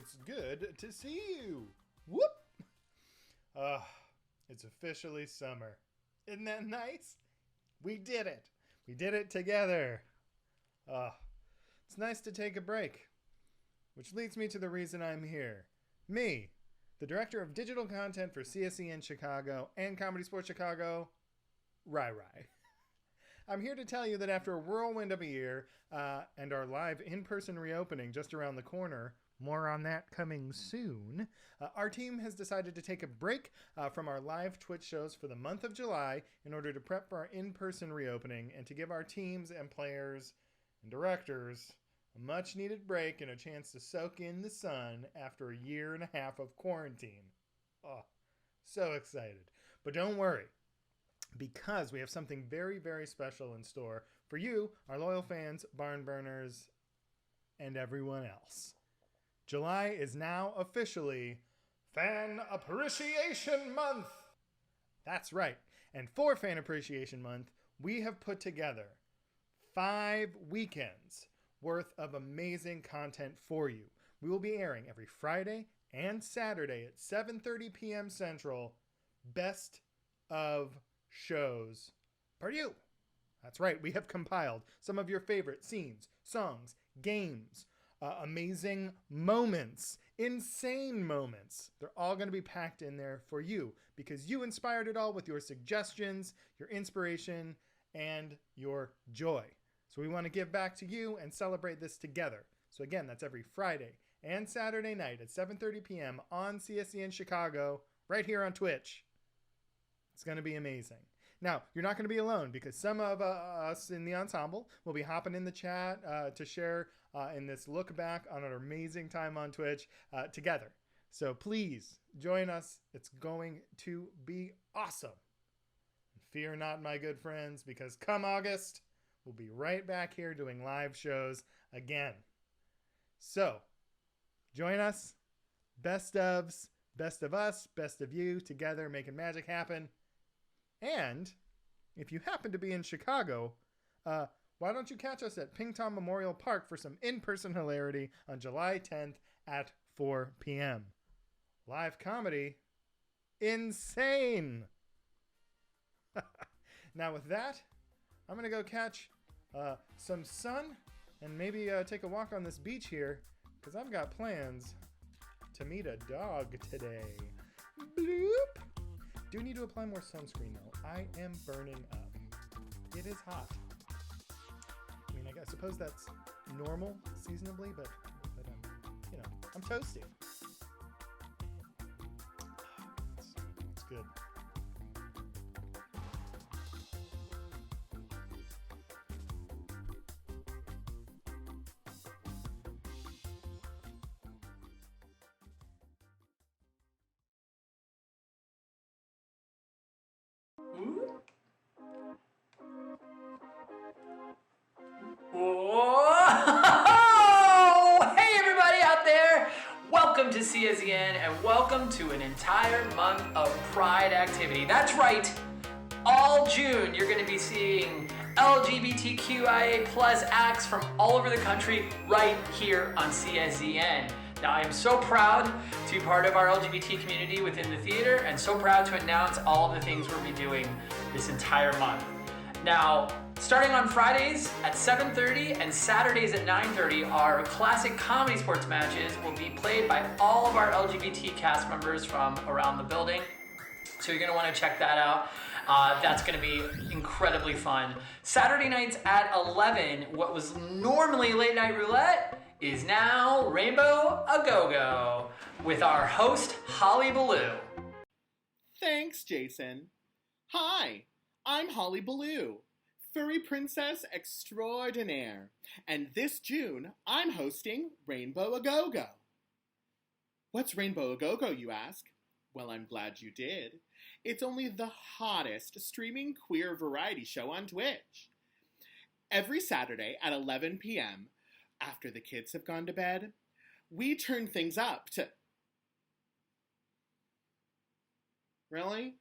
It's good to see you. Whoop! It's officially summer. Isn't that nice? We did it. We did it together. It's nice to take a break. Which leads me to the reason I'm here. Me, the director of digital content for CSEN Chicago and Comedysportz Chicago, Rai. I'm here to tell you that after a whirlwind of a year and our live in-person reopening just around the corner, more on that coming soon, our team has decided to take a break from our live Twitch shows for the month of July in order to prep for our in-person reopening and to give our teams and players and directors a much-needed break and a chance to soak in the sun after a year and a half of quarantine. Oh, so excited. But don't worry, because we have something very, very special in store for you, our loyal fans, barn burners, and everyone else. July is now officially Fan Appreciation Month. That's right. And for Fan Appreciation Month, we have put together 5 weekends worth of amazing content for you. We will be airing every Friday and Saturday at 7:30 p.m. Central, best of shows for you. That's right. We have compiled some of your favorite scenes, songs, games, amazing moments, insane moments. They're all going to be packed in there for you because you inspired it all with your suggestions, your inspiration, and your joy. So we want to give back to you and celebrate this together. So again, that's every Friday and Saturday night at 7:30 p.m. on CSEN Chicago, right here on Twitch. It's going to be amazing. Now, you're not going to be alone because some of us in the ensemble will be hopping in the chat to share in this look back on our amazing time on Twitch together. So please join us. It's going to be awesome. Fear not, my good friends, because come August, we'll be right back here doing live shows again. So join us. Best ofs, best of us, best of you, together making magic happen. And if you happen to be in Chicago, why don't you catch us at Pingtom Memorial Park for some in-person hilarity on July 10th at 4 p.m. Live comedy, insane. Now with that, I'm going to go catch some sun and maybe take a walk on this beach here because I've got plans to meet a dog today. Bloop. Do need to apply more sunscreen though. I am burning up. It is hot. I mean, I suppose that's normal seasonably, but I'm toasty. It's good. Whoa! Hey everybody out there! Welcome to CSEN and welcome to an entire month of Pride activity. That's right! All June you're going to be seeing LGBTQIA plus acts from all over the country right here on CSEN. Now I am so proud to be part of our LGBT community within the theater and so proud to announce all of the things we'll be doing this entire month. Now, starting on Fridays at 7:30 and Saturdays at 9:30, our classic Comedysportz matches will be played by all of our LGBT cast members from around the building. So you're going to want to check that out. That's going to be incredibly fun. Saturday nights at 11, what was normally Late Night Roulette is now Rainbow A Go-Go with our host, Holly Ballou. Thanks, Jason. Hi, I'm Holly Ballou, furry princess extraordinaire, and this June, I'm hosting Rainbow A Go-Go. What's Rainbow A Go-Go, you ask? Well, I'm glad you did. It's only the hottest streaming queer variety show on Twitch. Every Saturday at 11 p.m., after the kids have gone to bed, we turn things up to... Really?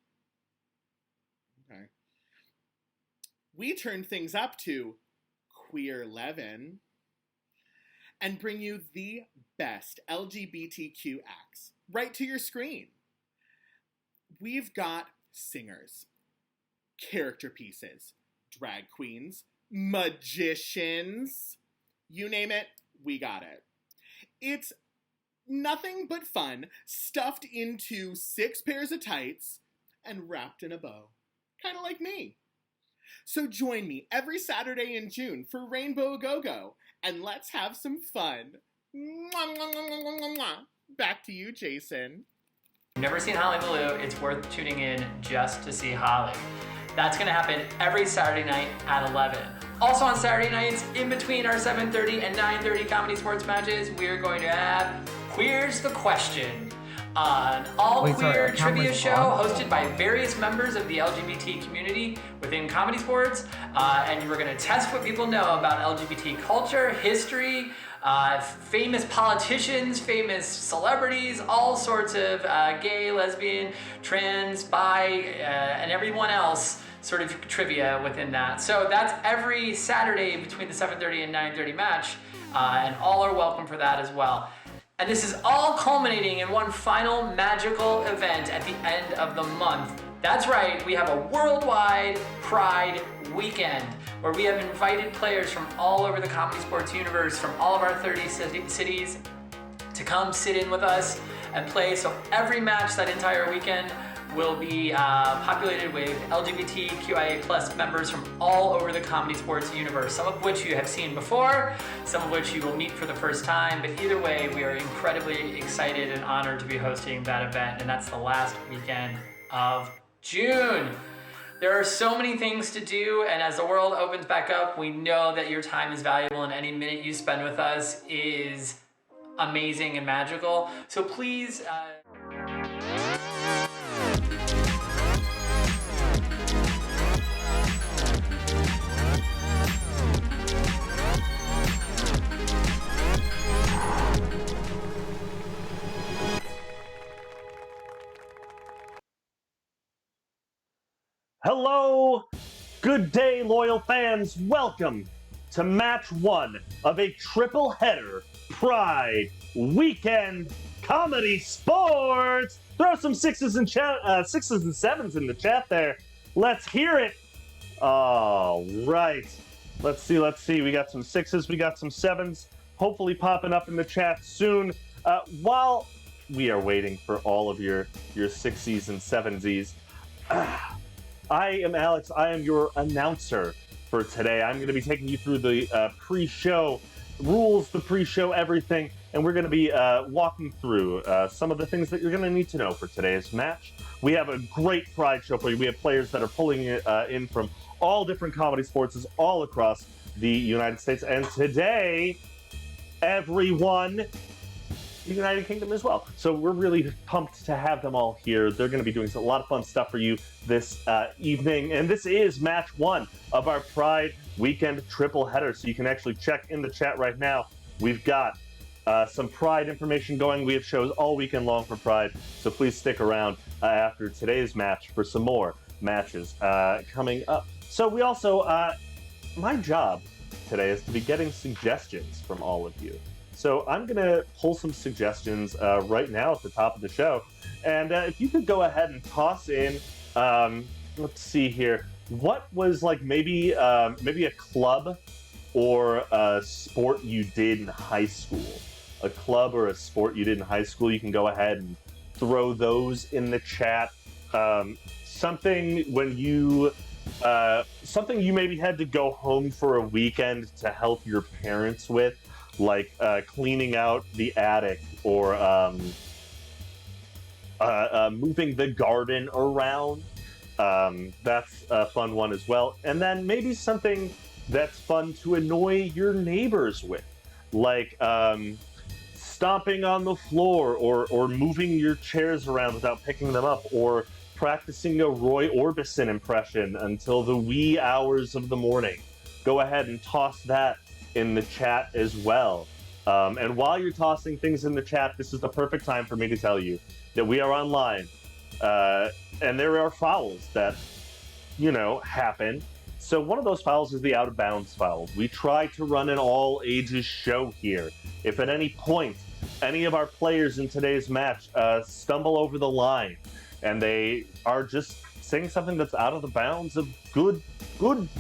Okay. We turn things up to Queer 11. and bring you the best LGBTQ acts right to your screen. We've got singers, character pieces, drag queens, magicians, you name it, we got it. It's nothing but fun, stuffed into 6 pairs of tights and wrapped in a bow. Kind of like me. So join me every Saturday in June for Rainbow Go-Go, and let's have some fun. Mwah, mwah, mwah, mwah, mwah, mwah. Back to you, Jason. If you've never seen Holly Baloo, it's worth tuning in just to see Holly. That's gonna happen every Saturday night at 11. Also on Saturday nights, in between our 7:30 and 9:30 Comedy Sports matches, we're going to have Queer's the Question, an all-queer trivia show hosted by various members of the LGBT community within Comedysportz, and we're going to test what people know about LGBT culture, history, famous politicians, famous celebrities, all sorts of gay, lesbian, trans, bi, and everyone else sort of trivia within that. So that's every Saturday between the 7:30 and 9:30 match, and all are welcome for that as well. And this is all culminating in one final magical event at the end of the month. That's right, we have a worldwide Pride weekend where we have invited players from all over the Comedysportz universe, from all of our 30 cities, to come sit in with us and play. So every match that entire weekend will be populated with LGBTQIA+ members from all over the Comedysportz universe, some of which you have seen before, some of which you will meet for the first time, but either way, we are incredibly excited and honored to be hosting that event, and that's the last weekend of June. There are so many things to do, and as the world opens back up, we know that your time is valuable, and any minute you spend with us is amazing and magical. So please, Hello, good day, loyal fans. Welcome to match 1 of a triple header Pride Weekend Comedy Sports. Throw some 6s and 7s in the chat there. Let's hear it. All right. Let's see. We got some 6s, we got some 7s. Hopefully popping up in the chat soon. While we are waiting for all of your 6s and 7s. I am Alex. I am your announcer for today. I'm going to be taking you through the pre-show rules, the pre-show everything, and we're going to be walking through some of the things that you're going to need to know for today's match. We have a great Pride show for you. We have players that are pulling in from all different comedy sports all across the United States, and today, everyone, the United Kingdom as well. So we're really pumped to have them all here. They're going to be doing a lot of fun stuff for you this evening. And this is match 1 of our Pride Weekend triple header. So you can actually check in the chat right now. We've got some Pride information going. We have shows all weekend long for Pride. So please stick around after today's match for some more matches coming up. So we also, my job today is to be getting suggestions from all of you. So I'm going to pull some suggestions right now at the top of the show. And if you could go ahead and toss in, let's see here, what was like maybe a club or a sport you did in high school? A club or a sport you did in high school, you can go ahead and throw those in the chat. Something when you... something you maybe had to go home for a weekend to help your parents with, like cleaning out the attic or moving the garden around. That's a fun one as well. And then maybe something that's fun to annoy your neighbors with, like stomping on the floor or moving your chairs around without picking them up, or practicing a Roy Orbison impression until the wee hours of the morning. Go ahead and toss that in the chat as well. And while you're tossing things in the chat, this is the perfect time for me to tell you that we are online. And there are fouls that, happen. So one of those fouls is the out of bounds foul. We try to run an all ages show here. If at any point any of our players in today's match stumble over the line and they are just saying something that's out of the bounds of good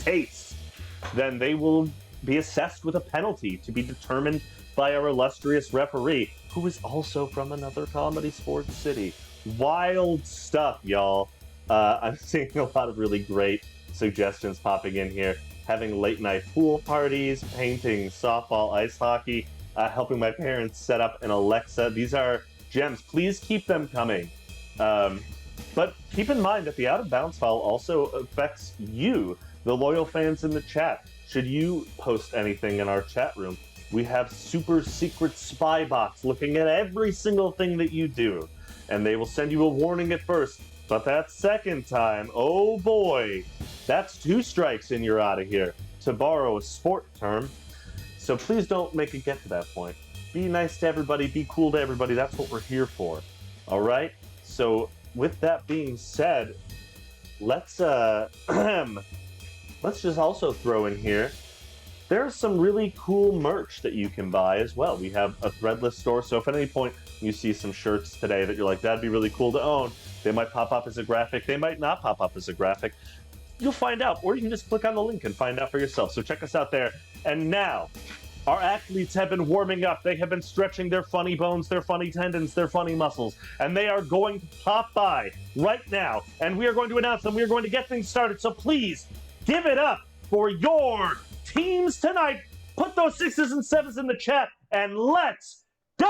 taste, then they will be assessed with a penalty to be determined by our illustrious referee, who is also from another Comedysportz city. Wild stuff, y'all. I'm seeing a lot of really great suggestions popping in here. Having late night pool parties, painting softball, ice hockey, helping my parents set up an Alexa. These are gems. Please keep them coming. But keep in mind that the out of bounds foul also affects you, the loyal fans in the chat. Should you post anything in our chat room, we have super secret spy bots looking at every single thing that you do. And they will send you a warning at first. But that second time, oh boy, that's 2 strikes and you're out of here, to borrow a sport term. So please don't make it get to that point. Be nice to everybody, be cool to everybody, that's what we're here for. All right? So with that being said, let's just also throw in here, there's some really cool merch that you can buy as well. We have a threadless store, so if at any point you see some shirts today that you're like, that'd be really cool to own, they might pop up as a graphic, they might not pop up as a graphic. You'll find out, or you can just click on the link and find out for yourself. So check us out there. And now, our athletes have been warming up. They have been stretching their funny bones, their funny tendons, their funny muscles, and they are going to pop by right now. And we are going to announce them. We are going to get things started. So please, give it up for your teams tonight. Put those 6s and 7s in the chat, and let's go!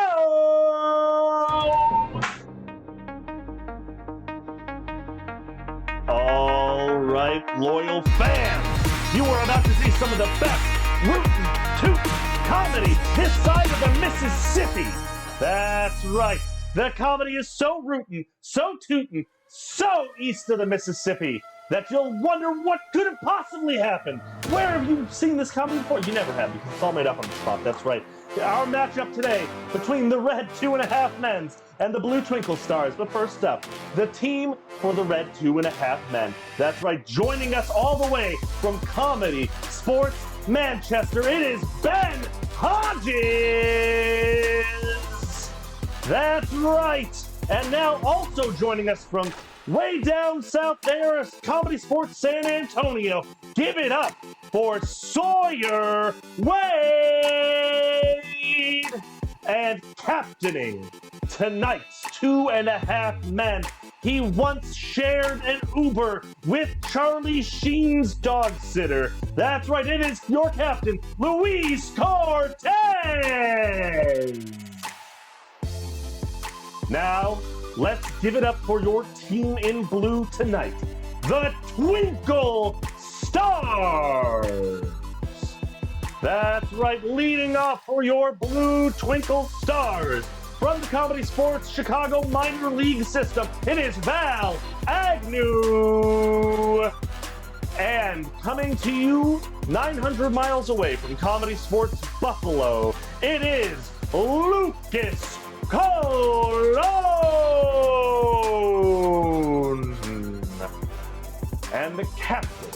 All right, loyal fans, you are about to see some of the best rootin' tootin' comedy this side of the Mississippi. That's right, the comedy is so rootin', so tootin', so east of the Mississippi that you'll wonder what could have possibly happened. Where have you seen this comedy before? You never have, because it's all made up on the spot. That's right. Our matchup today between the red 2.5 men's and the blue Twinkle Stars. But first up, the team for the red 2.5 men. That's right, joining us all the way from Comedysportz Manchester, it is Ben Hodges! That's right! And now also joining us from way down south there is Comedysportz San Antonio. Give it up for Sawyer Wade! And captaining tonight's 2.5 men, he once shared an Uber with Charlie Sheen's dog sitter. That's right, it is your captain, Luis Cortez! Now, let's give it up for your team in blue tonight, the Twinkle Stars! That's right, leading off for your blue Twinkle Stars, from the Comedysportz Chicago minor league system, it is Val Agnew! And coming to you 900 miles away from Comedysportz Buffalo, it is Lucas Colon! And the captain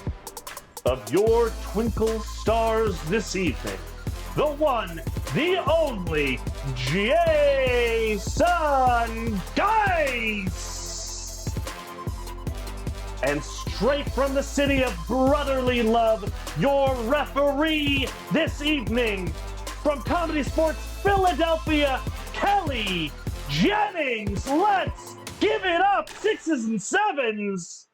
of your Twinkle Stars this evening, the one, the only, Jason Geis! And straight from the city of brotherly love, your referee this evening, from Comedysportz Philadelphia, Kelly Jennings! Let's give it up, 6s and 7s!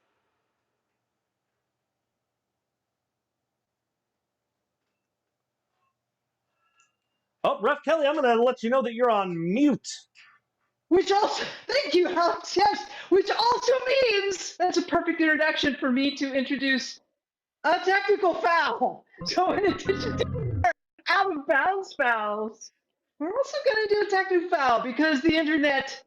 Oh, Ref Kelly, I'm going to let you know that you're on mute. Which also, thank you, Alex, yes, which also means that's a perfect introduction for me to introduce a technical foul. So in addition to out of bounds fouls, we're also going to do a technical foul because the internet,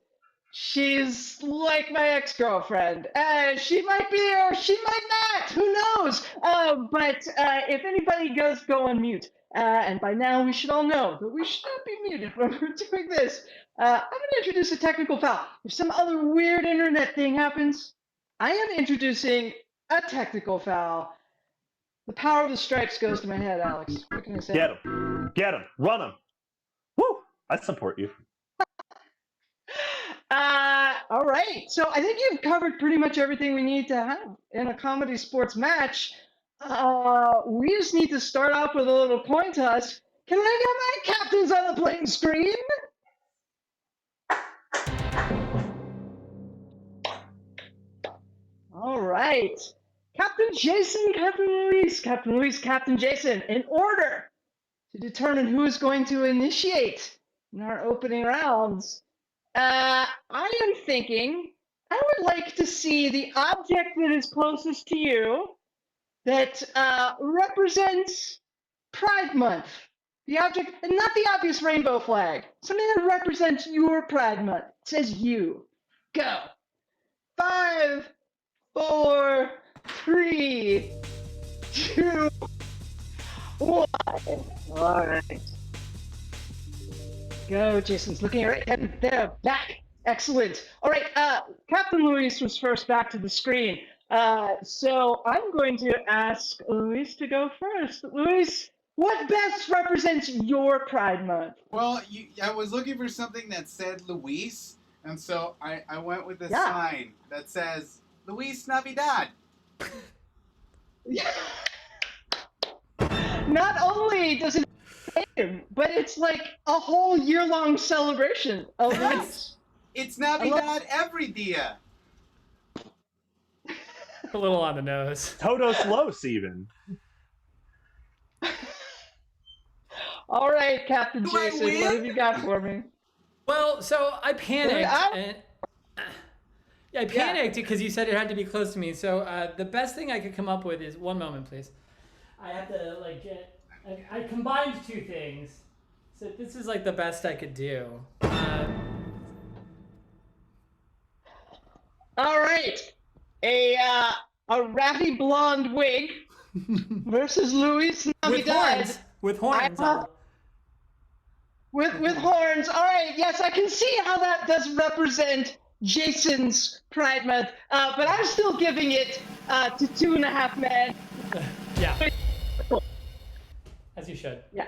she's like my ex-girlfriend. She might be or she might not, who knows? But if anybody does go on mute, and by now we should all know that we should not be muted when we're doing this. I'm going to introduce a technical foul. If some other weird internet thing happens, I am introducing a technical foul. The power of the stripes goes to my head, Alex. What can I say? Get him. Get him. Run him. Woo! I support you. All right. So I think you've covered pretty much everything we need to have in a comedy sports match. We just need to start off with a little coin toss. Can I get my captains on the playing screen? All right. Captain Jason, Captain Luis, Captain Luis, Captain Jason, in order to determine who is going to initiate in our opening rounds. I am thinking I would like to see the object that is closest to you that represents Pride Month. The object, and not the obvious rainbow flag. Something that represents your Pride Month. It says you. Go. 5, 4, 3, 2, 1. All right. Go, Jason's looking right ahead. There, back. Excellent. All right, Captain Luis was first back to the screen. So I'm going to ask Luis to go first. Luis, what best represents your Pride Month? Well, I was looking for something that said Luis, and so I went with a Yeah. sign that says Luis Navidad. Yeah. Not only does it name, but it's like a whole year-long celebration of Yes. Luis. It's Navidad every dia. A little on the nose. Todos Los, even. All right, Captain Do I Jason, win? what have you got for me? Well, so I panicked. Yeah. I panicked because you said it had to be close to me. So the best thing I could come up with is, one moment, please. I have to get. I combined two things, so this is like the best I could do. All right, a ratty blonde wig versus Luis With Navidad horns. With horns. with horns. All right, yes, I can see how that does represent Jason's Pride Month, but I'm still giving it to 2.5 Men. Yeah. As you should. Yeah.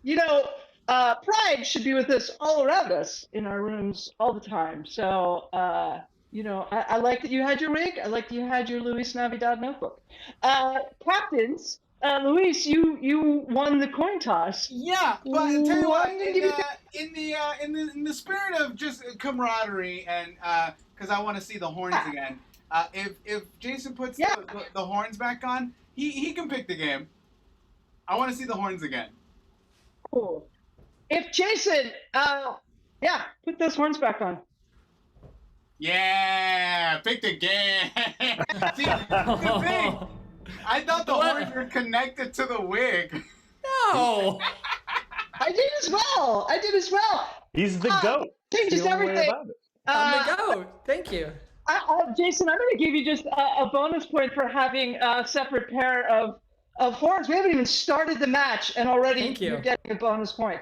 You know, Pride should be with us all around us in our rooms all the time. So, I like that you had your wig. I like that you had your Luis Navidad notebook. Captains, Luis, you won the coin toss. Yeah, but I tell you what, Why did you- in the spirit of just camaraderie and because I want to see the horns again. If Jason puts the horns back on, he can pick the game. I want to see the horns again. Cool. If Jason, put those horns back on. Yeah, pick the game. See, good thing. I thought the What? horns were connected to the wig. No. I did as well. He's the goat. Changes The only way everything. about it. I'm the goat. Thank you. Jason, I'm going to give you just a bonus point for having a separate pair of horns. We haven't even started the match, and already Thank you. you're getting a bonus point.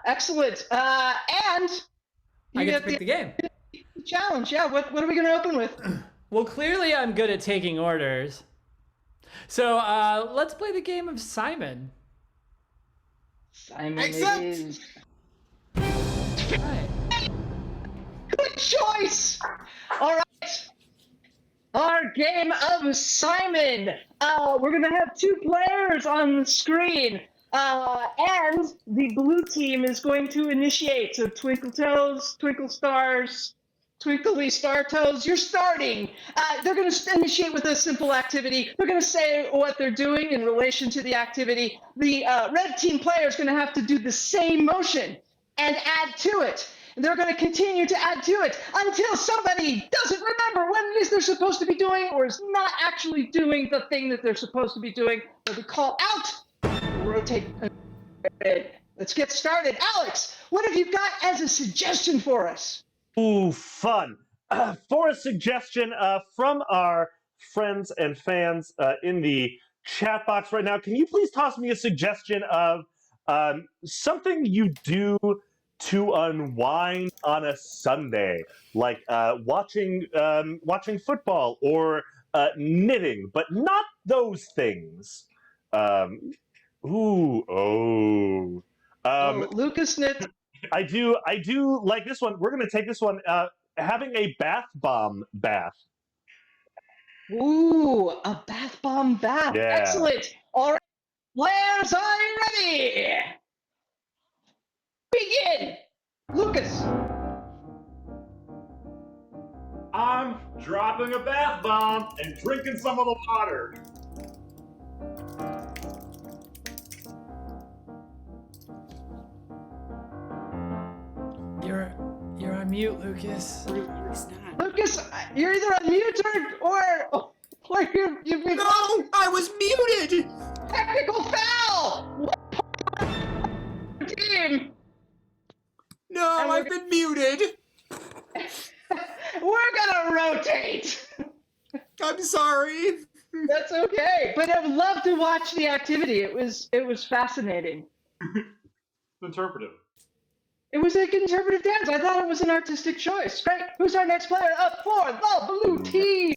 Excellent. And you I get get to pick the game. the challenge. Yeah, what are we going to open with? Well, clearly I'm good at taking orders. So let's play the game of Simon. Simon Accept. is. Right. Good choice. All right. Our game of Simon. We're gonna have 2 players on the screen, and the blue team is going to initiate. So Twinkle Toes, Twinkle Stars, Twinkly Star Toes. You're starting. They're gonna initiate with a simple activity. They're gonna say what they're doing in relation to the activity. The red team player is gonna have to do the same motion and add to it. And they're going to continue to add to it until somebody doesn't remember what it is they're supposed to be doing or is not actually doing the thing that they're supposed to be doing. They'll be called out. Rotate. Let's get started. Alex, what have you got as a suggestion for us? Ooh, fun. For a suggestion from our friends and fans in the chat box right now, can you please toss me a suggestion of something you do to unwind on a Sunday, like watching football or knitting, but not those things. Lucas Nitz. I do like this one. We're gonna take this one. Having a bath bomb bath. Ooh, a bath bomb bath. Yeah. Excellent. All right, players, are you ready? Begin. Lucas. I'm dropping a bath bomb and drinking some of the water. You're on mute, Lucas. Lucas, you're either on mute or you've been. No, I was muted. Technical foul. Team. No, And I've been muted. We're gonna rotate. I'm sorry. That's okay, but I would love to watch the activity. It was fascinating. Interpretive. It was like an interpretive dance. I thought it was an artistic choice. Great. Who's our next player up for the blue team?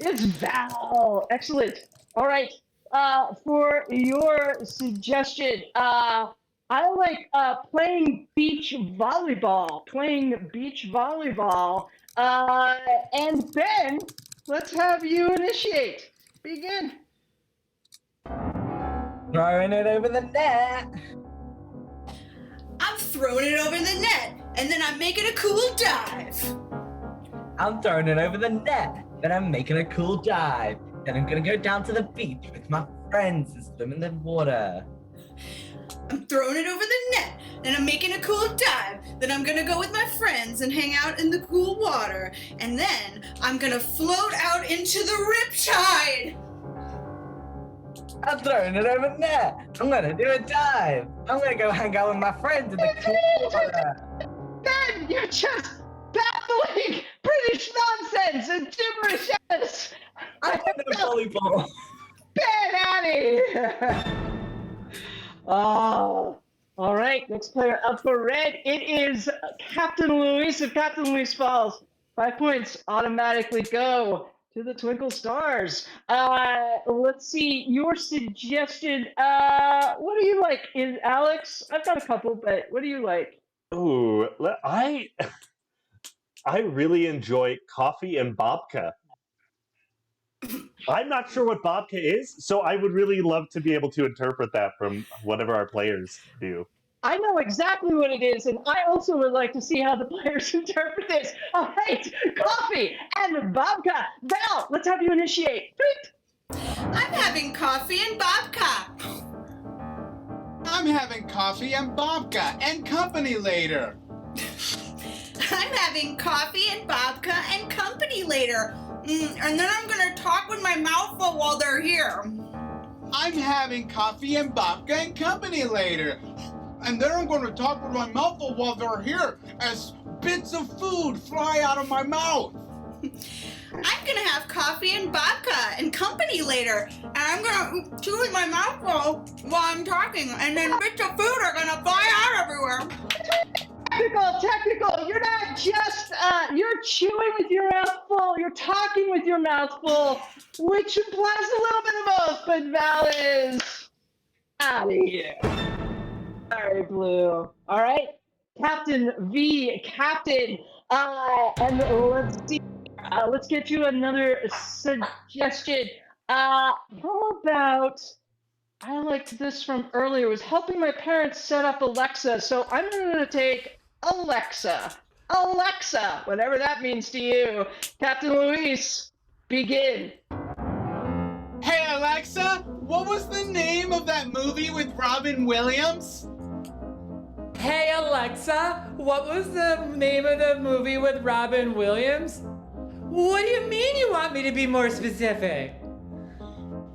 It's Val. Excellent. All right. For your suggestion, I like playing beach volleyball. And Ben, let's have you initiate. Begin. Throwing it over the net. I'm throwing it over the net, and then I'm making a cool dive. I'm throwing it over the net, then I'm making a cool dive. Then I'm gonna go down to the beach with my friends and swim in the water. I'm throwing it over the net, then I'm making a cool dive. Then I'm gonna go with my friends and hang out in the cool water. And then I'm gonna float out into the riptide. I'm throwing it over the net. I'm gonna do a dive. I'm gonna go hang out with my friends in the cool water. Ben, you're just baffling British nonsense and gibberish. I have no volleyball. Ben Annie. Oh, all right. Next player up for red. It is Captain Luis of Captain Luis Falls. 5 points automatically go to the Twinkle Stars. Let's see. Your suggestion. What do you like? Is Alex? I've got a couple, but what do you like? Ooh, I really enjoy coffee and babka. I'm not sure what babka is, so I would really love to be able to interpret that from whatever our players do. I know exactly what it is, and I also would like to see how the players interpret this. All right, coffee and babka. Val, let's have you initiate. I'm having coffee and babka. I'm having coffee and babka and company later. I'm having coffee and babka and company later. And then I'm gonna talk with my mouth full while they're here. I'm having coffee and babka and company later. And then I'm going to talk with my mouth full while they're here as bits of food fly out of my mouth. I'm gonna have coffee and babka and company later. And I'm gonna chew with my mouth full while I'm talking. And then bits of food are gonna fly out everywhere. Technical. You're not just, you're chewing with your mouth full, you're talking with your mouth full, which implies a little bit of both, but Val is out of here. Sorry, Blue. All right, Captain V, Captain, and let's see, let's get you another suggestion. How about, I liked this from earlier, it was helping my parents set up Alexa, so I'm going to take Alexa, whatever that means to you. Captain Luis, begin. Hey Alexa, what was the name of that movie with Robin Williams? Hey Alexa, what was the name of the movie with Robin Williams? What do you mean you want me to be more specific?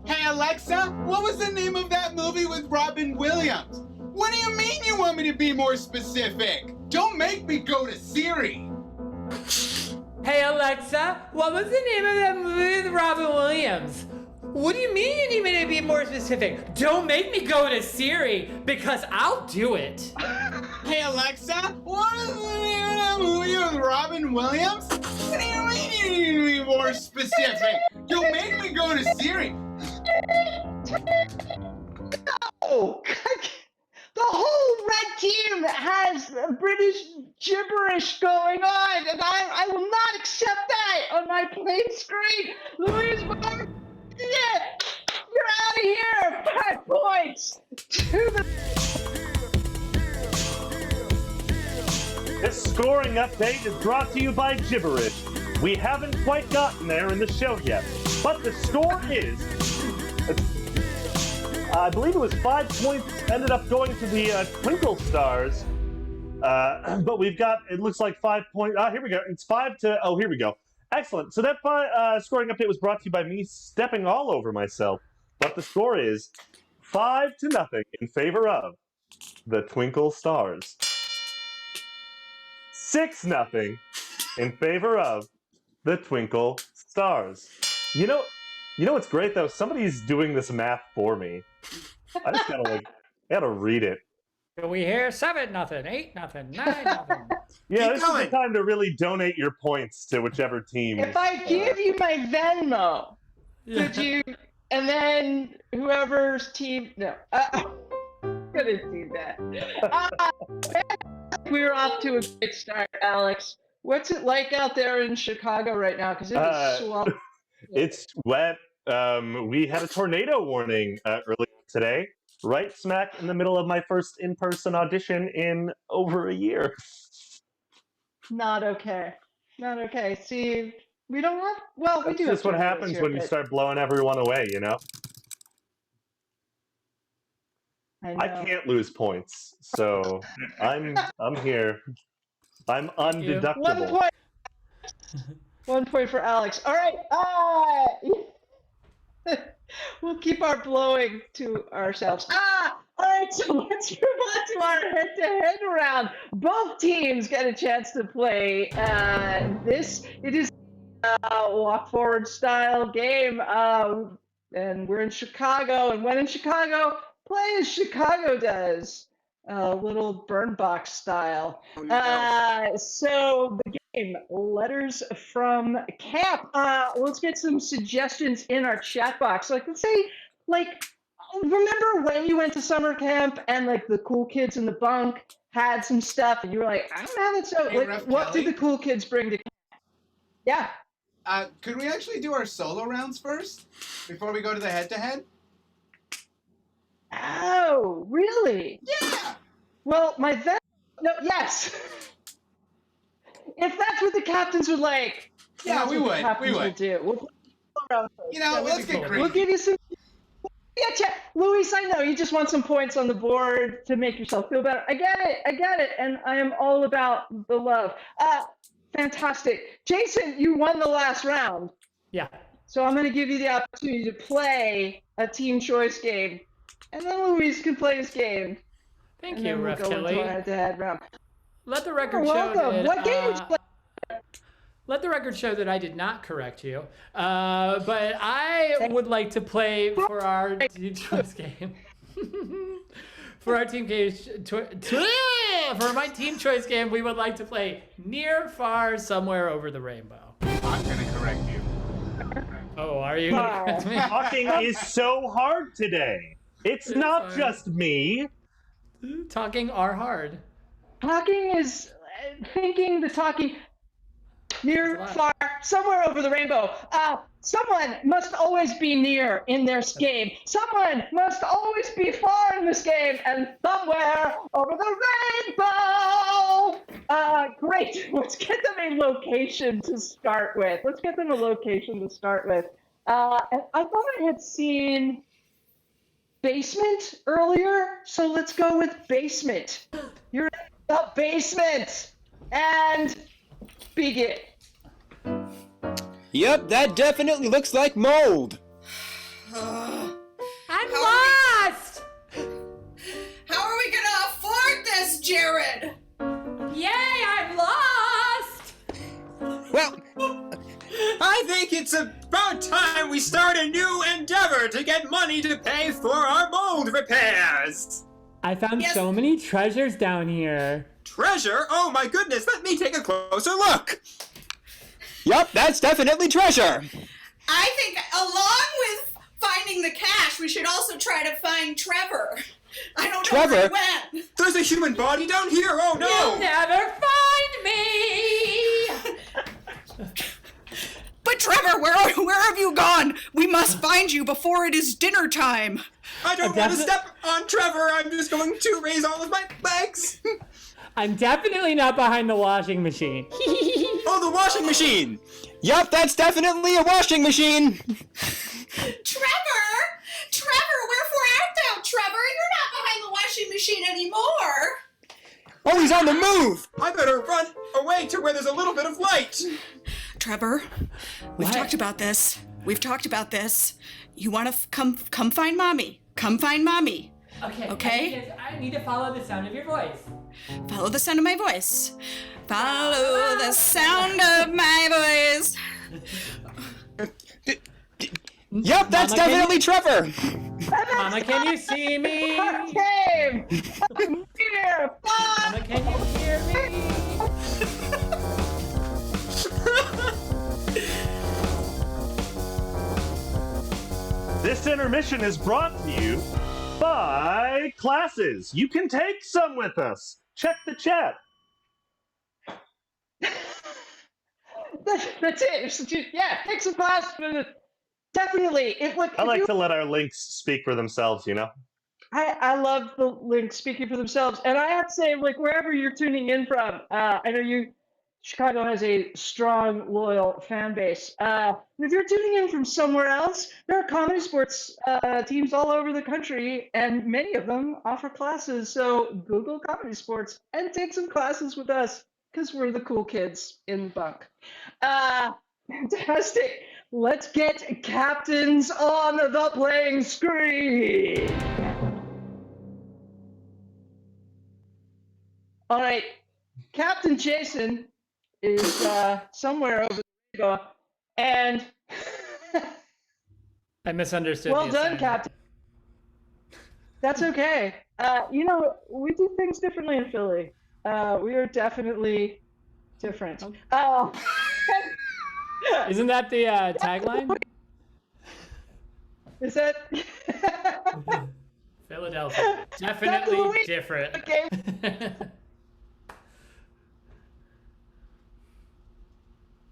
Hey Alexa, what was the name of that movie with Robin Williams? What do you mean you want me to be more specific? Don't make me go to Siri. Hey Alexa, what was the name of that movie with Robin Williams? What do you mean you need me to be more specific? Don't make me go to Siri, because I'll do it. Hey Alexa, what is the name of that movie with Robin Williams? What do you mean you need to be more specific? Don't make me go to Siri. No! The whole red team has British gibberish going on, and I will not accept that on my plain screen. Louise, you're out of here. 5 points to the. This scoring update is brought to you by Gibberish. We haven't quite gotten there in the show yet, but the score is, I believe it was 5 points ended up going to the Twinkle Stars, but we've got, it looks like 5 points, here we go, it's 5 to, oh, here we go. Excellent, so that scoring update was brought to you by me stepping all over myself, but the score is 5-0 in favor of the Twinkle Stars. 6-0 in favor of the Twinkle Stars. You know what's great though? Somebody's doing this math for me. I just gotta read it. Do we hear 7-0, 8-0, 9-0? Yeah, this is the time to really donate your points to whichever team. If I give you my Venmo, could you? And then whoever's team, no, couldn't do that. We're off to a great start, Alex. What's it like out there in Chicago right now? Because it is swamp. It's wet. We had a tornado warning earlier today, right smack in the middle of my first in-person audition in over a year. Not okay. Not okay. See, we don't have. Well, we do. That's just what happens when you start blowing everyone away, you know. I can't lose points, so I'm here. I'm undeductible. 1 point for Alex. All right. We'll keep our blowing to ourselves. All right. So let's move on to our head-to-head round. Both teams get a chance to play. It is a walk-forward style game, and we're in Chicago. And when in Chicago, play as Chicago does. Little burn box style. So the game, letters from camp. Let's get some suggestions in our chat box. Like, let's say, remember when you went to summer camp and the cool kids in the bunk had some stuff and you were like, I don't know how that's so. Hey, What did the cool kids bring to camp? Yeah. Could we actually do our solo rounds first before we go to the head-to-head? Oh, really? Yeah. Well, yes. If that's what the captains would like. Yeah, we would. Do. We'll let's get crazy. We'll give you some. Yeah, Luis, I know you just want some points on the board to make yourself feel better. I get it, and I am all about the love. Fantastic. Jason, you won the last round. Yeah. So I'm going to give you the opportunity to play a team choice game. And then Luis can play his game. Thank you, Ref Kelly. Head-to-head round. Let the record You're show welcome. that, What game would you play? Let the record show that I did not correct you, but I would like to play for our team choice game. For our team case, for my team choice game, we would like to play Near, Far, Somewhere Over the Rainbow. I'm gonna correct you. Oh, are you gonna correct me? Talking is so hard today. It's not hard. just me. Talking are hard. Talking is talking. Near, far, somewhere over the rainbow. Someone must always be near in this game. Someone must always be far in this game. And somewhere over the rainbow. Great. Let's get them a location to start with. And I thought I had seen basement earlier, so let's go with basement. You're in the basement. And begin. Yep, that definitely looks like mold. I'm lost! How are we gonna afford this, Jared? Yay, I'm lost! Well, I think it's about time we start a new endeavor to get money to pay for our mold repairs. I found so many treasures down here. Treasure? Oh my goodness, let me take a closer look. Yup, that's definitely treasure. I think along with finding the cash, we should also try to find Trevor. I don't know Trevor? where he went. There's a human body down here. Oh no! You'll never find me. But Trevor, where have you gone? We must find you before it is dinner time. I don't want to step on Trevor. I'm just going to raise all of my legs. I'm definitely not behind the washing machine. Oh, the washing machine. Yup, that's definitely a washing machine. Trevor, wherefore art thou, Trevor? You're not behind the washing machine anymore. Oh, he's on the move. I better run away to where there's a little bit of light. Trevor, we've talked about this. You want to come find mommy. Come find mommy. Okay? I need to follow the sound of your voice. Follow the sound of my voice. Follow the sound of my voice. Yup, that's Mama, definitely Trevor. Mama, can you see me? Okay. I'm here. Mama, can you hear me? This intermission is brought to you by classes. You can take some with us. Check the chat. That's it. Yeah, take some class. Definitely. I like to let our links speak for themselves, you know? I love the links speaking for themselves. And I have to say, like, wherever you're tuning in from, I know Chicago has a strong, loyal fan base. If you're tuning in from somewhere else, there are Comedysportz teams all over the country, and many of them offer classes. So Google Comedysportz and take some classes with us, because we're the cool kids in bunk. Fantastic. Let's get captains on the playing screen. All right, Captain Jason is somewhere over there, and I misunderstood. well the done, assignment. Captain. That's okay. We do things differently in Philly. We are definitely different. Isn't that the tagline? Is that Philadelphia. Definitely Louis. different. okay?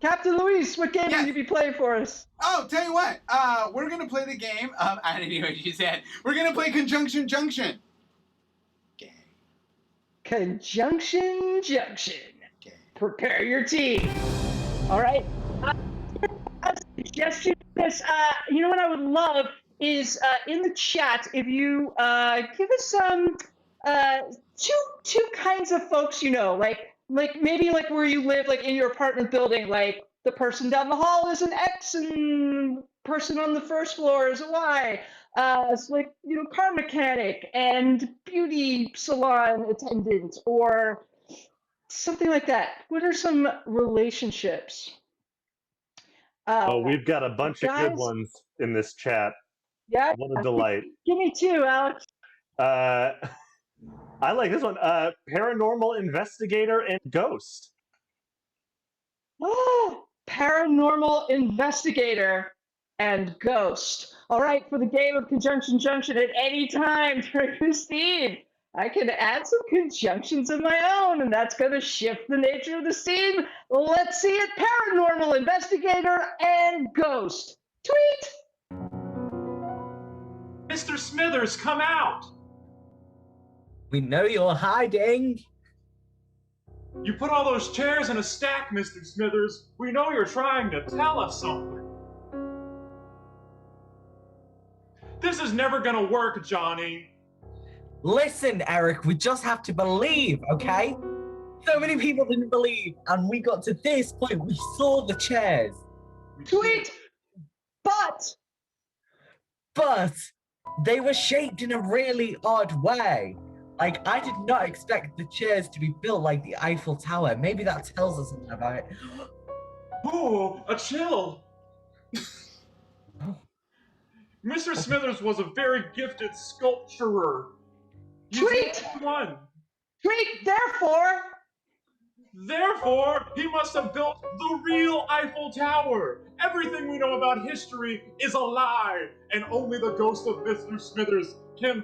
Captain Luis, what game will you be playing for us? Oh, tell you what. We're gonna play the game. I didn't hear what you said. We're gonna play Conjunction Junction. Okay. Conjunction Junction. Prepare your team. All right. A suggestion. This. You know what I would love is in the chat if you give us some two kinds of folks you know, like maybe like where you live, like in your apartment building, like the person down the hall is an X and person on the first floor is a Y. It's like, car mechanic and beauty salon attendant or something like that. What are some relationships? We've got a bunch of good guys? ones in this chat. Yeah. What a delight. Give me two, Alex. I like this one. Paranormal investigator and ghost. Oh, paranormal investigator and ghost. All right, for the game of Conjunction Junction at any time during Christine, I can add some conjunctions of my own, and that's going to shift the nature of the scene. Let's see it. Paranormal investigator and ghost. Tweet! Mr. Smithers, come out! We know you're hiding. You put all those chairs in a stack, Mr. Smithers. We know you're trying to tell us something. This is never gonna work, Johnny. Listen, Eric, we just have to believe, okay? So many people didn't believe, and we got to this point. We saw the chairs. Tweet! But they were shaped in a really odd way. Like, I did not expect the chairs to be built like the Eiffel Tower. Maybe that tells us something about it. Oh, a chill. Mr. Smithers was a very gifted sculpturer. He's Tweet! one. Tweet, therefore, Therefore, he must have built the real Eiffel Tower. Everything we know about history is a lie, and only the ghost of Mr. Smithers can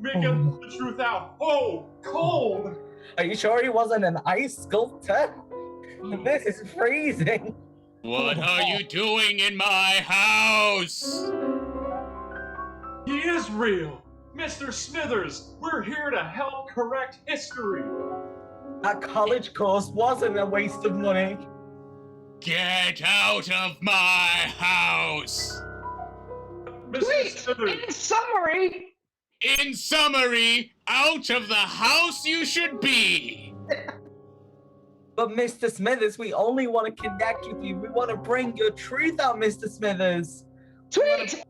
make the truth out. Oh, cold! Are you sure he wasn't an ice sculptor? This is freezing. What are you doing in my house? He is real. Mr. Smithers, we're here to help correct history. That college course wasn't a waste of money. Get out of my house! Wait, in summary, out of the house you should be! But Mr. Smithers, we only want to connect with you. We want to bring your truth out, Mr. Smithers. Tweet!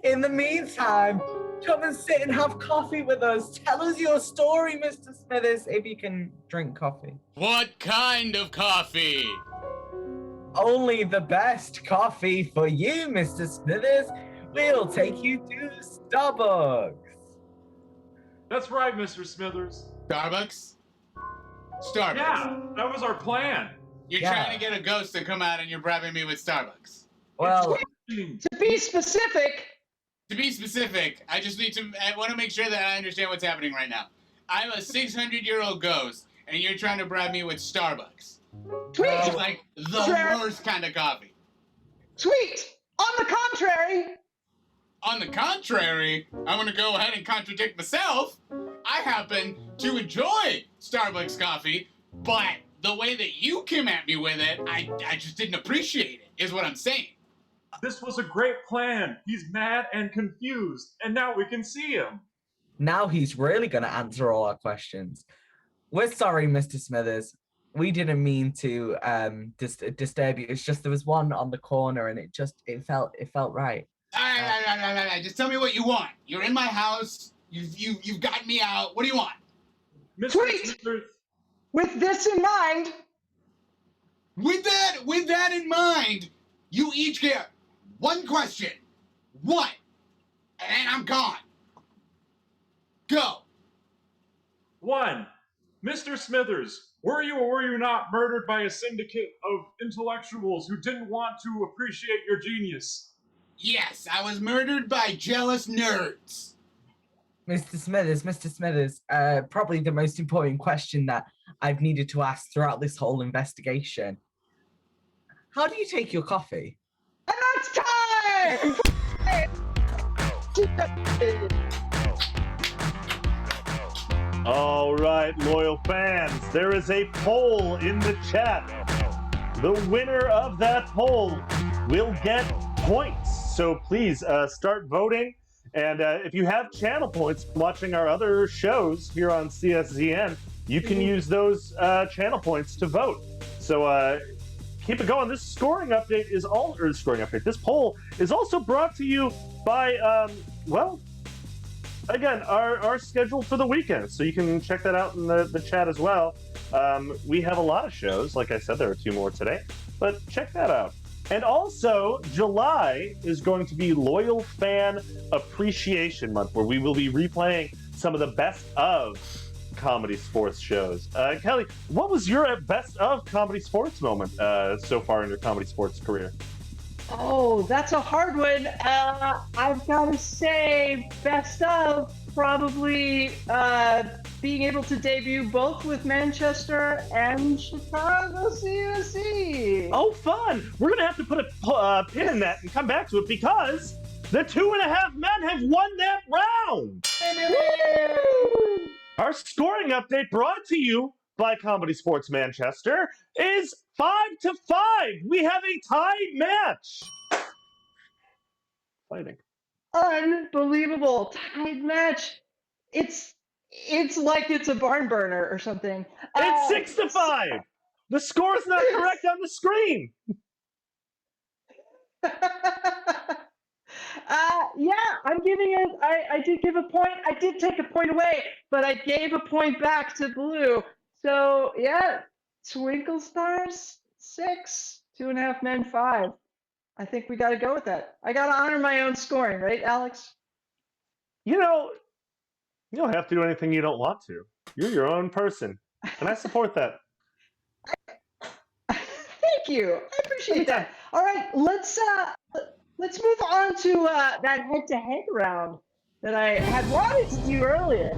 In the meantime, come and sit and have coffee with us. Tell us your story, Mr. Smithers, if you can drink coffee. What kind of coffee? Only the best coffee for you, Mr. Smithers. We'll take you to Starbucks. That's right, Mr. Smithers. Starbucks? Starbucks. Yeah, that was our plan. You're trying to get a ghost to come out and you're bribing me with Starbucks. Well, to be specific, I just I want to make sure that I understand what's happening right now. I'm a 600-year-old ghost, and you're trying to bribe me with Starbucks. Tweet! It's like the worst kind of coffee. Tweet! On the contrary, I'm going to go ahead and contradict myself. I happen to enjoy Starbucks coffee, but the way that you came at me with it, I just didn't appreciate it, is what I'm saying. This was a great plan. He's mad and confused, and now we can see him. Now he's really going to answer all our questions. We're sorry, Mr. Smithers. We didn't mean to disturb you. It's just there was one on the corner, and it felt right. All right. Just tell me what you want. You're in my house. You've got me out. What do you want? Tweet! Smithers. With this in mind. With that in mind, you each get one question. One. And I'm gone. Go. 1. Mr. Smithers, were you or were you not murdered by a syndicate of intellectuals who didn't want to appreciate your genius? Yes, I was murdered by jealous nerds. Mr. Smithers, probably the most important question that I've needed to ask throughout this whole investigation. How do you take your coffee? And that's time! All right, loyal fans, there is a poll in the chat. The winner of that poll will get points. So please start voting. And if you have channel points watching our other shows here on CSZN, you can use those channel points to vote. So keep it going. This scoring update is this poll is also brought to you by, again, our schedule for the weekend. So you can check that out in the chat as well. We have a lot of shows. Like I said, there are 2 more today, but check that out. And also, July is going to be Loyal Fan Appreciation Month, where we will be replaying some of the best of Comedy Sports shows. Kelly, what was your best of Comedy Sports moment so far in your Comedy Sports career? Oh, that's a hard one. I've got to say, best of probably being able to debut both with Manchester and Chicago CSC. Oh, fun! We're gonna have to put a pin in that and come back to it because the 2.5 Men have won that round. Our scoring update brought to you by Comedysportz Manchester is 5-5. We have a tied match. Fighting. Unbelievable. Tied match. It's like it's a barn burner or something. It's 6-5. The score's not correct on the screen. Yeah, I'm giving it. I did give a point. I did take a point away, but I gave a point back to Blue. So yeah, Twinkle Stars 6, 2.5 Men 5. I think we got to go with that. I got to honor my own scoring, right, Alex? You know, you don't have to do anything you don't want to. You're your own person. And I support that. Thank you. I appreciate that. All right, let's move on to that head-to-head round that I had wanted to do earlier.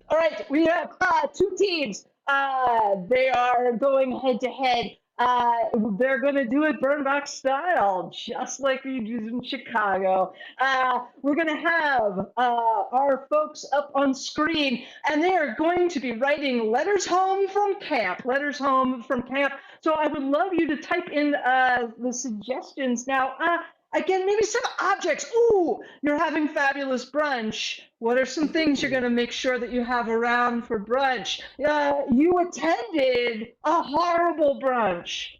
All right, we have two teams. They are going head-to-head. They're going to do it Burn Box style, just like we do in Chicago. We're going to have our folks up on screen, and they are going to be writing letters home from camp. Letters home from camp. So I would love you to type in the suggestions now. Again, maybe some objects. Ooh, you're having fabulous brunch. What are some things you're going to make sure that you have around for brunch? You attended a horrible brunch.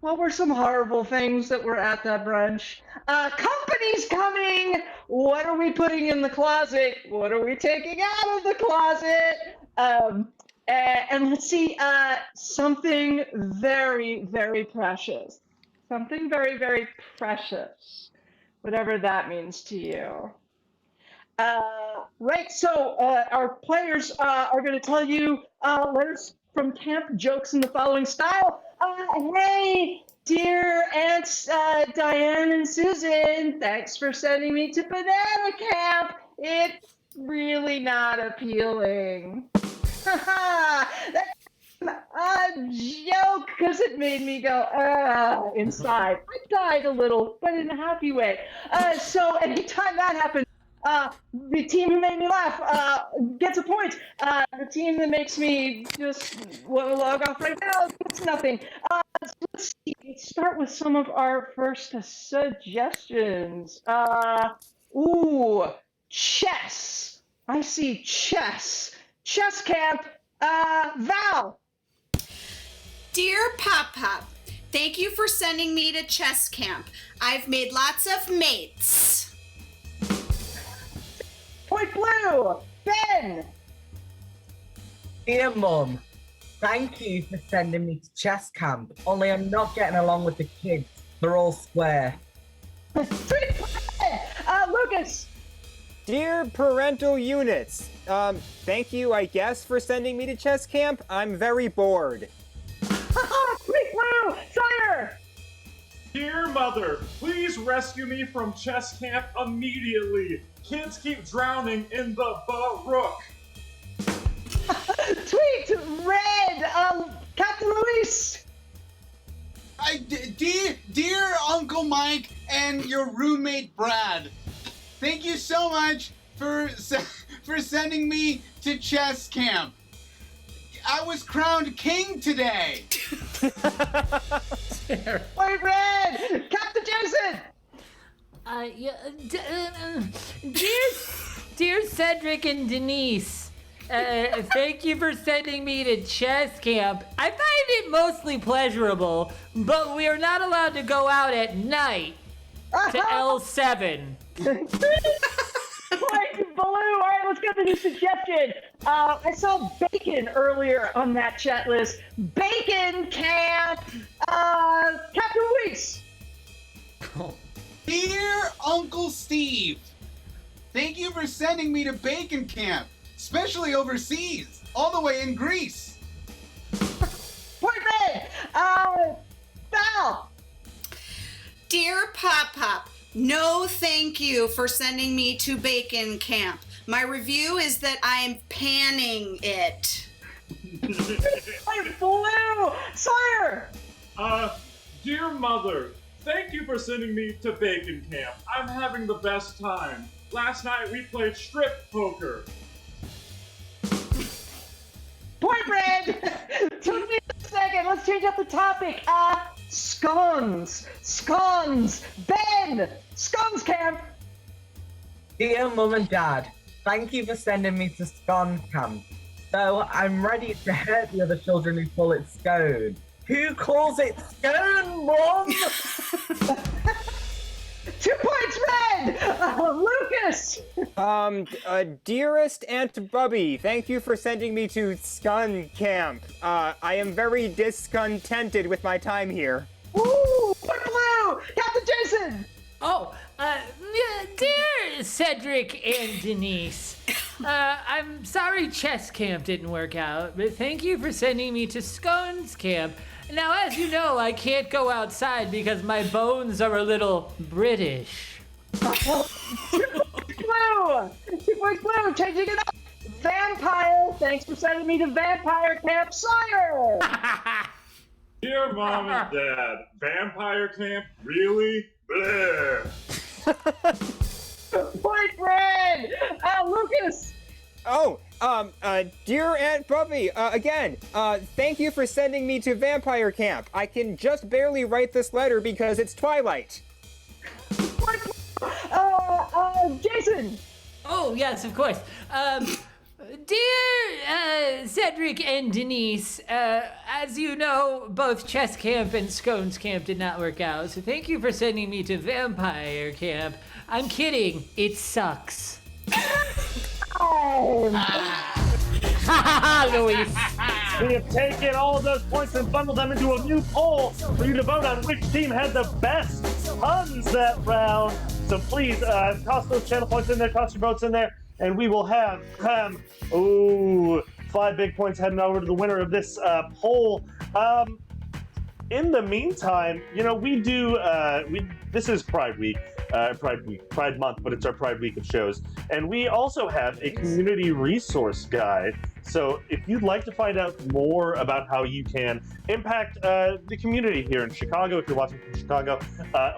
What were some horrible things that were at that brunch? Company's coming. What are we putting in the closet? What are we taking out of the closet? And let's see, something very, very precious. Something very, very precious, whatever that means to you. Right, so our players are going to tell you letters from camp jokes in the following style. Hey, dear Aunts Diane and Susan, thanks for sending me to banana camp. It's really not appealing. That's a joke, because it made me go, inside. I died a little, but in a happy way. So anytime that happens, the team who made me laugh gets a point. The team that makes me just want to log off right now gets nothing. Let's see. Let's start with some of our first suggestions. Ooh, chess. I see chess. Chess camp. Val. Dear Pop Pop, thank you for sending me to chess camp. I've made lots of mates. Point Blue. Ben. Dear Mum, thank you for sending me to chess camp. Only I'm not getting along with the kids. They're all square. Lucas. Dear parental units, thank you, I guess, for sending me to chess camp. I'm very bored. Quick, Blue! Sire! Dear mother, please rescue me from chess camp immediately. Kids keep drowning in the brook. Tweet! Red! Captain Luis! Dear Uncle Mike and your roommate Brad, thank you so much for sending me to chess camp. I was crowned king today. Wait, Red! Captain Jason! Dear Cedric and Denise, thank you for sending me to chess camp. I find it mostly pleasurable, but we are not allowed to go out at night to L7. Blue. All right, let's get the new suggestion. I saw bacon earlier on that chat list. Bacon camp. Captain Luis. Dear Uncle Steve, thank you for sending me to bacon camp, especially overseas, all the way in Greece. Point Red. Val. Dear Pop Pop, no thank you for sending me to bacon camp. My review is that I'm panning it. Point Blue. Sire. Dear mother, thank you for sending me to bacon camp. I'm having the best time. Last night we played strip poker. Point Red. Took me a second. Let's change up the topic. Scones. Scones. Ben. Scones camp. Dear Mum and Dad, thank you for sending me to scone camp. So I'm ready to hurt the other children who call it scone. Who calls it scone, Mum? 2 points, Red. Lucas. Dearest Aunt Bubby, thank you for sending me to scone camp. I am very discontented with my time here. Ooh, Point Blue. Captain Jason. Oh, dear Cedric and Denise, I'm sorry chess camp didn't work out, but thank you for sending me to scones camp. Now, as you know, I can't go outside because my bones are a little British. Blue! 2 points blue, changing it up. Vampire, thanks for sending me to Vampire Camp Sawyer. Dear Mom and Dad, vampire camp? Really? Blair. Boyfriend! Lucas! Oh, dear Aunt Bubby, again, thank you for sending me to Vampire Camp. I can just barely write this letter because it's Twilight. Jason! Oh, yes, of course. Dear Cedric and Denise, as you know, both chess camp and scones camp did not work out, so thank you for sending me to vampire camp. I'm kidding, it sucks. Luis. We have taken all of those points and bundled them into a new poll for you to vote on which team had the best puns that round. So please toss those channel points in there, toss your votes in there, and we will have 5 big points heading over to the winner of this poll. In the meantime, we do this is Pride Week. Pride Month, but it's our Pride Week of shows. And we also have a community resource guide. So if you'd like to find out more about how you can impact the community here in Chicago, if you're watching from Chicago,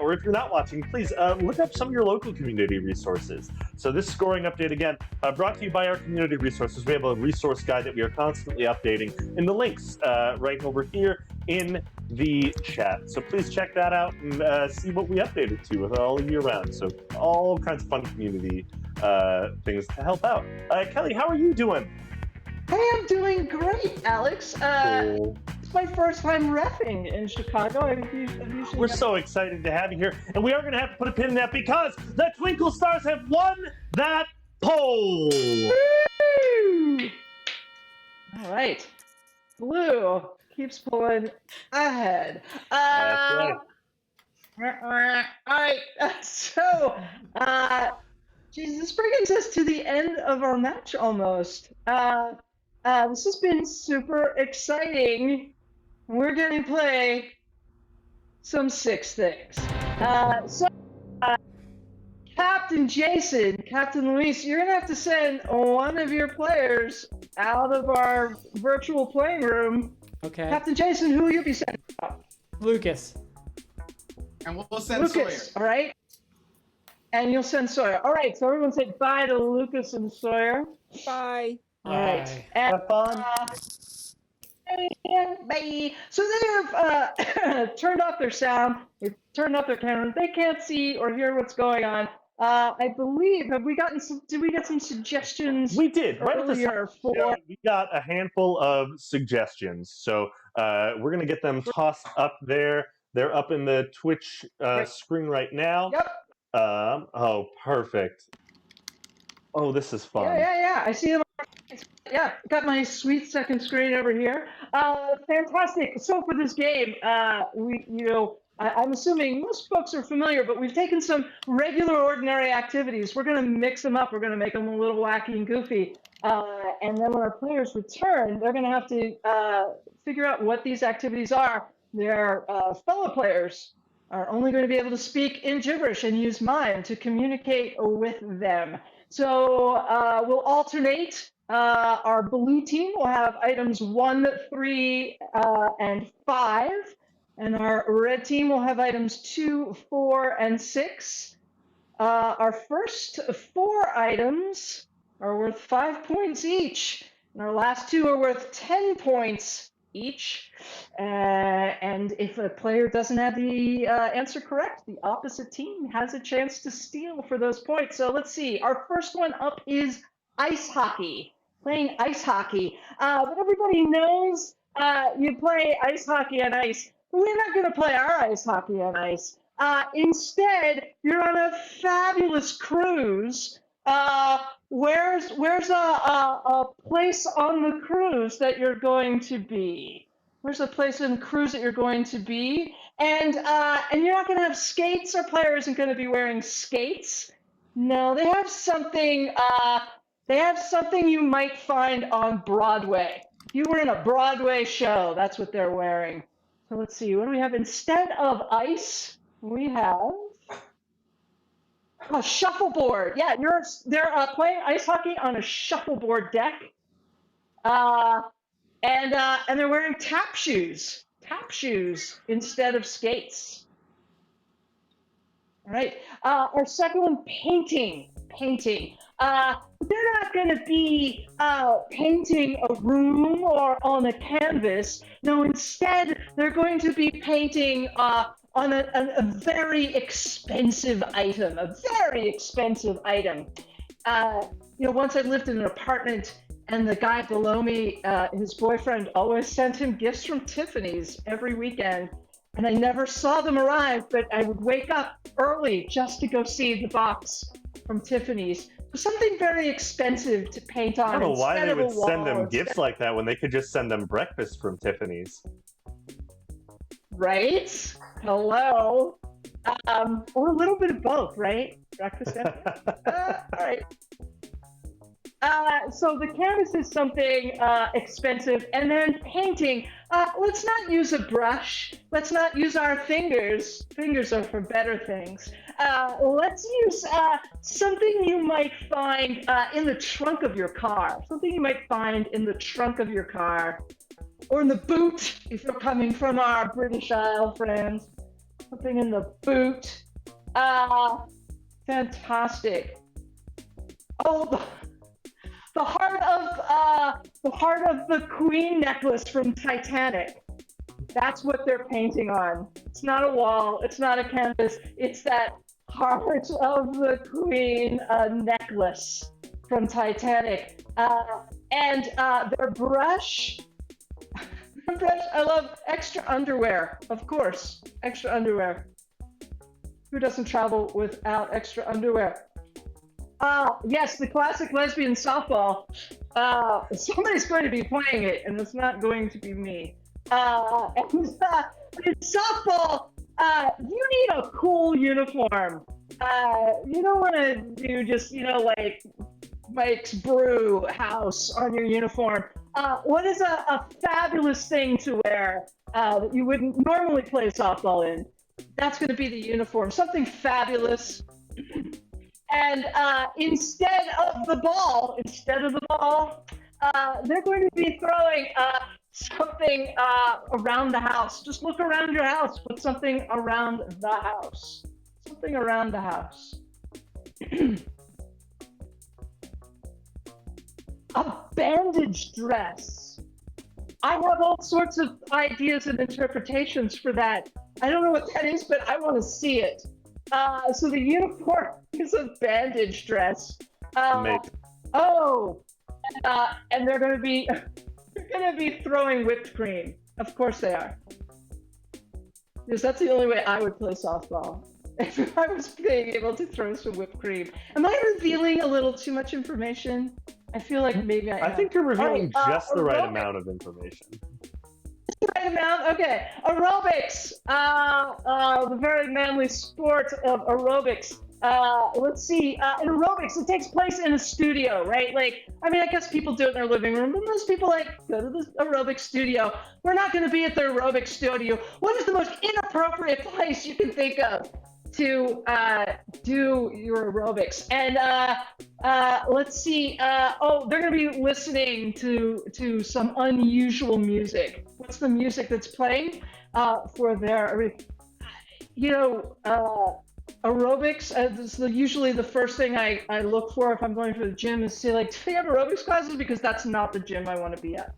or if you're not watching, please look up some of your local community resources. So this scoring update, again, brought to you by our community resources. We have a resource guide that we are constantly updating in the links right over here in the chat. So please check that out and see what we updated to all year round. So all kinds of fun community things to help out. Kelly, how are you doing? I am doing great, Alex. Cool. It's my first time reffing in Chicago. We're so excited to have you here. And we are going to have to put a pin in that because the Twinkle Stars have won that poll. Woo! All right. Blue keeps pulling ahead. That's right. All right. So, this brings us to the end of our match almost. This has been super exciting. We're going to play some 6 things. Captain Jason, Captain Luis, you're going to have to send one of your players out of our virtual playing room. Okay. Captain Jason, who will you be sending out? Lucas. And we'll send Lucas, Sawyer. all right? And you'll send Sawyer. All right, so everyone say bye to Lucas and Sawyer. Bye. All right. And, have fun. Bye. So they have turned off their sound. They've turned off their camera. They can't see or hear what's going on. I believe, did we get some suggestions? We did. Right at the earlier start, we got a handful of suggestions. So we're going to get them tossed up there. They're up in the Twitch screen right now. Yep. Oh, perfect. Oh, this is fun. Yeah. I see them. Yeah, got my sweet second screen over here. Fantastic. So for this game, I'm assuming most folks are familiar, but we've taken some regular, ordinary activities. We're going to mix them up. We're going to make them a little wacky and goofy. And then when our players return, they're going to have to figure out what these activities are. Their fellow players are only going to be able to speak in gibberish and use mime to communicate with them. So we'll alternate. Our blue team will have items 1, 3, and 5. And our red team will have items 2, 4, and 6. Our first 4 items are worth 5 points each. And our last 2 are worth 10 points each. And if a player doesn't have the answer correct, the opposite team has a chance to steal for those points. So let's see. Our first one up is ice hockey. Playing ice hockey. But everybody knows you play ice hockey on ice. We're not going to play our ice hockey on ice. Instead, you're on a fabulous cruise. Where's a place on the cruise that you're going to be? Where's a place on the cruise that you're going to be? And you're not going to have skates. Our player isn't going to be wearing skates. No, they have something They have something you might find on Broadway. If you were in a Broadway show, that's what they're wearing. So let's see, what do we have? Instead of ice, we have a shuffleboard. Yeah, they're playing ice hockey on a shuffleboard deck. And they're wearing tap shoes instead of skates. All right. Our second one, painting. They're not going to be painting a room or on a canvas. No, instead, they're going to be painting on a very expensive item. Once I lived in an apartment, and the guy below me, his boyfriend always sent him gifts from Tiffany's every weekend. And I never saw them arrive, but I would wake up early just to go see the box from Tiffany's. Something very expensive to paint on. I don't know why they would send them wall. gifts like that when they could just send them breakfast from Tiffany's. Right? Hello? Or a little bit of both, right? Breakfast and all right. So the canvas is something expensive, and then painting. Let's not use a brush. Let's not use our fingers. Fingers are for better things. Let's use something you might find in the trunk of your car. Something you might find in the trunk of your car, or in the boot if you're coming from our British Isle friends. Something in the boot. Fantastic. Oh. The heart of the Queen necklace from Titanic. That's what they're painting on. It's not a wall. It's not a canvas. It's that heart of the Queen necklace from Titanic. And their brush. I love extra underwear. Of course, extra underwear. Who doesn't travel without extra underwear? Yes, the classic lesbian softball. Somebody's going to be playing it, and it's not going to be me. In softball, you need a cool uniform. You don't want to do just, like Mike's Brew House on your uniform. What is a fabulous thing to wear that you wouldn't normally play softball in? That's going to be the uniform. Something fabulous. And instead of the ball, they're going to be throwing something around the house. Just look around your house. Put something around the house. Something around the house. A bandage dress. I have all sorts of ideas and interpretations for that. I don't know what that is, but I want to see it. So the uniform is a bandage dress. And they're going to be throwing whipped cream. Of course they are. Because that's the only way I would play softball. If I was being able to throw some whipped cream. Am I revealing a little too much information? I feel like maybe I am. I think you're revealing just the right amount of information. Right amount? Okay. Aerobics. The very manly sport of aerobics. Let's see. In aerobics, it takes place in a studio, right? I guess people do it in their living room, but most people go to the aerobic studio. We're not going to be at the aerobic studio. What is the most inappropriate place you can think of to do your aerobics? And let's see. They're going to be listening to some unusual music. What's the music that's playing for their, aerobics? This is usually the first thing I look for if I'm going to the gym is see, do they have aerobics classes? Because that's not the gym I want to be at.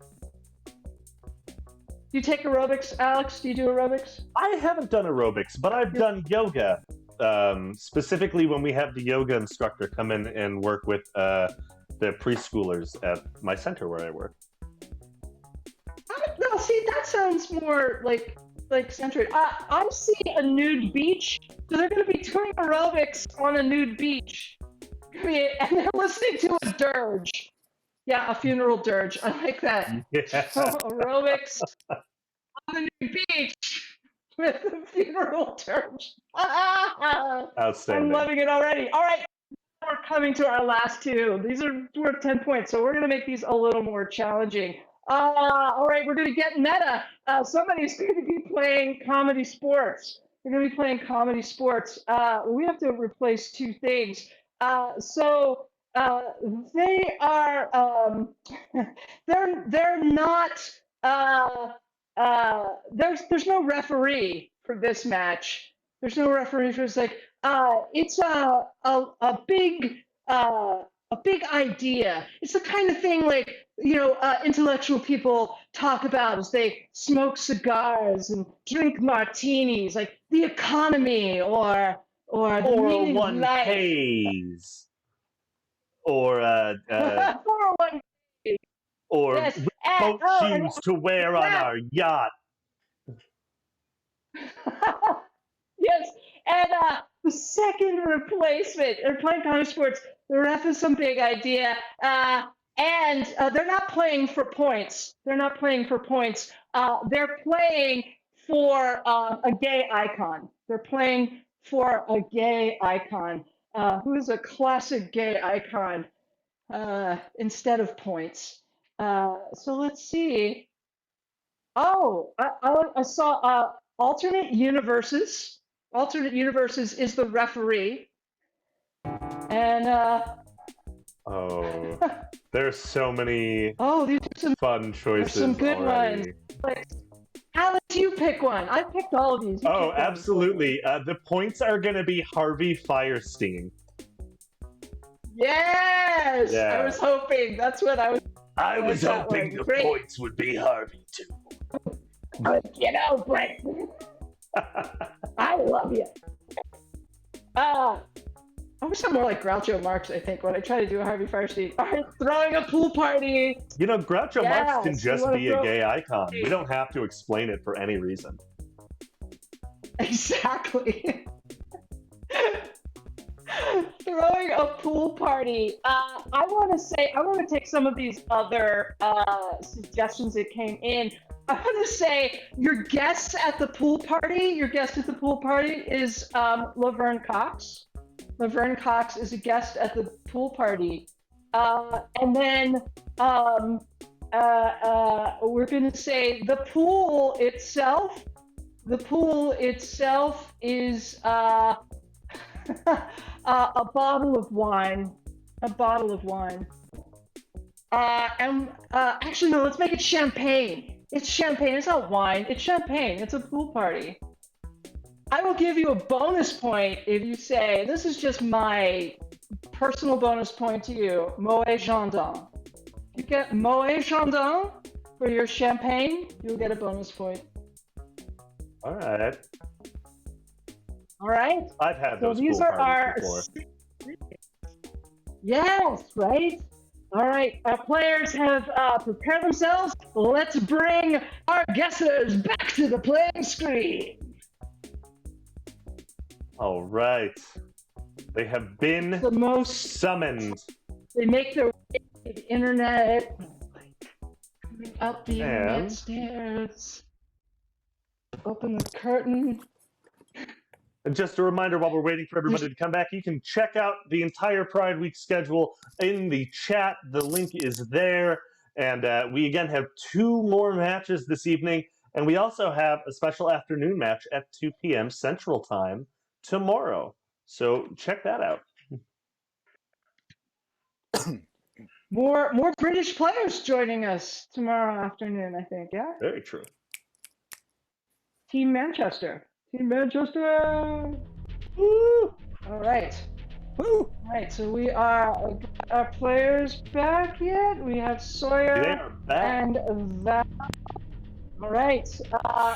Do you take aerobics, Alex? Do you do aerobics? I haven't done aerobics, but I've done yoga. Specifically when we have the yoga instructor come in and work with the preschoolers at my center where I work. No, see, that sounds more like centered. I see a nude beach, so they're going to be doing aerobics on a nude beach. And they're listening to a dirge. Yeah, a funeral dirge. I like that. Yeah. So aerobics on the nude beach with the funeral dirge. Outstanding. I'm loving it already. All right. we're coming to our last two. These are worth 10 points, so we're going to make these a little more challenging. All right, we're going to get meta. Somebody's going to be playing Comedy Sports. We're going to be playing Comedy Sports. We have to replace two things. So they are they're not there's no referee for this match. There's no referee for this. Like it's a big idea. It's the kind of thing like intellectual people talk about as they smoke cigars and drink martinis, like the economy or the meaning of life. 401ks. Or 401k. or Yes. boat shoes to wear on our yacht. Yes, and the second replacement, they're playing Comedy Sports. The ref is some big idea, and they're not playing for points. They're not playing for points. They're playing for a gay icon. They're playing for a gay icon. Who is a classic gay icon instead of points. So let's see. Oh, I saw alternate universes. Alternate universes is the referee. And oh, there's so many these are some fun choices. some good already. ones. Alex, you pick one. I picked all of these. Oh, absolutely. The points are going to be Harvey Fierstein. Yes! Yeah. I was hoping. That's what I was. I was that hoping one. the Great. points would be Harvey too. But I love you. I wish I'm more like Groucho Marx, I think, when I try to do a Harvey Fierstein. All right, throwing a pool party. Groucho Marx can Yes, just you wanna be a throw- gay icon. We don't have to explain it for any reason. Exactly. Throwing a pool party. I want to take some of these other suggestions that came in. I want to say your guest at the pool party is Laverne Cox. Laverne Cox is a guest at the pool party. And then we're going to say the pool itself is a bottle of wine. And actually, no, let's make it champagne. It's champagne. It's not wine. It's champagne. It's a pool party. I will give you a bonus point if you say, this is just my personal bonus point to you, Moët Chandon. If you get Moët Chandon for your champagne, you'll get a bonus point. All right. All right? I've had So those these pool are our... parties before. Yes, right? All right, our players have prepared themselves. Let's bring our guessers back to the playing screen. All right. They have been The most summoned. They make their way to the internet, coming up the internet And? stairs. Open the curtain. And just a reminder, while we're waiting for everybody to come back, you can check out the entire Pride Week schedule in the chat. The link is there. And we again have 2 more matches this evening. And we also have a special afternoon match at 2 p.m. Central Time tomorrow. So check that out. More British players joining us tomorrow afternoon, I think, yeah? Very true. Team Manchester. Team Manchester! Woo! All right. Woo! All right, so we are our players back yet? We have Sawyer They are back. and Val. All right,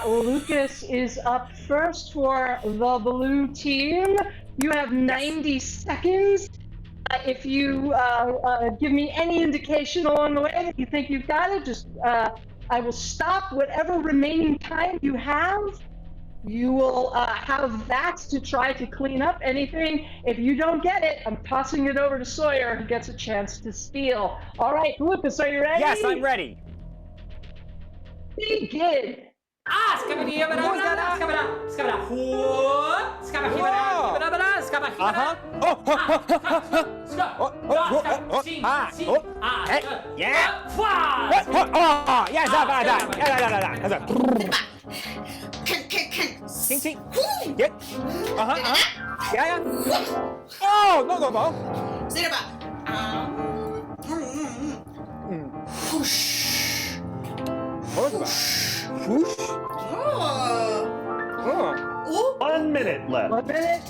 Lucas is up first for the blue team. You have 90 seconds. If you give me any indication along the way that you think you've got it, just I will stop whatever remaining time you have. You will have that to try to clean up anything. If you don't get it, I'm tossing it over to Sawyer, who gets a chance to steal. All right, Lucas, are you ready? Yes, I'm ready. Begin. Uh-huh. Oh, yeah. Oh, yes, Ting, ting. Yep. Yeah. Oh, no. Zirba. Whoosh. Whoosh. Oh. 1 minute left. 1 minute.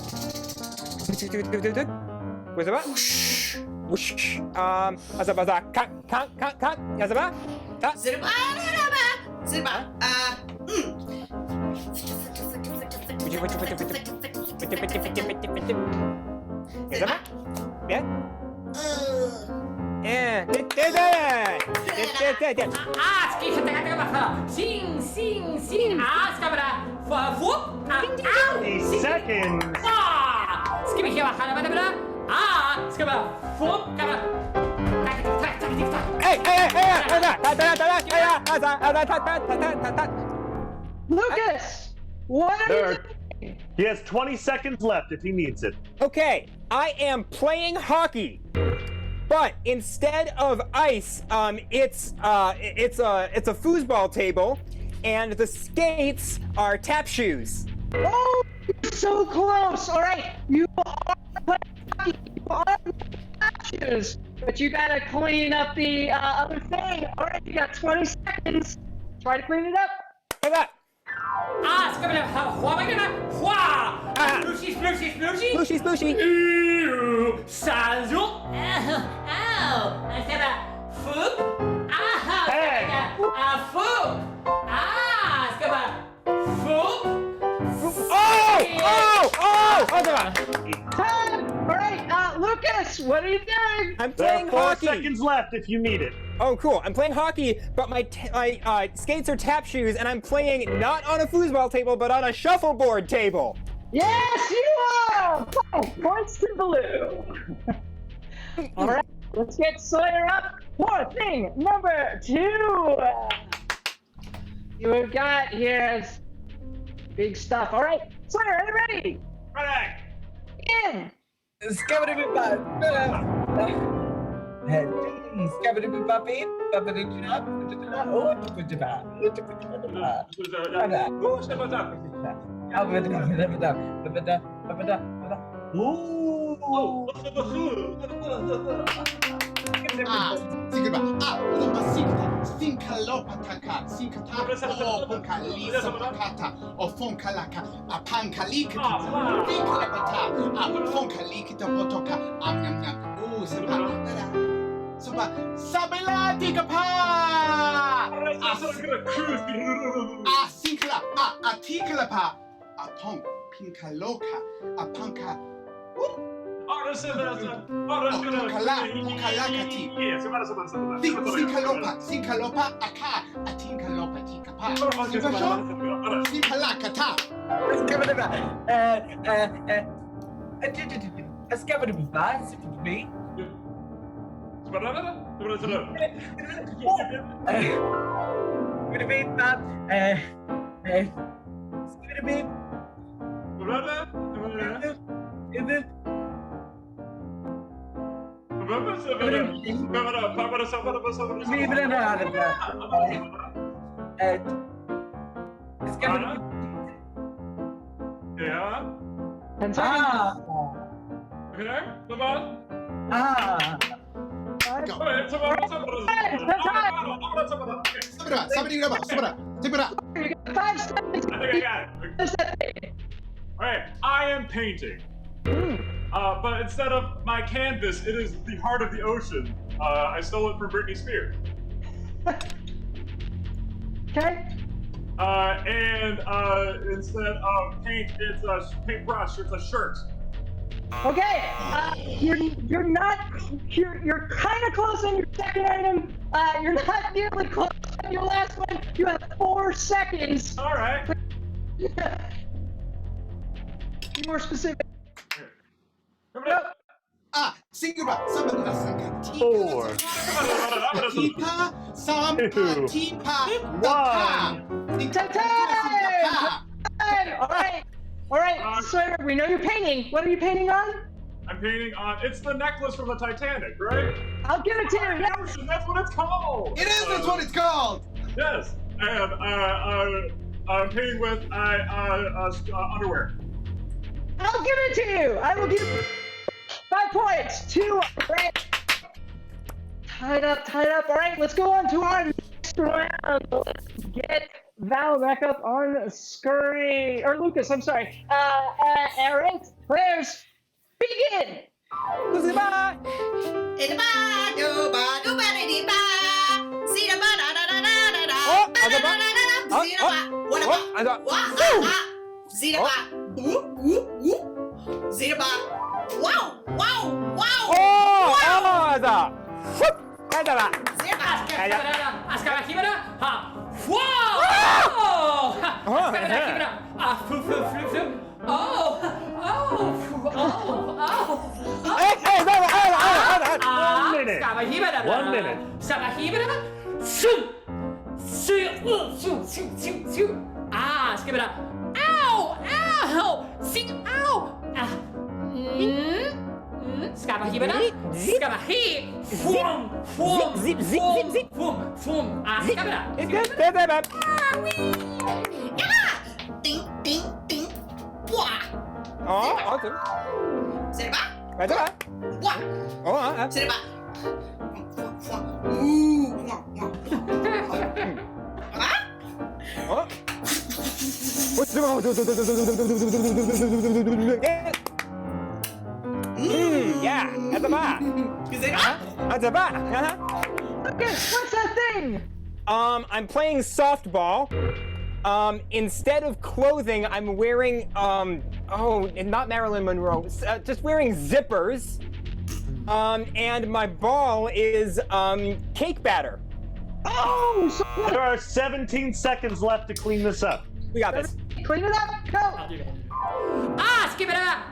What's about? Whoosh. Azaba. Cut. Yazaba. Cut. Zirba. Zirba. Yazaba. Yeah. Yeah. Sing. 30 seconds. Skibby here, Hanabadabra. Skibba. Lucas, what are you doing? He has 20 seconds left if he needs it. Okay, I am playing hockey, but instead of ice, it's a foosball table, and the skates are tap shoes. Oh, you're so close. All right, you are playing hockey. You are shoes, but you gotta clean up the other thing. All right, you got 20 seconds. Try to clean it up. Like that. Splooshy. Salut. Time. All right, Lucas, what are you doing? I'm playing There are 4 hockey. seconds left if you need it. Oh, cool. I'm playing hockey, but my skates are tap shoes, and I'm playing not on a foosball table, but on a shuffleboard table. Yes, you are. Oh, points to Blue. All right, let's get Sawyer up for thing number 2. You have got here's big stuff. All right, Sawyer, are you ready? Ready. In. Alright, I am painting. But instead of my canvas, it is the heart of the ocean. I stole it from Britney Spears. Okay. And instead of paint, it's a paintbrush. It's a shirt. Okay. You're kind of close on your second item. You're not nearly close on your last one. You have 4 seconds. All right. Be more specific. Go. Singular. 4, 2, 1. All right. All right, Sawyer, we know you're painting. What are you painting on? I'm painting on. It's the necklace from the Titanic, right? I'll give it to you. Yes. Ocean, that's what it's called. It is. That's what it's called. Yes, and I'm painting with underwear. I'll give it to you. I will give 5 points. 2. Right. Tied up. All right, let's go on to our next round. Let's get Val back up on Scurry, or Lucas, I'm sorry. Eric, players, begin! One minute. Ah, skip it up. Ow! Ow! See, ow! Skabahibada, skabahi, fum, fum, zip, zip, zip, zip, fum, fum. Ah, skabada. Ding, ding, ding. Wah. Oh, awesome. Zirba. Wah. Oh, Zirba. Oh. Yeah, that's a bat. That's a bat. Lucas, what's that thing? I'm playing softball. Instead of clothing, I'm wearing, not Marilyn Monroe, just wearing zippers. And my ball is, cake batter. Oh, so There are 17 seconds left to clean this up. We got this. Clean it up, go! I'll do that. Ah, skip it up.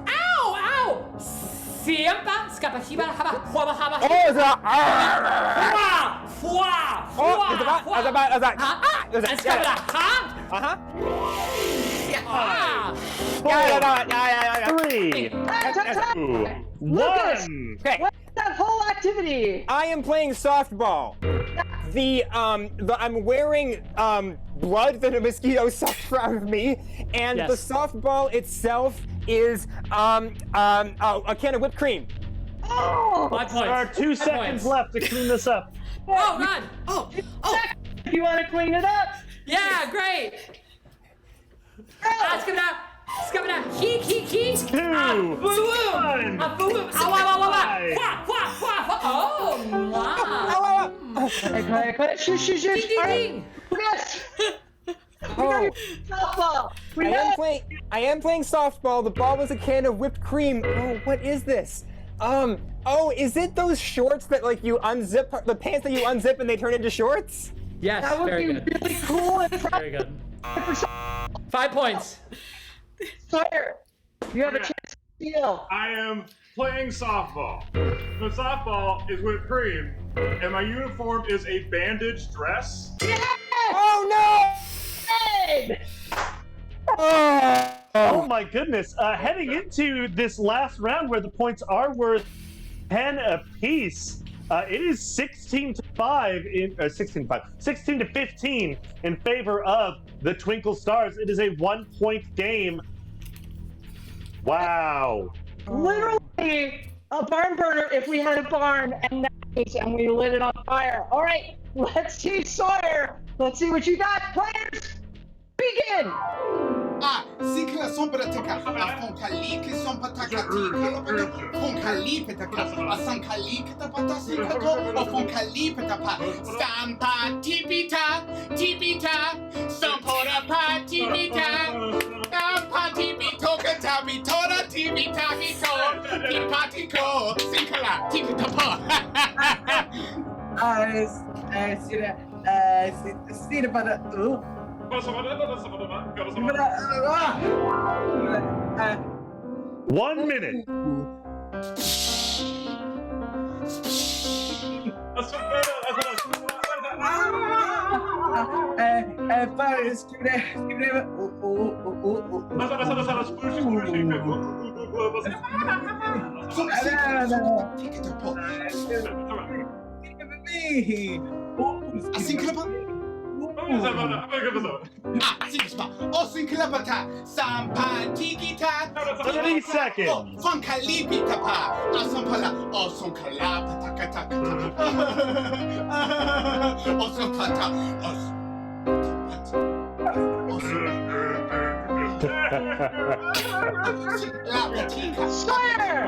Ow, ow. Siempa, skabahibada, haba, haba, haba. Oh, it's a... Three, two, Lucas, one. Okay. what's that whole activity? I am playing softball. I'm wearing blood that a mosquito sucked out of me, and Yes. the softball itself is a can of whipped cream. Oh! 5 points. There are 2 5 seconds points. left to clean this up. Oh, God. Oh. If you want to clean it up, Yeah, great. Ah, skip it up. Skip it up. Key. 2, Boom. 1. Boom. Ow, ow, ow, ow, ow. Quack, quack, quack. Oh, wow. Quiet. Shush. Ding, ding, All right, ding. Lucas, Oh, softball. I am playing softball. The ball was a can of whipped cream. Oh, what is this? Is it those shorts that like you unzip, the pants that you unzip and they turn into shorts? Yes, That would very be good. really cool and Very good. 5 points. Sawyer, you have a chance to steal. I am playing softball. The softball is whipped cream, and my uniform is a bandage dress. Oh no! Oh my goodness. Heading into this last round where the points are worth 10 apiece, it is 16 to 15 in favor of the Twinkle Stars. It is a 1-point game. Wow. Literally a barn burner if we had a barn and we lit it on fire. All right, let's see, Sawyer. Let's see what you got. Players, begin. Sikla sompataka, afonkalike sompatakatika, fonkalipetaka, asankalika patasikako, afonkalipetapa, stampa tipita, sompora patipita, stampa tipitoka tabitora tipita hito, tipatiko, sinkala, tipitapa. One minute. Assim que Sampatikita 30 seconds. Funkalipitapa Asampala Osonkalapataka Osonkata Sawyer!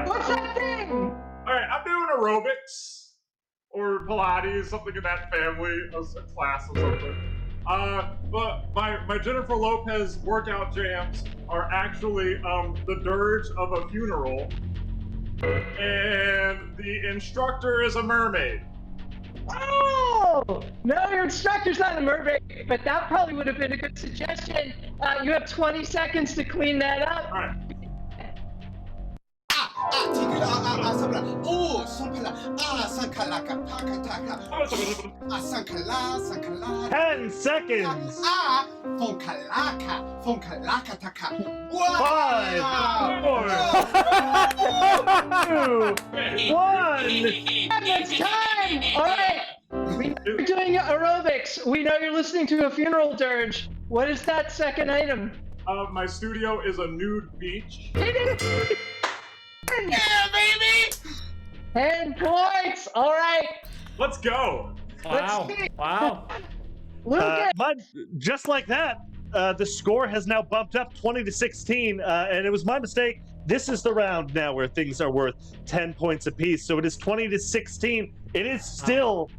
What's that thing? All right, I'm doing aerobics or Pilates, something in that family, a class or something. But my Jennifer Lopez workout jams are actually the dirge of a funeral, and the instructor is a mermaid. Oh! No, your instructor's not a mermaid, but that probably would have been a good suggestion. You have 20 seconds to clean that up. All right. Oh, Sampala Sankalaka Pakataka Sankala 10 seconds. Fonkalaka Taka 5, 4, 2, 1. It's time! All right. We know you're doing aerobics. We know you're listening to a funeral dirge. What is that second item? My studio is a nude beach. Yeah, baby! 10 points! All right. Let's go. Wow. Wow. Lucas. Just like that, the score has now bumped up 20-16, and it was my mistake. This is the round now where things are worth 10 points apiece, so it is 20-16. It is still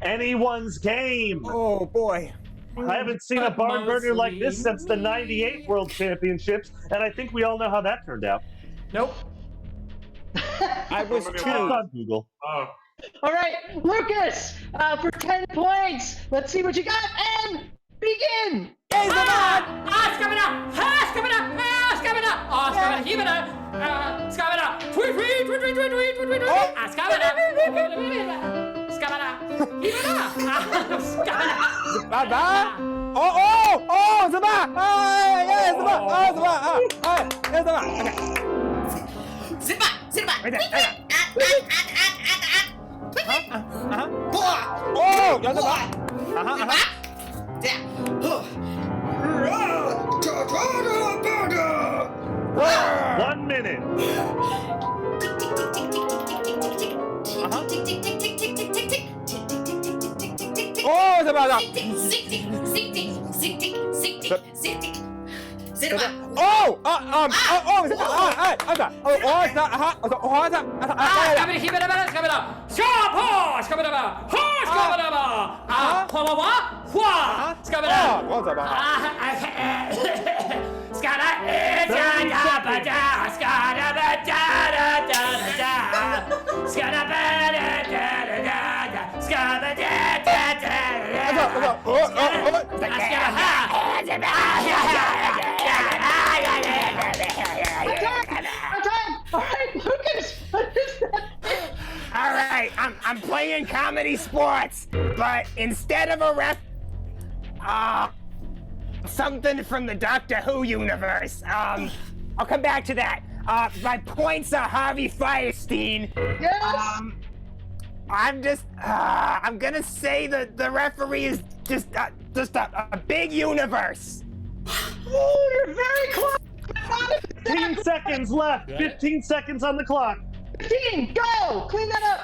anyone's game. Oh boy. I haven't seen a barn burner like this since the '98 World Championships, and I think we all know how that turned out. Nope. I was It's two. on Google. Oh. All right, Lucas, for 10 points. Let's see what you got, and begin. It's coming up! It's coming up! It's coming up! It's coming up! Oh, it's coming up! Keep it up! It's coming up! Tweet, tweet, tweet, tweet, tweet, tweet, tweet, tweet! It's coming up! It's coming up! Keep it up! It's coming up! Oh, Zaba! Yeah, Zaba! Oh, Zaba! Yeah, Zaba! Okay. Zip Right there, right Oh, yeah, Zaba! Yeah. 1 minute. Oh, Zaba! Keep it up! Stop! It's coming up! It's coming up! It's coming up! All right, Lucas, what is that? All right, I'm playing Comedysportz, but instead of a ref, something from the Doctor Who universe. I'll come back to that. My points are Harvey Firestein. Yes. I'm gonna say that the referee is just a big universe. Oh, you're very close. 15 seconds left. 15 seconds on the clock. 15, go! Clean that up.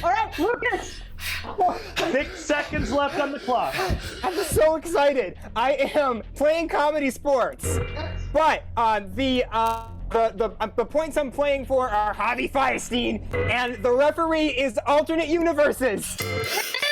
All right, Lucas. 6 seconds left on the clock. I'm so excited. I am playing Comedysportz, but the points I'm playing for are Harvey Firestein, and the referee is alternate universes. If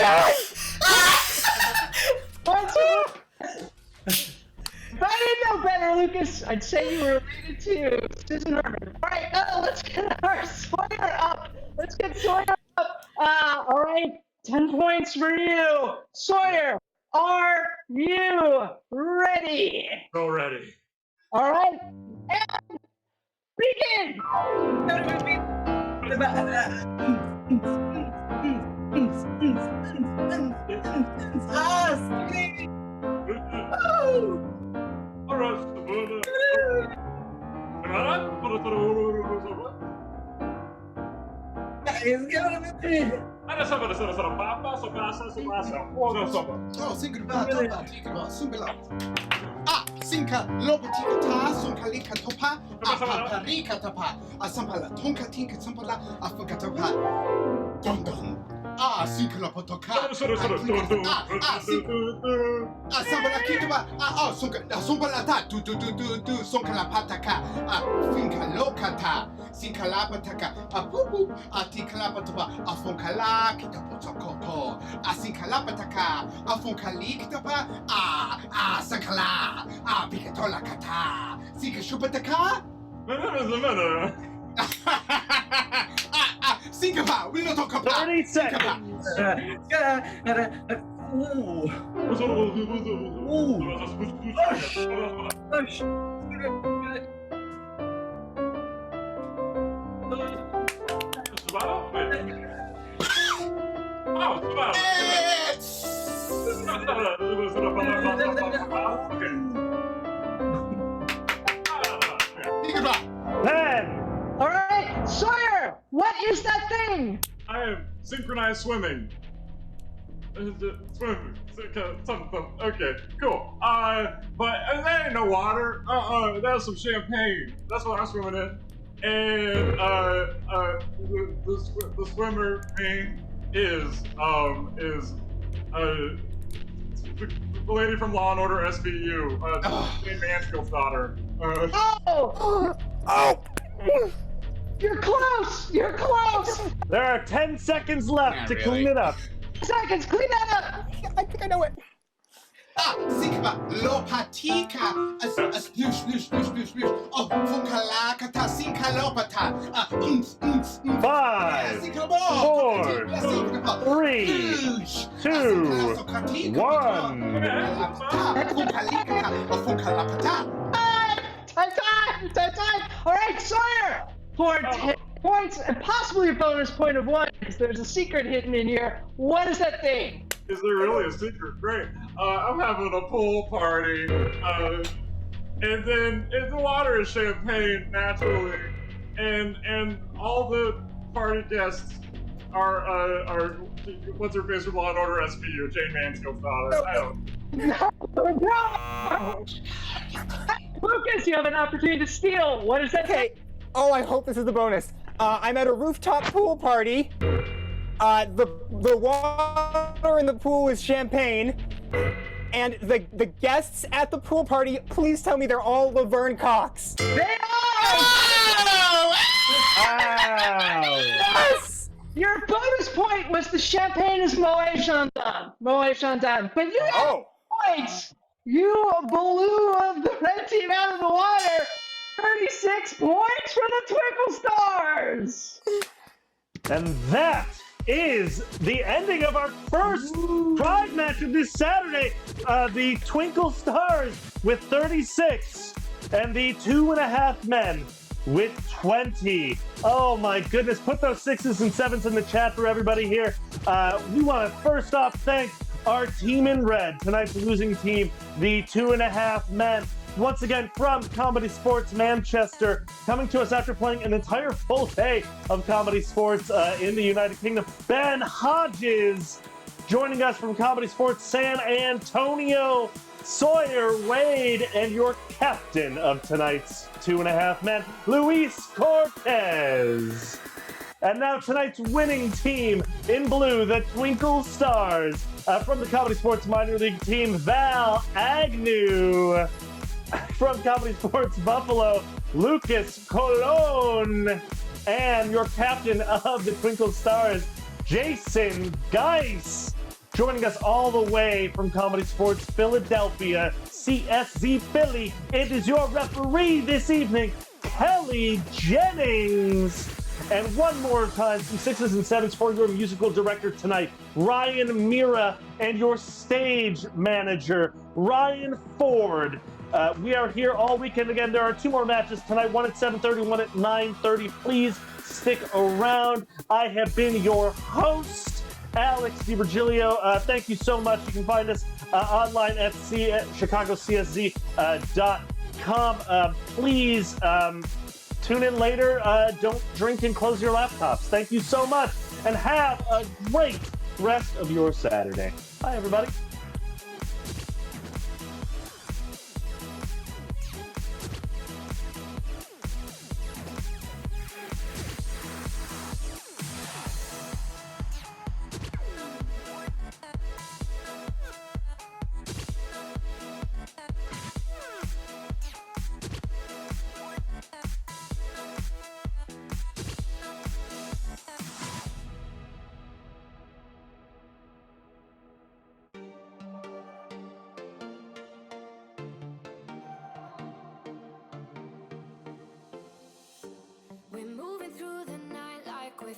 I didn't know better, Lucas, I'd say you were related to Susan Herman. All right, let's get our Sawyer up. Let's get Sawyer up. All right, 10 points for you. Sawyer, Are you ready? So ready. All right, and begin! Sinka lopatika ta sunka lika topa paparika tapa asampala tonka tinka sampala afaka topa don don sinka lopotoka asampala kitaba sunka ta tu sunka la pataka finka lokata sinka la pataka pupu atika la pataba afonka la kitapa tokoto asinka la pataka afonka likitapa sakala Pikatola kata, sika shupataka. Sika pa, we don't talk about 30 seconds. All right, Sawyer, what is that thing? I am synchronized swimming. Swimming. Okay, cool. But that ain't no water. That's some champagne. That's what I'm swimming in. And the swimmer name is the lady from Law and Order SVU, Jane Mansfield's daughter. You're close! You're close! There are 10 seconds left to clean it up. Seconds, clean that up! I think I know it. Sikaba lopatika sploosh funkalakata sinkalopata 5, 4, 3, 2, 1. Time! All right, Sawyer! For 10 points and possibly a bonus point of 1, because there's a secret hidden in here. What is that thing? Is there really a secret? Great. I'm having a pool party, and then the water is champagne naturally, and all the party guests are what's her face from Law and Order SVU, Jane Mansfield's daughter. I don't. No! Lucas, you have an opportunity to steal. What is that? Okay. Oh, I hope this is the bonus. I'm at a rooftop pool party. The water in the pool is champagne, and the guests at the pool party, please tell me they're all Laverne Cox. They are! Yes! Your bonus point was the champagne is Moët Chandon. But you got points. You blew the red team out of the water. 36 points for the Twinkle Stars. And that is the ending of our first Pride match of this Saturday. The Twinkle Stars with 36 and the 2.5 Men with 20. Oh my goodness, put those 6s and 7s in the chat for everybody here. We want to first off thank our team in red, tonight's losing team, the 2.5 Men. Once again, from Comedysportz Manchester, coming to us after playing an entire full day of Comedysportz in the United Kingdom. Ben Hodges joining us from Comedysportz San Antonio. Sawyer Wade, and your captain of tonight's 2.5 Men, Luis Cortez. And now tonight's winning team in blue, the Twinkle Stars, from the Comedysportz minor league team, Val Agnew. From Comedysportz Buffalo, Lucas Colon. And your captain of the Twinkle Stars, Jason Geis. Joining us all the way from Comedysportz Philadelphia, CSZ Philly, it is your referee this evening, Kelly Jennings. And one more time, some 6s and 7s for your musical director tonight, Ryan Mira, and your stage manager, Ryan Ford. We are here all weekend again. There are 2 more matches tonight, one at 7:30, one at 9:30. Please stick around. I have been your host, Alex DiVirgilio. Thank you so much. You can find us online at chicagocsd.com. Please tune in later. Don't drink and close your laptops. Thank you so much, and have a great rest of your Saturday. Bye, everybody.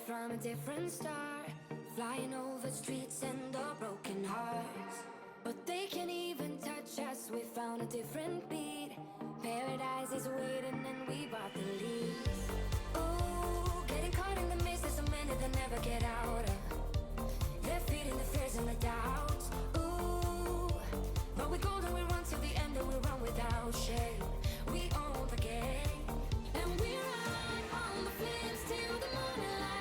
From a different star, flying over streets and our broken hearts. But they can't even touch us, we found a different beat. Paradise is waiting and we bought the leaves. Ooh, getting caught in the mist, there's so many that never get out of. They're feeding the fears and the doubts. Ooh, but we go and we run till the end and we run without shame. We own the game, and we ride on the flames till the morning light.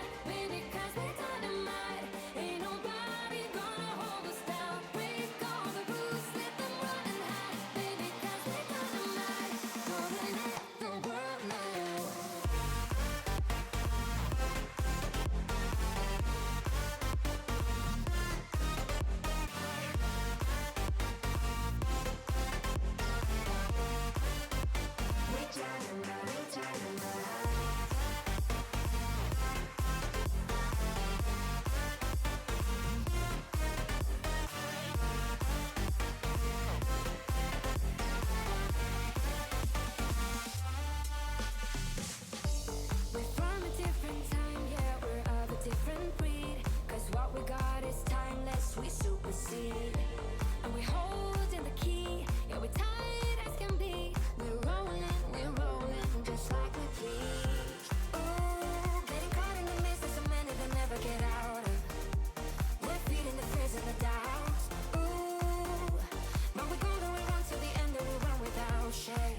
We supersede, and we hold in the key. Yeah, we're tight as can be. We're rolling just like we please. Ooh, getting caught in the mist, there's so many that never get out of. We're feeding the fears and the doubts. Ooh, but we go and we run till the end and we run without shame.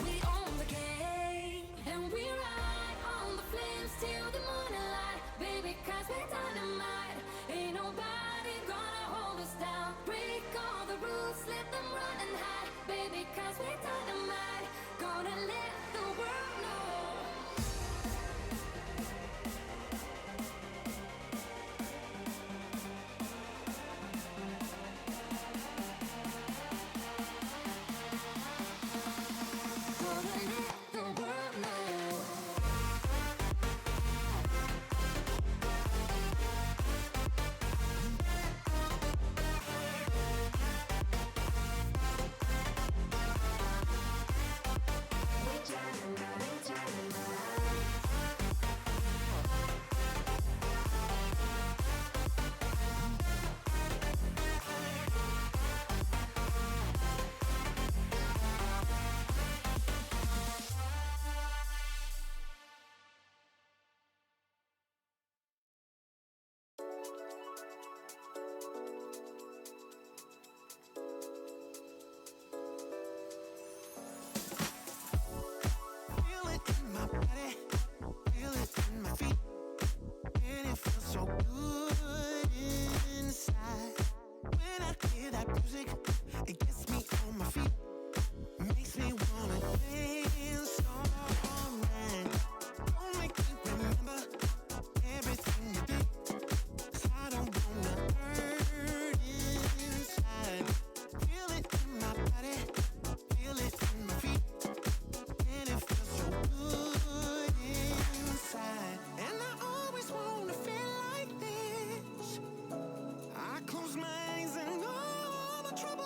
We own the game, and we ride on the flames till the morning light. Baby, 'cause we're dynamite. Ain't nobody gonna hold us down. Break all the rules, let them run and hide. Baby, 'cause we're dynamite. Gonna let the world know. Gonna let the world know. Close my eyes and all the trouble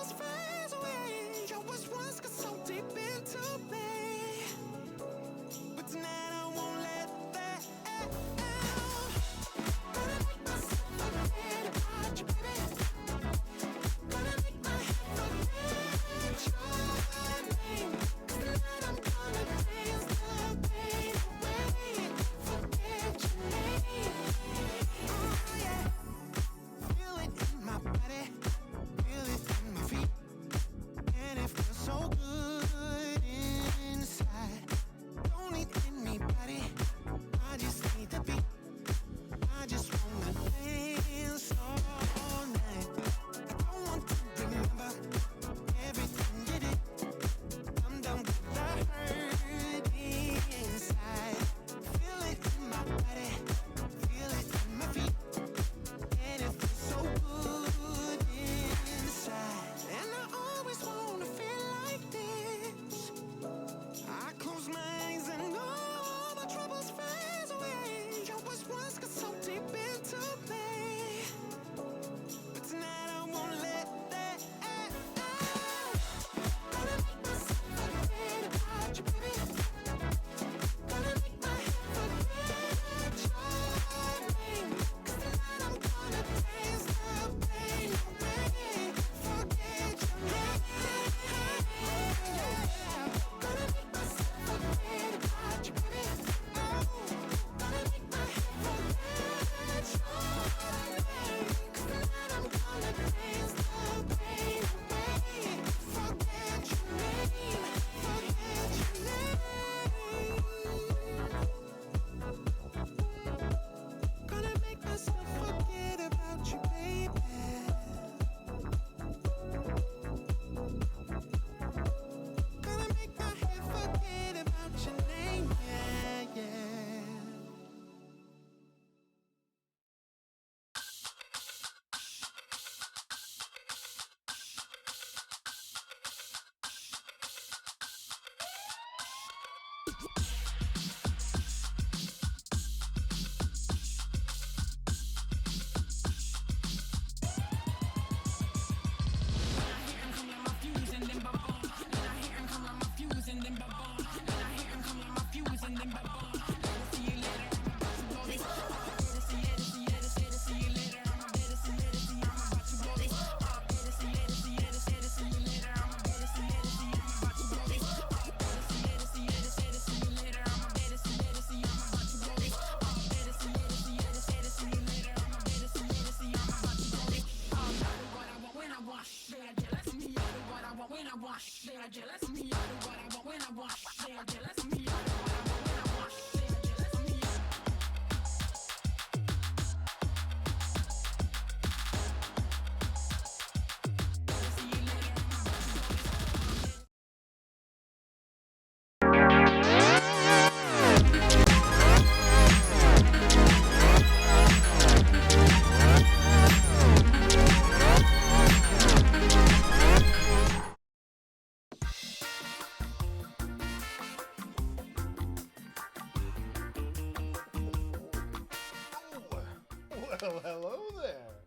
Well, hello there.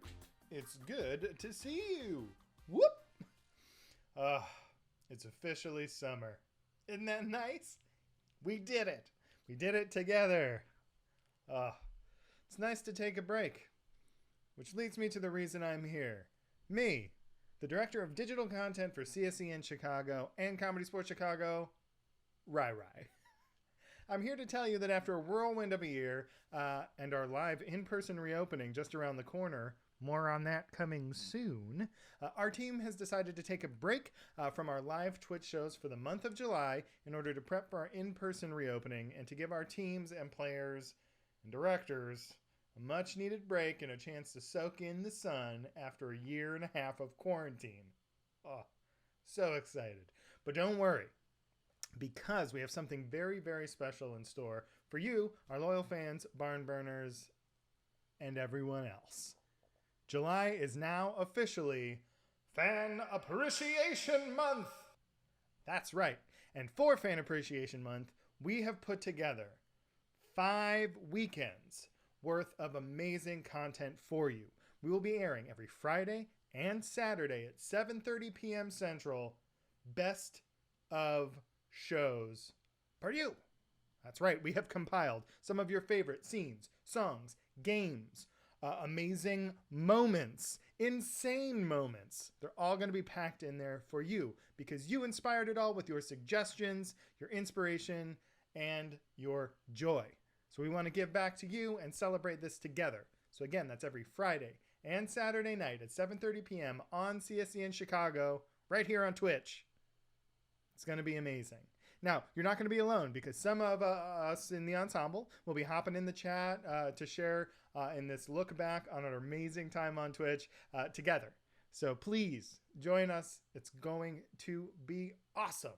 It's good to see you. Whoop! It's officially summer. Isn't that nice? We did it. We did it together. It's nice to take a break. Which leads me to the reason I'm here. Me, the director of digital content for CSEN Chicago and Comedysportz Chicago, Rai. I'm here to tell you that after a whirlwind of a year and our live in-person reopening just around the corner, more on that coming soon, our team has decided to take a break from our live Twitch shows for the month of July in order to prep for our in-person reopening and to give our teams and players and directors a much-needed break and a chance to soak in the sun after a year and a half of quarantine. Oh, so excited. But don't worry, because we have something very, very special in store for you, our loyal fans, barn burners, and everyone else. July is now officially Fan Appreciation Month. That's right. And for Fan Appreciation Month, we have put together 5 weekends worth of amazing content for you. We will be airing every Friday and Saturday at 7:30 p.m. Central, best of shows for you. That's right, we have compiled some of your favorite scenes, songs, games, amazing moments, insane moments. They're all going to be packed in there for you because you inspired it all with your suggestions, your inspiration, and your joy. So we want to give back to you and celebrate this together. So again, that's every Friday and Saturday night at 7:30 p.m. on CSEN Chicago, right here on Twitch. It's going to be amazing. Now, you're not going to be alone because some of us in the ensemble will be hopping in the chat to share in this look back on our amazing time on Twitch together. So please join us. It's going to be awesome.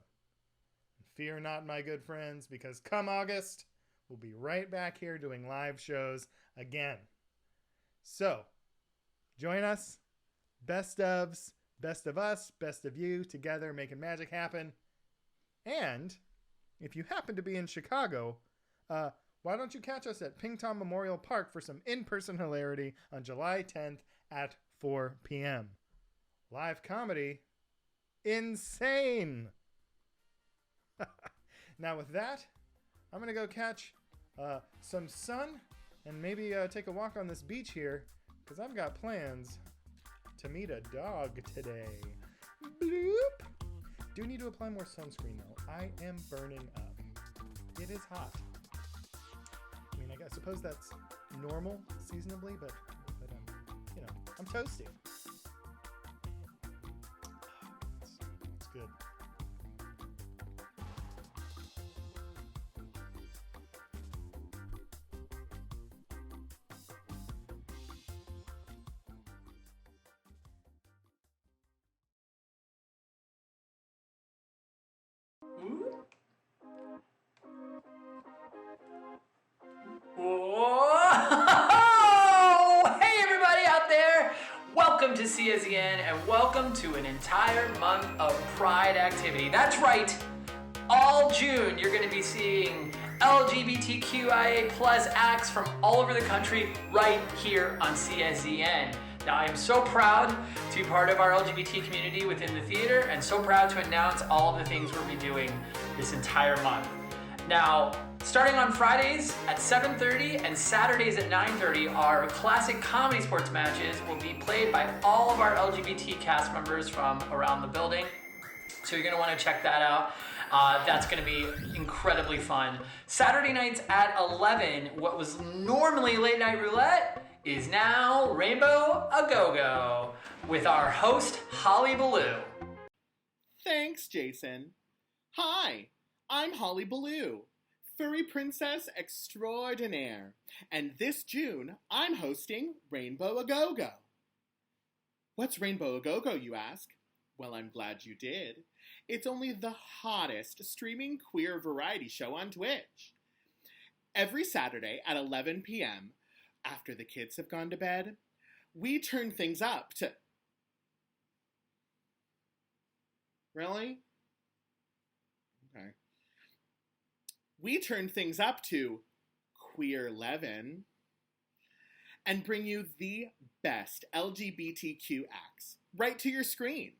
Fear not, my good friends, because come August, we'll be right back here doing live shows again. So join us. Best ofs, best of us, best of you, together making magic happen. And if you happen to be in Chicago, why don't you catch us at Ping Tom Memorial Park for some in-person hilarity on July 10th at 4 p.m. Live comedy, insane. Now with that, I'm going to go catch some sun and maybe take a walk on this beach here because I've got plans to meet a dog today. Bloop. Do need to apply more sunscreen though. I am burning up. It is hot. I mean, I suppose that's normal seasonably, but you know, I'm toasty. It's good. Whoa! Hey everybody out there! Welcome to CSEN and welcome to an entire month of Pride activity. That's right, all June you're going to be seeing LGBTQIA+ acts from all over the country right here on CSEN. Now I am so proud to be part of our LGBT community within the theater and so proud to announce all of the things we'll be doing this entire month. Now, starting on Fridays at 7:30 and Saturdays at 9:30, our classic Comedysportz matches will be played by all of our LGBT cast members from around the building. So you're gonna wanna check that out. That's gonna be incredibly fun. Saturday nights at 11, what was normally Late Night Roulette is now Rainbow A Go-Go with our host, Holly Ballou. Thanks, Jason. Hi, I'm Holly Ballou, furry princess extraordinaire, and this June I'm hosting Rainbow A Go-Go. What's Rainbow A Go-Go, you ask? Well, I'm glad you did. It's only the hottest streaming queer variety show on Twitch. Every Saturday at 11 p.m., after the kids have gone to bed, we turn things up to... Really? Okay. We turn things up to Queer 11 and bring you the best LGBTQ acts right to your screen.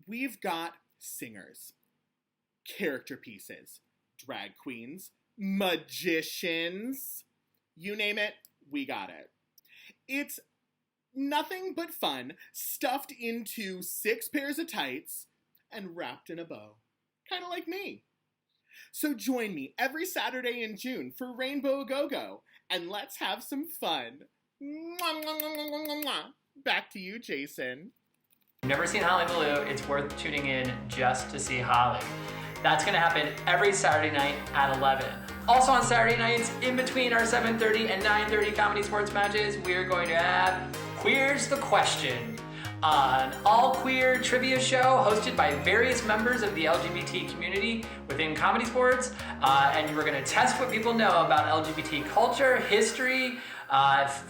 We've got singers, character pieces, drag queens, magicians, you name it, we got it. It's nothing but fun, stuffed into 6 pairs of tights and wrapped in a bow, kind of like me. So join me every Saturday in June for Rainbow Go-Go, and let's have some fun. Mwah, mwah, mwah, mwah, mwah, mwah. Back to you, Jason. If you've never seen Holly Ballou, it's worth tuning in just to see Holly. That's going to happen every Saturday night at 11. Also on Saturday nights, in between our 7:30 and 9:30 comedy sports matches, we're going to have Queer's the Question, an all-queer trivia show hosted by various members of the LGBT community within Comedy Sports, and we're going to test what people know about LGBT culture, history,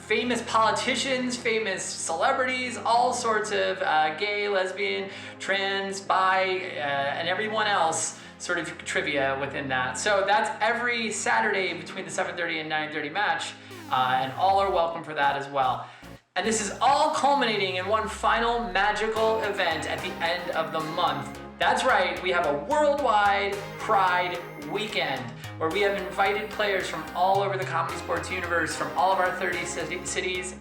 famous politicians, famous celebrities, all sorts of gay, lesbian, trans, bi, and everyone else sort of trivia within that. So that's every Saturday between the 7:30 and 9:30 match, and all are welcome for that as well. And this is all culminating in one final magical event at the end of the month. That's right, we have a worldwide Pride weekend where we have invited players from all over the Comedy Sports universe, from all of our 30 cities,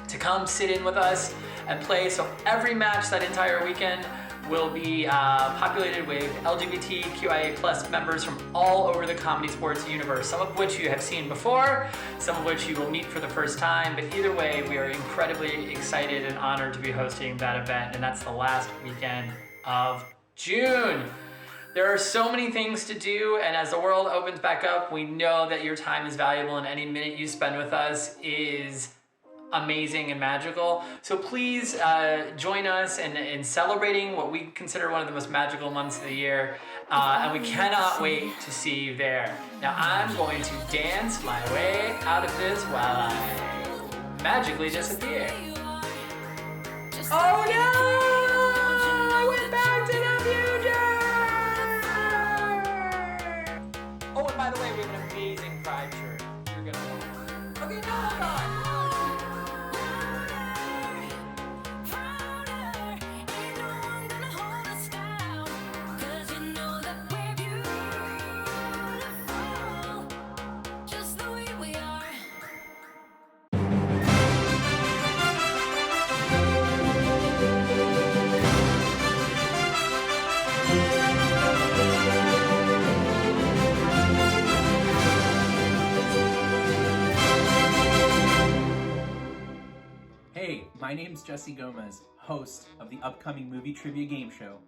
to come sit in with us and play. So every match that entire weekend will be populated with LGBTQIA+ members from all over the Comedy Sports universe, some of which you have seen before, some of which you will meet for the first time, but either way, we are incredibly excited and honored to be hosting that event, and that's the last weekend of June. There are so many things to do, and as the world opens back up, we know that your time is valuable, and any minute you spend with us is amazing and magical. So please join us in celebrating what we consider one of the most magical months of the year, and we cannot wait to see you there. Now I'm going to dance my way out of this while I magically disappear. Oh no! I went back to the future! Oh, and by the way, we have an amazing Pride shirt. You're gonna want it. Okay, no, hold on. Hey, my name's Jesse Gomez, host of the upcoming movie trivia game show,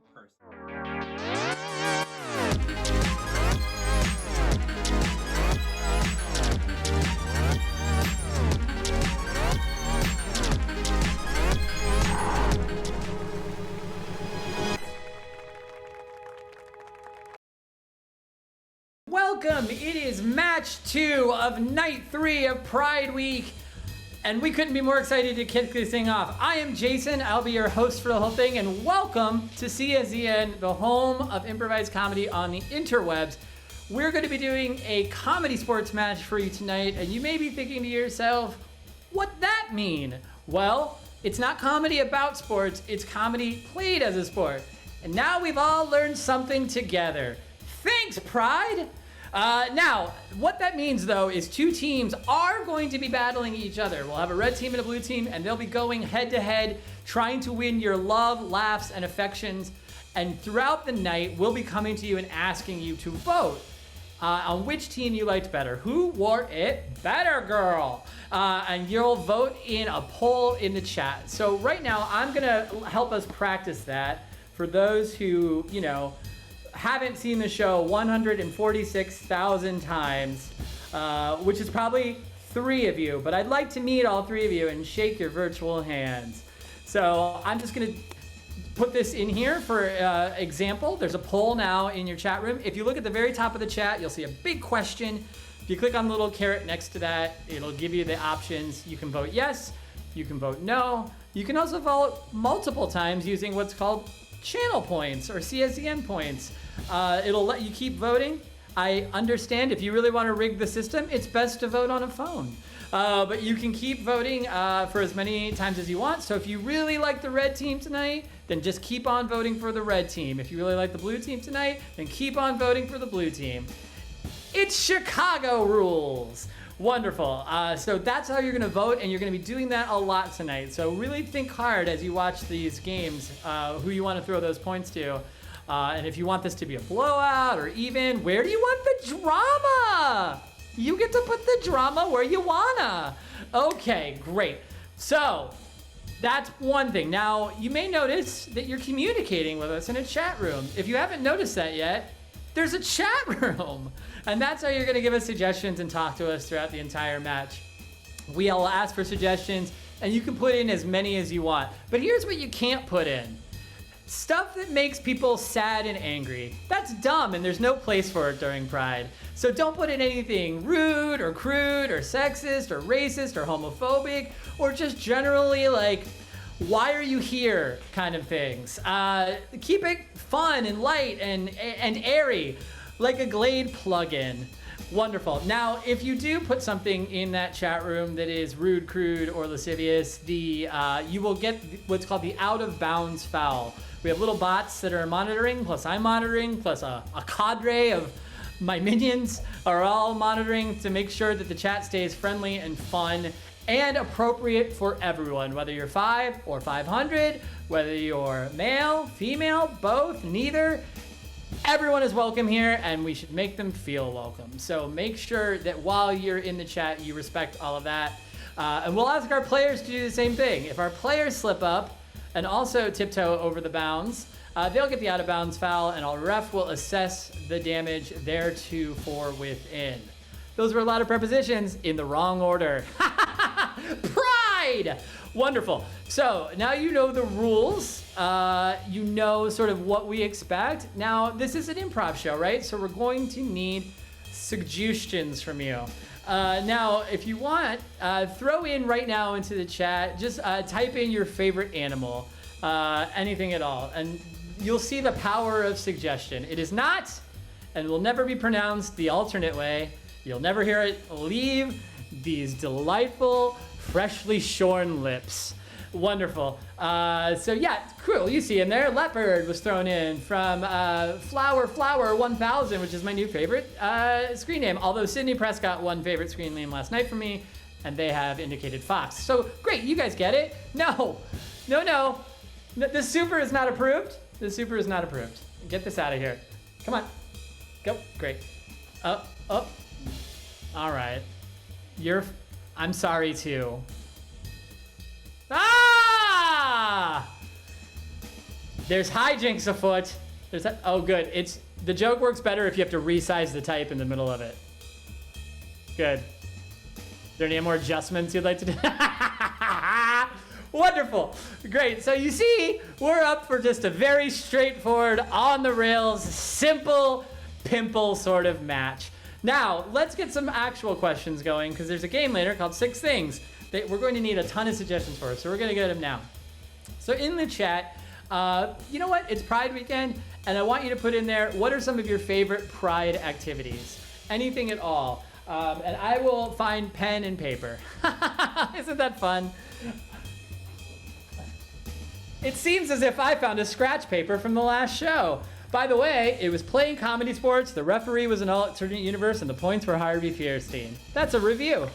Welcome! It is match 2 of night 3 of Pride Week, and we couldn't be more excited to kick this thing off. I am Jason, I'll be your host for the whole thing, and welcome to CSEN, the home of improvised comedy on the interwebs. We're going to be doing a comedy sports match for you tonight, and you may be thinking to yourself, what'd that mean? Well, it's not comedy about sports, it's comedy played as a sport. And now we've all learned something together. Thanks, Pride! Now, what that means, though, is 2 teams are going to be battling each other. We'll have a red team and a blue team, and they'll be going head-to-head, trying to win your love, laughs, and affections. And throughout the night, we'll be coming to you and asking you to vote on which team you liked better. Who wore it better, girl? And you'll vote in a poll in the chat. So right now, I'm going to help us practice that for those who, haven't seen the show 146,000 times, which is probably 3 of you, but I'd like to meet all 3 of you and shake your virtual hands. So I'm just gonna put this in here for example. There's a poll now in your chat room. If you look at the very top of the chat, you'll see a big question. If you click on the little caret next to that, it'll give you the options. You can vote yes, you can vote no. You can also vote multiple times using what's called channel points or CSEN points. It'll let you keep voting. I understand if you really want to rig the system, it's best to vote on a phone. But you can keep voting for as many times as you want. So if you really like the red team tonight, then just keep on voting for the red team. If you really like the blue team tonight, then keep on voting for the blue team. It's Chicago rules. Wonderful. So that's how you're going to vote, and you're going to be doing that a lot tonight. So really think hard as you watch these games who you want to throw those points to. And if you want this to be a blowout or even, where do you want the drama? You get to put the drama where you wanna. Okay, great. So that's one thing. Now, you may notice that you're communicating with us in a chat room. If you haven't noticed that yet, there's a chat room. And that's how you're gonna give us suggestions and talk to us throughout the entire match. We'll ask for suggestions, and you can put in as many as you want. But here's what you can't put in. Stuff that makes people sad and angry. That's dumb, and there's no place for it during Pride. So don't put in anything rude or crude or sexist or racist or homophobic or just generally like, why are you here kind of things. Keep it fun and light and airy, like a Glade plugin. Wonderful. Now, if you do put something in that chat room that is rude, crude, or lascivious, you will get what's called the out of bounds foul. We have little bots that are monitoring, plus I'm monitoring, plus a cadre of my minions are all monitoring to make sure that the chat stays friendly and fun and appropriate for everyone, whether you're 5 or 500, whether you're male, female, both, neither. Everyone is welcome here, and we should make them feel welcome. So make sure that while you're in the chat, you respect all of that. And we'll ask our players to do the same thing. If our players slip up and also tiptoe over the bounds, they'll get the out of bounds foul, and our ref will assess the damage theretofore within. Those were a lot of prepositions in the wrong order. Pride! Wonderful. So now you know the rules. You know sort of what we expect. Now, this is an improv show, right? So we're going to need suggestions from you. Now, if you want, throw in right now into the chat, just type in your favorite animal, anything at all, and you'll see the power of suggestion. It is not, and will never be pronounced the alternate way. You'll never hear it leave these delightful, freshly shorn lips. Wonderful. So yeah, cool. You see in there, leopard was thrown in from Flower 1000, which is my new favorite screen name. Although Sydney Prescott won favorite screen name last night for me, and they have indicated Fox. So great, you guys get it? No. The super is not approved. The super is not approved. Get this out of here. Come on. Go. Great. Up. All right. I'm sorry too. Ah! There's hijinks afoot. Oh, good. The joke works better if you have to resize the type in the middle of it. Good. Is there any more adjustments you'd like to do? Wonderful. Great. So you see, we're up for just a very straightforward, on the rails, simple pimple sort of match. Now, let's get some actual questions going, because there's a game later called 6 Things that we're going to need a ton of suggestions for, so we're going to get them now. So in the chat, you know what? It's Pride weekend, and I want you to put in there, what are some of your favorite Pride activities? Anything at all. And I will find pen and paper. Isn't that fun? It seems as if I found a scratch paper from the last show. By the way, it was playing Comedysportz, the referee was an alternate universe, and the points were Harvey Fierstein. That's a review.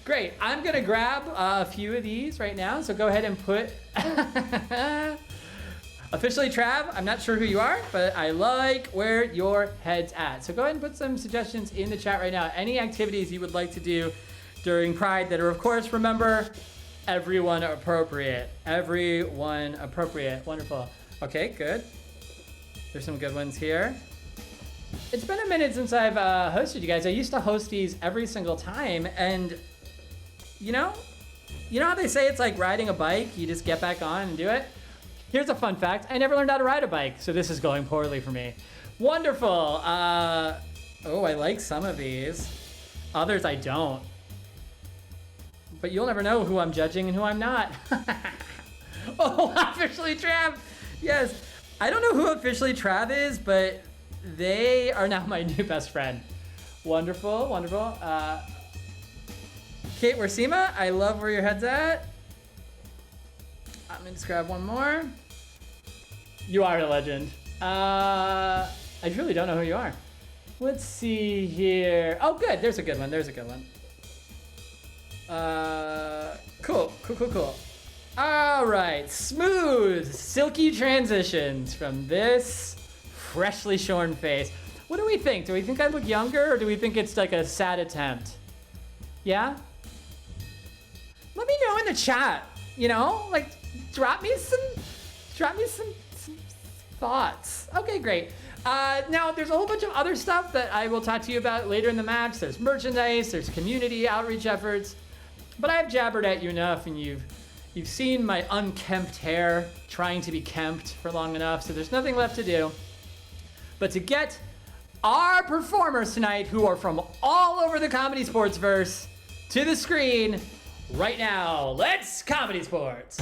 Great. I'm going to grab a few of these right now, so go ahead and put... Officially Trav, I'm not sure who you are, but I like where your head's at. So go ahead and put some suggestions in the chat right now. Any activities you would like to do during Pride that are, of course, remember, everyone appropriate. Everyone appropriate. Wonderful. Okay, good. There's some good ones here. It's been a minute since I've hosted you guys. I used to host these every single time, and you know how they say it's like riding a bike? You just get back on and do it? Here's a fun fact. I never learned how to ride a bike, so this is going poorly for me. Wonderful. Oh, I like some of these. Others I don't. But you'll never know who I'm judging and who I'm not. Oh, officially Trav. Yes. I don't know who officially Trav is, but they are now my new best friend. Wonderful, wonderful. Kate Warsima, I love where your head's at. I'm gonna just grab one more. You are a legend. I truly don't know who you are. Let's see here. Oh, good. There's a good one. There's a good one. Cool. All right. Smooth, silky transitions from this freshly shorn face. What do we think? Do we think I look younger, or do we think it's like a sad attempt? Yeah? Let me know in the chat. You know, like drop me some thoughts. Okay, great. Now there's a whole bunch of other stuff that I will talk to you about later in the match. There's merchandise, there's community outreach efforts, but I've jabbered at you enough, and you've seen my unkempt hair trying to be kempt for long enough, so there's nothing left to do but to get our performers tonight, who are from all over the Comedy Sports verse, to the screen right now. Let's Comedy Sports.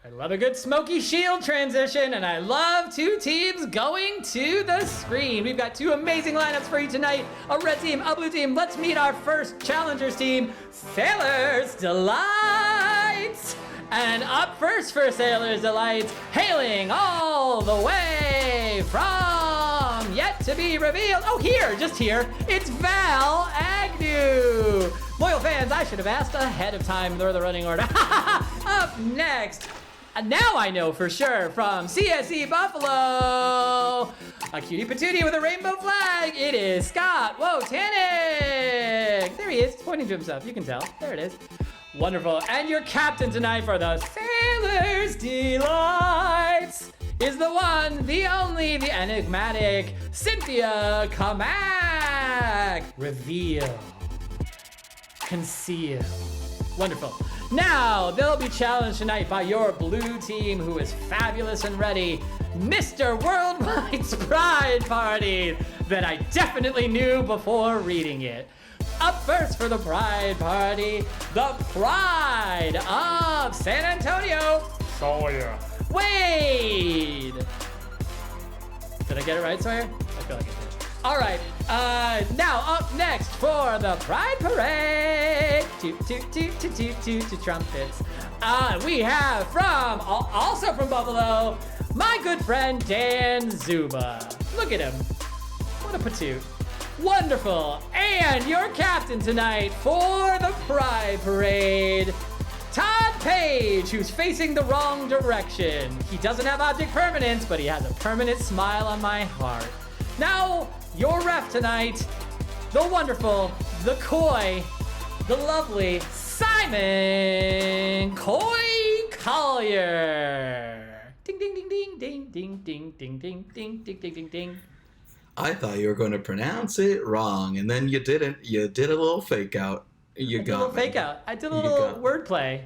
I love a good Smoky Shield transition, and I love two teams going to the screen. We've got two amazing lineups for you tonight. A red team, a blue team. Let's meet our first challengers team, Sailor's Delights. And up first for Sailor's Delights, hailing all the way from yet to be revealed. Oh, just here, it's Val Agnew. Loyal fans, I should have asked ahead of time for the running order. Up next, now I know for sure, from CSE Buffalo, a cutie patootie with a rainbow flag, it is Scott Wojtanek. There he is, pointing to himself, you can tell. There it is. Wonderful. And your captain tonight for the Sailor's Delights is the one, the only, the enigmatic Cynthia Kamak. Reveal. Conceal. Wonderful. Now, they'll be challenged tonight by your blue team, who is fabulous and ready, Mr. Worldwide's Pride Party, that I definitely knew before reading it. Up first for the Pride Party, the Pride of San Antonio, Sawyer. Wade. Did I get it right, Sawyer? I feel like I did. All right, now up next for the Pride Parade, toot toot toot toot toot toot toot trumpets. We have also from Buffalo, my good friend Dan Zuba. Look at him, what a patoot. Wonderful, and your captain tonight for the Pride Parade, Todd Page, who's facing the wrong direction. He doesn't have object permanence, but he has a permanent smile on my heart. Now, your ref tonight, the wonderful, the coy, the lovely Simon Coy Collier. Ding ding ding ding ding ding ding ding ding ding ding ding ding ding. I thought you were going to pronounce it wrong, and then you didn't. You did a little fake out. I did a little wordplay.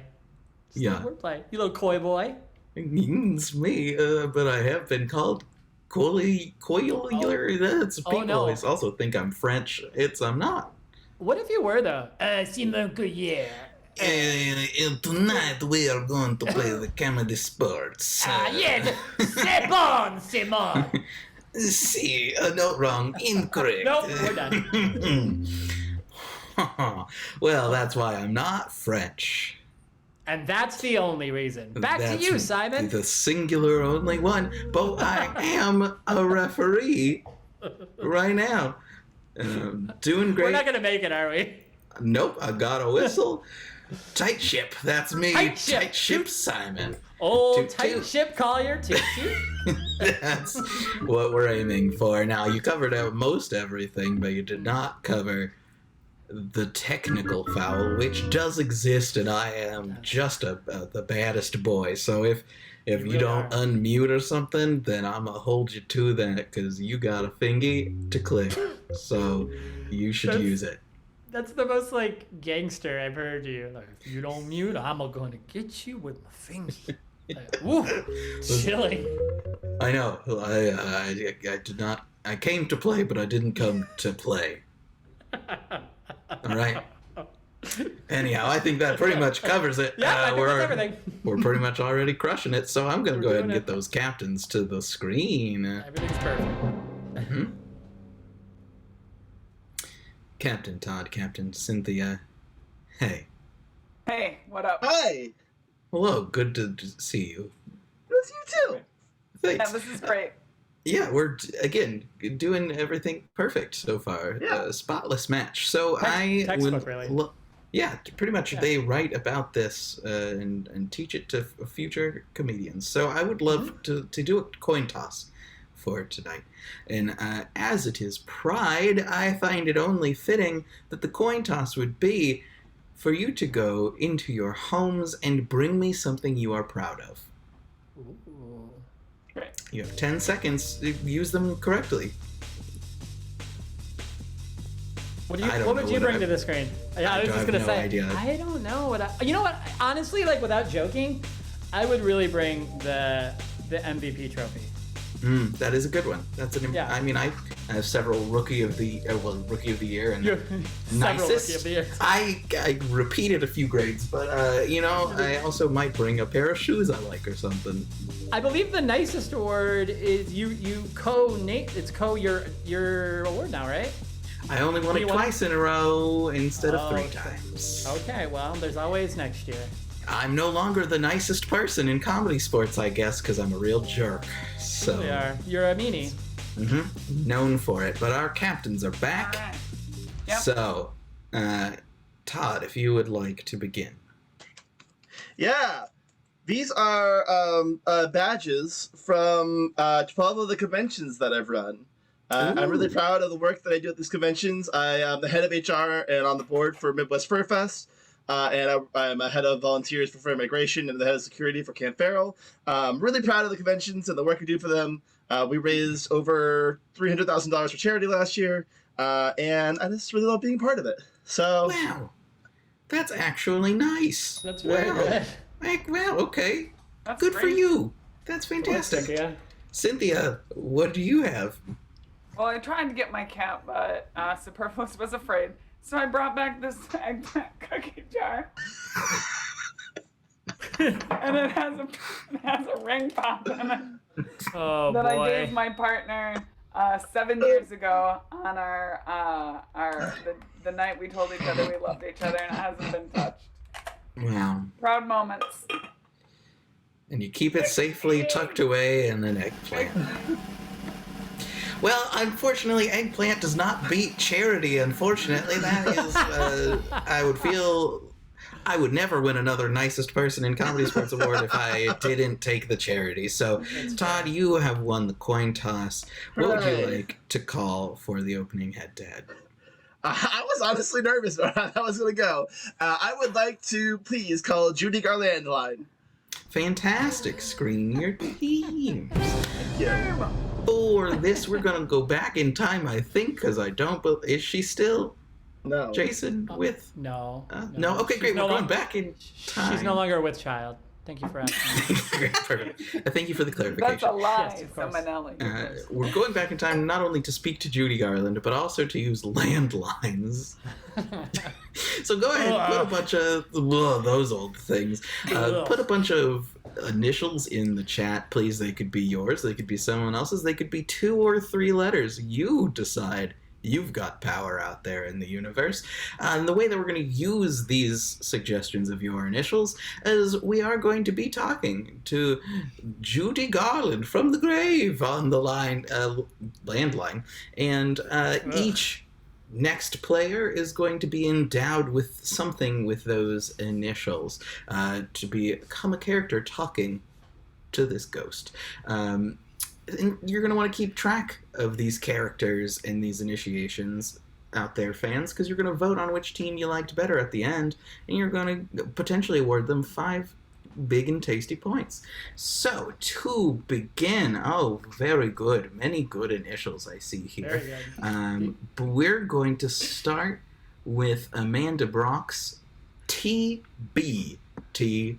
Yeah. Wordplay. You little coy boy. It's me, but I have been called Collier. That's people always also think I'm French. I'm not. What if you were though? Simon Collier. Tonight we are going to play the Comedysportz. Yes, c'est bon, c'est bon. See, no, wrong, incorrect. Nope, we're done. Well, that's why I'm not French. And that's the only reason. Back to you, Simon. The singular only one. But I am a referee right now. Doing great. We're not going to make it, are we? Nope, I got a whistle. Tight ship. That's me. Tight ship. Tight ship, Simon. Oh, Toot, tight toot. ship Collier. Toot toot. That's what we're aiming for. Now, you covered out most everything, but you did not cover the technical foul, which does exist, and I am just the baddest boy. So if you really don't unmute or something, then I'm gonna hold you to that, because you got a thingy to click. So you should use it. That's the most like gangster I've heard you. Like, if you don't mute, I'm gonna get you with my fingers. Like, woo, chilling. I know. I did not. I came to play, but I didn't come to play. All right. Anyhow, I think that pretty much covers it. Yeah, I think that's everything. We're pretty much already crushing it, so I'm going to go ahead and doing get those captains to the screen. Everything's perfect. Mm-hmm. Captain Todd, Captain Cynthia. Hey. Hey, what up? Hi. Hello, good to see you. It's you too. Thanks. Yeah, this is great. Yeah, we're again doing everything perfect so far. Yeah. Spotless match. So Textbook, really. Yeah, pretty much. Yeah. They write about this and teach it to future comedians. So I would love to do a coin toss for tonight. And as it is Pride, I find it only fitting that the coin toss would be for you to go into your homes and bring me something you are proud of. Ooh. You have 10 seconds to use them correctly. What I don't would know you what bring I- to the screen? Yeah, I was I just have gonna no say. idea. I don't know what. You know what? Honestly, like without joking, I would really bring the MVP trophy. That is a good one. That's an. Yeah. I mean, I have several rookie of the year and Several nicest. Rookie of the Year. I repeated a few grades, but I also might bring a pair of shoes I like or something. I believe the nicest award is you your award now, right? I only won What do it you want? twice in a row instead of Oh, 3 okay. times. Okay, well, there's always next year. I'm no longer the nicest person in comedy sports, I guess, because I'm a real jerk. So. You are. You're a meanie. Known for it, but our captains are back. All right. Yep. So, Todd, if you would like to begin. Yeah. These are badges from 12 of the conventions that I've run. I'm really proud of the work that I do at these conventions. I am the head of HR and on the board for Midwest Fur Fest. And I'm a head of volunteers for Fur Migration and the head of security for Camp Farrell. Really proud of the conventions and the work we do for them. We raised over $300,000 for charity last year, and I just really love being part of it. So Wow, that's actually nice. That's very good. Wow, okay. That's Good for great. you. That's fantastic. Yeah. Cynthia, what do you have? Well, I tried to get my cat, but Superfluous was afraid. So I brought back this eggplant cookie jar. And it has a ring pop in it. Oh that boy. I gave my partner 7 years ago on the night we told each other we loved each other, and it hasn't been touched. Wow. Proud moments. And you keep it safely tucked away in an eggplant. Well, unfortunately, eggplant does not beat charity. Unfortunately, that is, I would never win another nicest person in Comedy Sports Award if I didn't take the charity. So, Todd, you have won the coin toss. What would you like to call for the opening head-to-head? I was honestly nervous about how that was going to go. I would like to please call Judy Garland line. Fantastic. Screen your teams. Yeah. For this, we're going to go back in time, I think, because I don't believe... Is she still... No. Jason with... No. No? Okay, great. She's no We're going longer- back in time. She's no longer with child. Thank you for asking. Perfect. Thank you for the clarification. That's a lie, Yes, of course. Simonelli. We're going back in time not only to speak to Judy Garland, but also to use landlines. So go ahead, put a bunch of those old things. Put a bunch of initials in the chat, please. They could be yours, they could be someone else's, they could be 2 or 3 letters. You decide. You've got power out there in the universe. And the way that we're going to use these suggestions of your initials is we are going to be talking to Judy Garland from the grave on the line, landline. And each next player is going to be endowed with something with those initials to become a character talking to this ghost. And you're going to want to keep track of these characters and these initiations out there, fans, because you're going to vote on which team you liked better at the end, and you're going to potentially award them 5 big and tasty points. So, to begin, very good. Many good initials I see here. Very good. But we're going to start with Amanda Brock's TB. TB.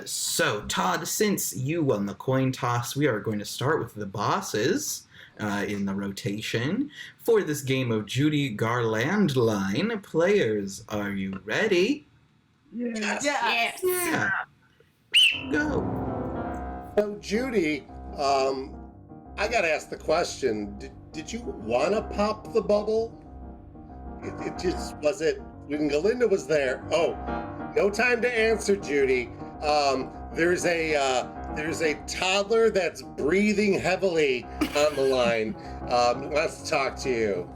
So, Todd, since you won the coin toss, we are going to start with the bosses in the rotation for this game of Judy Garland line. Players, are you ready? Yes. Yeah. Go. So, Judy, I gotta ask the question: Did you want to pop the bubble? It just was it when Galinda was there? Oh, no time to answer, Judy. There's a toddler that's breathing heavily on the line. Wants to talk to you.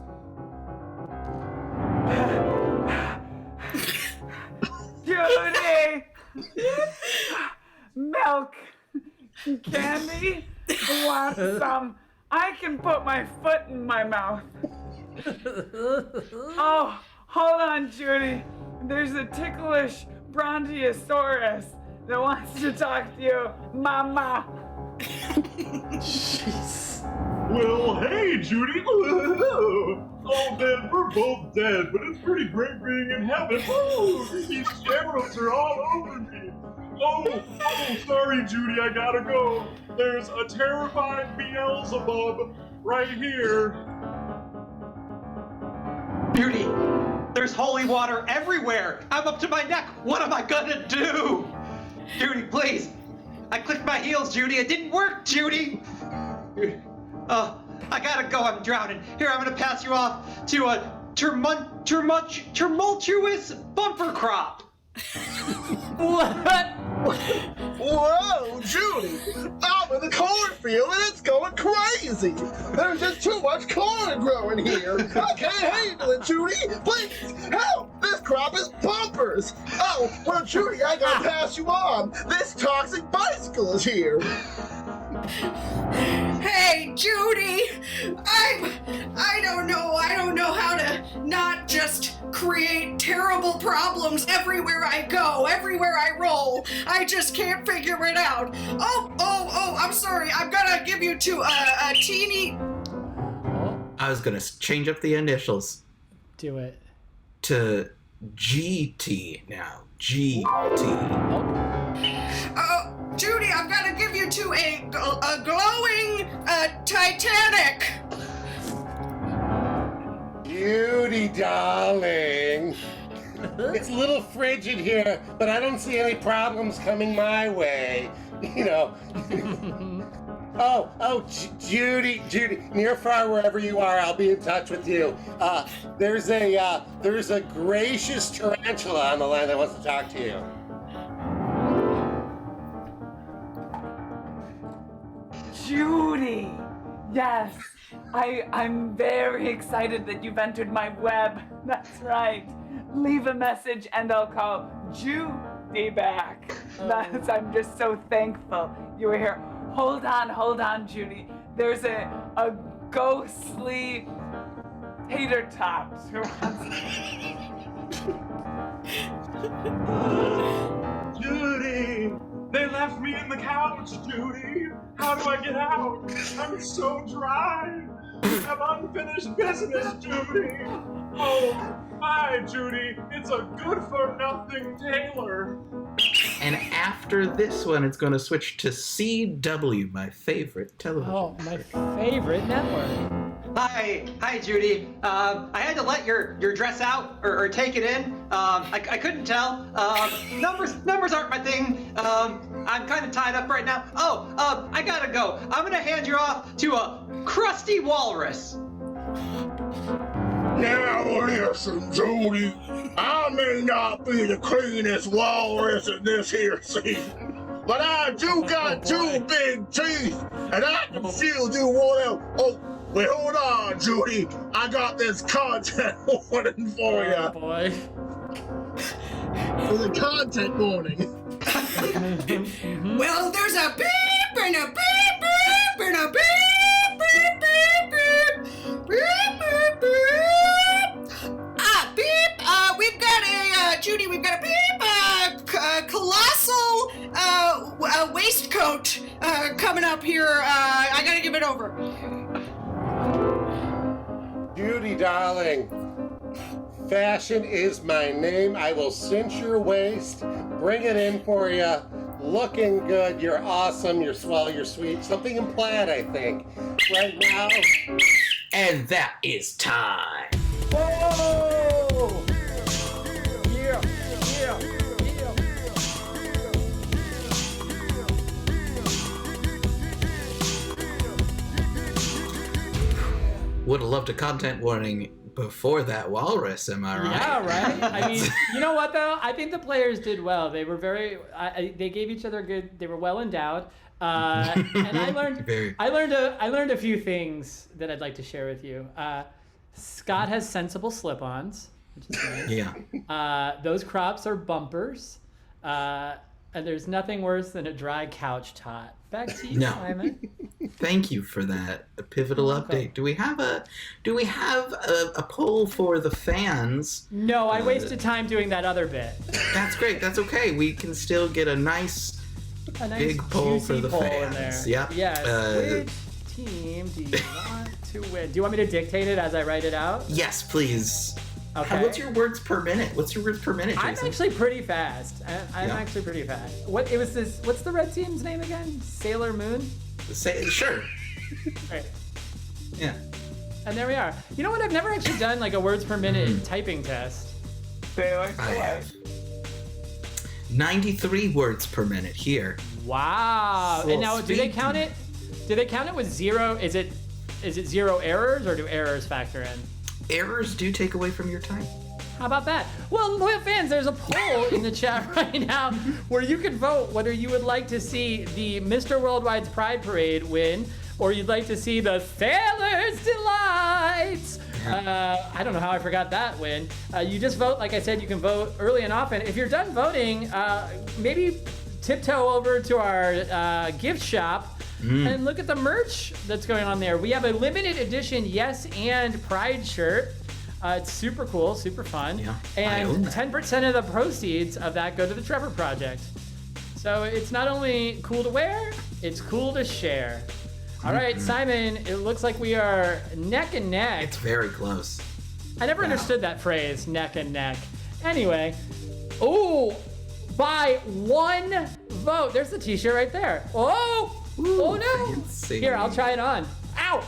Judy! Milk! Candy? Want some? I can put my foot in my mouth. Oh, hold on, Judy. There's a ticklish Brontosaurus that wants to talk to you, Mama. Jeez. Well, hey, Judy. Oh, man, we're both dead, but it's pretty great being in heaven. Oh, these cameras are all over me. Oh, sorry, Judy, I gotta go. There's a terrifying Beelzebub right here. Judy, there's holy water everywhere. I'm up to my neck. What am I gonna do? Judy, please. I clicked my heels, Judy. It didn't work, Judy. I gotta go. I'm drowning. Here, I'm gonna pass you off to a tumultuous bumper crop. What? Whoa, Judy! I'm in the cornfield and it's going crazy! There's just too much corn growing here! I can't handle it, Judy! Please, help! This crop is bumpers! Oh, well, Judy, I gotta pass you on! This toxic bicycle is here! Hey, Judy! I don't know how to not just create terrible problems everywhere I go, everywhere I roll. I just can't figure it out. Oh, I'm sorry. I'm gonna give you to a teeny... I was gonna change up the initials. Do it. To GT now. GT. Judy, I'm gonna give you to a glowing Titanic. Judy, darling. It's a little frigid here, but I don't see any problems coming my way. You know. Judy, near far wherever you are, I'll be in touch with you. There's a gracious tarantula on the line that wants to talk to you. Judy! Yes, I'm very excited that you've entered my web. That's right. Leave a message and I'll call Judy back. I'm just so thankful you were here. Hold on, Judy. There's a ghostly tater tot who wants... Judy! They left me in the couch, Judy! How do I get out? I'm so dry! I have unfinished business, Judy! Oh, hi, Judy! It's a good-for-nothing tailor! And after this one, it's going to switch to CW, my favorite television. Oh, my favorite network. Hi, Judy. I had to let your dress out or take it in. I couldn't tell. Numbers aren't my thing. I'm kind of tied up right now. I gotta go. I'm gonna hand you off to a crusty walrus. Now listen, Judy. I may not be the cleanest walrus in this here season, but I do got two big teeth, and I can still do one of Wait, hold on, Judy. I got this content warning for you. Oh boy. There's a content warning. Well, there's a beep and a beep beep and a beep beep beep beep beep beep beep. Beep. We've got a Judy. We've got a beep. Colossal waistcoat coming up here. I gotta give it over. Judy, darling, fashion is my name. I will cinch your waist, bring it in for you. Looking good. You're awesome. You're swell. You're sweet. Something in plaid, I think. Right now. And that is time. Whoa! Yeah, yeah, yeah. Would have loved a content warning before that walrus, am I right? Yeah, right. I mean, you know what though? I think the players did well. They were very. They gave each other good. They were well endowed. And I learned a few things that I'd like to share with you. Scott has sensible slip-ons, which is nice. Yeah. Those crops are bumpers. And there's nothing worse than a dry couch tot. Back to you, Simon. Thank you for that pivotal update. Do we have a poll for the fans? No, I wasted time doing that other bit. That's great. That's okay. We can still get a nice big poll for the fans. Yep. Yes. Which team do you want to win? Do you want me to dictate it as I write it out? Yes, please. Okay. What's your words per minute? Jason? I'm actually pretty fast. I'm actually pretty fast. What's the red team's name again? Sailor Moon? Sure. Right. Yeah. And there we are. You know what? I've never actually done like a words per minute typing test. I have 93 words per minute here. Wow. And now, do they count it? Do they count it with zero? Is it zero errors, or do errors factor in? Errors do take away from your time. How about that? Well, loyal fans, there's a poll in the chat right now where you can vote whether you would like to see the Mr. Worldwide's Pride Parade win, or you'd like to see the Sailor's Delights. I don't know how I forgot that win. You just vote. Like I said, you can vote early and often. If you're done voting, maybe tiptoe over to our gift shop and look at the merch that's going on there. We have a limited edition Yes and Pride shirt. It's super cool, super fun. Yeah, and 10% of the proceeds of that go to the Trevor Project. So it's not only cool to wear, it's cool to share. All right, Simon, it looks like we are neck and neck. It's very close. I never understood that phrase, neck and neck. Anyway, by one vote. There's the t-shirt right there. Oh no. Fancy. Here, I'll try it on. Ow.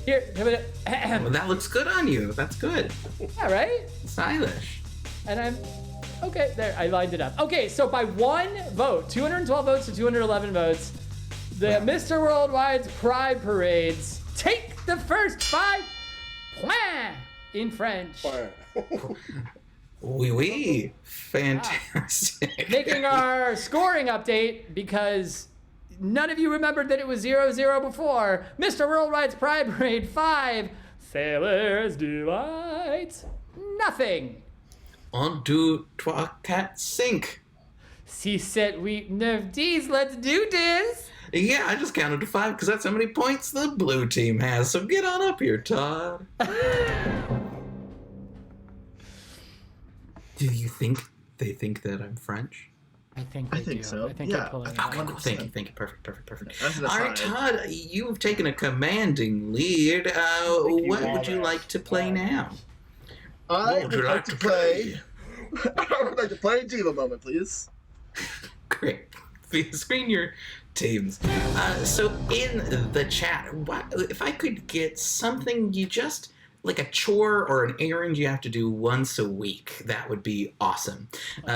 Here, well, that looks good on you. That's good. Yeah, right? Stylish. And I'm okay. There, I lined it up. Okay, so by one vote, 212 votes to 211 votes, the Mr. Worldwide's Pride Parades take the first 5 points in French. Oui. Fantastic. Making our scoring update because none of you remembered that it was 0-0 before. Mr. Worldwide's Pride Parade 5, Sailor's Delight, nothing. 1, 2, 3, 4, 5. 6, 7, 8, 9, 10, let's do this. Yeah, I just counted to 5 because that's how many points the blue team has. So get on up here, Todd. Do you think they think that I'm French? I think so. I think they're pulling it. Okay, cool. Thank you. Perfect. All right, Todd, you've taken a commanding lead. What would you like to play now? I would like to play Diva Moment, please. Great. Screen your teams. So in the chat, if I could get something you just like a chore or an errand you have to do once a week, that would be awesome.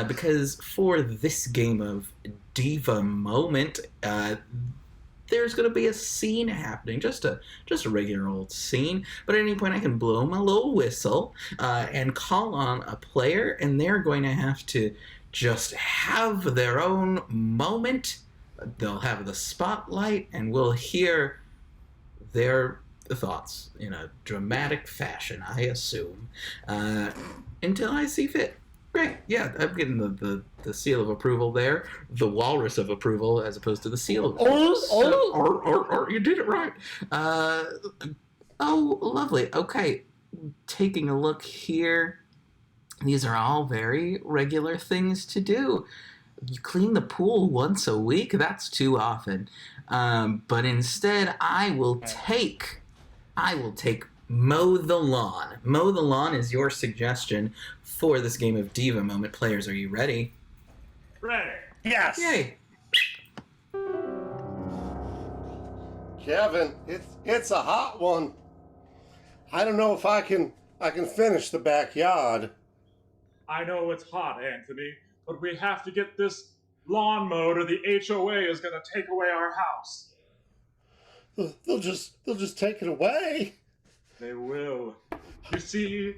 Because for this game of Diva Moment, there's going to be a scene happening, just a regular old scene. But at any point, I can blow my little whistle and call on a player, and they're going to have to just have their own moment. They'll have the spotlight, and we'll hear their thoughts in a dramatic fashion, I assume, until I see fit. Great, yeah, I'm getting the seal of approval there, the walrus of approval as opposed to the seal of approval. Or you did it right. Oh, lovely. Okay, taking a look here. These are all very regular things to do. You clean the pool once a week? That's too often. But instead, I will take mow the lawn. Mow the lawn is your suggestion for this game of Diva Moment. Players, are you ready? Ready. Yes. Yay. Kevin, it's a hot one. I don't know if I can finish the backyard. I know it's hot, Anthony, but we have to get this lawn mowed or the HOA is going to take away our house. They'll just take it away. They will. You see,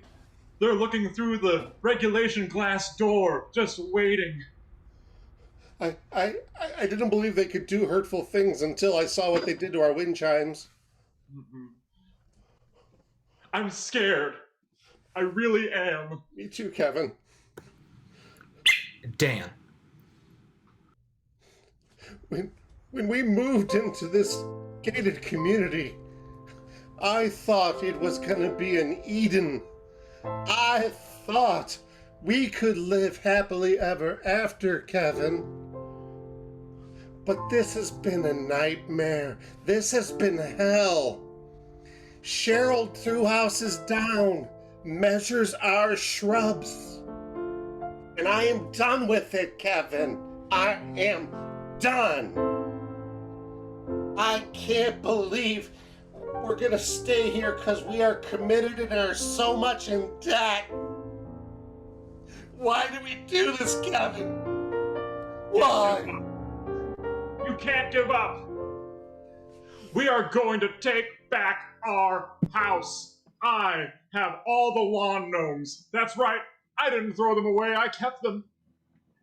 they're looking through the regulation glass door, just waiting. I didn't believe they could do hurtful things until I saw what they did to our wind chimes. Mm-hmm. I'm scared. I really am. Me too, Kevin. Dan. When we moved into this gated community, I thought it was going to be an Eden. I thought we could live happily ever after, Kevin. But this has been a nightmare. This has been hell. Cheryl threw houses down, measures our shrubs. And I am done with it, Kevin. I am done. I can't believe we're gonna stay here because we are committed and are so much in debt. Why did we do this, Kevin? Why? You can't give up. We are going to take back our house. I have all the lawn gnomes. That's right. I didn't throw them away. I kept them.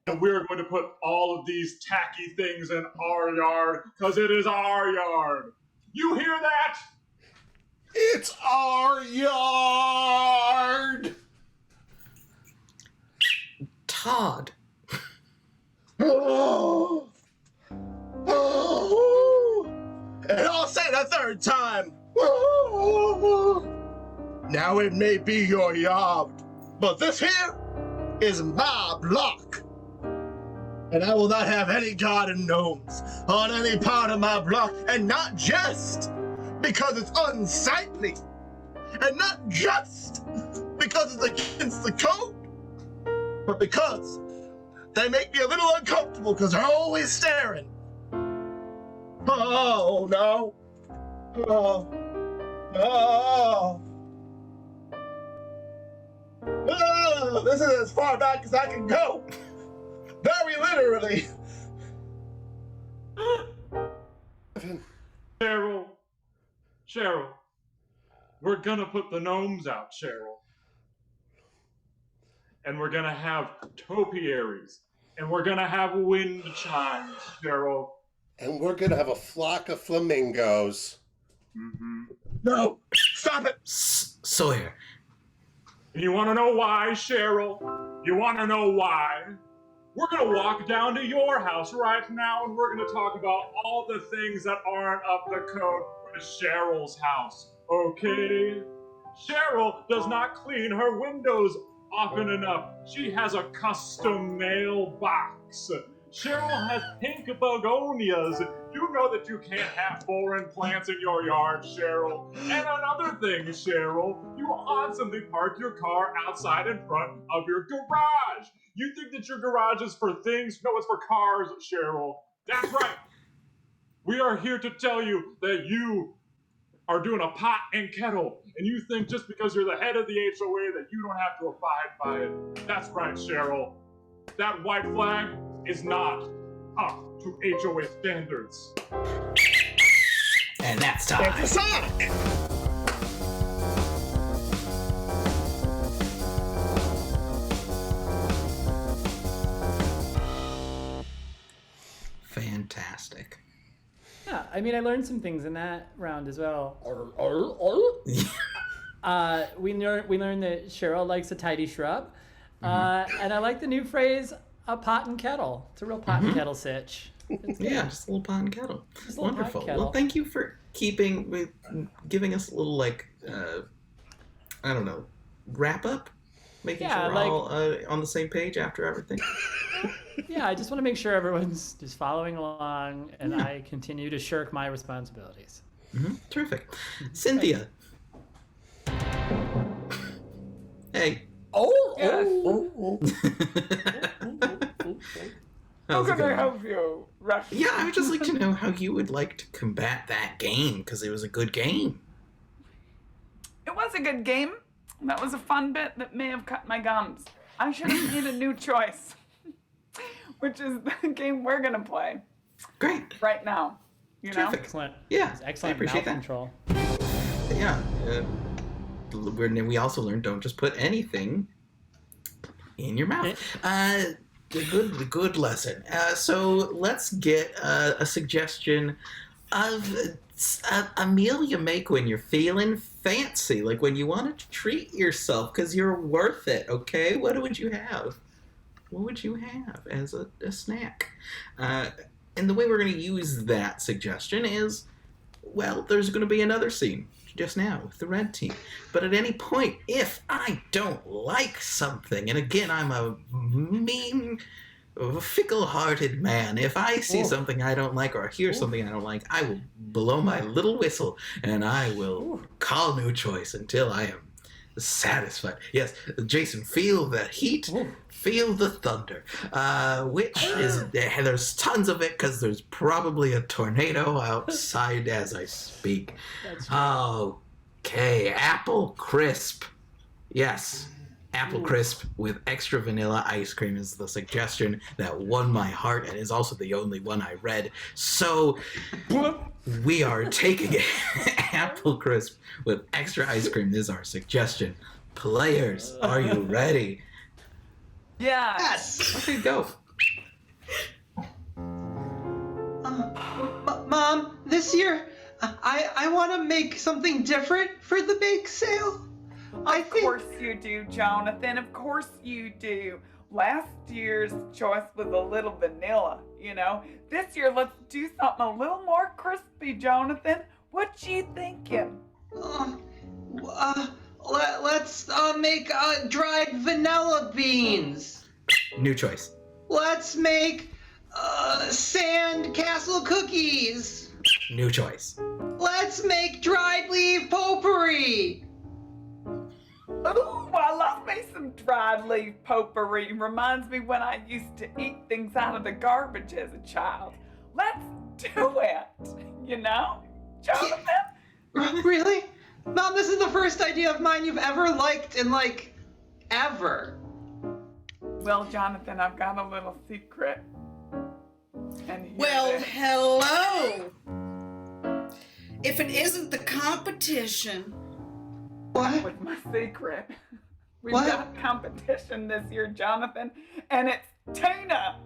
And we're going to put all of these tacky things in our yard because it is our yard. You hear that? It's our yard. Todd. Oh. Oh. And I'll say it a third time. Oh. Now it may be your yard, but this here is my block. And I will not have any garden gnomes on any part of my block, and not just because it's unsightly, and not just because it's against the code, but because they make me a little uncomfortable because they're always staring. Oh, no. Oh. Oh. Oh. This is as far back as I can go. Very literally. Cheryl, we're gonna put the gnomes out, Cheryl. And we're gonna have topiaries. And we're gonna have wind chimes, Cheryl. And we're gonna have a flock of flamingos. Mm-hmm. No, stop it. Sawyer. And you wanna know why, Cheryl? You wanna know why? We're gonna walk down to your house right now and we're gonna talk about all the things that aren't up to code for Cheryl's house, okay? Cheryl does not clean her windows often enough. She has a custom mailbox. Cheryl has pink begonias. You know that you can't have foreign plants in your yard, Cheryl. And another thing, Cheryl, you constantly park your car outside in front of your garage. You think that your garage is for things? No, it's for cars, Cheryl. That's right. We are here to tell you that you are doing a pot and kettle, and you think just because you're the head of the HOA that you don't have to abide by it. That's right, Cheryl. That white flag is not up to HOA standards. And that's time. It's the Sonic. Fantastic. Yeah, I mean, I learned some things in that round as well. We learned that Cheryl likes a tidy shrub. And I like the new phrase, a pot and kettle. It's a real pot and kettle sitch. Yeah, just a little pot and kettle. Just a little Wonderful. pot kettle. Well, thank you for giving us a little, like, I don't know, wrap up? Making sure we're all on the same page after everything. Yeah, I just want to make sure everyone's just following along and I continue to shirk my responsibilities. Terrific. Cynthia. Hey. How can I help you, Rush? Yeah, I would just like to know how you would like to combat that game, because it was a good game. It was a good game. That was a fun bit that may have cut my gums. I should have made a new choice, which is the game we're going to play. Great. Right now. You know? Excellent. Yeah, Excellent. I appreciate mouth that. Control. Yeah. We also learned don't just put anything in your mouth. Good lesson. So let's get a suggestion of a meal you make when you're feeling fancy, like when you want to treat yourself because you're worth it. Okay, what would you have? What would you have as a snack? And the way we're going to use that suggestion is, well, there's going to be another scene just now with the red team. But at any point, if I don't like something, and again, I'm a mean, fickle-hearted man. If I see something I don't like or hear something I don't like, I will blow my little whistle and I will call new choice until I am satisfied. Yes, Jason, feel the heat, feel the thunder, which is, there's tons of it because there's probably a tornado outside as I speak. Okay, apple crisp. Yes. Apple crisp with extra vanilla ice cream is the suggestion that won my heart and is also the only one I read. So we are taking apple crisp with extra ice cream is our suggestion. Players, are you ready? Yeah. Yes. Okay, go. Mom, this year I want to make something different for the bake sale. Of course you do, Jonathan. Of course you do. Last year's choice was a little vanilla, you know. This year, let's do something a little more crispy, Jonathan. What you thinking? Let's make dried vanilla beans. New choice. Let's make sand castle cookies. New choice. Let's make dried leaf potpourri. Ooh, I love me some dried leaf potpourri. Reminds me when I used to eat things out of the garbage as a child. Let's do it, you know? Jonathan? Really? Mom, this is the first idea of mine you've ever liked in, like, ever. Well, Jonathan, I've got a little secret. And Well, hello. If it isn't the competition. What? With my secret. We've What? got competition this year, Jonathan, and it's Tina.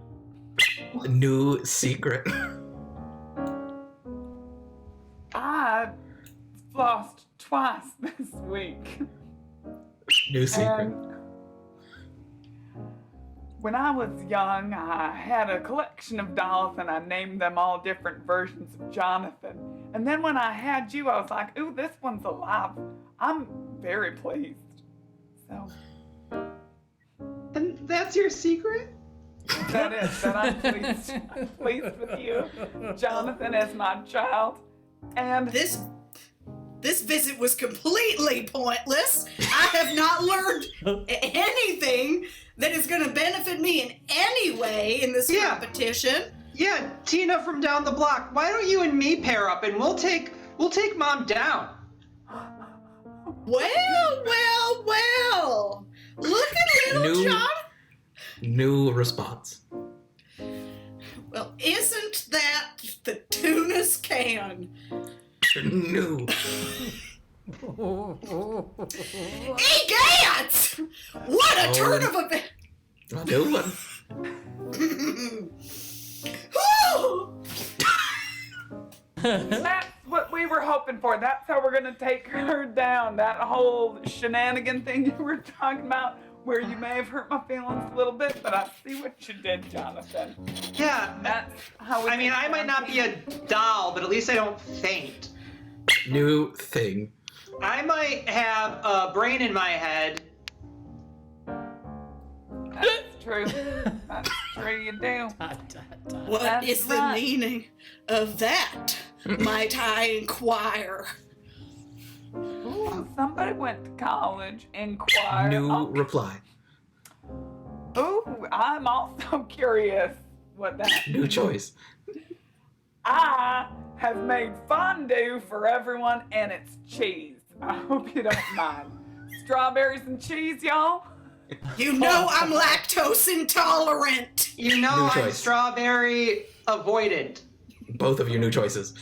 New secret. I flossed twice this week. New secret. And when I was young, I had a collection of dolls and I named them all different versions of Jonathan. And then when I had you, I was like, ooh, this one's alive. I'm very pleased. So. And that's your secret? That is, that I'm pleased with you, Jonathan, as my child. And this visit was completely pointless. I have not learned anything that is going to benefit me in any way in this competition. Yeah, Tina from down the block. Why don't you and me pair up and we'll take Mom down. Well. Look at little John. New response. Well, isn't that the tuna's can? New. Egad! What a turn of events! A new one. That's what we were hoping for. That's how we're gonna take her down. That whole shenanigan thing you were talking about, where you may have hurt my feelings a little bit, but I see what you did, Jonathan. Yeah. That's how we I mean, I might not be a doll, but at least I don't faint. New thing. I might have a brain in my head. That's true. That's true, you do. What That's is the right. meaning of that, might I inquire? Ooh, somebody went to college, inquired. New reply. Ooh, I'm also curious what that New choice. I have made fondue for everyone, and it's cheese. I hope you don't mind. Strawberries and cheese, y'all? You know I'm lactose intolerant. You know New I'm choice. strawberry avoidant. Both of your new choices.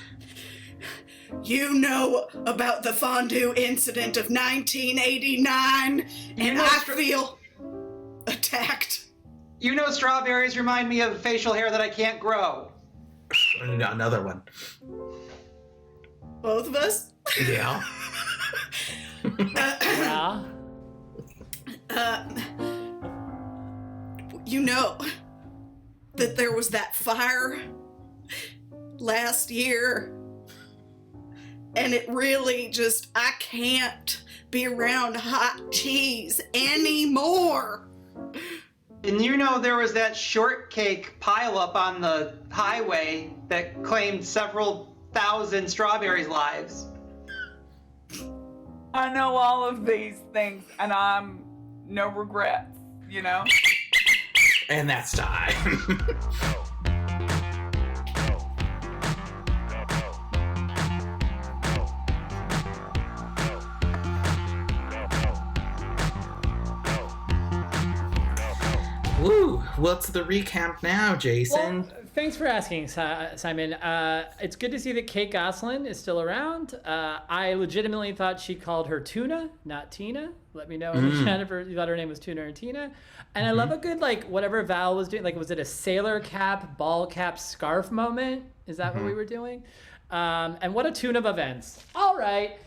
You know about the fondue incident of 1989, and know I feel attacked. You know strawberries remind me of facial hair that I can't grow. Another one. Both of us? Yeah. Yeah. You know that there was that fire last year, and it really just, I can't be around hot cheese anymore. And you know there was that shortcake pileup on the highway that claimed several thousand strawberries' lives. I know all of these things, and I'm no regrets, you know? And that's time. Woo! What's the recap now, Jason? Well, thanks for asking, Simon. It's good to see that Kate Goslin is still around. I legitimately thought she called her Tuna, not Tina. Let me know in the chat if you thought her name was Tuna or Tina. And I love a good, like, whatever Val was doing. Like, was it a sailor cap, ball cap, scarf moment? Is that what we were doing? And what a tune of events. All right.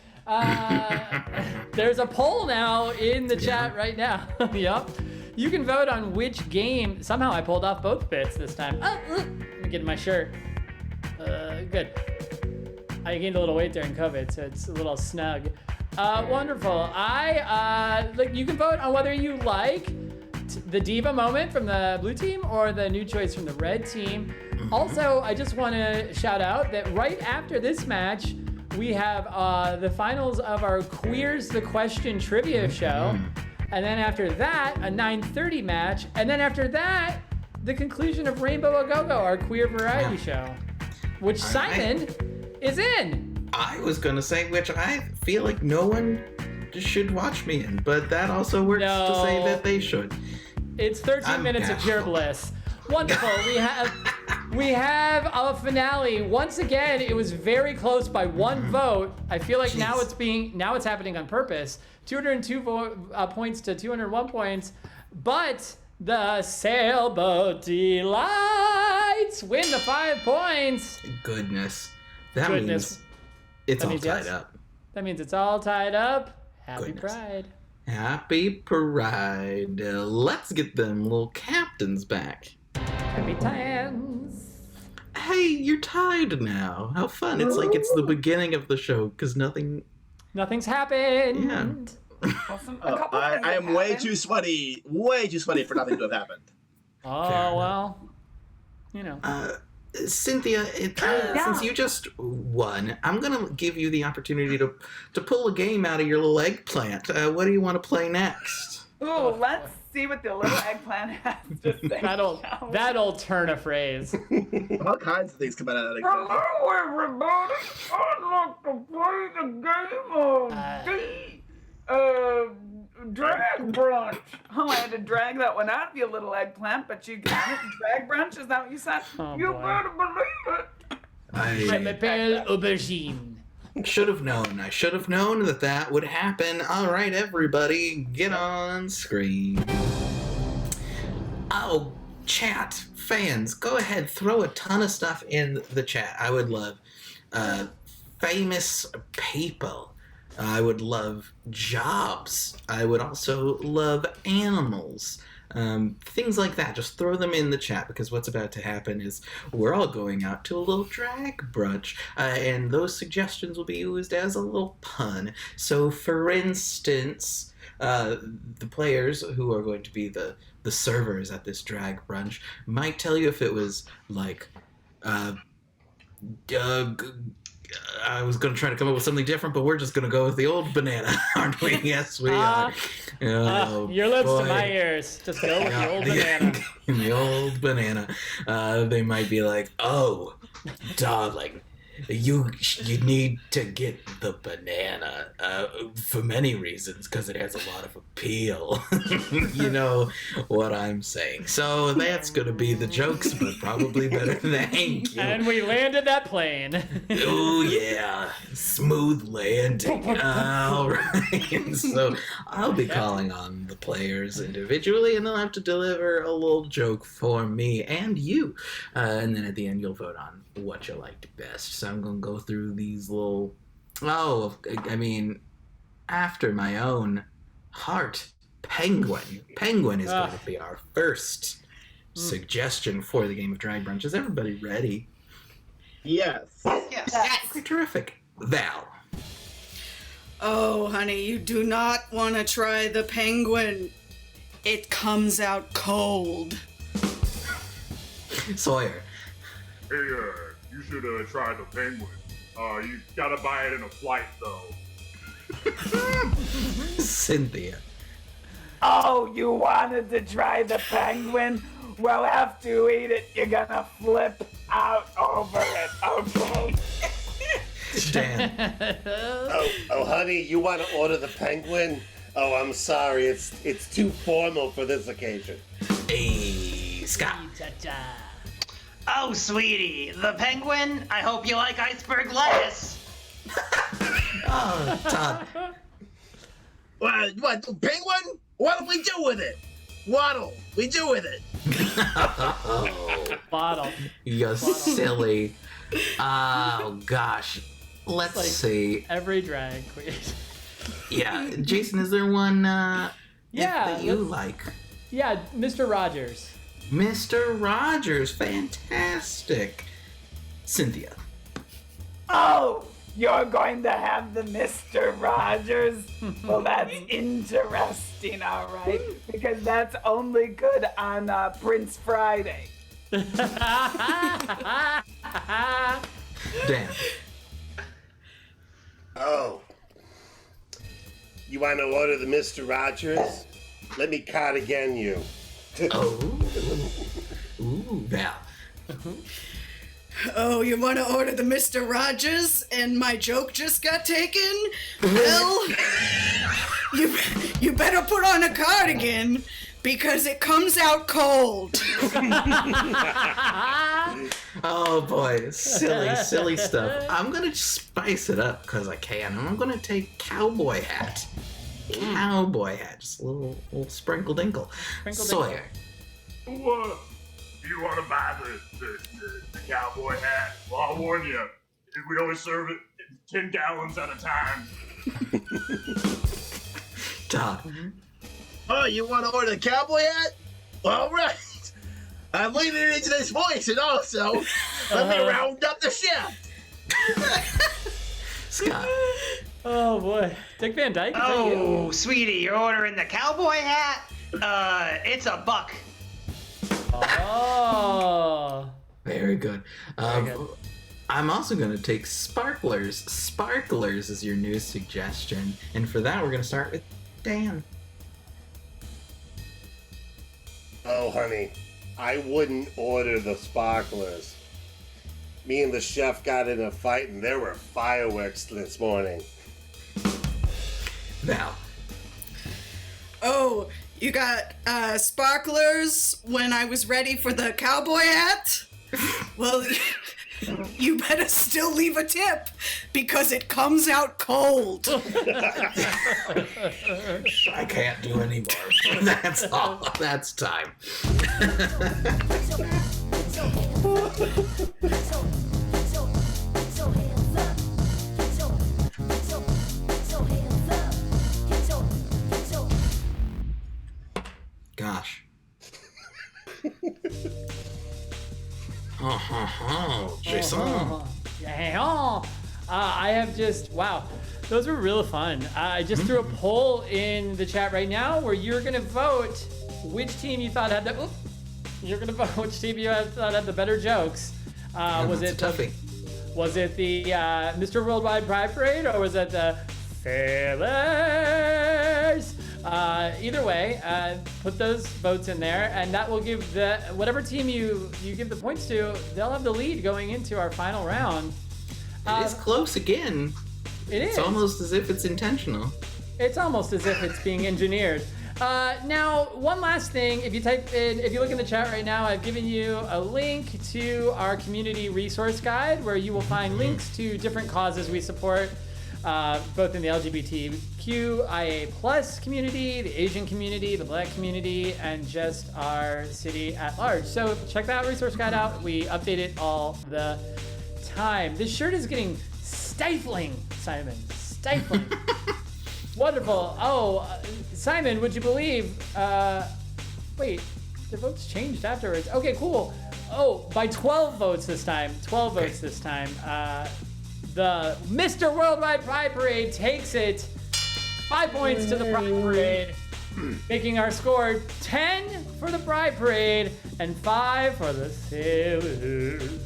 There's a poll now in the chat right now. Yep. You can vote on which game. Somehow I pulled off both bits this time. Let me get in my shirt. Good. I gained a little weight during COVID, so it's a little snug. Wonderful. You can vote on whether you like the diva moment from the blue team or the new choice from the red team. Also, I just want to shout out that right after this match, we have the finals of our Queers the Question trivia show. And then after that, a 9:30 match. And then after that, the conclusion of Rainbow A Go-Go, our queer variety show, which Simon is in. I was going to say, which I feel like no one should watch me in, but that also works to say that they should. It's 13 minutes of pure bliss. Wonderful. We have a finale. Once again, it was very close by one vote. I feel like now it's happening on purpose. 202 points to 201 points, but the Sailboat Delights win the 5 points. Goodness. That means it's all tied up. That means it's all tied up. Happy Pride. Happy Pride. Let's get them little captains back. Happy times. Hey, you're tied now. How fun. It's like it's the beginning of the show because nothing's happened. Yeah. I am way too sweaty for nothing to have happened. Oh, well, you know. Cynthia, since you just won, I'm going to give you the opportunity to pull a game out of your little eggplant. What do you want to play next? Ooh, let's see what the little eggplant has to say. That'll turn a phrase. All kinds of things come out of that Hello, eggplant. everybody. I'd like to play the game of drag brunch. Oh, I had to drag that one out of you, little eggplant, but you got it. Drag brunch, is that what you said? You better believe it. Je m'appelle Aubergine. Should have known. I should have known that would happen. All right, everybody, get on screen. Oh, chat, fans, go ahead, throw a ton of stuff in the chat. I would love famous people. I would love jobs. I would also love animals. Things like that. Just throw them in the chat, because what's about to happen is we're all going out to a little drag brunch, and those suggestions will be used as a little pun. So, for instance, the players who are going to be the servers at this drag brunch might tell you if it was like, I was going to try to come up with something different, but we're just going to go with the old banana, aren't we? Yes, we are. Oh, your lips boy. to my ears. Just go with the old banana. The old banana. They might be like, "Oh, darling, you need to get the banana for many reasons, because it has a lot of appeal." You know what I'm saying. So that's going to be the jokes, but probably better than thank you. And we landed that plane. Oh yeah, smooth landing. All right. So I'll be calling on the players individually, and they'll have to deliver a little joke for me and you. And then at the end, you'll vote on what you liked best. So I'm gonna go through these little. Oh, I mean, after my own heart, Penguin. Penguin is going to be our first suggestion for the game of Drag Brunch. Is everybody ready? Yes. Okay, terrific. Val. Oh, honey, you do not want to try the penguin. It comes out cold. Sawyer. Hey, you should try the penguin. You gotta buy it in a flight, though. Cynthia. Oh, you wanted to try the penguin? Well, after you eat it, you're gonna flip out over it, okay? Dan. Oh, honey, you want to order the penguin? Oh, I'm sorry, it's too formal for this occasion. Hey, Scott. Oh, sweetie, the penguin? I hope you like iceberg lettuce. Oh, Todd. What, penguin? What do we do with it? What'll we do with it? Bottle. You're silly. Oh, gosh. Let's see. Every drag queen. Yeah, Jason, is there one that you like? Yeah, Mr. Rogers. Mr. Rogers, fantastic. Cynthia. Oh, you're going to have the Mr. Rogers? Well, that's interesting, all right, because that's only good on Prince Friday. Dan. Oh. You want to order the Mr. Rogers? Let me cardigan you. Oh. Ooh, Val. Oh, you want to order the Mr. Rogers and my joke just got taken? Well, you better put on a cardigan because it comes out cold. Oh boy, silly stuff. I'm gonna spice it up because I can. I'm gonna take cowboy hat. Cowboy hat, just a little sprinkle dinkle. Sawyer. What? You want to buy the cowboy hat? Well, I'll warn you, we only serve it 10 gallons at a time. Todd. Oh, you want to order the cowboy hat? All right. I'm leaning into this voice, and also let me round up the shift. Scott. Oh boy, Dick Van Dyke. Oh, sweetie, you're ordering the cowboy hat? It's $1. Oh. Very good. I'm also going to take sparklers. Sparklers is your new suggestion. And for that, we're going to start with Dan. Oh, honey, I wouldn't order the sparklers. Me and the chef got in a fight and there were fireworks this morning. Val. Oh, you got sparklers when I was ready for the cowboy hat? Well, you better still leave a tip because it comes out cold. I can't do any more. That's all. That's time. Jason. Yeah. I have just, wow, those were real fun. I just threw a poll in the chat right now where you're going to vote which team you thought had the, you're going to vote which team you thought had the better jokes. Was it the Mr. Worldwide Pride Parade, or was it the Sailors? Either way, put those votes in there, and that will give the whatever team you give the points to, they'll have the lead going into our final round. It is close again. It is. It's almost as if it's intentional. It's almost as if it's being engineered. Now, one last thing. If you look in the chat right now, I've given you a link to our community resource guide where you will find links to different causes we support, both in the LGBTQIA+ community, the Asian community, the Black community, and just our city at large. So check that resource guide out. We update it all the time. This shirt is getting stifling, Simon. Stifling. Wonderful. Oh, Simon, would you believe? Wait, the votes changed afterwards. Okay, cool. Oh, by 12 votes this time. 12 votes this time. The Mr. Worldwide Pride Parade takes it. 5 points to the Pride Parade, making our score 10 for the Pride Parade and 5 for the Sailors.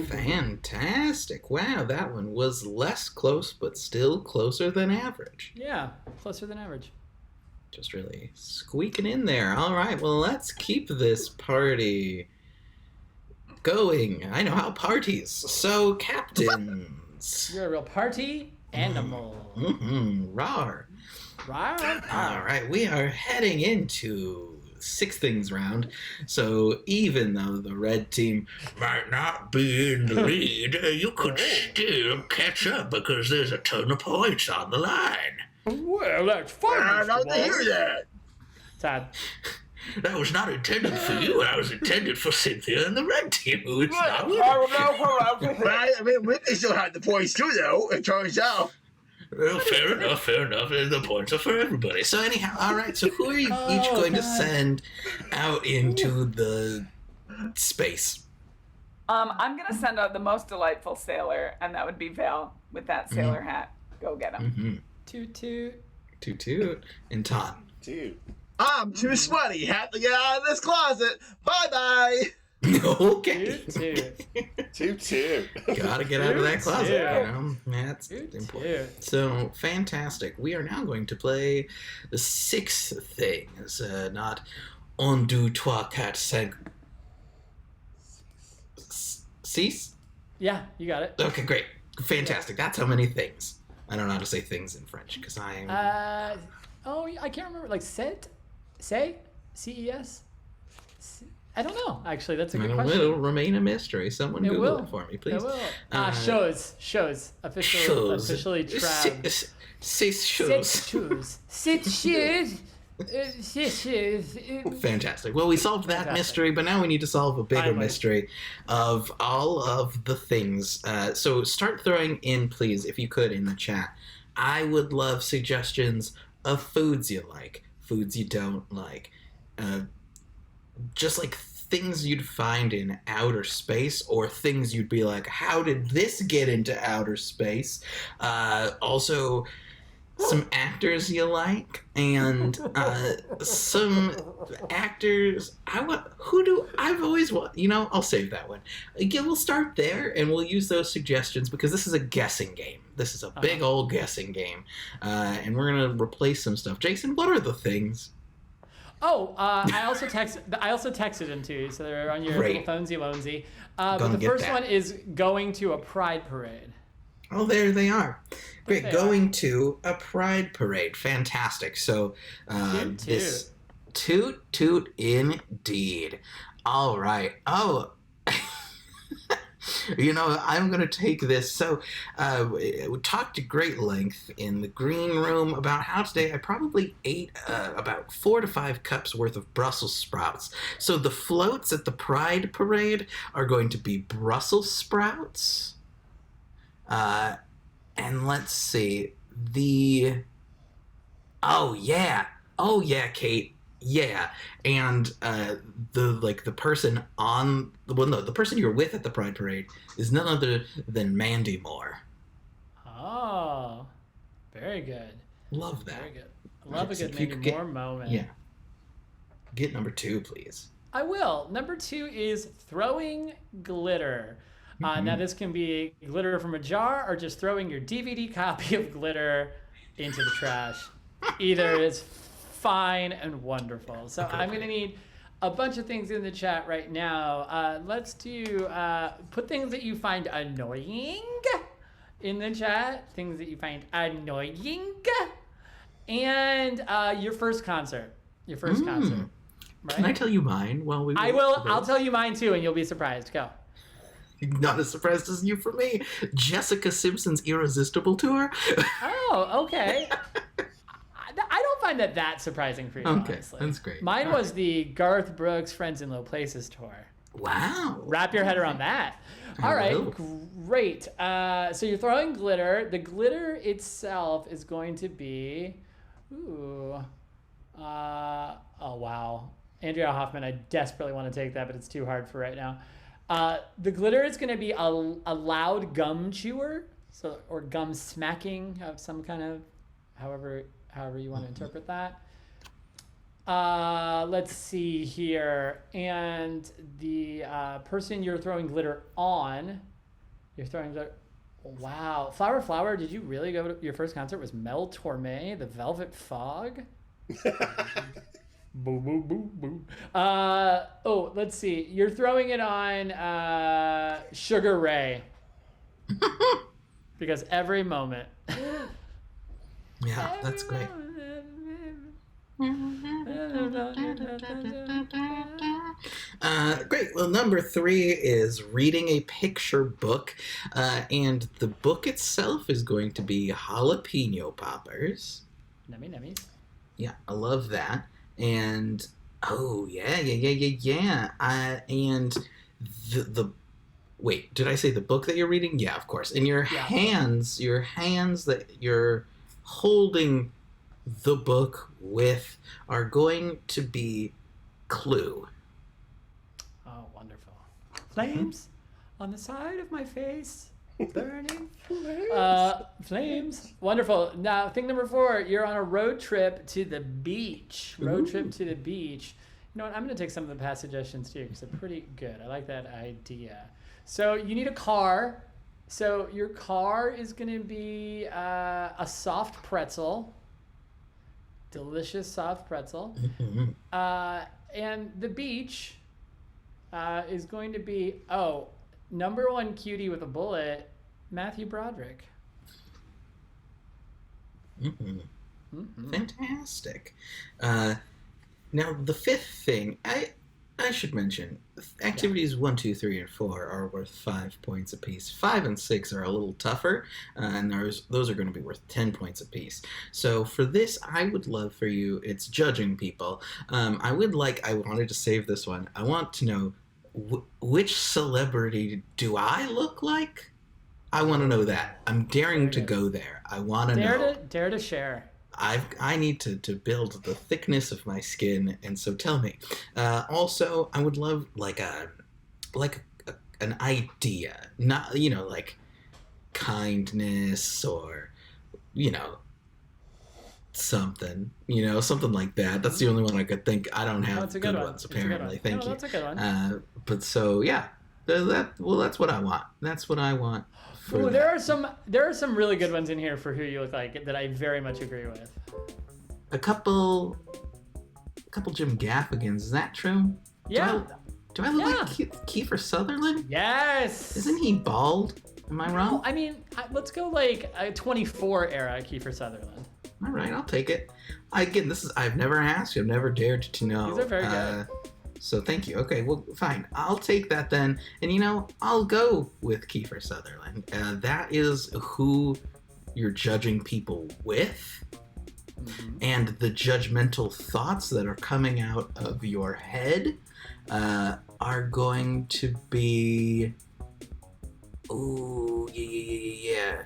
Fantastic. Wow, that one was less close, but still closer than average. Yeah, closer than average. Just really squeaking in there. All right, well, let's keep this party going. I know how parties. So, captains. You're a real party animal. Rawr. Rawr. All right, we are heading into Six Things round. So even though the red team might not be in the lead, you could still catch up because there's a ton of points on the line. Well, that's fun. I'd like to hear that. Sad. That was not intended for you. That was intended for Cynthia and the red team, who is not. I mean, Whitney still had the points too, though. It turns out. Well, fair enough. The points are for everybody. So anyhow, all right. So who are you each going to send out into the space? I'm gonna send out the most delightful sailor, and that would be Val with that sailor hat. Go get him. Toot toot. Toot toot. And Todd. Toot. I'm too sweaty. Have to get out of this closet. Bye bye. Okay. Toot. Gotta get out of that closet. Toot. You know? That's important. So fantastic. We are now going to play the sixth thing. It's not un, deux, trois, quatre, cinq. Six? Yeah, you got it. Okay, great. Fantastic. That's how many things. I don't know how to say things in French because I'm. I can't remember. Like set, say, CES. I don't know. Actually, that's a good question. It'll remain a mystery. Someone Google it for me, please. It will. Shows. Officially trapped. Six shows. Fantastic. Well, we solved that mystery, but now we need to solve a bigger mystery of all of the things. So start throwing in, please, if you could, in the chat. I would love suggestions of foods you like, foods you don't like, just like things you'd find in outer space, or things you'd be like, how did this get into outer space? Also, some actors you like, and some actors I've always want. I'll save that one. Again, we'll start there, and we'll use those suggestions because this is a guessing game. This is a big old guessing game, and we're gonna replace some stuff. Jason, what are the things? I also texted them to you, so they're on your little phonesy lonesy. But the first one is going to a pride parade. Oh, there they are. Great, going to a pride parade. Fantastic. So, this toot indeed. All right. Oh, I'm going to take this. So, we talked at great length in the green room about how today I probably ate about 4 to 5 cups worth of Brussels sprouts. So the floats at the Pride Parade are going to be Brussels sprouts. And let's see, Oh yeah, Kate. Yeah, and the person the person you're with at the Pride Parade is none other than Mandy Moore. Oh, very good. Love that. Very good. Love a So good if you Mandy could Moore moment. Yeah. Get number 2, please. I will. Number 2 is throwing glitter. Now this can be glitter from a jar or just throwing your DVD copy of glitter into the trash. Either is fine and wonderful. So I'm going to need a bunch of things in the chat right now. Let's do put things that you find annoying in the chat. Things that you find annoying. And your first concert. Your first concert. Right? Can I tell you mine while we I will. I'll tell you mine too, and you'll be surprised. Go. Not as surprised as you for me. Jessica Simpson's Irresistible Tour. Oh, okay. I don't find that surprising for you, Okay, honestly. that's great. Mine All was the Garth Brooks Friends in Low Places tour. Wow. Wrap your head around that. All right, great. So you're throwing glitter. The glitter itself is going to be, oh wow. Andrea Hoffman, I desperately want to take that, but it's too hard for right now. The glitter is going to be a loud gum chewer, or gum smacking of some kind of, however you want to interpret that. Let's see here. And the person you're throwing glitter on, wow. Flower, did you really go to your first concert was Mel Torme, The Velvet Fog? Boo, boo, boo, boo. Let's see. You're throwing it on Sugar Ray. Because every moment. Yeah, that's great. Great. Well, number 3 is reading a picture book, and the book itself is going to be Jalapeno Poppers. Nummy. Yeah, I love that. And and the wait, did I say the book that you're reading? Yeah, of course. And your hands that you're holding the book with are going to be Clue. Oh, wonderful. Flames on the side of my face. Burning flames. Wonderful. Now, thing number 4, you're on a road trip to the beach. Trip to the beach. You know what? I'm going to take some of the past suggestions too because they're pretty good. I like that idea. So you need a car. So your car is going to be a soft pretzel. Delicious soft pretzel. And the beach is going to be, number 1 cutie with a bullet, Matthew Broderick. Fantastic. Now, the 5th thing, I should mention, activities 1, 2, 3, and 4 are worth 5 points apiece. 5 and 6 are a little tougher, and those are going to be worth 10 points apiece. So for this, I would love for you, it's judging people. I wanted to save this one. I want to know, which celebrity do I look like? I want to know that. I'm daring to go there. I want to know. Dare to share. I need to build the thickness of my skin, and so tell me. Also, I would love an idea, not like kindness or something like that. That's the only one I could think. I don't have good ones apparently. Thank you. That's a good one. But so yeah, that's what I want. That's what I want. Ooh, there are some really good ones in here for who you look like that I very much agree with. A couple Jim Gaffigans. Is that true? Yeah. Do I look like Kiefer Sutherland? Yes. Isn't he bald? Am I wrong? No, I mean, let's go like a 24 era Kiefer Sutherland. All right, I'll take it. Again, I've never asked you. I've never dared to know. These are very good. So thank you. Okay, well, fine. I'll take that then. And I'll go with Kiefer Sutherland. That is who you're judging people with. And the judgmental thoughts that are coming out of your head are going to be... Oh, yeah.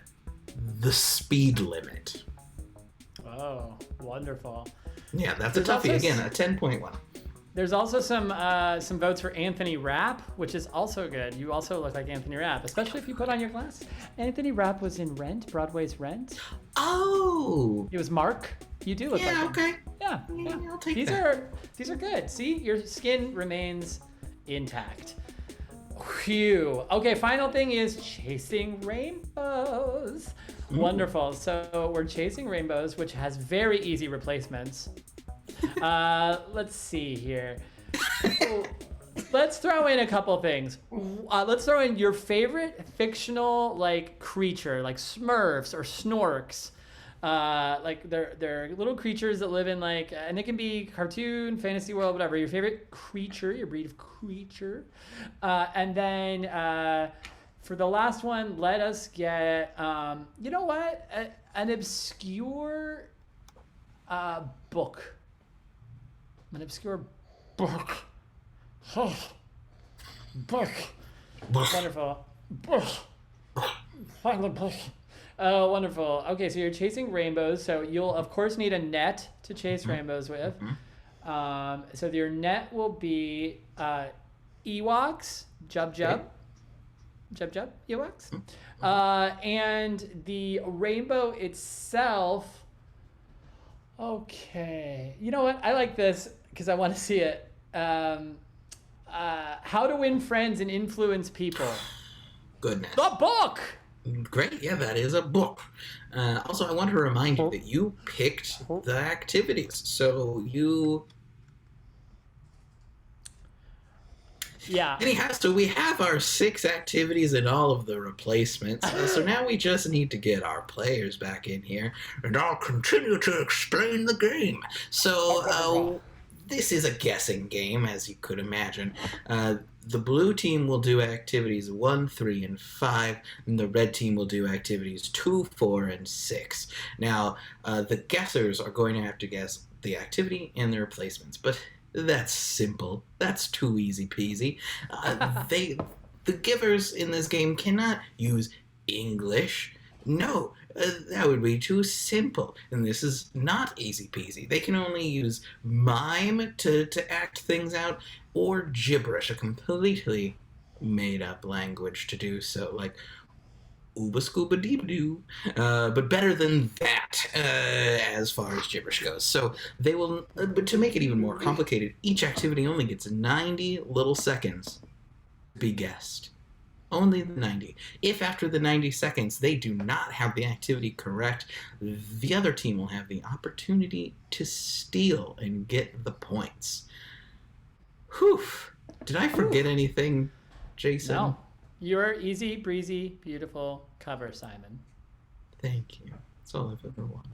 The speed limit. Oh, wonderful. Yeah, that's a There's toughie. also Again, a 10.1. There's also some votes for Anthony Rapp, which is also good. You also look like Anthony Rapp, especially if you put on your glasses. Anthony Rapp was in Rent, Broadway's Rent. Oh! It was Mark. You do look like him. Okay. Yeah, I'll take these that. These are good. See, your skin remains intact. Phew. Okay, final thing is chasing rainbows. Wonderful. So we're chasing rainbows, which has very easy replacements. Let's see here. Let's throw in a couple things. Let's throw in your favorite fictional creature, like Smurfs or Snorks. Like they're little creatures that live in and they can be cartoon, fantasy world, whatever. Your favorite creature, your breed of creature, and then for the last one, let us get you know what, an obscure book. An obscure book. Oh, book. Wonderful. Book. Find the book. Oh, wonderful. Okay, so you're chasing rainbows. So you'll, of course, need a net to chase rainbows with. So your net will be Ewoks, Jub, Ewoks. And the rainbow itself... Okay. You know what? I like this because I want to see it. How to Win Friends and Influence People. Goodness. The book! Great, yeah, that is a book. Also, I want to remind you that you picked the activities, so you... Yeah. Anyhow, so we have our 6 activities and all of the replacements, so now we just need to get our players back in here, and I'll continue to explain the game. So, this is a guessing game, as you could imagine. The blue team will do activities 1, 3, and 5, and the red team will do activities 2, 4, and 6. Now, the guessers are going to have to guess the activity and the replacements, but that's simple. That's too easy peasy. The givers in this game cannot use English. No, that would be too simple, and this is not easy peasy. They can only use mime to act things out, or gibberish, a completely made-up language to do so, like ooba scooba deep doo, but better than that as far as gibberish goes. So they will, but to make it even more complicated, each activity only gets 90 little seconds to be guessed. Only the 90. If after the 90 seconds they do not have the activity correct, the other team will have the opportunity to steal and get the points. Whew. Did I forget anything, Jason? No. Your easy breezy, beautiful cover, Simon. Thank you. That's all I've ever wanted.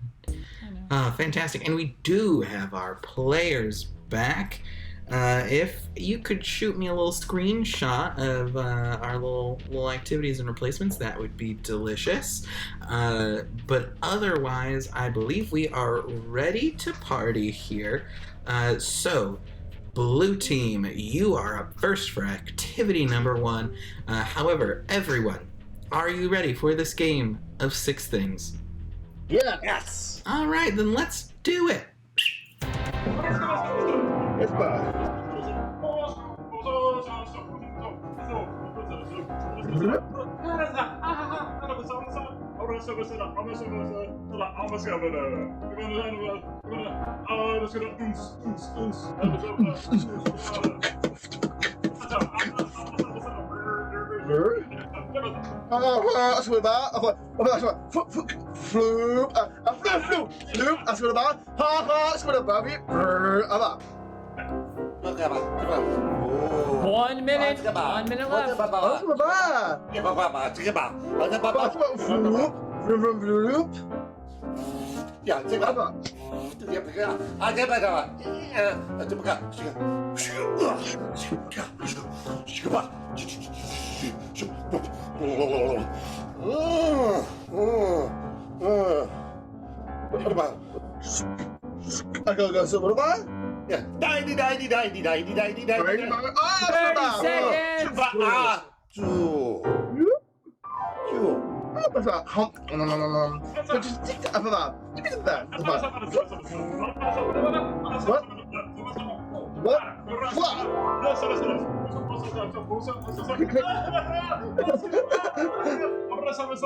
Fantastic. And we do have our players back. If you could shoot me a little screenshot of our little activities and replacements, that would be delicious. But otherwise, I believe we are ready to party here. So, blue team, you are up first for activity number 1. However, everyone, are you ready for this game of 6 things? Yeah. Yes. All right, then let's do it. It's fine. One minute left. Yeah. 90 seconds.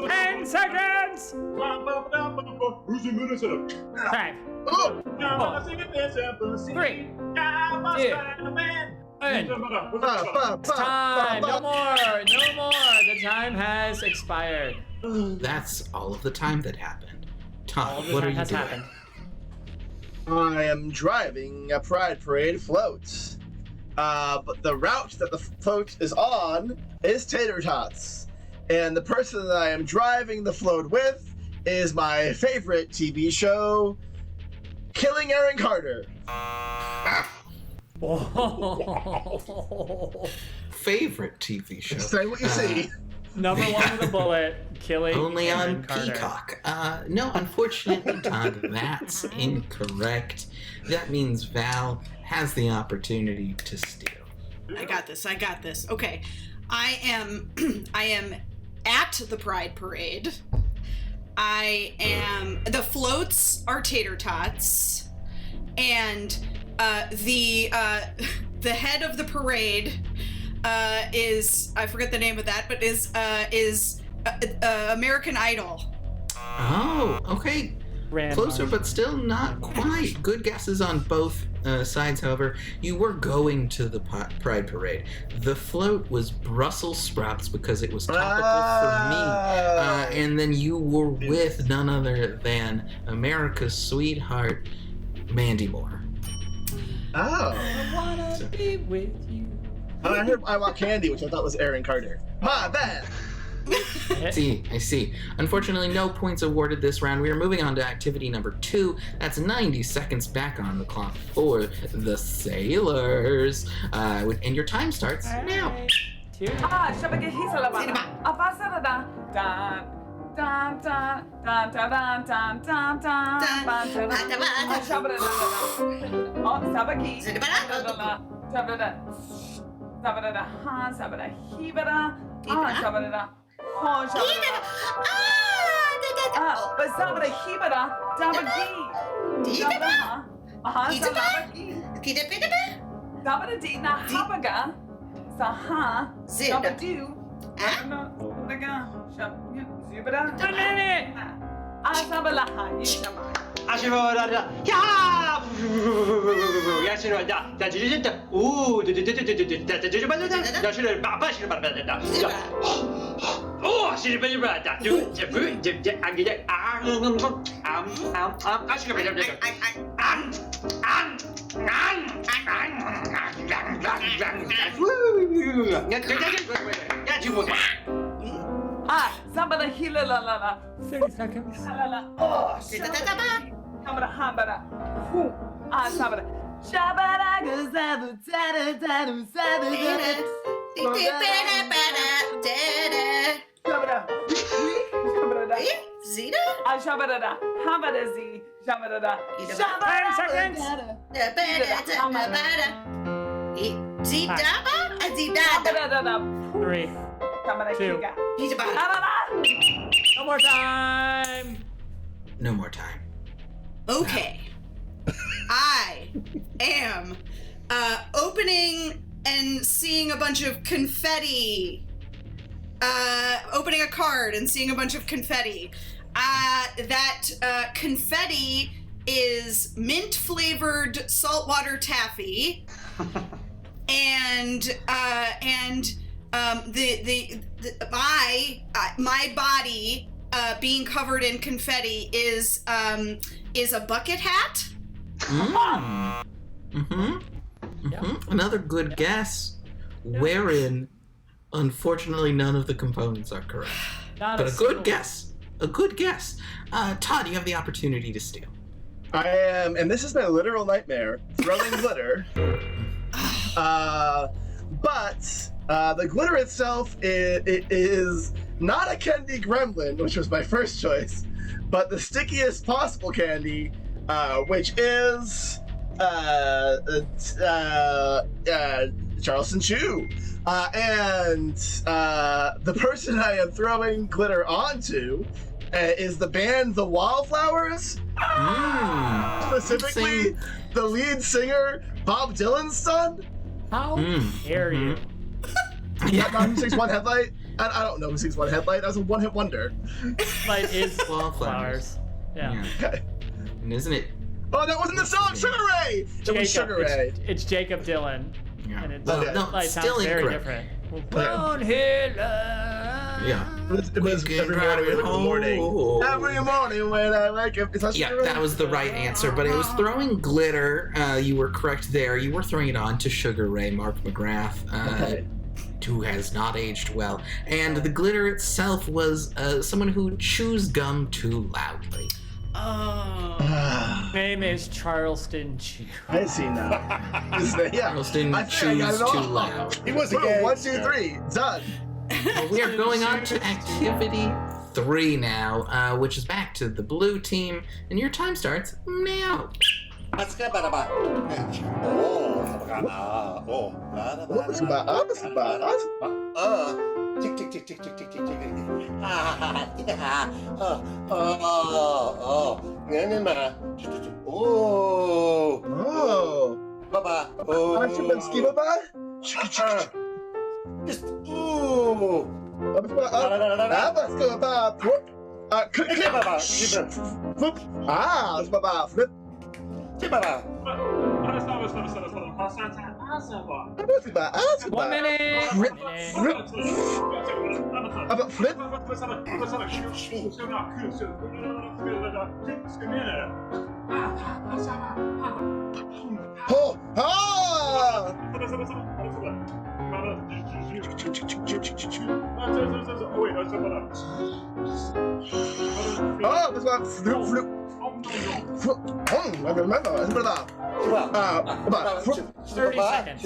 Ten seconds. 5, 4, 3, 2, it's time. No more. The time has expired. That's all of the time that happened. Todd, All the what time are you has doing? happened. I am driving a Pride Parade float. But the route that the float is on is Tater Tots. And the person that I am driving the float with is my favorite TV show, Killing Aaron Carter. Favorite TV show? Say what you see. Number one with a bullet, killing Only Aaron on Carter. Peacock. No, unfortunately, Todd, that's incorrect. That means Val has the opportunity to steal. I got this. Okay. I am at the Pride Parade. The floats are tater tots, and the head of the parade is, I forget the name of that, but is American Idol. Oh, okay. Closer, but still not quite. Good guesses on both sides, however. You were going to the Pride Parade. The float was Brussels sprouts because it was topical for me. And then you were with none other than America's sweetheart, Mandy Moore. Oh. I wanna be with you. I heard I Want Candy, which I thought was Aaron Carter. My bad. I see. Unfortunately, no points awarded this round. We are moving on to activity number 2. That's 90 seconds back on the clock for the sailors. And your time starts now. Somebody heal 30 seconds. Oh, somebody. Zeta? 10 seconds. Zeta? 3, 2. No more time. No more time. Okay. I am opening and seeing a bunch of confetti. Opening a card and seeing a bunch of confetti. That confetti is mint flavored saltwater taffy. and my body being covered in confetti is a bucket hat. Another good guess. Wherein, unfortunately, none of the components are correct. But a good guess. A good guess. Todd, you have the opportunity to steal. I am, and this is my literal nightmare, throwing glitter. But the glitter itself is not a candy gremlin, which was my first choice, but the stickiest possible candy, which is Charleston Chew, And the person I am throwing glitter onto is the band The Wallflowers. Specifically, the lead singer, Bob Dylan's son. How dare you? Yeah, not Who Sings One Headlight. I don't know Who Sings One Headlight. That was a one-hit wonder. Light is flowers. Yeah. Okay. And isn't it? Oh, that wasn't the song, Sugar Ray! It was Sugar Ray. It's Jacob Dylan. Yeah. And it's, no, light still sounds very incorrect. different. Brown hair love. Yeah. It was every morning. Every morning when I wake up. Is that Yeah, Sugar Ray? that was the right answer, but it was throwing glitter. You were correct there. You were throwing it on to Sugar Ray, Mark McGrath, who has not aged well. And the glitter itself was someone who chews gum too loudly. Name is Charleston Chew. I see now. Yeah. Charleston I think I got chews it too all. loud. He was a 1, 2, 3. Done. Well, we are going on to activity 3 now, which is back to the blue team, and your time starts now. What was about? Tick tick tick tick tick tick tick tick. Baba. Baba. Just Flip. One minute. Flip. Oh, oh, this one. Flip. I remember. It's about 30 seconds.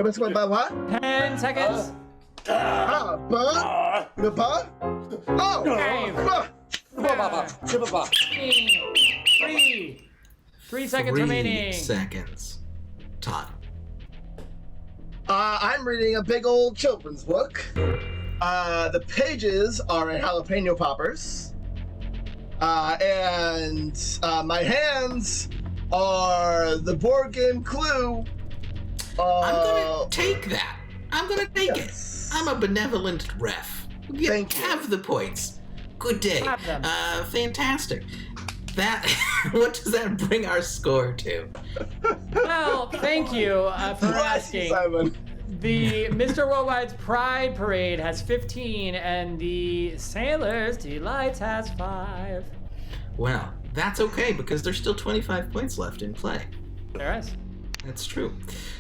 It's about what? 10 seconds. Three seconds 3 remaining. seconds. Todd. I'm reading a big old children's book. The pages are in jalapeno poppers. And my hands are the board game Clue. I'm gonna take that. I'm gonna take it. I'm a benevolent ref. Have the points. Good day. Fantastic. That. What does that bring our score to? Well, thank you for asking. Simon. The Mr. Worldwide's Pride Parade has 15, and the Sailor's Delights has 5. Well, that's okay because there's still 25 points left in play. There is. That's true.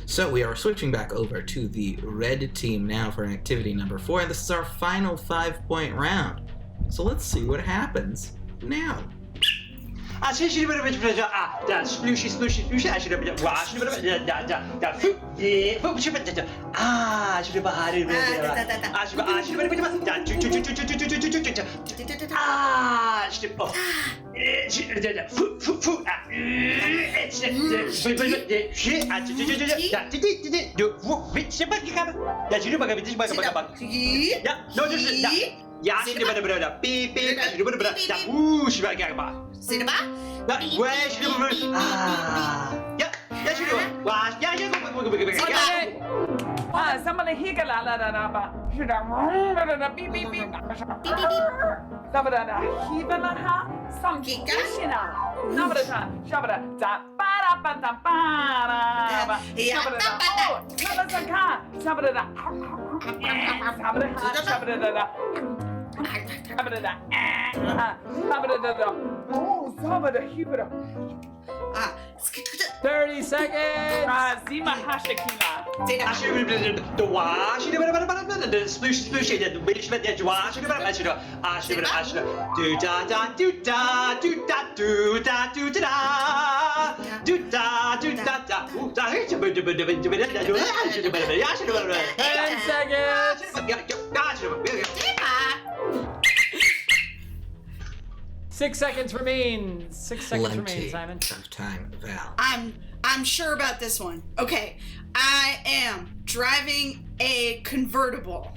So we are switching back over to the red team now for activity number 4, and this is our final 5-point round. So let's see what happens now. Splooshy, splooshy, splooshy. I should have been washed. Somebody he can la la la la ba. Should I beep beep beep. Sabada hibala ha some kishina. Nabada shabada da ba da ba da ba da. Sabada oh sabada ka sabada da. Sabada ha sabada da. Sabada da. Sabada da. Oh sabada hibala. 30 seconds. Zima Hashakila. Six seconds remain. 6 seconds remain, Simon. Of time, Val. I'm sure about this one. Okay, I am driving a convertible.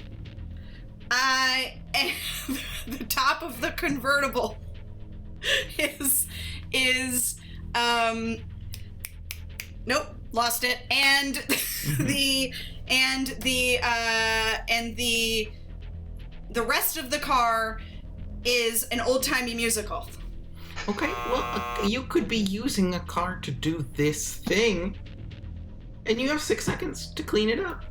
I am the top of the convertible is nope, lost it. And the rest of the car is an old-timey musical. Okay, well, you could be using a car to do this thing, and you have 6 seconds to clean it up.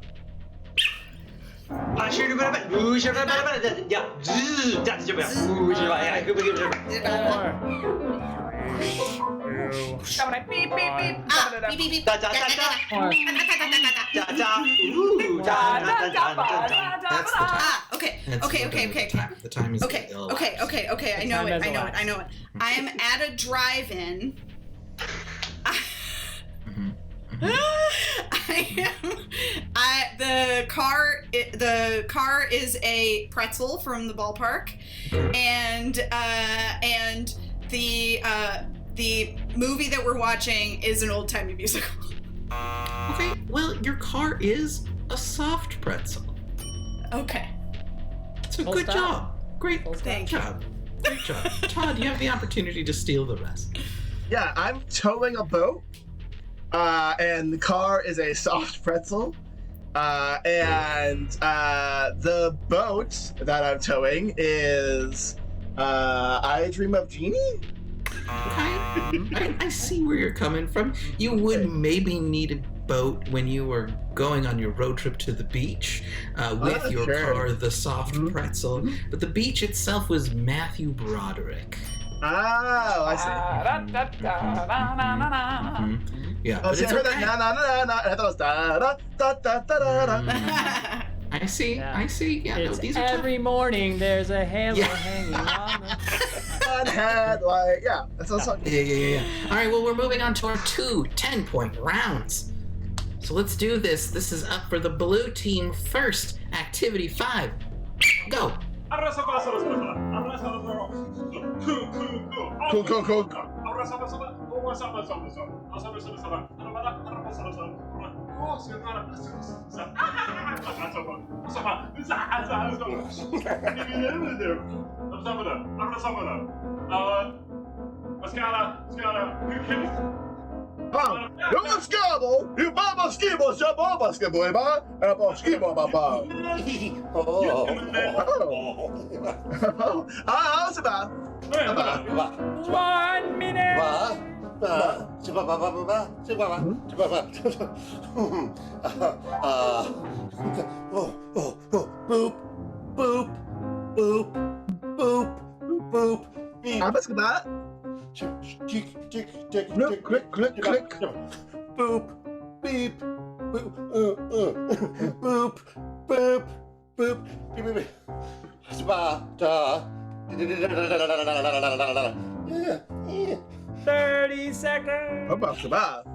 Okay. The time is Okay. I know it. I am at a drive-in. The car is a pretzel from the ballpark, and the movie that we're watching is an old-timey musical. Okay, well, your car is a soft pretzel. Okay. So good job. Great job. Great job. Todd, you have the opportunity to steal the rest. Yeah, I'm towing a boat, and the car is a soft pretzel, and the boat that I'm towing is I Dream of Jeannie? I see where you're coming from. You would maybe need a boat when you were going on your road trip to the beach with your car, the soft pretzel, but the beach itself was Matthew Broderick. Oh, I see. Yeah, Oh, but see, I it's heard okay. that na na na na, and I thought it was da da da da da da da. I see. Yeah, It's these are every morning there's a halo hanging on the headlight. Yeah, that's what I'm talking. Yeah. All right, well, we're moving on to our 2 10-point rounds. So let's do this. This is up for the blue team first. Activity 5. Go. Cool. Yo skabo, you baba skibo, shababa skibo, ba, aba skibo, baba. Oh, how's about? 1 minute. What's about? Click. Boop, beep, boop, boop, beep. Spa, 30 seconds. About.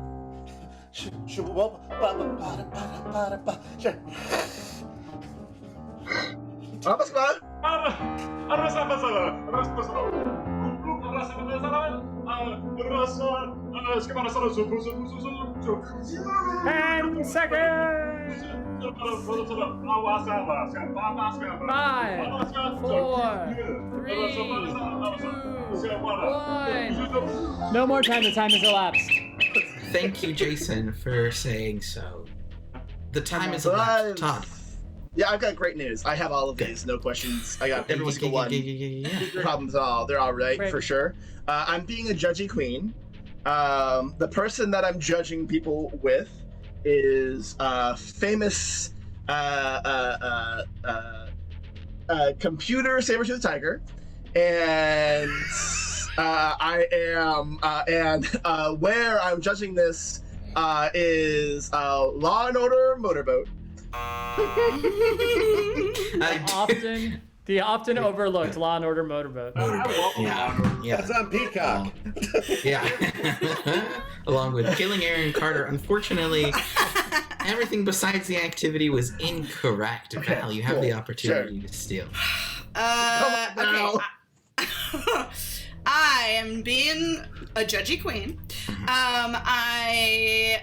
What's about? 10 seconds. 5, 4, 3, 2, 1. No more time. The time has elapsed. Thank you, Jason, for saying so. The time is elapsed. Todd. Yeah, I've got great news. I have all of these, no questions. I got every single one. No problems at all. They're all right, for sure. I'm being a judgy queen. The person that I'm judging people with is famous computer saber-tooth tiger, and I am, and where I'm judging this is Law and Order Motorboat. The often overlooked Law and Order Motorboat. Yeah. That's on Peacock. Yeah. Along with Killing Aaron Carter. Unfortunately, everything besides the activity was incorrect. Val, you have the opportunity to steal. Okay. I am being a judgy queen. I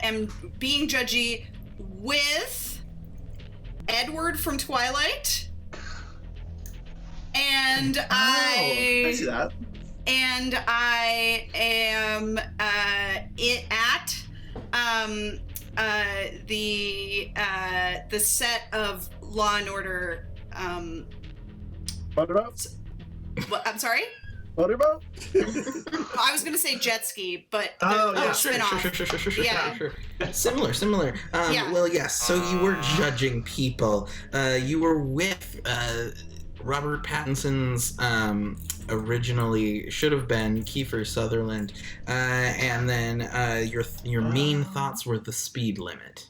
am being judgy with Edward from Twilight. And I see that. And I am the set of Law and Order. Motorboat? I'm sorry? Motorboat? I was gonna say jet ski, but Sure. Yeah. Similar. Yeah. Well, yes. So you were judging people. You were with Robert Pattinson's originally should have been Kiefer Sutherland, and then your main thoughts were the speed limit.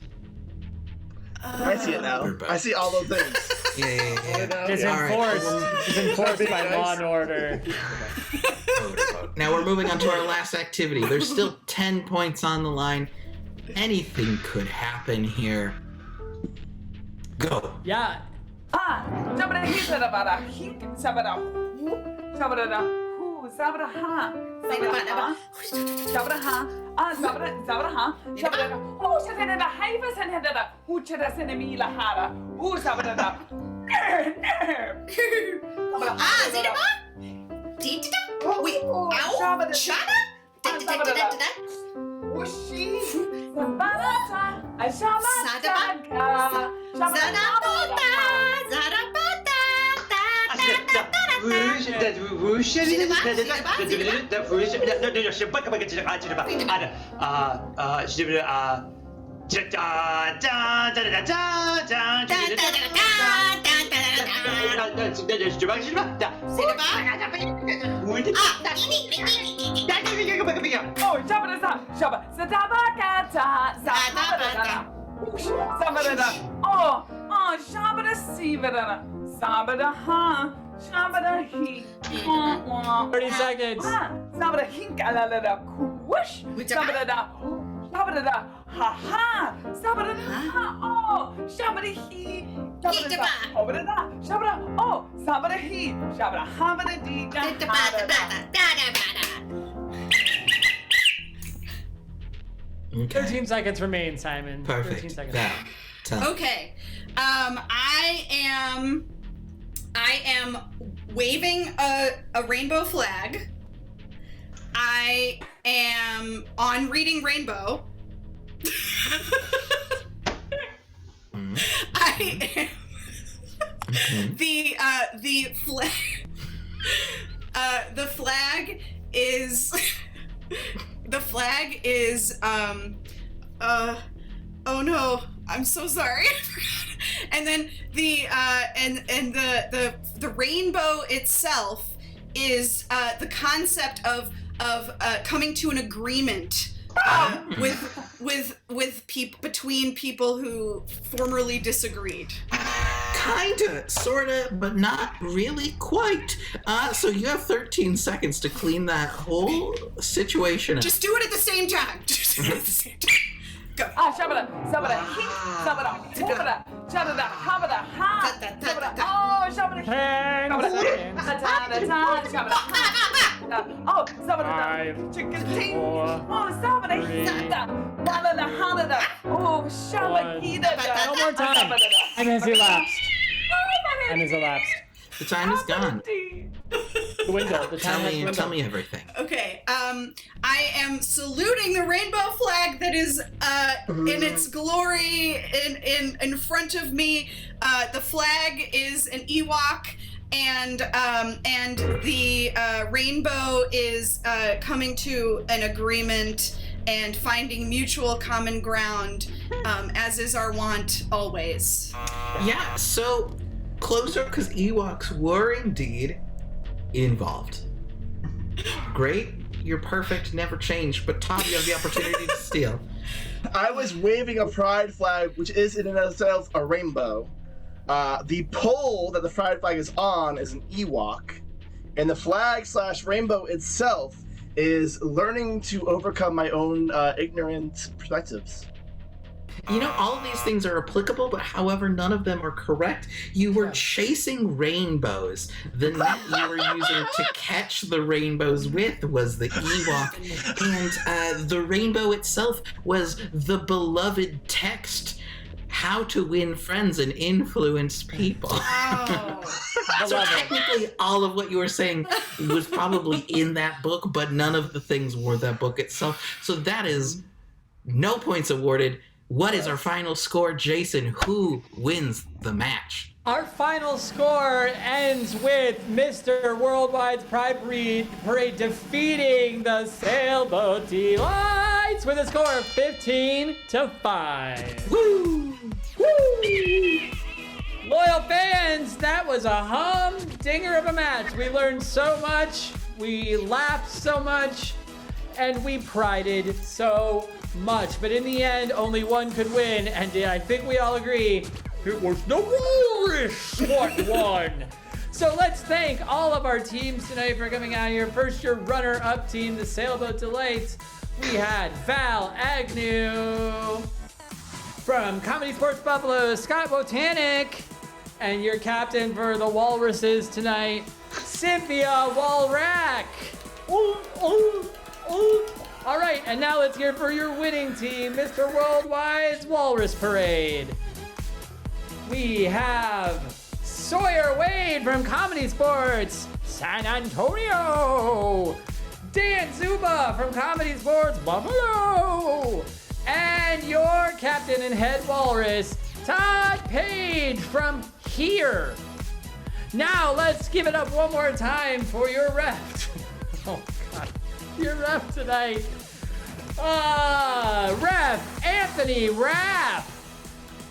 I see it now. I see all those things. Yeah. It's enforced by Law and Order. Now we're moving on to our last activity. There's still 10 points on the line. Anything could happen here. Go. Yeah. Sabada he sabada he sabada hu sabada hu sabada ha sabada ha sabada ha sabada ha sabada oh sabada da haiva san hada hu chada san mi la hara hu sabada da Zidaba? Dita? Wait, ow? Shada? Ushi sabada Zarabota. Oh, shabada sivada, sabada ha, shabada he. 30 seconds. Sabada hink alada kush, sabada da, sabada da, ha ha, sabada ha, oh, shabada he, sabada da, sabada da, sabada, oh, sabada he, sabada habada di Okay. 13 seconds remain, Simon. Perfect. 13 seconds. Now, Okay. I am waving a rainbow flag. I am on Reading Rainbow. I am the flag. The flag is oh no, I'm so sorry. And then the rainbow itself is the concept of coming to an agreement with people, between people who formerly disagreed. Kinda, sorta, but not really quite. So you have 13 seconds to clean that whole situation up. Just do it at the same time. Just do it at the same time. Go. Shabada, sabada, hink, sabada, sabada, sabada, habada, ha, sabada, oh, sabada, oh, sabada, chicken ting, oh, sabada, hita, balada, halada, oh, shabada, No more time. Time has elapsed. Time has elapsed. The time is gone. The window. The time has dwindled. Tell me everything. Okay, I am saluting the rainbow flag that is in its glory in front of me. The flag is an Ewok, and the rainbow is coming to an agreement and finding mutual common ground, as is our wont always. Yeah, so closer, because Ewoks were indeed involved. great. You're perfect. Never change. But Tom, you have the opportunity to steal. I was waving a pride flag, which is in and of itself a rainbow. The pole that the pride flag is on is an Ewok, and the flag/rainbow itself is learning to overcome my own ignorant perspectives. You know, all of these things are applicable, but however, none of them are correct. You were chasing rainbows. The net you were using to catch the rainbows with was the Ewok, and the rainbow itself was the beloved text, How to Win Friends and Influence People. So technically, all of what you were saying was probably in that book, but none of the things were that book itself. So that is no points awarded. What is our final score, Jason? Who wins the match? Our final score ends with Mr. Worldwide's Pride Parade defeating the Sailboat Delights with a score of 15-5. Woo! Woo! Loyal fans, that was a humdinger of a match. We learned so much, we laughed so much, and we prided so much. But in the end, only one could win, and I think we all agree it was the walrus that won. So let's thank all of our teams tonight for coming out here. First, your runner-up team, the Sailboat Delights. We had Val Agnew from Comedysportz Buffalo, Scott Botanic, and your captain for the Walruses tonight, Cynthia Walrack. All right, and now let's hear for your winning team, Mr. Worldwide's Walrus Parade. We have Sawyer Wade from Comedysportz, San Antonio, Dan Zuba from Comedysportz Buffalo, and your captain and head walrus, Todd Page from here. Now let's give it up one more time for your ref. Oh God, your ref tonight. Ref Anthony Rapp.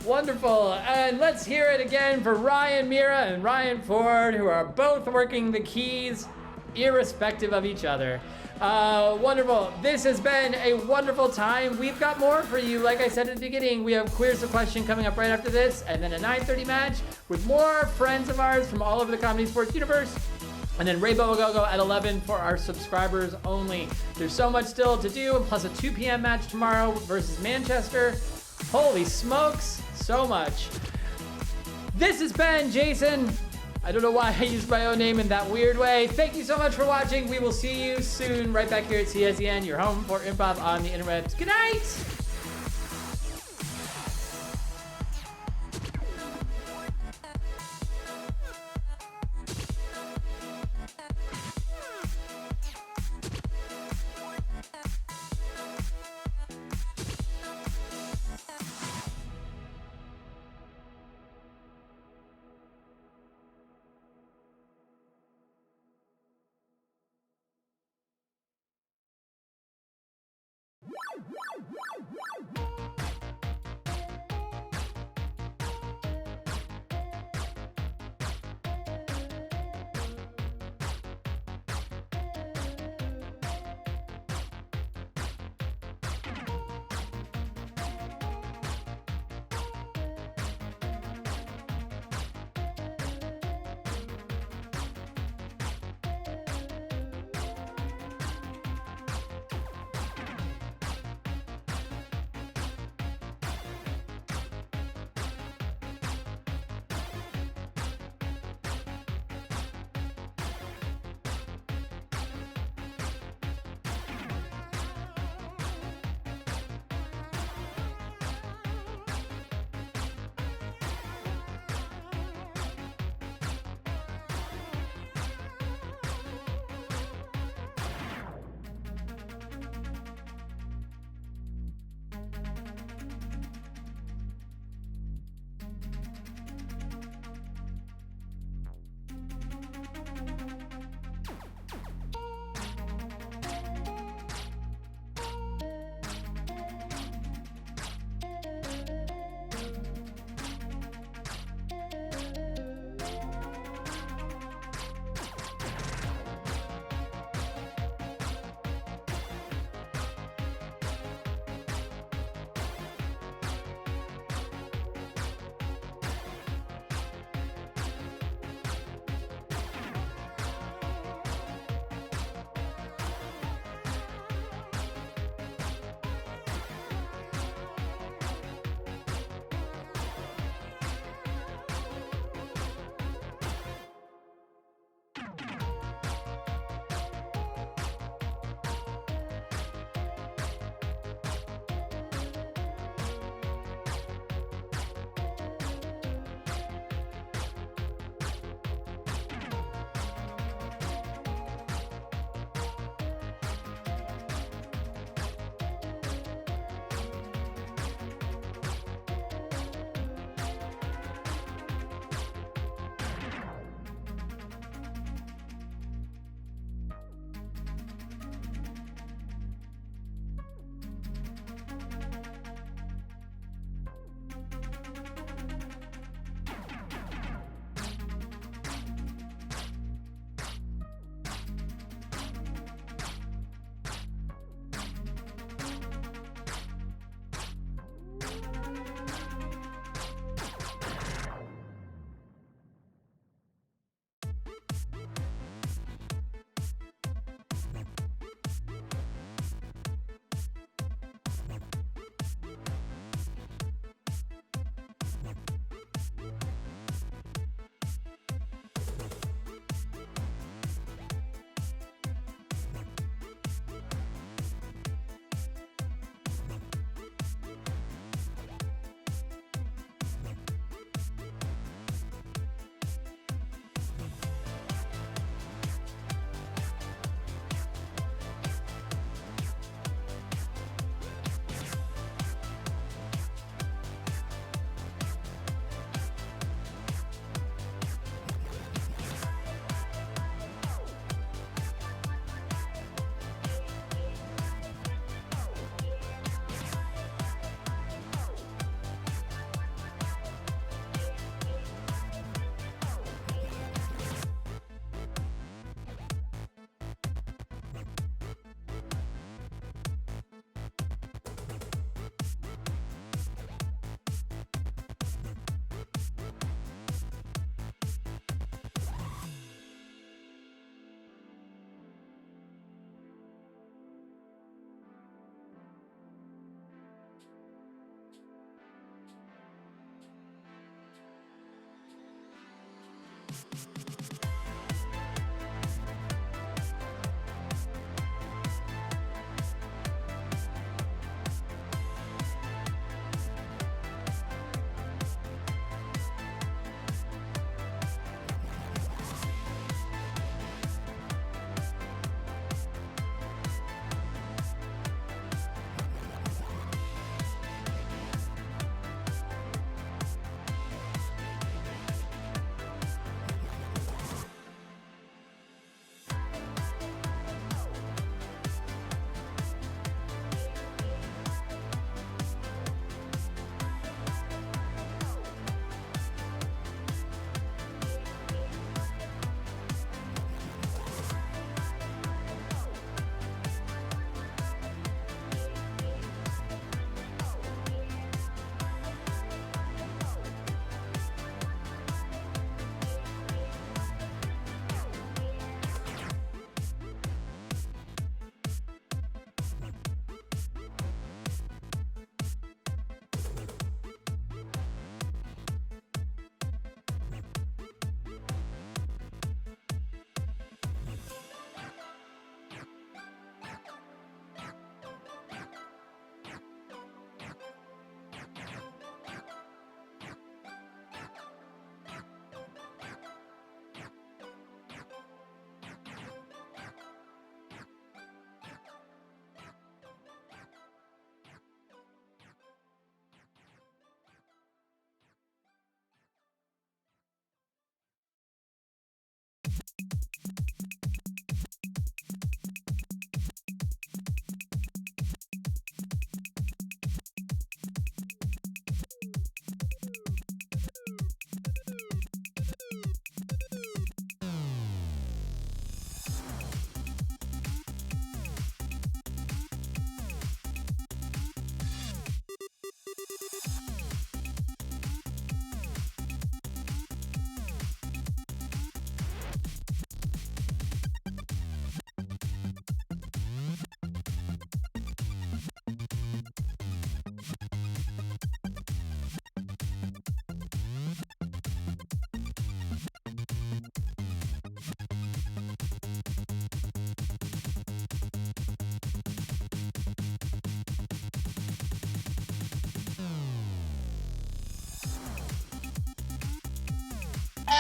Wonderful. And let's hear it again for Ryan Mira and Ryan Ford, who are both working the keys irrespective of each other. Wonderful. This has been a wonderful time. We've got more for you. Like I said at the beginning, we have Queers the Question coming up right after this, and then a 9:30 match with more friends of ours from all over the Comedysportz universe. And then Rainbow will go at 11 for our subscribers only. There's so much still to do, and plus a 2 p.m. match tomorrow versus Manchester. Holy smokes, so much. This has been Jason. I don't know why I used my own name in that weird way. Thank you so much for watching. We will see you soon right back here at CSEN, your home for improv on the internet. Good night.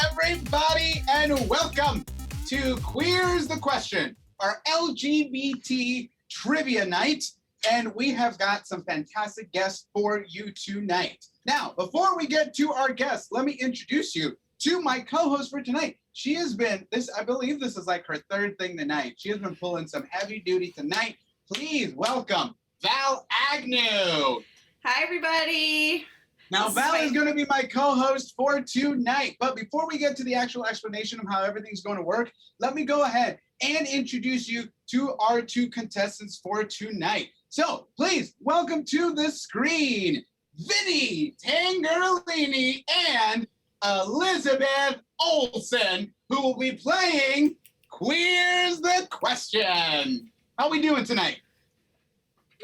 everybody, and welcome to Queer's the Question, our LGBT trivia night, and we have got some fantastic guests for you tonight. Now, before we get to our guests, let me introduce you to my co-host for tonight. She has been, I believe this is like her third thing tonight. She has been pulling some heavy duty tonight. Please welcome Val Agnew. Hi, everybody. Now, Val is going to be my co-host for tonight. But before we get to the actual explanation of how everything's going to work, let me go ahead and introduce you to our two contestants for tonight. So, please welcome to the screen, Vinny Tangerlini and Elizabeth Olsen, who will be playing Queer's the Question. How we doing tonight?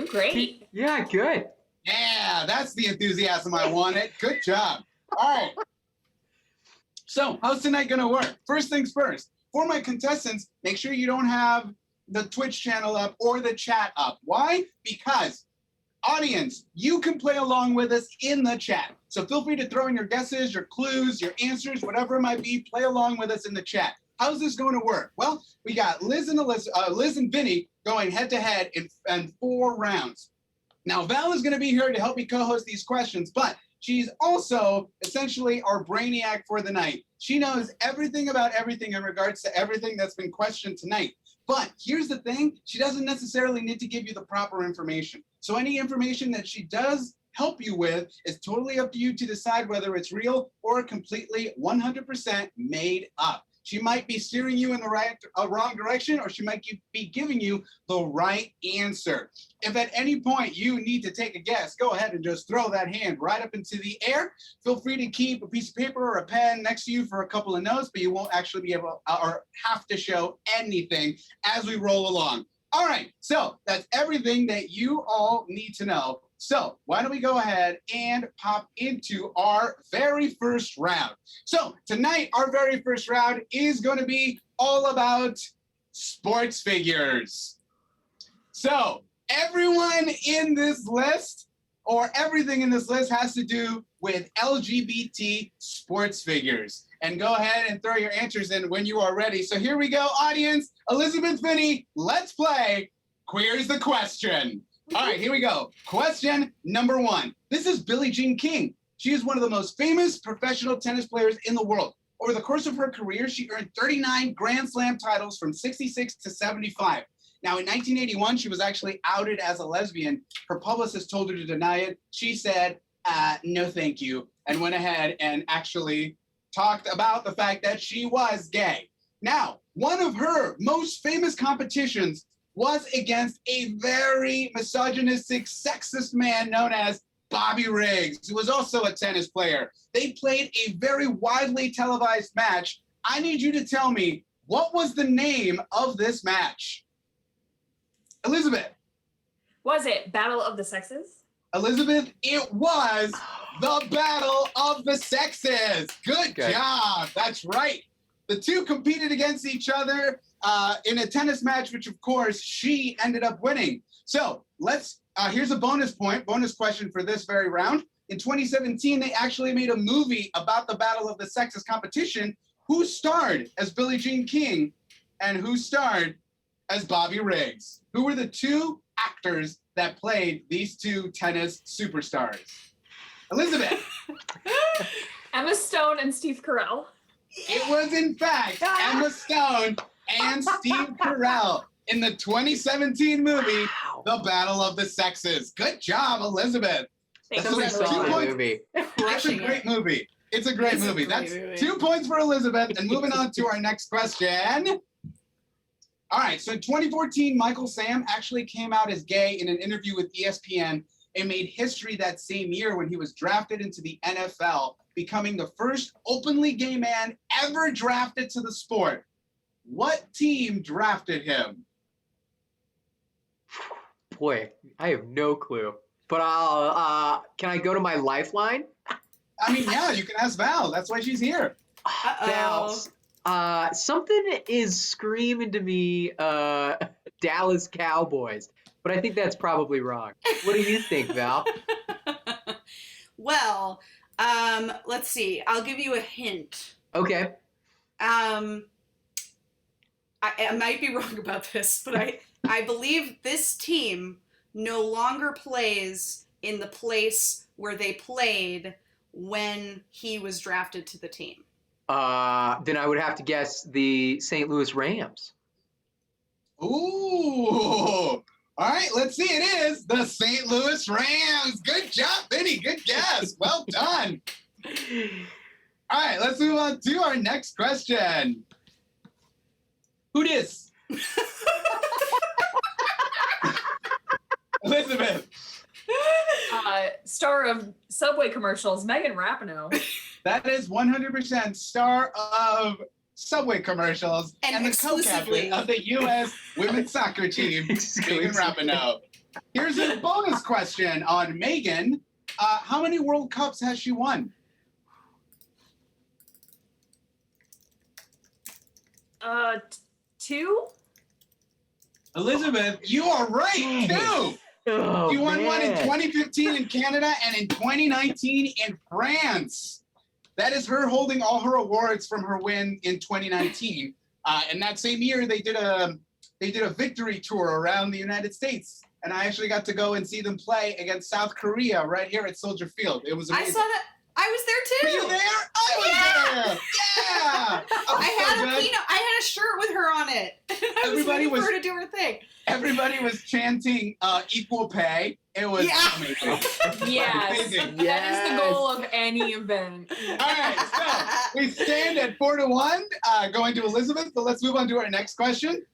Great. Yeah, good. Yeah, that's the enthusiasm I wanted. Good job. All right. So, how's tonight going to work? First things first. For my contestants, make sure you don't have the Twitch channel up or the chat up. Why? Because, audience, you can play along with us in the chat. So feel free to throw in your guesses, your clues, your answers, whatever it might be. Play along with us in the chat. How's this going to work? Well, we got Liz and Vinny going head-to-head in 4 rounds. Now, Val is going to be here to help me co-host these questions, but she's also essentially our brainiac for the night. She knows everything about everything in regards to everything that's been questioned tonight. But here's the thing, she doesn't necessarily need to give you the proper information. So any information that she does help you with is totally up to you to decide whether it's real or completely 100% made up. She might be steering you in the wrong direction, or she might be giving you the right answer. If at any point you need to take a guess, go ahead and just throw that hand right up into the air. Feel free to keep a piece of paper or a pen next to you for a couple of notes, but you won't actually be able or have to show anything as we roll along. All right, so that's everything that you all need to know. So why don't we go ahead and pop into our very first round. So tonight, our very first round is going to be all about sports figures. So everyone in this list, or everything in this list, has to do with LGBT sports figures. And go ahead and throw your answers in when you are ready. So here we go, audience. Elizabeth, Vinny, let's play Queer's the Question. All right, here we go. Question number 1. This is Billie Jean King. She is one of the most famous professional tennis players in the world. Over the course of her career, she earned 39 Grand Slam titles from 66 to 75. Now, in 1981, she was actually outed as a lesbian. Her publicist told her to deny it. She said, no, thank you, and went ahead and actually talked about the fact that she was gay. Now, one of her most famous competitions was against a very misogynistic, sexist man known as Bobby Riggs, who was also a tennis player. They played a very widely televised match. I need you to tell me, what was the name of this match? Elizabeth. Was it Battle of the Sexes? Elizabeth, it was the Battle of the Sexes. Good job. That's right. The two competed against each other in a tennis match, which of course she ended up winning. So here's a bonus question for this very round. In 2017, they actually made a movie about the Battle of the Sexes competition. Who starred as Billie Jean King and who starred as Bobby Riggs? Who were the 2 actors that played these 2 tennis superstars? Elizabeth. Emma Stone and Steve Carell. It was, in fact, Emma Stone and Steve Carell in the 2017 movie, The Battle of the Sexes. Good job, Elizabeth. That's a 2 points. Movie. It's a great movie. It's a great movie. That's 2 points for Elizabeth. And moving on to our next question. All right, so in 2014, Michael Sam actually came out as gay in an interview with ESPN and made history that same year when he was drafted into the NFL, becoming the first openly gay man ever drafted to the sport. What team drafted him? Boy, I have no clue. But can I go to my lifeline? I mean, yeah, you can ask Val. That's why she's here. Val, something is screaming to me Dallas Cowboys, but I think that's probably wrong. What do you think, Val? Well, let's see. I'll give you a hint. Okay. I might be wrong about this, but I believe this team no longer plays in the place where they played when he was drafted to the team. Then I would have to guess the St. Louis Rams. Ooh. All right, let's see. It is the St. Louis Rams. Good job, Vinny. Good guess. Well done. All right, let's move on to our next question. Who dis? Elizabeth. Star of Subway commercials, Megan Rapinoe. That is 100% star of Subway commercials and the co-captain of the U.S. women's soccer team, Megan Rapinoe. Here's a bonus question on Megan. How many World Cups has she won? Two? Elizabeth, you are right, two. Oh, you won one in man. 2015 in Canada and in 2019 in France. That is her holding all her awards from her win in 2019. And that same year, they did a victory tour around the United States, and I actually got to go and see them play against South Korea right here at Soldier Field. It was amazing. I saw that. I was there too. Were you there? I was there. Yeah. I had a shirt with her on it. I Everybody was waiting was- for her to do her thing. Everybody was chanting equal pay. It was amazing. Yes. Amazing. That is the goal of any event. All right, so we stand at 4-1, going to Elizabeth, but let's move on to our next question.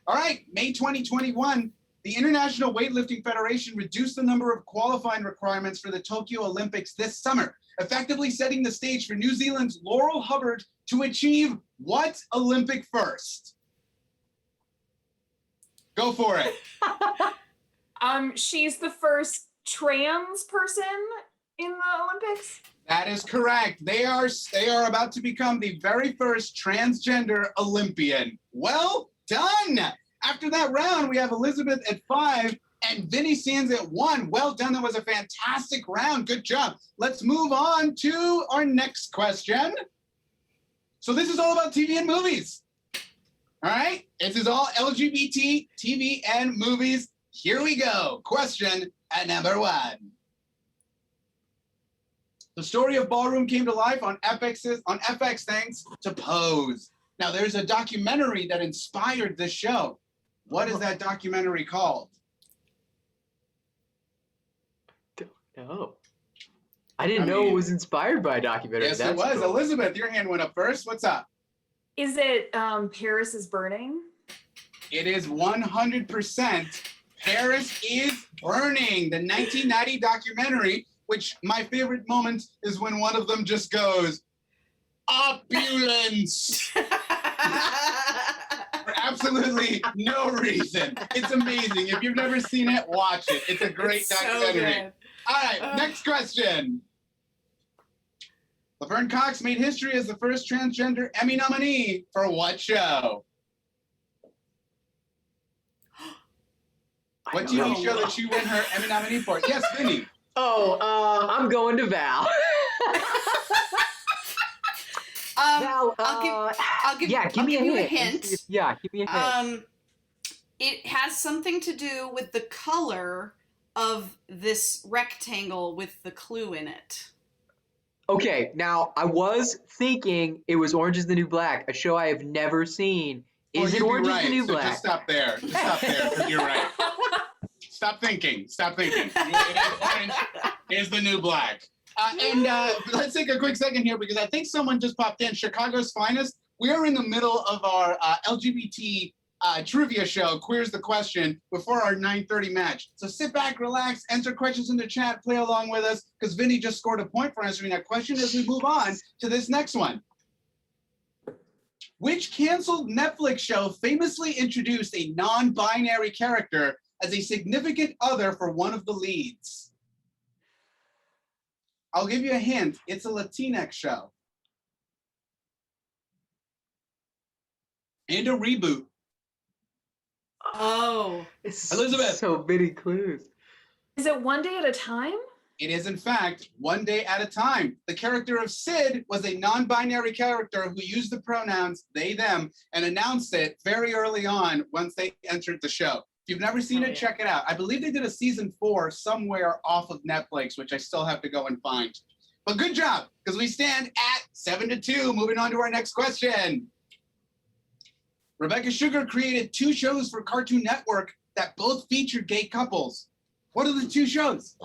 All right, May 2021, the International Weightlifting Federation reduced the number of qualifying requirements for the Tokyo Olympics this summer, effectively setting the stage for New Zealand's Laurel Hubbard to achieve what Olympic first? Go for it. She's the first trans person in the Olympics. That is correct. They are about to become the very first transgender Olympian. Well done. After that round, we have Elizabeth at 5 and Vinny stands at 1. Well done. That was a fantastic round. Good job. Let's move on to our next question. So this is all about TV and movies. All right? This is all LGBT TV and movies. Here we go. Question at number 1. The story of Ballroom came to life on FX thanks to Pose. Now, there's a documentary that inspired this show. What is that documentary called? No. I didn't know it was inspired by a documentary. Yes, That's it was. cool. Elizabeth, your hand went up first. What's up? Is it Paris is Burning? It is 100% Paris is Burning, the 1990 documentary, which my favorite moment is when one of them just goes, opulence! For absolutely no reason. It's amazing. If you've never seen it, watch it. It's a great It's so documentary. good. All right, next question. Laverne Cox made history as the first transgender Emmy nominee for what show? What TV show did she win her Emmy nominee for? Yes, Vinny. I'm going to Val. I'll give you a hint. Yeah, give me a hint. It has something to do with the color of this rectangle with the clue in it. Okay, now I was thinking it was Orange is the New Black, a show I have never seen. Is it you'd be Orange right, is the New so Black? Just stop there. Just stop there, because you're right. Stop thinking. Stop thinking. Orange is the New Black. Let's take a quick second here because I think someone just popped in. Chicago's Finest. We are in the middle of our LGBT trivia show, Queer's the Question, before our 9:30 match. So sit back, relax, enter questions in the chat, play along with us, because Vinny just scored a point for answering that question as we move on to this next one. Which canceled Netflix show famously introduced a non-binary character as a significant other for one of the leads? I'll give you a hint. It's a Latinx show. And a reboot. Oh. It's Elizabeth. So many clues. Is it One Day at a Time? It is, in fact, One Day at a Time. The character of Sid was a non-binary character who used the pronouns they, them, and announced it very early on once they entered the show. If you've never seen it, check it out. I believe they did a season 4 somewhere off of Netflix, which I still have to go and find. But good job, because we stand at 7-2. Moving on to our next question. Rebecca Sugar created 2 shows for Cartoon Network that both featured gay couples. What are the 2 shows?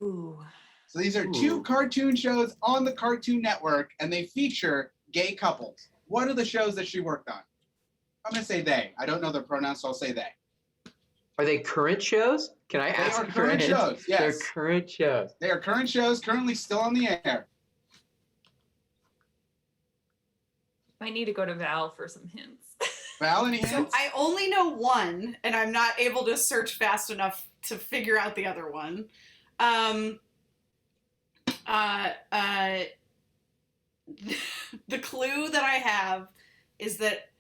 Ooh. So these are 2 cartoon shows on the Cartoon Network, and they feature gay couples. What are the shows that she worked on? I'm going to say they. I don't know their pronouns, so I'll say they. Are they current shows? Can I ask? They are current shows, yes. They're current shows. They are current shows, currently still on the air. I need to go to Val for some hints. Val, any So hints? I only know one, and I'm not able to search fast enough to figure out the other one. The clue that I have is that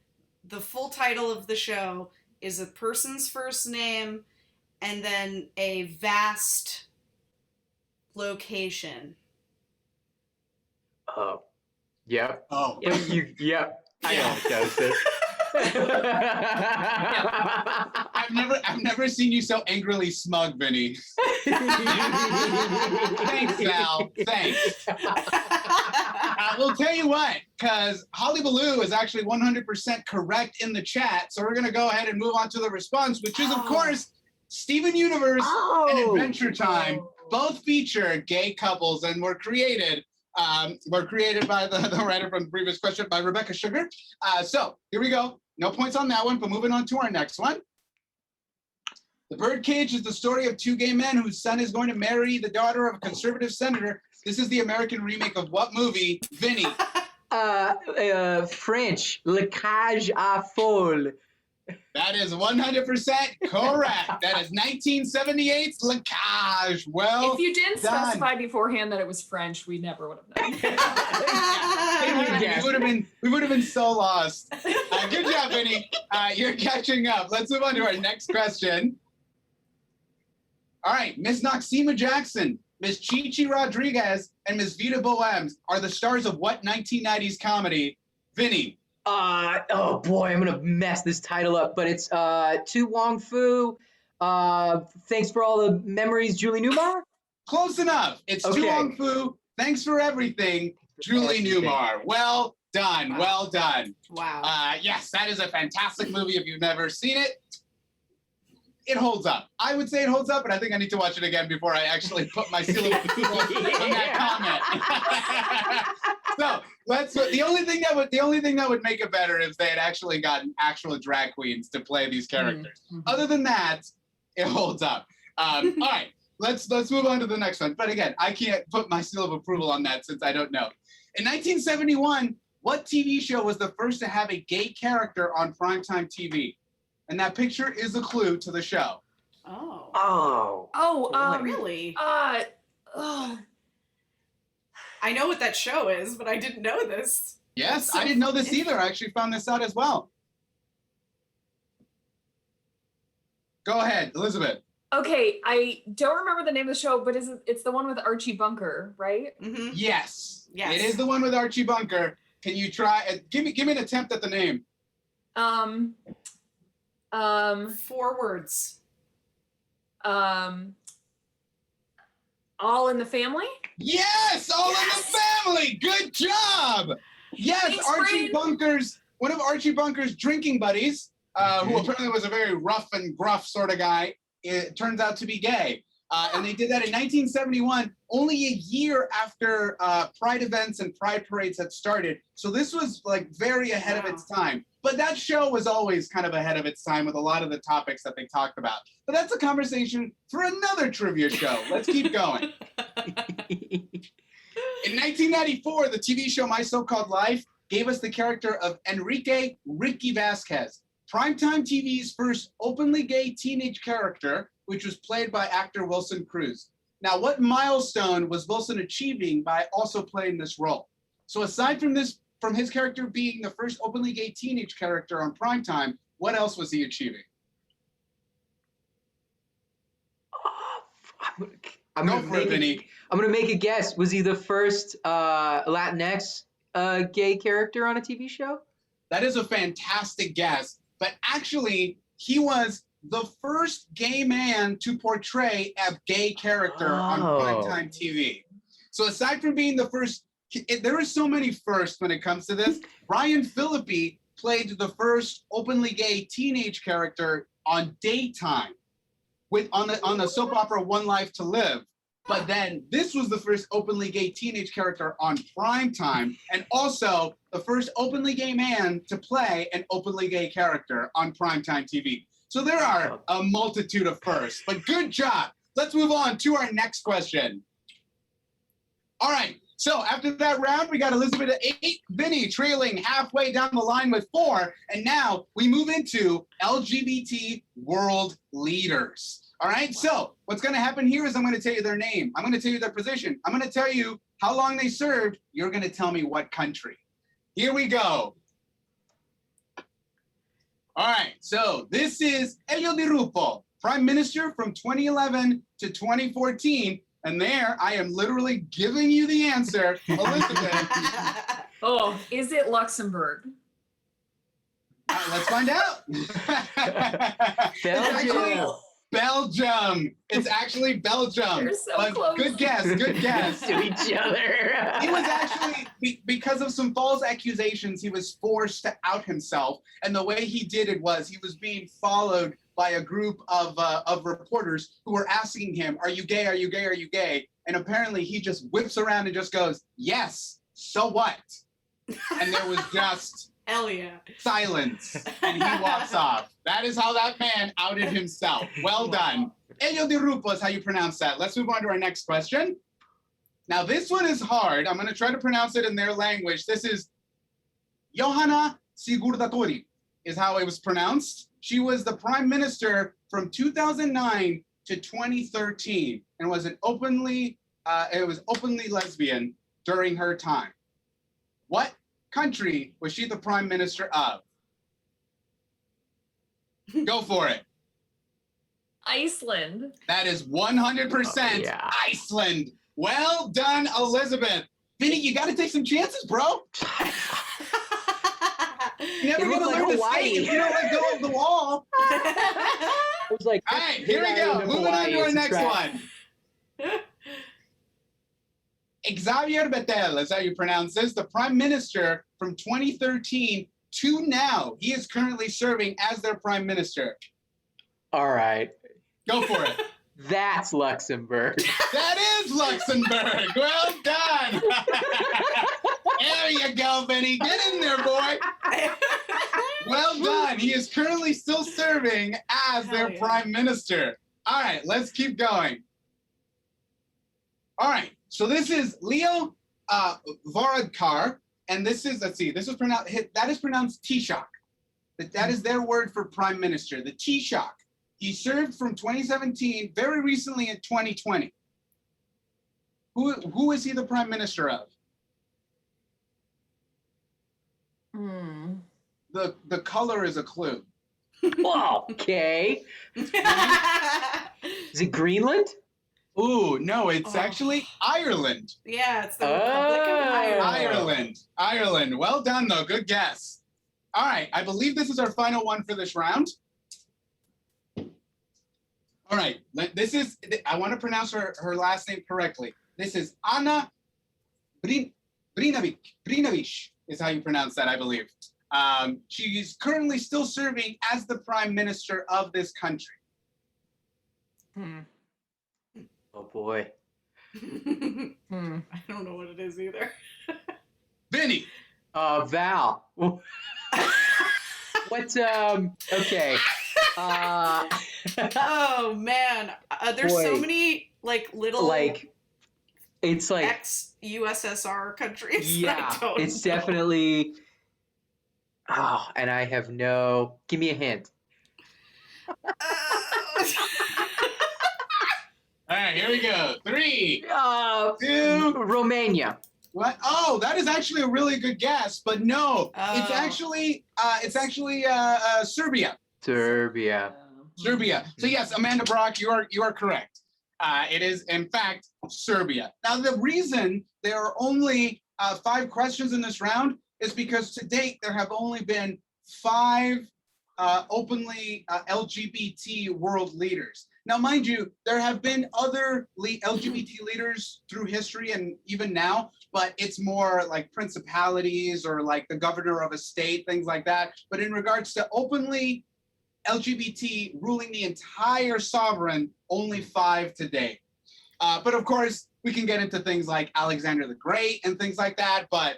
the full title of the show is a person's first name and then a vast location. Oh. Yep. Oh. Yep. I know it does it. I've never seen you so angrily smug, Vinny. Thanks, Val. Thanks. We'll tell you what, because Holly Baloo is actually 100% correct in the chat, so we're going to go ahead and move on to the response, which is, of course, Steven Universe and Adventure Time both feature gay couples and were created by the writer from the previous question, by Rebecca Sugar. So here we go. No points on that one, but moving on to our next one. The Birdcage is the story of 2 gay men whose son is going to marry the daughter of a conservative senator. This is the American remake of what movie? Vinny. French. Le Cage à Folle. That is 100% correct. That is 1978's Le Cage. Well, If you didn't done. specify beforehand that it was French, we never would have known. We would have been so lost. Good job, Vinny. You're catching up. Let's move on to our next question. All right, Miss Noxima Jackson, Miss Chichi Rodriguez, and Miss Vita Boems are the stars of what 1990s comedy? Vinny. Oh boy, I'm gonna mess this title up, but it's Tu Wong Fu. Thanks for all the memories, Julie Newmar. Close enough. It's Tu Wong Fu. Thanks for everything, Julie Newmar. Well done. Wow. Well done. Wow. Yes, that is a fantastic movie. If you've never seen it, it holds up. I would say it holds up, but I think I need to watch it again before I actually put my seal of approval on that comment. So the only thing that would make it better is they had actually gotten actual drag queens to play these characters. Other than that, it holds up. All right, let's move on to the next one. But again, I can't put my seal of approval on that since I don't know. In 1971, what TV show was the first to have a gay character on primetime TV? And that picture is a clue to the show. Really? I know what that show is, but I didn't know this. Yes, I didn't know this either. I actually found this out as well. Go ahead, Elizabeth. Okay, I don't remember the name of the show, but it's the one with Archie Bunker, right? Mm-hmm. Yes. Yes. It is the one with Archie Bunker. Can you try? Give me an attempt at the name. 4 words. All in the Family? Yes, All in the Family. Good job. Yes, Thanks, Archie Bunker's one of Archie Bunker's drinking buddies, who apparently was a very rough and gruff sort of guy. It turns out to be gay. And they did that in 1971, only a year after Pride events and Pride parades had started. So this was like very ahead of its time. But that show was always kind of ahead of its time with a lot of the topics that they talked about. But that's a conversation for another trivia show. Let's keep going. In 1994, the TV show My So-Called Life gave us the character of Enrique Ricky Vasquez, primetime TV's first openly gay teenage character, which was played by actor Wilson Cruz. Now, what milestone was Wilson achieving by also playing this role? So aside from his character being the first openly gay teenage character on primetime, what else was he achieving? I'm Go gonna for it, Vinny. I'm gonna make a guess. Was he the first Latinx gay character on a TV show? That is a fantastic guess, but actually, he was the first gay man to portray a gay character on primetime TV. So aside from being the first, there are so many firsts when it comes to this. Ryan Phillippe played the first openly gay teenage character on daytime on the soap opera One Life to Live. But then this was the first openly gay teenage character on primetime, and also the first openly gay man to play an openly gay character on primetime TV. So there are a multitude of firsts, but good job. Let's move on to our next question. All right, so after that round, we got Elizabeth at 8, Vinny trailing halfway down the line with 4, and now we move into LGBT world leaders. All right, so what's going to happen here is I'm going to tell you their name. I'm going to tell you their position. I'm going to tell you how long they served. You're going to tell me what country. Here we go. All right, so this is Elio Di Rupo, Prime Minister from 2011 to 2014. And there, I am literally giving you the answer, Elizabeth. Oh, is it Luxembourg? Let's find out. Belgium. It's actually Belgium. You're so But close. Good guess. Good guess. To each other. He was actually, because of some false accusations, he was forced to out himself. And the way he did it was he was being followed by a group of reporters who were asking him, "Are you gay? Are you gay? Are you gay?" And apparently he just whips around and just goes, "Yes, so what?" And there was just Hell yeah. silence, and he walks off. That is how that man outed himself. Well done. Elio Di Rupo is how you pronounce that. Let's move on to our next question. Now, this one is hard. I'm going to try to pronounce it in their language. This is Johanna Sigurdatori is how it was pronounced. She was the prime minister from 2009 to 2013 and was openly lesbian during her time. What country was she the prime minister of? Go for it. Iceland. That is 100% Iceland. Well done, Elizabeth. Vinny, you got to take some chances, bro. You're never going to learn to skate if you don't let go of the wall. I was like, all right, here we go. Moving on to our next one. Xavier Bettel is how you pronounce this, the prime minister from 2013 to now. He is currently serving as their prime minister. All right. Go for it. That's Luxembourg. That is Luxembourg. Well done. There you go, Benny. Get in there, boy. Well done. He is currently still serving as their prime minister. All right, let's keep going. All right, so this is Leo Varadkar, and this is, let's see, this is pronounced, that is pronounced Taoiseach. That is their word for prime minister, the Taoiseach. He served from 2017, very recently in 2020. Who is he the prime minister of? The color is a clue. Well, okay. Is it Greenland? Ooh, no, it's actually Ireland. Yeah, it's the Republic of Ireland. Ireland. Well done, though. Good guess. All right, I believe this is our final one for this round. All right, this is, I want to pronounce her last name correctly. This is Anna Brnabić is how you pronounce that, I believe. She's currently still serving as the prime minister of this country. Oh boy. I don't know what it is either. Vinny. Val. What's okay. Oh man, there's so many little it's like ex-USSR countries. Yeah, it's definitely. Oh, and I have no. Give me a hint. All right, here we go. 3, 2, Romania. What? Oh, that is actually a really good guess, but no, it's actually Serbia. Serbia. Serbia. So yes, Amanda Brock, you are correct. It is, in fact, Serbia. Now, the reason there are only 5 questions in this round is because to date there have only been 5 openly LGBT world leaders. Now, mind you, there have been other LGBT leaders through history and even now, but it's more like principalities or like the governor of a state, things like that. But in regards to openly LGBT ruling the entire sovereign, only 5 today. But of course, we can get into things like Alexander the Great and things like that. But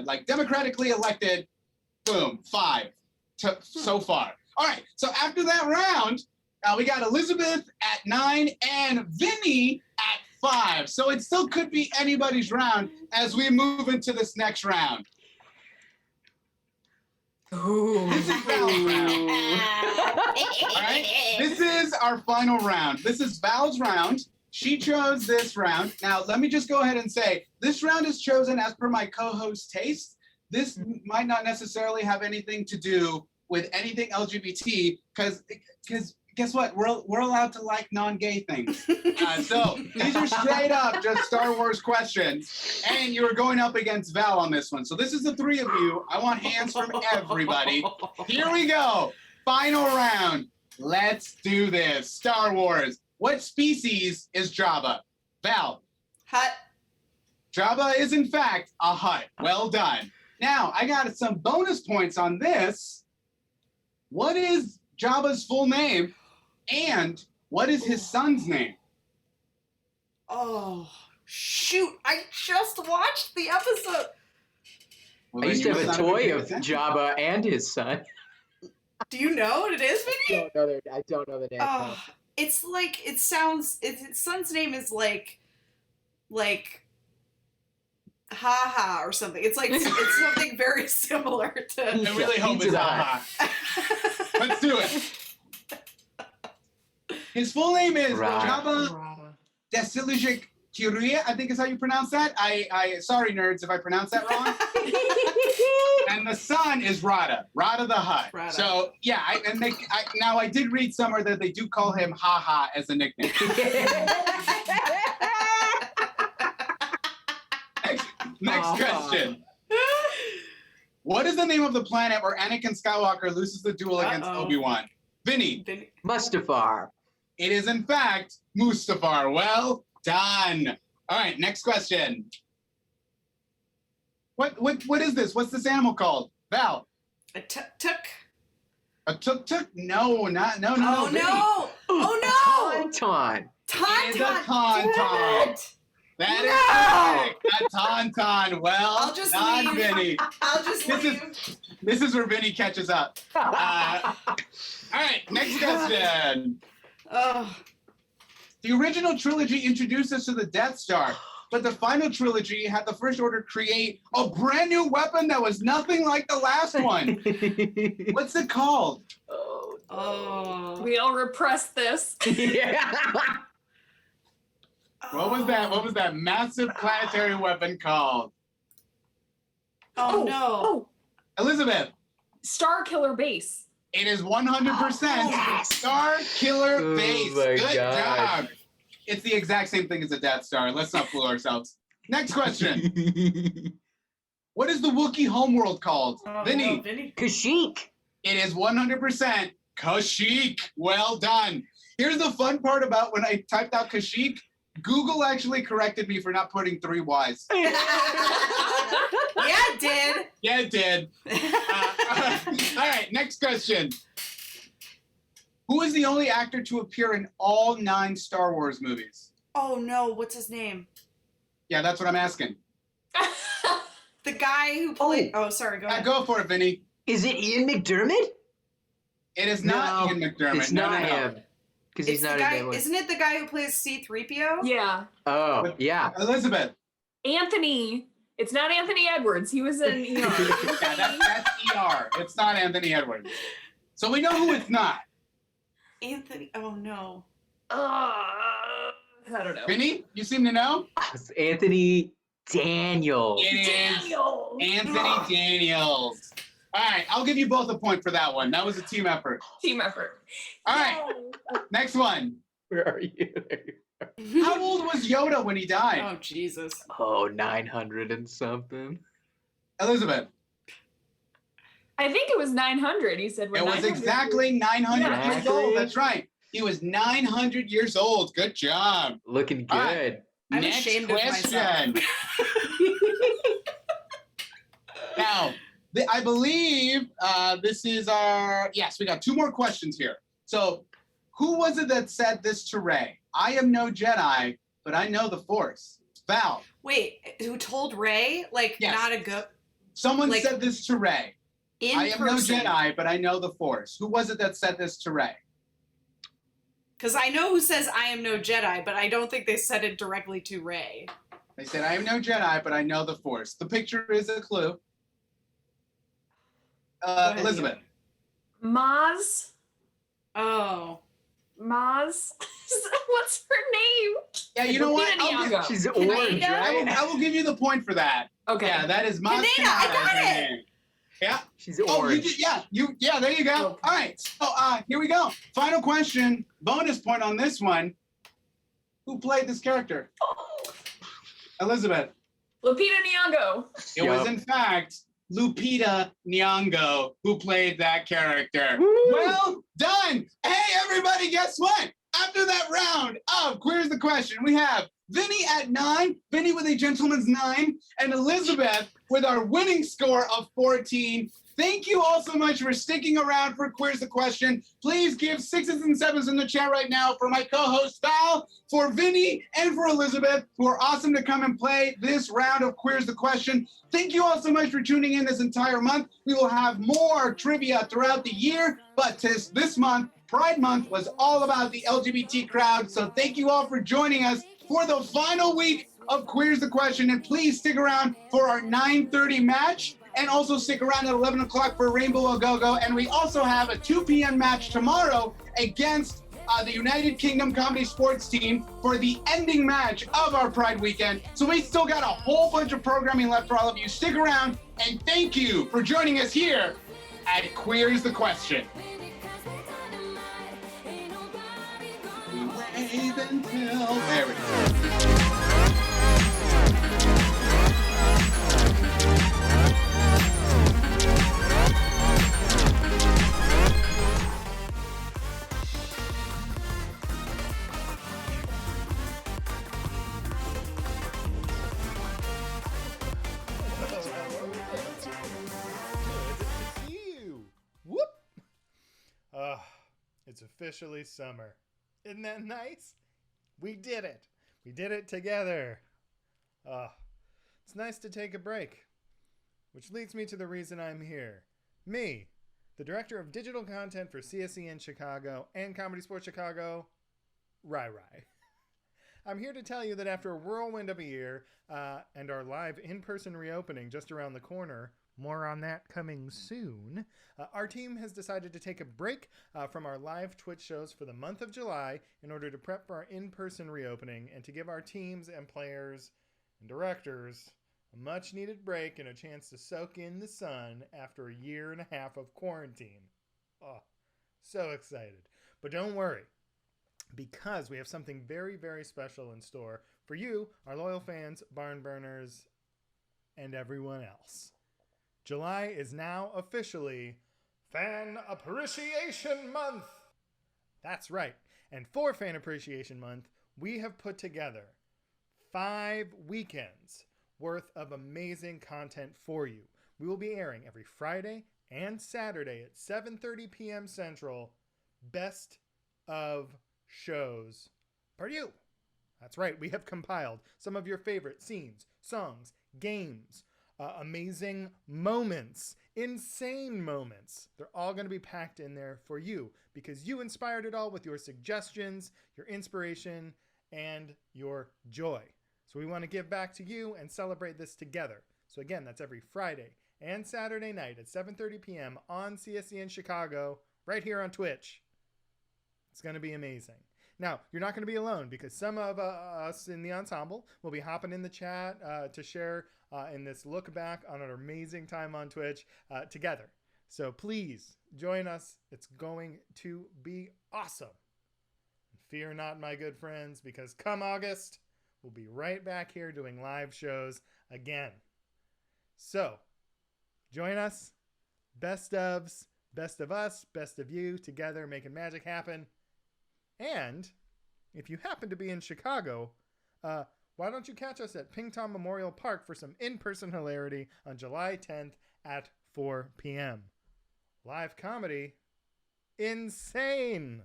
like democratically elected, boom, 5 so far. All right, so after that round, we got Elizabeth at 9 and Vinny at 5. So it still could be anybody's round as we move into this next round. Ooh. This is Val's round. All right, this is our final round. This is Val's round. She chose this round. Now, let me just go ahead and say, this round is chosen as per my co-host taste. This might not necessarily have anything to do with anything LGBT, because guess what? We're allowed to like non-gay things. So these are straight up just Star Wars questions, and you're going up against Val on this one. So this is the 3 of you. I want hands from everybody. Here we go. Final round. Let's do this. Star Wars. What species is Jabba? Val. Hut. Jabba is in fact a hut. Well done. Now I got some bonus points on this. What is Jabba's full name? And what is his son's name? Oh, shoot. I just watched the episode. Well, I used to have a toy of Jabba and his son. Do you know what it is, Vinny? I don't know the name. Oh, it's like, it sounds, his son's name is like, Ha-ha or something. It's like, it's something very similar to. I really hope it's Ha-ha. Let's do it. His full name is Jabba Desilijik Kiria, I think is how you pronounce that. I sorry nerds if I pronounce that wrong. And the son is Rada the Hutt. So yeah, now I did read somewhere that they do call him Ha-ha as a nickname. Next question. What is the name of the planet where Anakin Skywalker loses the duel against Obi-Wan? Vinny. Mustafar. It is in fact Mustafar. Well done. All right, next question. What is this? What's this animal called? Val. A tuk-tuk. A tuk-tuk? No, not no. Oh Vinny. no! Oh no! Tauntaun. It is a tauntaun. That is correct. A tauntaun. Well, I'll just done, leave. Vinny. I'll just leave. This is where Vinny catches up. All right, next question. The original trilogy introduced us to the Death Star, but the final trilogy had the First Order create a brand new weapon that was nothing like the last one. What's it called? Oh. We'll repress this. Yeah. What was that? What was that massive planetary weapon called? Oh no. Elizabeth. Star Killer Base. It is 100% Star Killer Base. my Good God. job. It's the exact same thing as a Death Star. Let's not fool ourselves. Next question. What is the Wookiee homeworld called? Vinny. Kashyyyk. It is 100% Kashyyyk. Well done. Here's the fun part about when I typed out Kashyyyk. Google actually corrected me for not putting 3 Ys. Yeah, it did. Yeah, it did. All right, next question. Who is the only actor to appear in all 9 Star Wars movies? Oh no, what's his name? Yeah, that's what I'm asking. The guy who played. Oh, sorry, go ahead. Go for it, Vinny. Is it Ian McDermott? It is not Ian McDermott. It's not him. Because he's It's not the in guy, that one. isn't it the guy who plays C-3PO? Yeah. Oh, yeah. Elizabeth. Anthony. It's not Anthony Edwards. He was in ER. Yeah, that's ER. It's not Anthony Edwards. So we know who it's not. Anthony. Oh no. I don't know. Vinny, you seem to know? It's Anthony Daniels. It is Anthony Daniels. All right, I'll give you both a point for that one. That was a team effort. Team effort. All right, next one. Where are you? How old was Yoda when he died? Oh, Jesus. Oh, 900 and something. Elizabeth. I think it was 900. He said we're It was 900. exactly 900 years Exactly. old. That's right. He was 900 years old. Good job. Looking good. All right. I'm Next ashamed of question. myself. Now, I believe this is our... Yes, we got 2 more questions here. So, who was it that said this to Rey? I am no Jedi, but I know the Force. Val. Wait, who told Ray? Like, Yes. not a good. Someone Like, said this to Rey. in I am person. no Jedi, but I know the Force. Who was it that said this to Rey? Because I know who says I am no Jedi, but I don't think they said it directly to Ray. They said, I am no Jedi, but I know the Force. The picture is a clue. ahead, Elizabeth. Maz. Oh. Maz. What's her name? Yeah, you know what? Lupita I'll give- Nyong'o. She's Kaneda? orange, right? I will give you the point for that. Okay. Yeah, that is Maz Kaneda, I got Kanata is her it! name. Yeah. She's Oh, orange. yeah, there you go. All right. So here we go. Final question. Bonus point on this one. Who played this character? Elizabeth. Lupita Nyong'o. It was in fact Lupita Nyong'o who played that character. Well done. Hey everybody, guess what? After that round of Queer's the Question, we have Vinny at 9, Vinny with a gentleman's 9, and Elizabeth with our winning score of 14. Thank you all so much for sticking around for Queer's the Question. Please give 6s and 7s in the chat right now for my co-host Val, for Vinny, and for Elizabeth, who are awesome to come and play this round of Queer's the Question. Thank you all so much for tuning in this entire month. We will have more trivia throughout the year, but this month, Pride Month, was all about the LGBT crowd. So thank you all for joining us for the final week of Queer's the Question. And please stick around for our 9:30 match. And also stick around at 11 o'clock for Rainbow A Go-Go. And we also have a 2 p.m. match tomorrow against the United Kingdom Comedysportz team for the ending match of our Pride weekend. So we still got a whole bunch of programming left for all of you. Stick around, and thank you for joining us here at Queer's the Question. Wait until... There we go. Whoop! It's officially summer. Isn't that nice? We did it. We did it together. It's nice to take a break. Which leads me to the reason I'm here. Me, the director of digital content for CSEN Chicago and Comedysportz Chicago, Rai. I'm here to tell you that after a whirlwind of a year and our live in-person reopening just around the corner, more on that coming soon, our team has decided to take a break from our live Twitch shows for the month of July in order to prep for our in-person reopening and to give our teams and players and directors a much-needed break and a chance to soak in the sun after a year and a half of quarantine. Oh, so excited. But don't worry, because we have something very, very special in store for you, our loyal fans, barn burners, and everyone else. July is now officially Fan Appreciation Month. That's right. And for Fan Appreciation Month, we have put together 5 weekends worth of amazing content for you. We will be airing every Friday and Saturday at 7:30 p.m. Central, Best of Shows for you. That's right. We have compiled some of your favorite scenes, songs, games, amazing moments, insane moments. They're all going to be packed in there for you because you inspired it all with your suggestions, your inspiration, and your joy. So we want to give back to you and celebrate this together. So again, that's every Friday and Saturday night at 7:30 p.m. on CSEN Chicago, right here on Twitch. It's going to be amazing. Now, you're not going to be alone because some of us in the ensemble will be hopping in the chat to share in this look back on our amazing time on Twitch together. So please join us. It's going to be awesome. fear not, my good friends, because come August, we'll be right back here doing live shows again. So, join us. Best ofs, best of us, best of you, together making magic happen. And if you happen to be in Chicago, why don't you catch us at Ping Tom Memorial Park for some in-person hilarity on July 10th at 4 p.m. Live comedy. Insane!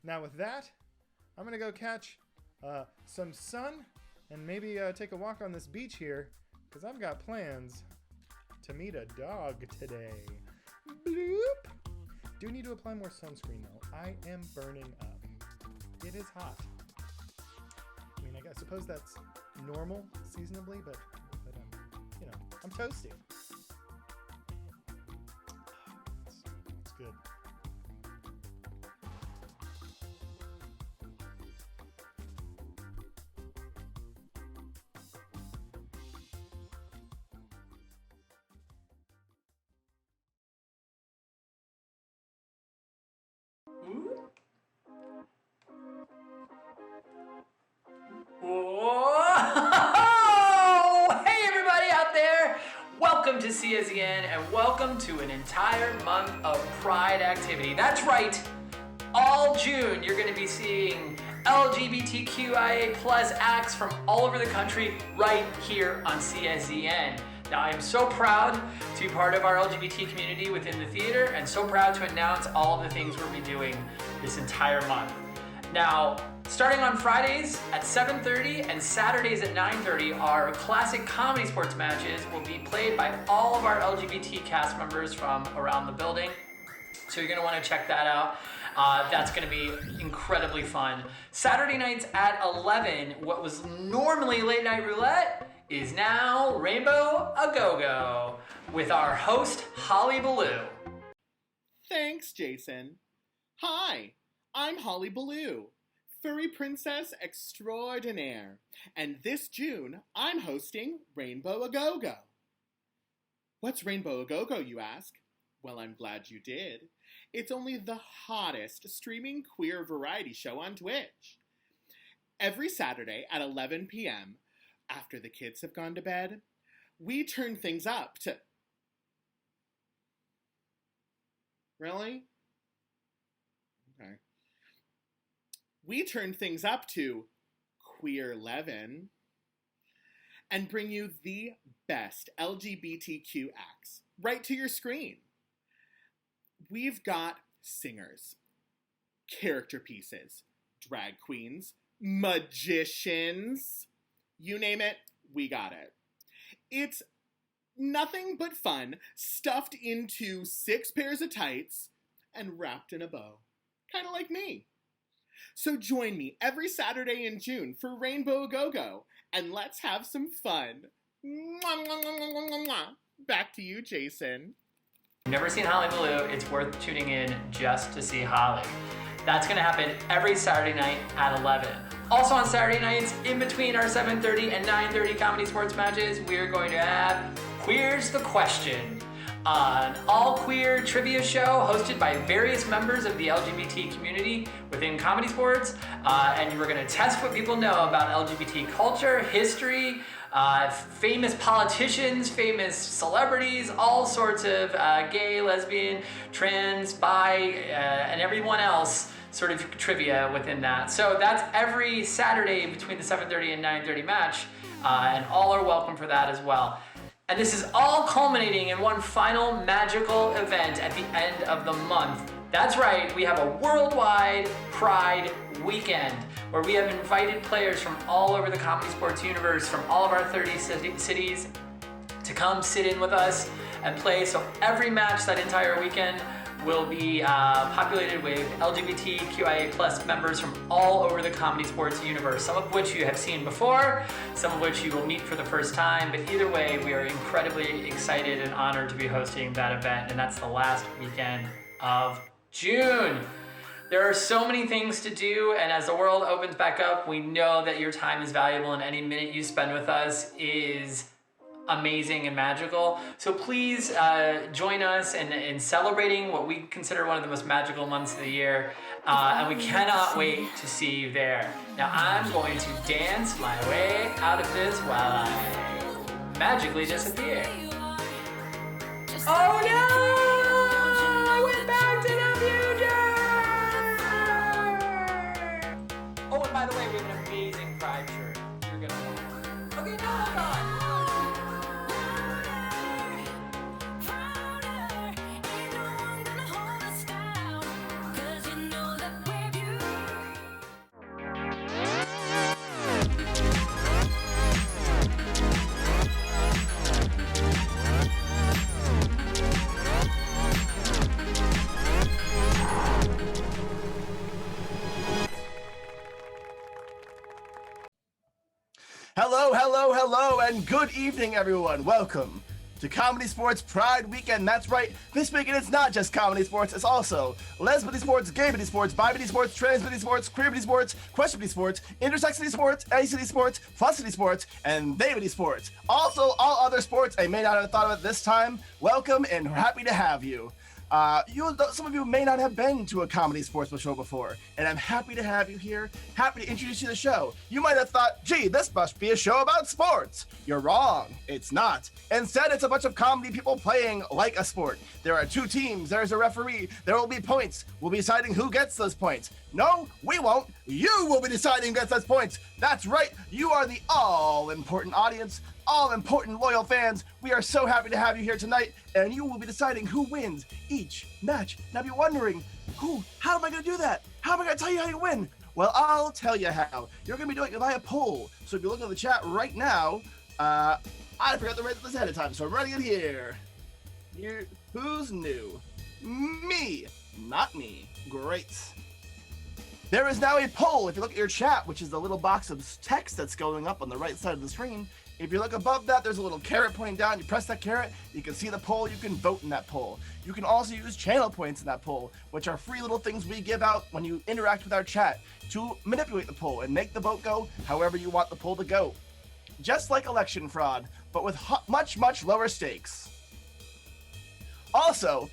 Now with that, I'm going to go catch some sun and maybe take a walk on this beach here because I've got plans to meet a dog today. Bloop! Do need to apply more sunscreen though. I am burning up. It is hot. I mean, I suppose that's normal seasonably, but you know, I'm toasty. It's good. Whoa! Hey everybody out there! Welcome to CSEN and welcome to an entire month of Pride activity. That's right, all June you're going to be seeing LGBTQIA plus acts from all over the country right here on CSEN. Now I am so proud to be part of our LGBT community within the theater and so proud to announce all of the things we'll be doing this entire month. Now, starting on Fridays at 7:30 and Saturdays at 9:30, our classic comedy sports matches will be played by all of our LGBT cast members from around the building. So you're gonna wanna check that out. That's gonna be incredibly fun. Saturday nights at 11, what was normally late night roulette is now Rainbow A Go-Go with our host, Holly Ballou. Thanks, Jason. Hi, I'm Holly Ballou, furry princess extraordinaire, and this June I'm hosting Rainbow A Go-Go. What's Rainbow A Go-Go, you ask? Well, I'm glad you did. It's only the hottest streaming queer variety show on Twitch. Every Saturday at 11 p.m., after the kids have gone to bed, we turn things up to... Really? Okay. We turn things up to Queer 11 and bring you the best LGBTQ acts right to your screen. We've got singers, character pieces, drag queens, magicians, you name it, we got it. It's nothing but fun, stuffed into 6 pairs of tights and wrapped in a bow. Kind of like me. So join me every Saturday in June for Rainbow A Go-Go, and let's have some fun. Mwah, mwah, mwah, mwah, mwah, mwah. Back to you, Jason. If you've never seen Holly Ballou, it's worth tuning in just to see Holly. That's gonna happen every Saturday night at 11. Also on Saturday nights, in between our 7:30 and 9:30 comedy sports matches, we're going to have Queer's the Question, an all-queer trivia show hosted by various members of the LGBT community within Comedysportz, and we're going to test what people know about LGBT culture, history, famous politicians, famous celebrities, all sorts of gay, lesbian, trans, bi, and everyone else sort of trivia within that. So that's every Saturday between the 7:30 and 9:30 match, and all are welcome for that as well. And this is all culminating in one final magical event at the end of the month. That's right, we have a worldwide Pride weekend where we have invited players from all over the Comedysportz universe, from all of our 30 cities, to come sit in with us and play. So every match that entire weekend will be populated with LGBTQIA plus members from all over the Comedysportz universe, some of which you have seen before, some of which you will meet for the first time, but either way, we are incredibly excited and honored to be hosting that event, and that's the last weekend of June. There are so many things to do, and as the world opens back up, we know that your time is valuable, and any minute you spend with us is amazing and magical. So please join us in celebrating what we consider one of the most magical months of the year. And we cannot wait to see you there. Now I'm going to dance my way out of this while I magically disappear. Oh no! I went back to the future! Oh, and by the way, we have an amazing Pride shirt. You're gonna want it. Okay, no, hold on. Hello, hello, hello, and good evening, everyone. Welcome to Comedysportz Pride Weekend. That's right, this weekend it's not just Comedysportz, it's also Lesbianysportz, Gaybianysportz, Bibianysportz, Transbianysportz, Queerbianysportz, Questionbianysportz, Intersectionysportz, Acitysportz, Fussitysportz, and Theybianysportz. Also, all other sports I may not have thought of at this time. Welcome and happy to have you. Some of you may not have been to a Comedysportz show before, and I'm happy to have you here, happy to introduce you to the show. You might have thought, gee, this must be a show about sports. You're wrong, it's not. Instead, it's a bunch of comedy people playing like a sport. There are two teams, there's a referee, there will be points. We'll be deciding who gets those points. No, we won't. You will be deciding who gets those points. That's right, you are the all-important audience, all-important loyal fans. We are so happy to have you here tonight, and you will be deciding who wins each match. Now be wondering, how am I going to do that? How am I going to tell you how you win? Well, I'll tell you how. You're going to be doing it by a poll. So if you look at the chat right now, I forgot to write this ahead of time, so I'm writing it here. Who's new? Me, not me. Great. There is now a poll. If you look at your chat, which is the little box of text that's going up on the right side of the screen, if you look above that, there's a little caret pointing down. You press that caret, you can see the poll, you can vote in that poll. You can also use channel points in that poll, which are free little things we give out when you interact with our chat to manipulate the poll and make the vote go however you want the poll to go. Just like election fraud, but with much, much lower stakes. Also,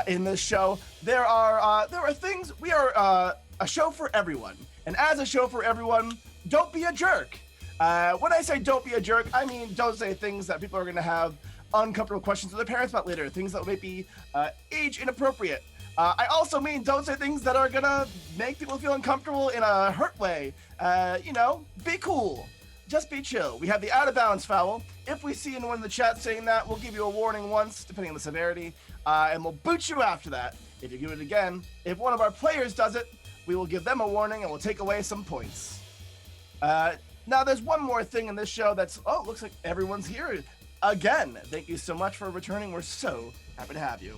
in this show, there are things, we are a show for everyone. And as a show for everyone, don't be a jerk. When I say don't be a jerk, I mean don't say things that people are going to have uncomfortable questions with their parents about later, things that may be age inappropriate. I also mean don't say things that are going to make people feel uncomfortable in a hurt way. Be cool. Just be chill. We have the out of bounds foul. If we see anyone in the chat saying that, we'll give you a warning once, depending on the severity, and we'll boot you after that. If you do it again, if one of our players does it, we will give them a warning and we'll take away some points. Now, there's one more thing in this show that's, looks like everyone's here again. Thank you so much for returning. We're so happy to have you.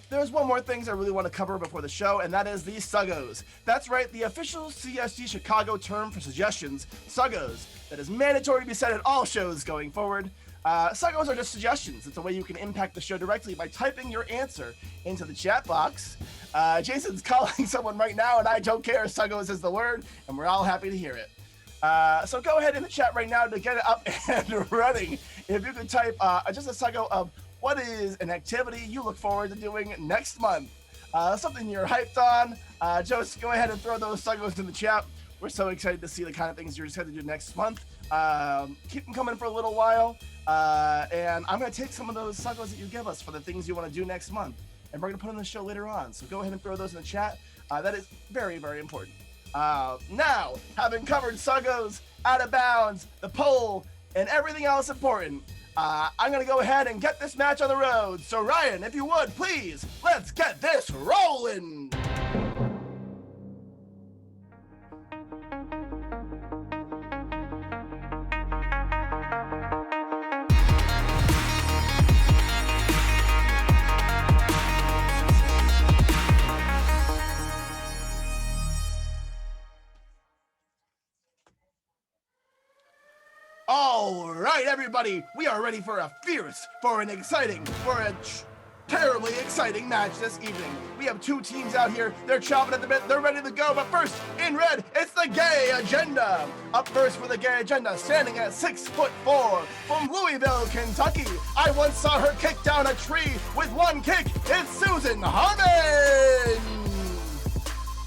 There's one more thing I really want to cover before the show, and that is the Suggos. That's right, the official CSG Chicago term for suggestions, Suggos, that is mandatory to be said at all shows going forward. Suggos are just suggestions. It's a way you can impact the show directly by typing your answer into the chat box. Jason's calling someone right now, and I don't care. Suggos is the word, and we're all happy to hear it. So go ahead in the chat right now to get it up and running. If you could type just a Suggo of what is an activity you look forward to doing next month, something you're hyped on, just go ahead and throw those Suggos in the chat. We're so excited to see the kind of things you're excited to do next month. Keep them coming for a little while, and I'm going to take some of those Suggos that you give us for the things you want to do next month, and we're going to put on the show later on. So go ahead and throw those in the chat. That is very, very important. Now, having covered Suggos, out of bounds, the poll, and everything else important, I'm going to go ahead and get this match on the road. So Ryan, if you would, please, let's get this rolling. All right, everybody, we are ready for a fierce, for an exciting, for a terribly exciting match this evening. We have two teams out here. They're chomping at the bit. They're ready to go. But first, in red, it's the Gay Agenda. Up first for the Gay Agenda, standing at 6'4", from Louisville, Kentucky. I once saw her kick down a tree with one kick. It's Susan Harmon.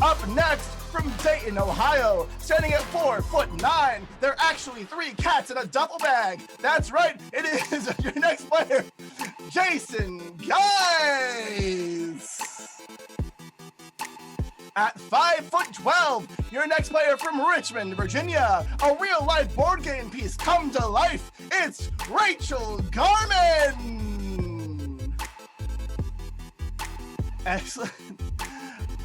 Up next, from Dayton, Ohio, standing at 4'9". They're actually 3 cats in a duffel bag. That's right, it is your next player, Jason Guys. At 5'12", your next player from Richmond, Virginia, a real-life board game piece come to life. It's Rachel Garman. Excellent.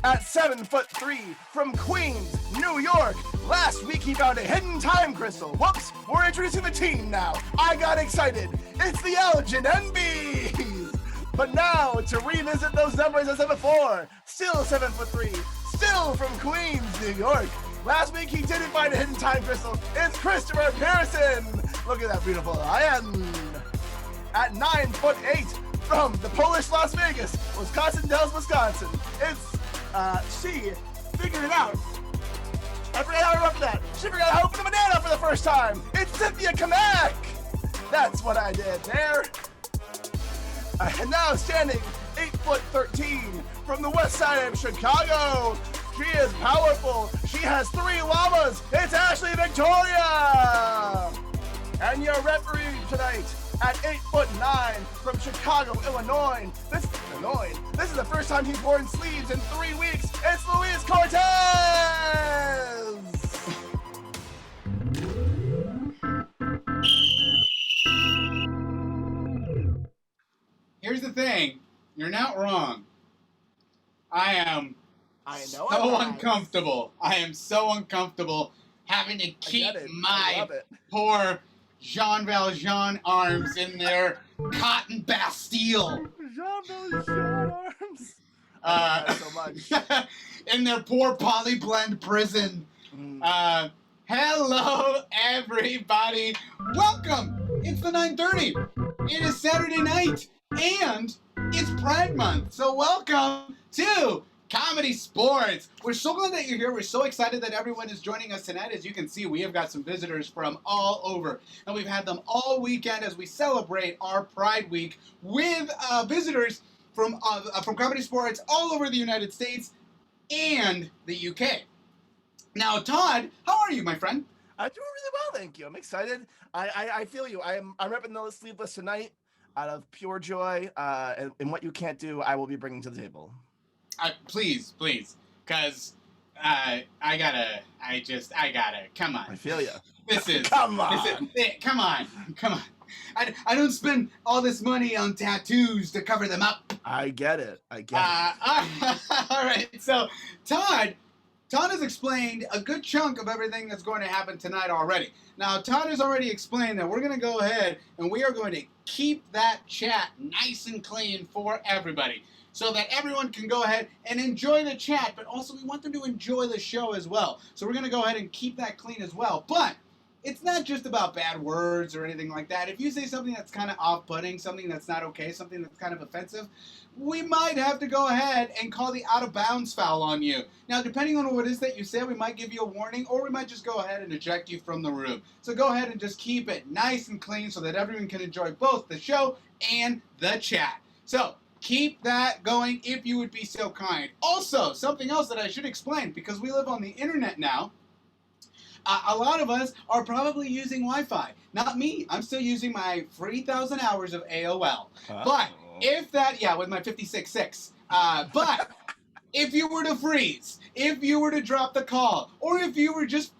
At 7'3", from Queens, New York. Last week he found a hidden time crystal. Whoops, we're introducing the team now. I got excited. It's the Elgin NBs. But now, to revisit those numbers as of before, still 7'3", still from Queens, New York. Last week he didn't find a hidden time crystal. It's Christopher Pearson. Look at that beautiful lion. At 9'8", from the Polish Las Vegas, Wisconsin Dells, Wisconsin. It's she figured it out. I forgot how to remember that. She forgot how to open a banana for the first time. It's Cynthia Kamak. That's what I did there. And now standing 8'13", from the west side of Chicago. She is powerful. She has 3 llamas. It's Ashley Victoria. And your referee tonight, at 8'9", from Chicago, Illinois. This is the first time he's worn sleeves in 3 weeks. It's Luis Cortez. Here's the thing. You're not wrong. I am so uncomfortable. I am so uncomfortable having to keep my poor Jean Valjean arms in their cotton Bastille. Jean Valjean arms. So much. In their poor polyblend prison. Hello, everybody. Welcome. It's the 9:30. It is Saturday night, and it's Pride Month. So welcome to Comedysportz. We're so glad that you're here. We're so excited that everyone is joining us tonight. As you can see, we have got some visitors from all over, and we've had them all weekend as we celebrate our Pride Week with visitors from Comedysportz all over the United States and the UK. Now, Todd, how are you, my friend? I'm doing really well, thank you. I'm excited. I feel you. I'm repping the sleeveless tonight out of pure joy, and what you can't do, I will be bringing to the table. Please, because I gotta, come on. I feel you. This is, come on. Come on. I don't spend all this money on tattoos to cover them up. I get it. All right, so Todd has explained a good chunk of everything that's going to happen tonight already. Now, Todd has already explained that we're going to go ahead and we are going to keep that chat nice and clean for everybody, so that everyone can go ahead and enjoy the chat, but also we want them to enjoy the show as well. So we're going to go ahead and keep that clean as well. But it's not just about bad words or anything like that. If you say something that's kind of off-putting, something that's not okay, something that's kind of offensive, we might have to go ahead and call the out-of-bounds foul on you. Now, depending on what it is that you say, we might give you a warning, or we might just go ahead and eject you from the room. So go ahead and just keep it nice and clean so that everyone can enjoy both the show and the chat. So keep that going if you would be so kind. Also, something else that I should explain, because we live on the internet now, a lot of us are probably using Wi-Fi. Not me. I'm still using my free 1,000 hours of AOL. But if that, with my 56.6. But if you were to freeze, if you were to drop the call, or if you were just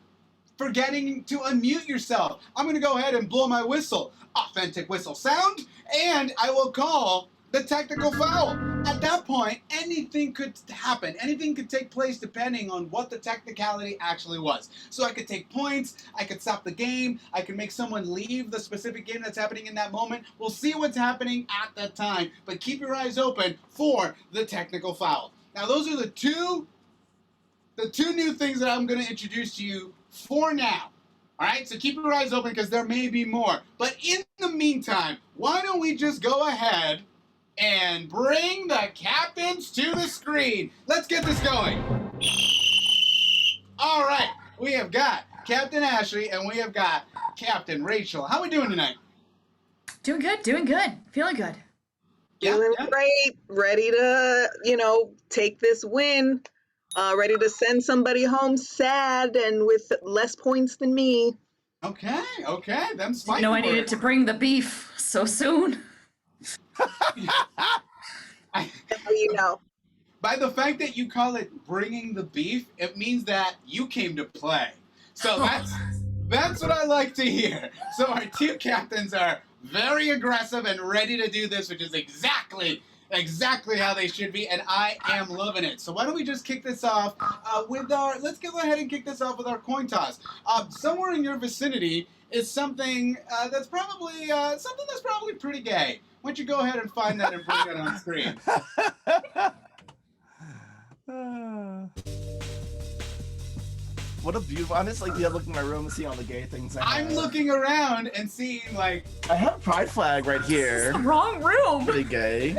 forgetting to unmute yourself, I'm going to go ahead and blow my whistle. Authentic whistle sound. And I will call the technical foul. At that point, anything could happen. Anything could take place depending on what the technicality actually was. So I could take points, I could stop the game, I could make someone leave the specific game that's happening in that moment. We'll see what's happening at that time, but keep your eyes open for the technical foul. Now, those are the two new things that I'm going to introduce to you for now. All right, so keep your eyes open because there may be more. But in the meantime, why don't we just go ahead and bring the captains to the screen. Let's get this going. All right, we have got Captain Ashley and we have got Captain Rachel. How are we doing tonight? Doing good. Feeling good. Feeling great. Ready to, take this win. Ready to send somebody home sad and with less points than me. Okay. Them Didn't spiky know I needed words. to bring the beef so soon. By the fact that you call it bringing the beef, it means that you came to play. So that's what I like to hear. So our two captains are very aggressive and ready to do this, which is exactly how they should be, and I am loving it. So why don't we just kick this off let's go ahead and kick this off with our coin toss. Somewhere in your vicinity is something that's probably pretty gay. Why don't you go ahead and find that and bring it on screen? What a beautiful. I'm just like looking in my room and seeing all the gay things. I'm looking around and seeing like I have a pride flag right here. The wrong room. Pretty gay.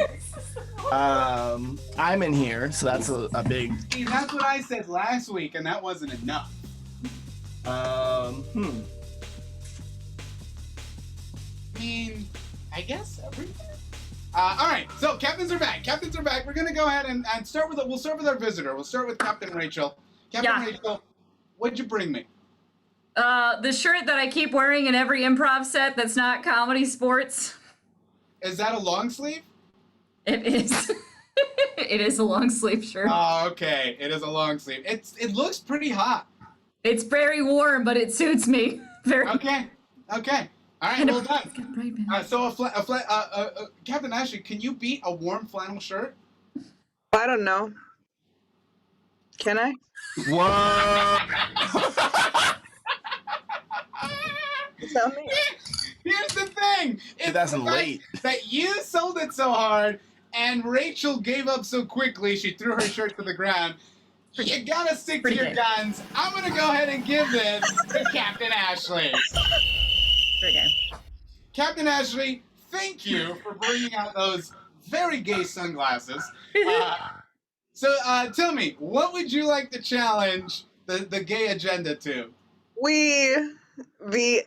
I'm in here, so that's a big. See, that's what I said last week, and that wasn't enough. I mean, I guess everything. All right, so captains are back. We're gonna go ahead and start with we'll start with our visitor. We'll start with Captain Rachel. Rachel, what'd you bring me? The shirt that I keep wearing in every improv set that's not Comedysportz. Is that a long sleeve? It is. It is a long sleeve shirt. Oh, okay. It is a long sleeve. It looks pretty hot. It's very warm, but it suits me. Very. Okay. All right, well done. So Captain Ashley, can you beat a warm flannel shirt? I don't know. Can I? Whoa! Tell me. Here's the thing. It's That's the fact late. that you sold it so hard, and Rachel gave up so quickly. She threw her shirt to the ground. You gotta stick to your guns. I'm gonna go ahead and give this to Captain Ashley. Captain Ashley, thank you for bringing out those very gay sunglasses. So tell me, what would you like to challenge the gay agenda to? We, the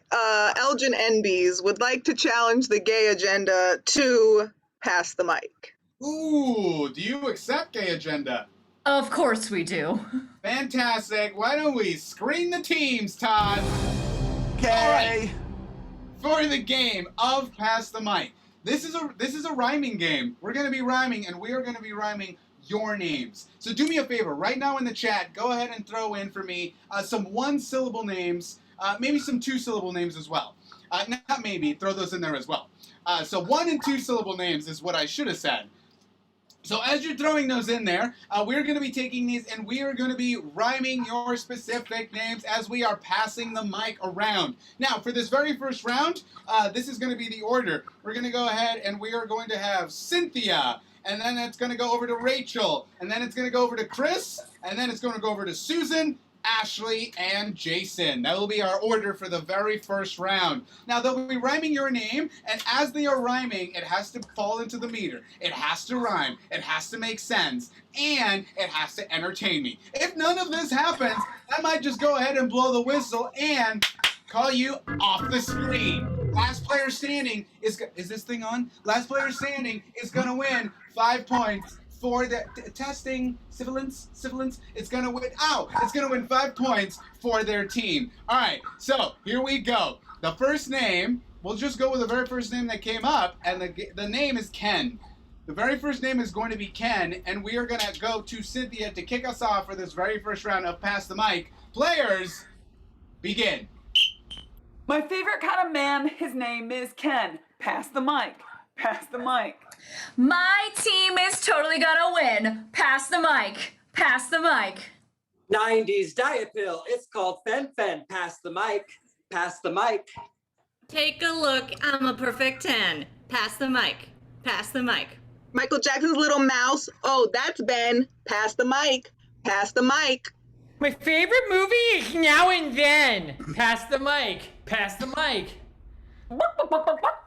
Elgin NBs, would like to challenge the gay agenda to pass the mic. Ooh, do you accept gay agenda? Of course we do. Fantastic. Why don't we screen the teams, Todd? Okay. All right. For the game of Pass the Mic. This is a rhyming game. We're going to be rhyming, and we are going to be rhyming your names. So do me a favor. Right now in the chat, go ahead and throw in for me some one-syllable names, maybe some two-syllable names as well. Not maybe. Throw those in there as well. So 1- and 2-syllable names is what I should have said. So as you're throwing those in there, we're going to be taking these and we are going to be rhyming your specific names as we are passing the mic around. Now, for this very first round, this is going to be the order. We're going to go ahead and we are going to have Cynthia, and then it's going to go over to Rachel, and then it's going to go over to Chris, and then it's going to go over to Susan, Ashley, and Jason. That will be our order for the very first round. Now, they'll be rhyming your name, and as they are rhyming, it has to fall into the meter. It has to rhyme. It has to make sense. And it has to entertain me. If none of this happens, I might just go ahead and blow the whistle and call you off the screen. Last player standing is this thing on? Last player standing is going to win 5 points. For the testing, sibilance, it's gonna win. It's gonna win 5 points for their team. All right, so here we go. The first name, we'll just go with the very first name that came up, and the name is Ken. The very first name is going to be Ken, and we are gonna go to Cynthia to kick us off for this very first round of Pass the Mic. Players, begin. My favorite kind of man, his name is Ken. Pass the mic. Pass the mic. My team is totally gonna win. Pass the mic. Pass the mic. 90s diet pill. It's called Fen. Pass the mic. Pass the mic. Take a look. I'm a perfect 10. Pass the mic. Pass the mic. Michael Jackson's little mouse. Oh, that's Ben. Pass the mic. Pass the mic. My favorite movie is Now and Then. Pass the mic. Pass the mic.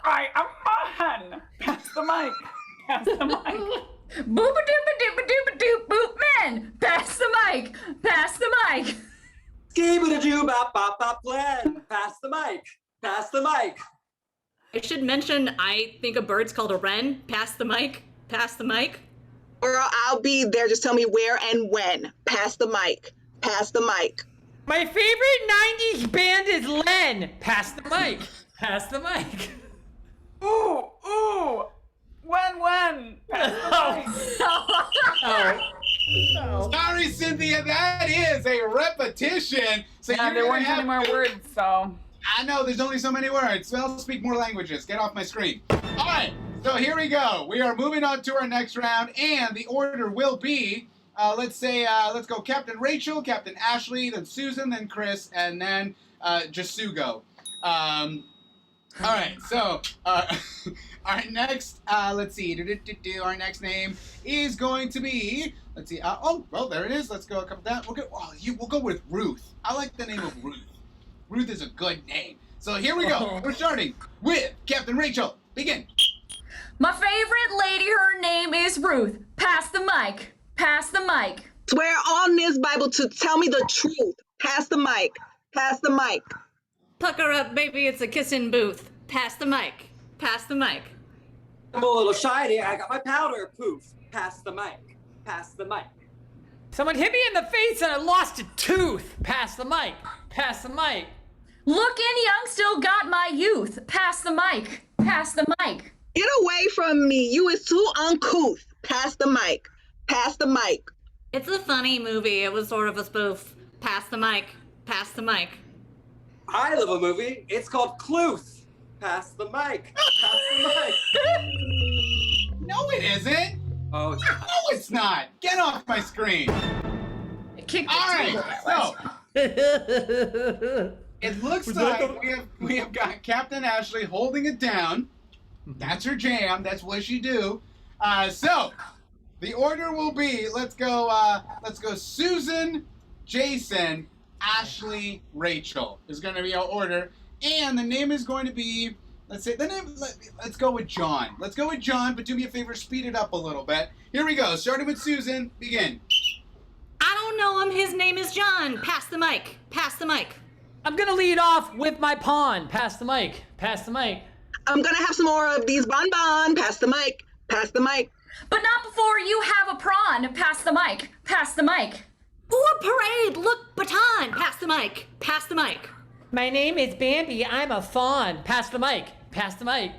I am a hen. Pass the mic. Pass the mic. Booba dooba dooba dooba doop boop men. Pass the mic. Pass the mic. Skee-ba-da-doo bop bop bop plan. Pass the mic. Pass the mic. I should mention, I think a bird's called a wren. Pass the mic. Pass the mic. Or I'll be there. Just tell me where and when. Pass the mic. Pass the mic. My favorite 90s band is Len. Pass the mic. Pass the mic. Ooh, ooh. When? Pass the mic. Sorry, Cynthia, that is a repetition. So Yeah, you're there gonna weren't have any more to- words, so. I know, there's only so many words. Well, speak more languages. Get off my screen. All right, so here we go. We are moving on to our next round, and the order will be, let's go Captain Rachel, Captain Ashley, then Susan, then Chris, and then Jasugo. All right, so our next, let's see, our next name is going to be, let's see, well, there it is. Let's go a couple down. We'll go with Ruth. I like the name of Ruth. Ruth is a good name. So here we go. We're starting with Captain Rachel. Begin. My favorite lady, her name is Ruth. Pass the mic. Pass the mic. Swear on this Bible to tell me the truth. Pass the mic. Pass the mic. Pucker up, baby, it's a kissing booth. Pass the mic. Pass the mic. I'm a little shiny. I got my powder. Poof. Pass the mic. Pass the mic. Someone hit me in the face and I lost a tooth. Pass the mic. Pass the mic. Looking young, still got my youth. Pass the mic. Pass the mic. Get away from me. You is too uncouth. Pass the mic. Pass the mic. It's a funny movie. It was sort of a spoof. Pass the mic. Pass the mic. I love a movie. It's called Cluth. Pass the mic. Pass the mic. No, it isn't. Oh, No, it's not. Get off my screen. All right, so it looks like we have got Captain Ashley holding it down. That's her jam. That's what she do. So the order will be: let's go Susan, Jason, Ashley, Rachel is going to be our order, and the name is going to be. Let's go with John. Let's go with John, but do me a favor, speed it up a little bit. Here we go. Starting with Susan. Begin. I don't know him. His name is John. Pass the mic. Pass the mic. I'm gonna lead off with my pawn. Pass the mic. Pass the mic. I'm gonna have some more of these bonbon. Pass the mic. Pass the mic. But not before you have a prawn. Pass the mic. Pass the mic. Ooh, a parade. Look, baton. Pass the mic. Pass the mic. My name is Bambi. I'm a fawn. Pass the mic. Pass the mic.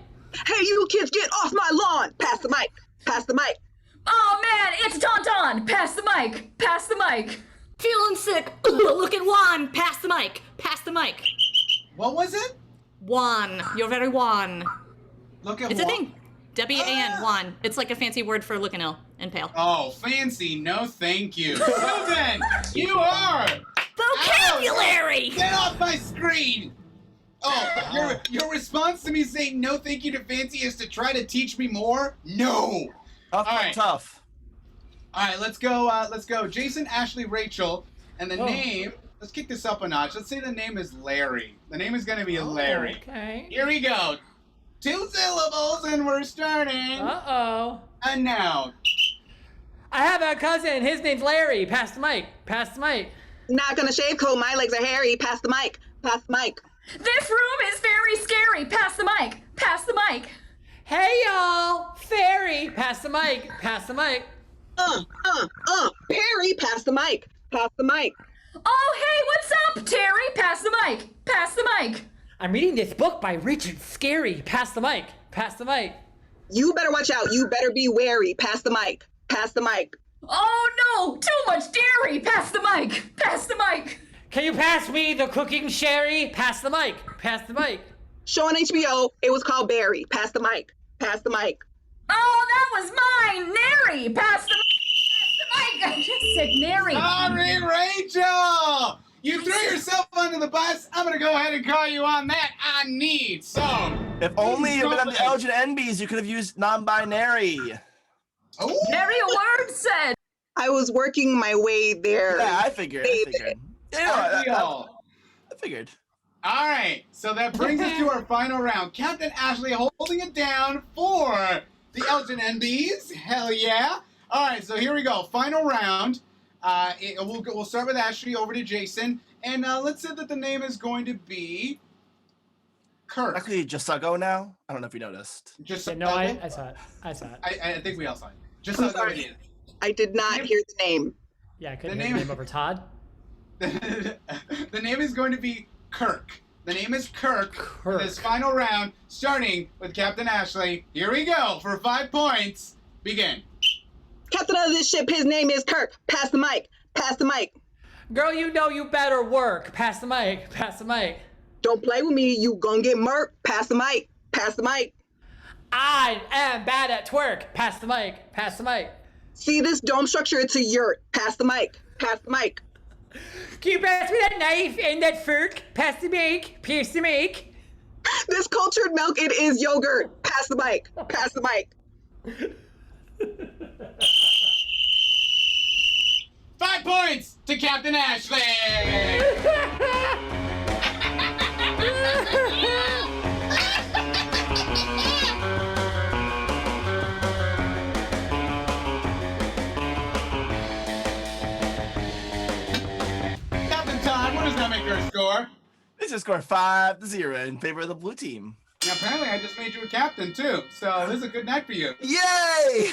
Hey, you kids, get off my lawn. Pass the mic. Pass the mic. Oh man, it's Tauntaun. Pass the mic. Pass the mic. Feeling sick. Look at Juan. Pass the mic. Pass the mic. What was it? Juan. You're very Juan. Look at It's a Juan. thing. W-A-N, Juan. It's like a fancy word for looking ill and pale. Oh, fancy. No, thank you. Susan, you are vocabulary. Get off my screen. Oh, your response to me saying no thank you to fancy is to try to teach me more? No. Tough, All right. tough. All right, let's go. Jason, Ashley, Rachel, and the name. Let's kick this up a notch. Let's say the name is Larry. The name is gonna be Larry. Okay. Here we go. 2 syllables, and we're starting. Uh-oh. And now. I have a cousin. His name's Larry. Pass the mic. Pass the mic. Not gonna shave coat. My legs are hairy. Pass the mic. Pass the mic. This room is very scary. Pass the mic. Pass the mic. Hey y'all, Fairy. Pass the mic. Pass the mic. Perry, pass the mic. Pass the mic. Oh, hey, what's up, Terry? Pass the mic. Pass the mic. I'm reading this book by Richard Scarry. Pass the mic. Pass the mic. You better watch out. You better be wary. Pass the mic. Pass the mic. Oh no, too much dairy. Pass the mic. Pass the mic. Can you pass me the cooking sherry? Pass the mic. Pass the mic. Show on HBO. It was called Barry. Pass the mic. Pass the mic. Oh, that was mine. Nary. Pass the mic. I just said Nary. Sorry, Rachel. You threw yourself under the bus. I'm gonna go ahead and call you on that. I need some. If only you'd been on the Elgin NBs, you could have used non-binary. Oh. Nary a word said. I was working my way there. Yeah, I figured. I figured. All right, so that brings us to our final round. Captain Ashley holding it down for the Elgin NBs. Hell yeah. All right, so here we go. Final round. We'll start with Ashley, over to Jason. And let's say that the name is going to be Kirk. Actually, just go now. I don't know if you noticed. Just Yeah, no, I saw it. I saw it. I think we all saw it. Just I'm go sorry. again. I did not hear the name. Yeah, I couldn't The hear the name- name over Todd. The name is going to be Kirk. The name is Kirk. For this final round, starting with Captain Ashley. Here we go for 5 points. Begin. Captain of this ship, his name is Kirk. Pass the mic. Pass the mic. Girl, you know you better work. Pass the mic. Pass the mic. Don't play with me. You gonna get murked. Pass the mic. Pass the mic. I am bad at twerk. Pass the mic. Pass the mic. See this dome structure? It's a yurt. Pass the mic. Pass the mic. Can you pass me that knife and that fork? Pass the mic. Pass the mic. This cultured milk, it is yogurt. Pass the mic. Pass the mic. 5 points to Captain Ashley. Captain Todd, what does that make your score? This is score 5-0 in favor of the blue team. Now, apparently, I just made you a captain too, so this is a good night for you. Yay!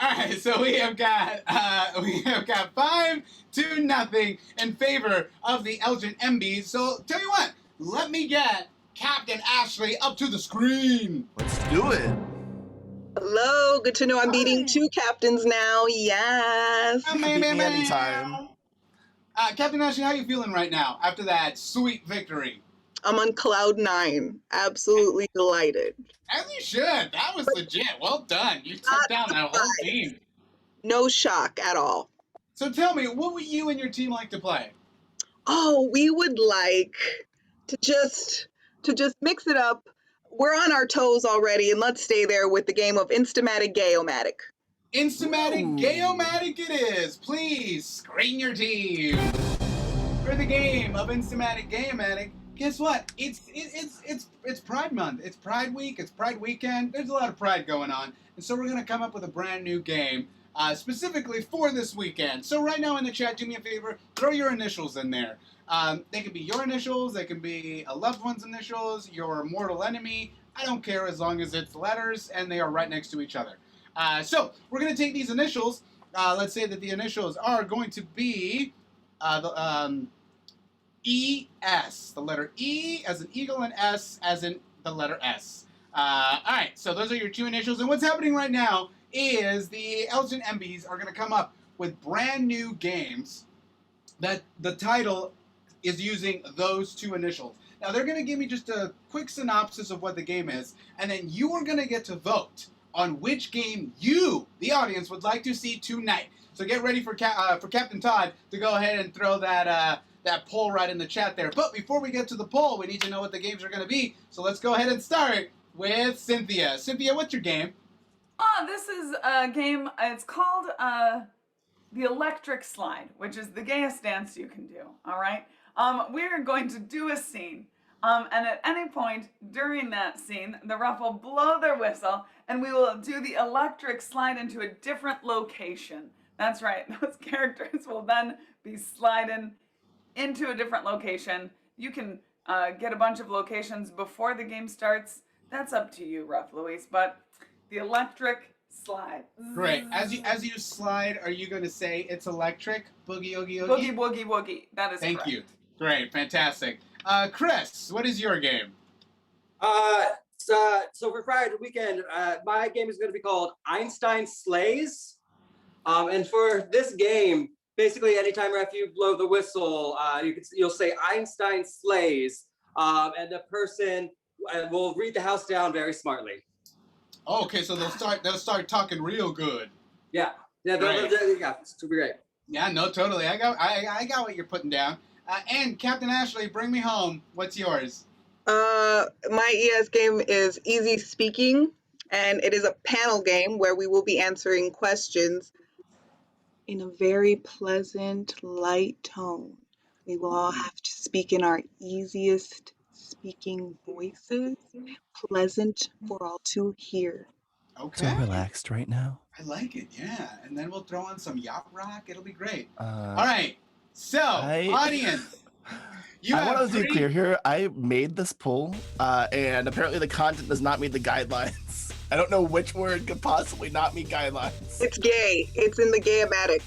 All right, so we have got 5-0 in favor of the Elgin MBs. So tell you what, let me get Captain Ashley up to the screen. Let's do it. Hello, good to know I'm beating 2 captains now. Yes. Beat me anytime. Captain Ashley, how are you feeling right now after that sweet victory? I'm on cloud 9. Absolutely delighted. As you should. That was legit. Well done. You took down that whole team. No shock at all. So tell me, what would you and your team like to play? Oh, we would like to just mix it up. We're on our toes already, and let's stay there with the game of Instamatic Gayomatic. Instamatic Gayomatic it is. Please screen your team. For the game of Instamatic Gayomatic, guess what? It's Pride Month. It's Pride Week. It's Pride Weekend. There's a lot of pride going on, and so we're gonna come up with a brand new game specifically for this weekend. So right now in the chat, do me a favor, throw your initials in there. They can be your initials. They can be a loved one's initials. Your mortal enemy. I don't care as long as it's letters and they are right next to each other. So we're gonna take these initials. Let's say that the initials are going to be E-S, the letter E as in eagle and S as in the letter S. All right, so those are your 2 initials. And what's happening right now is the Elgin MBs are going to come up with brand new games that the title is using those 2 initials. Now, they're going to give me just a quick synopsis of what the game is, and then you are going to get to vote on which game you, the audience, would like to see tonight. So get ready for Captain Todd to go ahead and throw that poll right in the chat there. But before we get to the poll, we need to know what the games are going to be. So let's go ahead and start with Cynthia. Cynthia, what's your game? This is a game, it's called the Electric Slide, which is the gayest dance you can do, all right? We're going to do a scene, and at any point during that scene, the ref will blow their whistle, and we will do the electric slide into a different location. That's right, those characters will then be sliding into a different location. You can get a bunch of locations before the game starts. That's up to you, Rough Louise, but the electric slide. Great. As you slide, are you going to say it's electric? Boogie, oogie, oogie? Boogie, woogie, woogie. That is Thank correct. you. Great. Fantastic. Chris, what is your game? So for Friday weekend, my game is going to be called Einstein Slays. And for this game, basically anytime after you blow the whistle, you'll say Einstein Slays, and the person will read the house down very smartly. Oh, okay, so they'll start talking real good. Yeah, yeah, it's to be great. Yeah, no, totally. I got what you're putting down. And Captain Ashley, bring me home. What's yours? My ES game is Easy Speaking, and it is a panel game where we will be answering questions in a very pleasant, light tone. We will all have to speak in our easiest speaking voices, pleasant for all to hear. Okay. So relaxed right now. I like it, yeah. And then we'll throw on some yacht rock. It'll be great. All right. So, audience, you I have want to be three- clear here. I made this poll, and apparently the content does not meet the guidelines. I don't know which word could possibly not meet guidelines. It's gay. It's in the gay-matic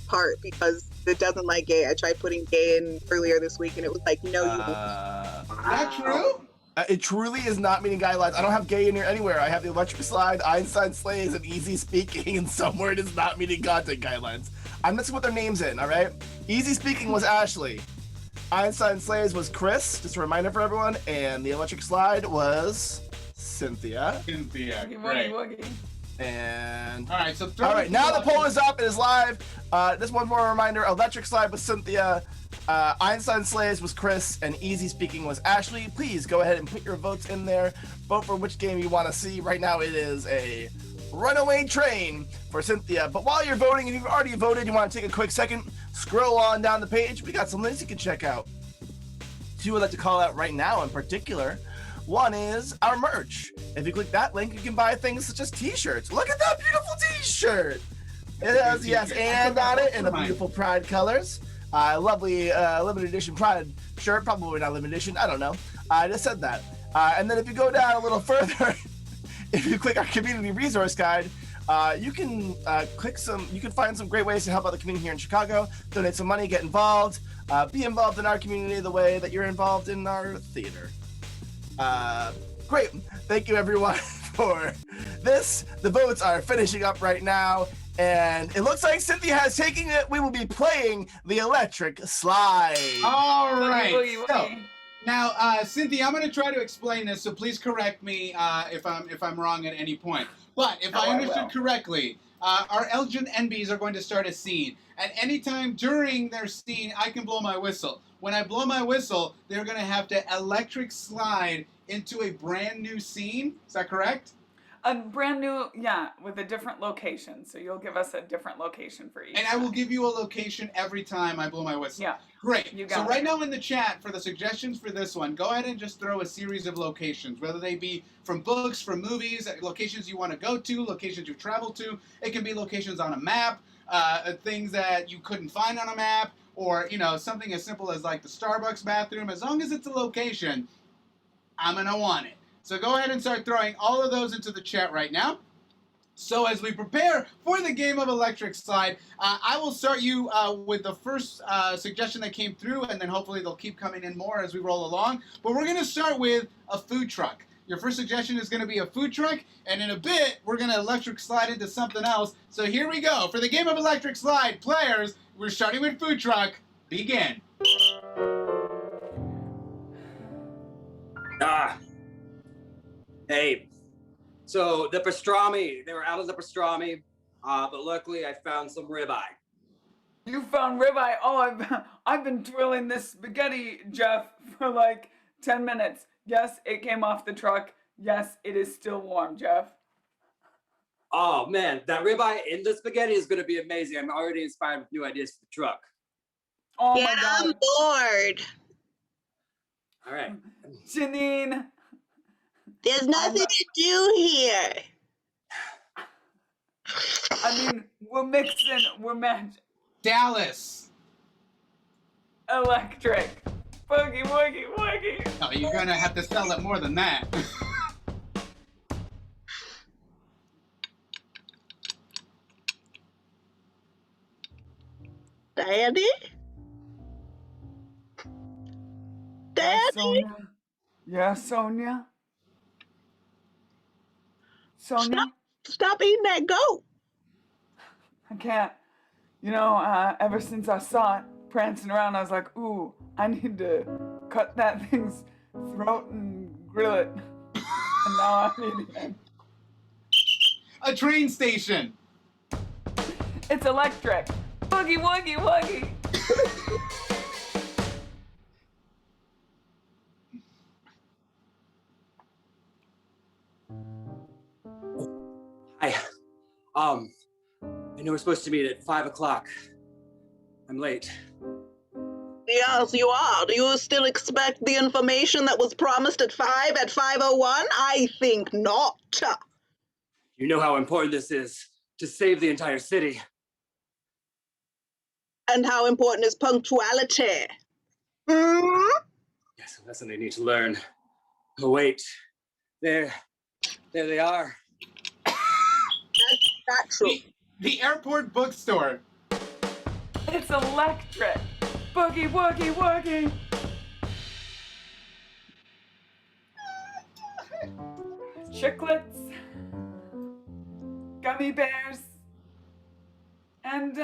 part because it doesn't like gay. I tried putting gay in earlier this week and it was like, no, you won't. Is that true? It truly is not meeting guidelines. I don't have gay in here anywhere. I have the electric slide, Einstein slays, and easy speaking, and somewhere it is not meeting content guidelines. I'm just gonna put their names in, all right? Easy speaking was Ashley. Einstein slays was Chris, just a reminder for everyone, and the electric slide was Cynthia. Cynthia, Woogie, woogie. And all right, so now the poll is up. It is live. Just one more reminder: electric slide was Cynthia, Einstein slays was Chris, and easy speaking was Ashley. Please go ahead and put your votes in there. Vote for which game you want to see. Right now, it is a runaway train for Cynthia. But while you're voting, if you've already voted, you want to take a quick second, scroll on down the page. We got some links you can check out. Two I'd like to call out right now in particular. One is our merch. If you click that link, you can buy things such as t-shirts. Look at that beautiful t-shirt. It has, yes, and on it in the beautiful Pride colors. Lovely limited edition Pride shirt. Probably not limited edition. I don't know. I just said that. And then if you go down a little further, if you click our community resource guide, you can you can find some great ways to help out the community here in Chicago, donate some money, get involved, be involved in our community the way that you're involved in our theater. Great. Thank you everyone for this. The votes are finishing up right now, and it looks like Cynthia has taken it. We will be playing the electric slide. All right. So, now, Cynthia, I'm going to try to explain this, so please correct me if I'm wrong at any point. But if I understood correctly, our Elgin NBs are going to start a scene. At any time during their scene, I can blow my whistle. When I blow my whistle, they're going to have to electric slide into a brand new scene. Is that correct? A brand new, yeah, with a different location. So you'll give us a different location for each. And I will give you a location every time I blow my whistle. Yeah. Great. You So got right it. now in the chat for the suggestions for this one, go ahead and just throw a series of locations, whether they be from books, from movies, locations you want to go to, locations you've traveled to. It can be locations on a map, things that you couldn't find on a map, or something as simple as like the Starbucks bathroom. As long as it's a location, I'm gonna want it. So go ahead and start throwing all of those into the chat right now. So as we prepare for the game of electric slide, I will start you with the first suggestion that came through, and then hopefully they'll keep coming in more as we roll along. But we're going to start with a food truck. Your first suggestion is going to be a food truck, and in a bit, we're going to electric slide into something else. So here we go. For the game of electric slide, players, we're starting with food truck. Begin. Hey, so the pastrami, they were out of the pastrami, but luckily I found some ribeye. You found ribeye. Oh, I've been drilling this spaghetti, Jeff, for like 10 minutes. Yes, it came off the truck. Yes, it is still warm, Jeff. Oh man, that ribeye in the spaghetti is gonna be amazing. I'm already inspired with new ideas for the truck. Oh Get my God. on board. All right. Janine. There's nothing to do here. I mean, we're mixing, we're matching. Dallas. Electric. Boogie, woogie, woogie. No, you're going to have to sell it more than that. Daddy? Daddy? Yeah, Sonia? Sonia? Stop eating that goat. I can't. Ever since I saw it prancing around, I was like, ooh, I need to cut that thing's throat and grill it. And now I'm eating it. A train station. It's electric. Boogie, woogie, woogie. Hi. I know we're supposed to meet at 5 o'clock. I'm late. Yes, you are. Do you still expect the information that was promised at 5 at 5:01? I think not. You know how important this is to save the entire city. And how important is punctuality? Hmm? Yes, a lesson they need to learn. Oh, wait. There they are. That's true. The airport bookstore. It's electric. Boogie, woogie, woogie. Chiclets, gummy bears, and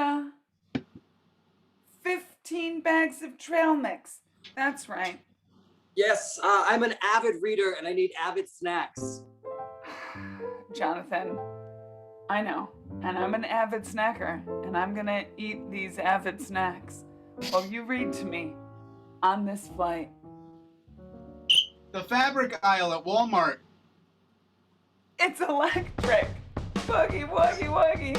15 bags of trail mix. That's right. Yes, I'm an avid reader and I need avid snacks. Jonathan, I know, and I'm an avid snacker, and I'm gonna eat these avid snacks while you read to me on this flight. The fabric aisle at Walmart. It's electric. Boogie, woogie, woogie.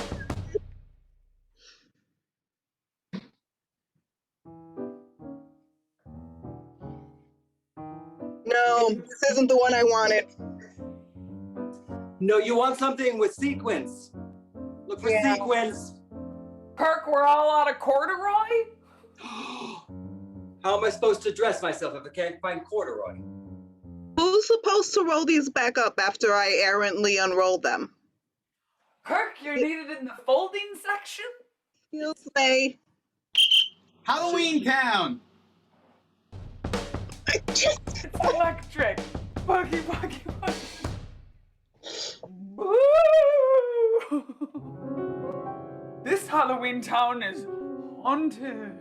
No, this isn't the one I wanted. No, you want something with sequins. Look for sequins. Kirk, we're all out of corduroy? How am I supposed to dress myself if I can't find corduroy? Who's supposed to roll these back up after I errantly unroll them? Kirk, you're needed in the folding section? Excuse me. Halloween Town. It's electric. Boogie, boogie, boogie. Boo! This Halloween town is haunted.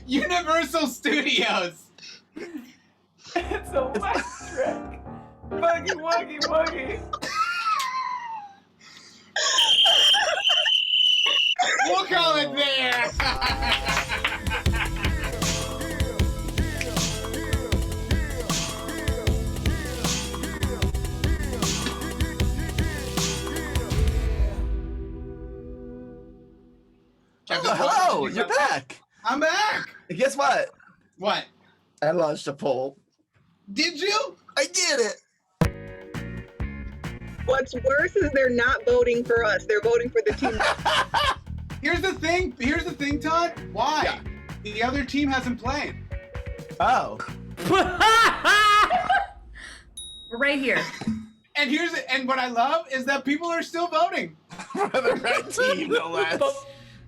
Universal Studios. It's electric. Boogie, woogie, woogie. We'll call it there. Hello, you're back. I'm back. And guess what? What? I launched a poll. Did you? I did it. What's worse is they're not voting for us. They're voting for the team. Here's the thing, Todd. Why? Yeah. The other team hasn't played. Oh. We're right here. And what I love is that people are still voting. For the red team, no less.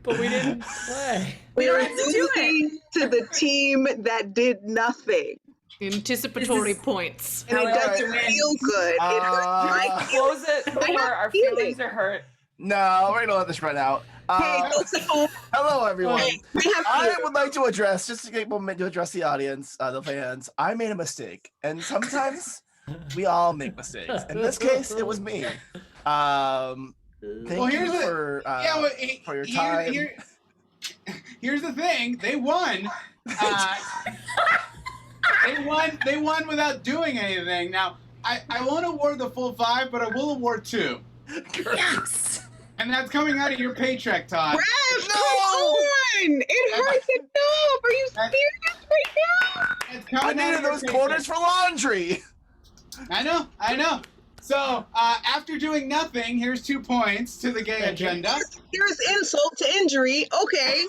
But we didn't play. We are losing to the team that did nothing. Anticipatory points. And it doesn't feel good. It hurts my Close it before our feelings are hurt. No, we're gonna let this run out. Hello, everyone. I would like to address, just to take a moment to address the audience, the fans. I made a mistake, and sometimes we all make mistakes. In this case, it was me. Thank you for your time. Here's the thing. They won. They won without doing anything. Now, I won't award the full 5, but I will award 2. Yes. And that's coming out of your paycheck, Todd. Rev, come on! It hurts enough. Are you serious right now? I needed those quarters for laundry. I know. So, after doing nothing, here's 2 points to the gay agenda. Here's insult to injury. Okay.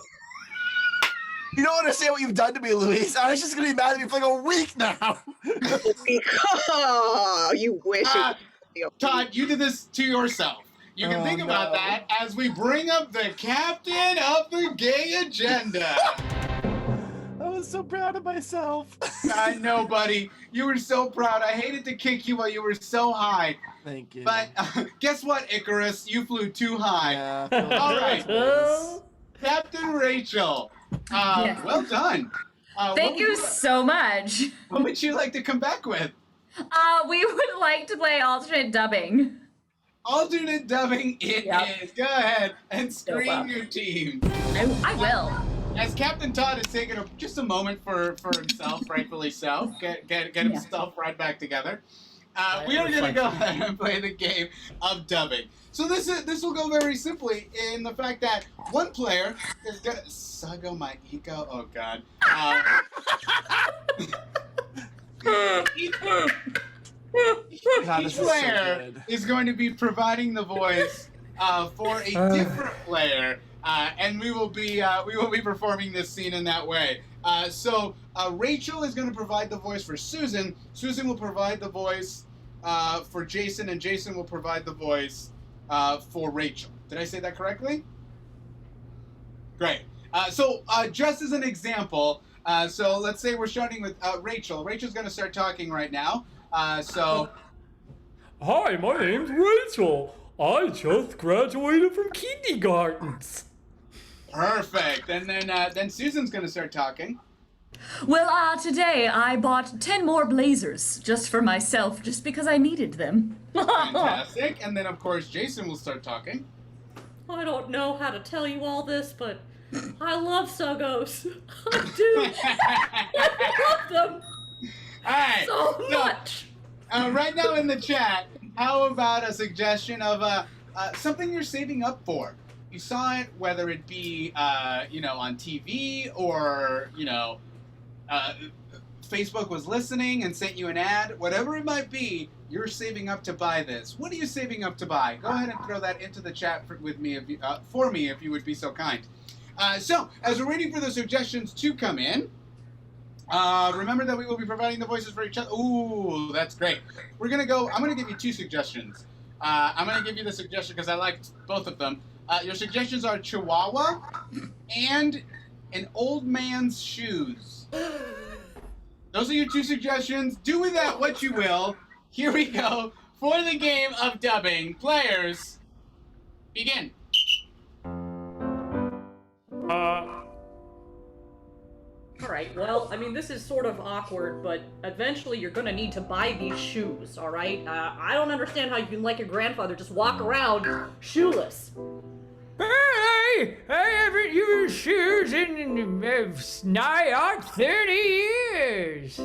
You don't understand what you've done to me, Louise. I was just gonna be mad at you for like a week now. You wish it. Todd, you did this to yourself. You can think about that as we bring up the captain of the gay agenda. I was so proud of myself. I know, buddy. You were so proud. I hated to kick you while you were so high. Thank you. But guess what, Icarus? You flew too high. Yeah, all right. Captain Rachel. Yes. Well done. Thank you so much. What would you like to come back with? We would like to play alternate dubbing. Alternate dubbing it is. Go ahead and scream your team. I will. As Captain Todd is taking just a moment for himself, rightfully so, get himself right back together. We are going to go ahead and play the game of dubbing. So this will go very simply in the fact that one player is going to Sago my ego. Oh God. each this is so player good. is going to be providing the voice for a different player, and we will be performing this scene in that way. So Rachel is going to provide the voice for Susan. Susan will provide the voice for Jason, and Jason will provide the voice for Rachel. Did I say that correctly? Great. So just as an example, so let's say we're starting with Rachel. Rachel's going to start talking right now. So. Hi, my name's Rachel. I just graduated from kindergarten. Perfect. And then Susan's going to start talking. Well, today I bought 10 more blazers just for myself, just because I needed them. Fantastic. And then, of course, Jason will start talking. I don't know how to tell you all this, but I love Suggos. I do. I love them All right. so much. Right now in the chat, how about a suggestion of something you're saving up for? You saw it, whether it be on TV or Facebook was listening and sent you an ad, whatever it might be. You're saving up to buy this. What are you saving up to buy? Go ahead and throw that into the chat for me if you would be so kind. So as we're waiting for the suggestions to come in. Remember that we will be providing the voices for each other. Ooh, that's great. I'm going to give you two suggestions. I'm going to give you the suggestion because I liked both of them. Your suggestions are Chihuahua and an old man's shoes. Those are your two suggestions. Do with that what you will. Here we go for the game of dubbing. Players, begin. Alright, well, I mean, this is sort of awkward, but eventually you're gonna need to buy these shoes, alright? I don't understand how you can let your grandfather just walk around shoeless. Hey, I haven't used shoes in nigh on 30 years.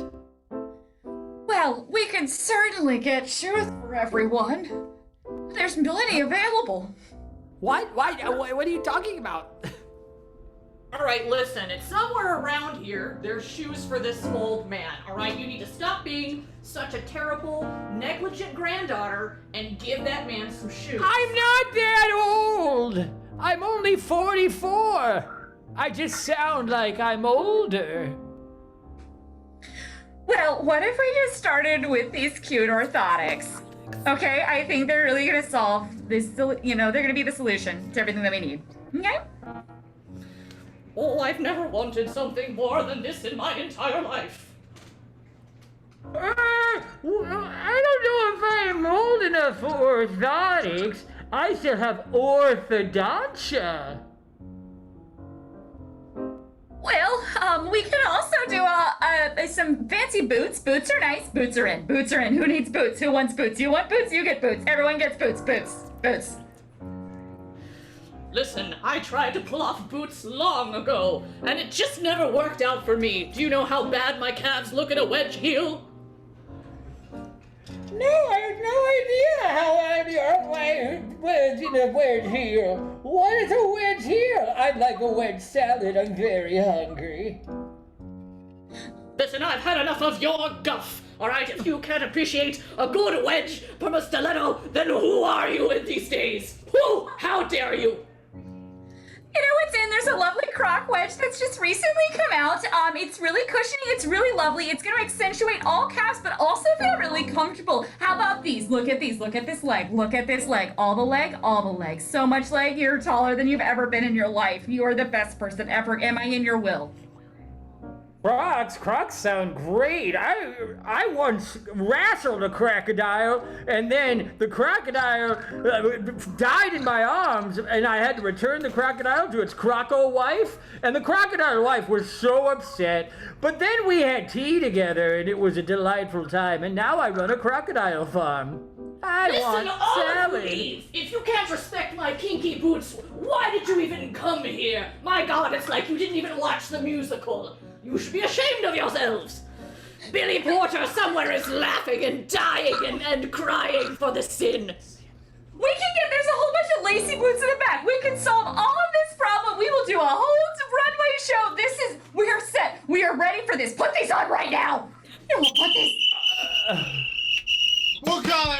Well, we can certainly get shoes for everyone. There's plenty available. What? What are you talking about? Alright, listen, it's somewhere around here. There's shoes for this old man, alright? You need to stop being such a terrible, negligent granddaughter and give that man some shoes. I'm not that old. I'm only 44. I just sound like I'm older. Well, what if we just started with these cute orthotics? Okay, I think they're really gonna solve this, they're gonna be the solution to everything that we need. Okay? Oh, I've never wanted something more than this in my entire life. I don't know if I'm old enough for orthotics. I still have orthodontia. Well, we can also do some fancy boots. Boots are nice. Boots are in. Boots are in. Who needs boots? Who wants boots? You want boots? You get boots. Everyone gets boots. Boots. Boots. Listen, I tried to pull off boots long ago, and it just never worked out for me. Do you know how bad my calves look in a wedge heel? No, I have no idea how I'm wedge in a wedge heel. What is a wedge heel? I'd like a wedge salad. I'm very hungry. Listen, I've had enough of your guff. Alright, if you can't appreciate a good wedge from a stiletto, then who are you in these days? Who? How dare you? You know what's in? There's a lovely croc wedge that's just recently come out. It's really cushiony, it's really lovely. It's gonna accentuate all calves, but also feel really comfortable. How about these? Look at these, look at this leg, look at this leg. All the leg. So much leg, you're taller than you've ever been in your life. You are the best person ever. Am I in your will? Crocs sound great. I once wrestled a crocodile, and then the crocodile died in my arms, and I had to return the crocodile to its croco wife, and the crocodile wife was so upset. But then we had tea together, and it was a delightful time, and now I run a crocodile farm. Listen, all of you leave. If you can't respect my kinky boots, why did you even come here? My God, it's like you didn't even watch the musical. You should be ashamed of yourselves! Billy Porter somewhere is laughing and dying and crying for the sin. There's a whole bunch of lacy boots in the back. We can solve all of this problem. We will do a whole runway show. We are set. We are ready for this. Put these on right now. You will put this. We'll call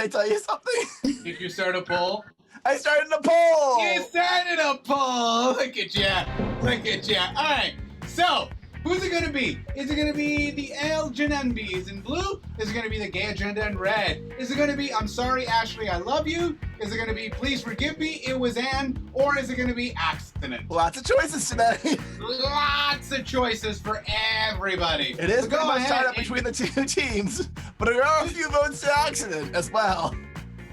I tell you something? Did you start a poll? I started a poll! You started a poll! Look at ya! Look at ya! Alright, so, who's it gonna be? Is it gonna be the LGNBs in blue? Is it gonna be the gay agenda in red? Is it gonna be I'm sorry, Ashley, I love you? Is it gonna be please forgive me, it was Anne? Or is it gonna be accident? Lots of choices today. Lots of choices for everybody. It is So pretty much ahead tied up and- between the two teams, but there are a few votes to accident as well.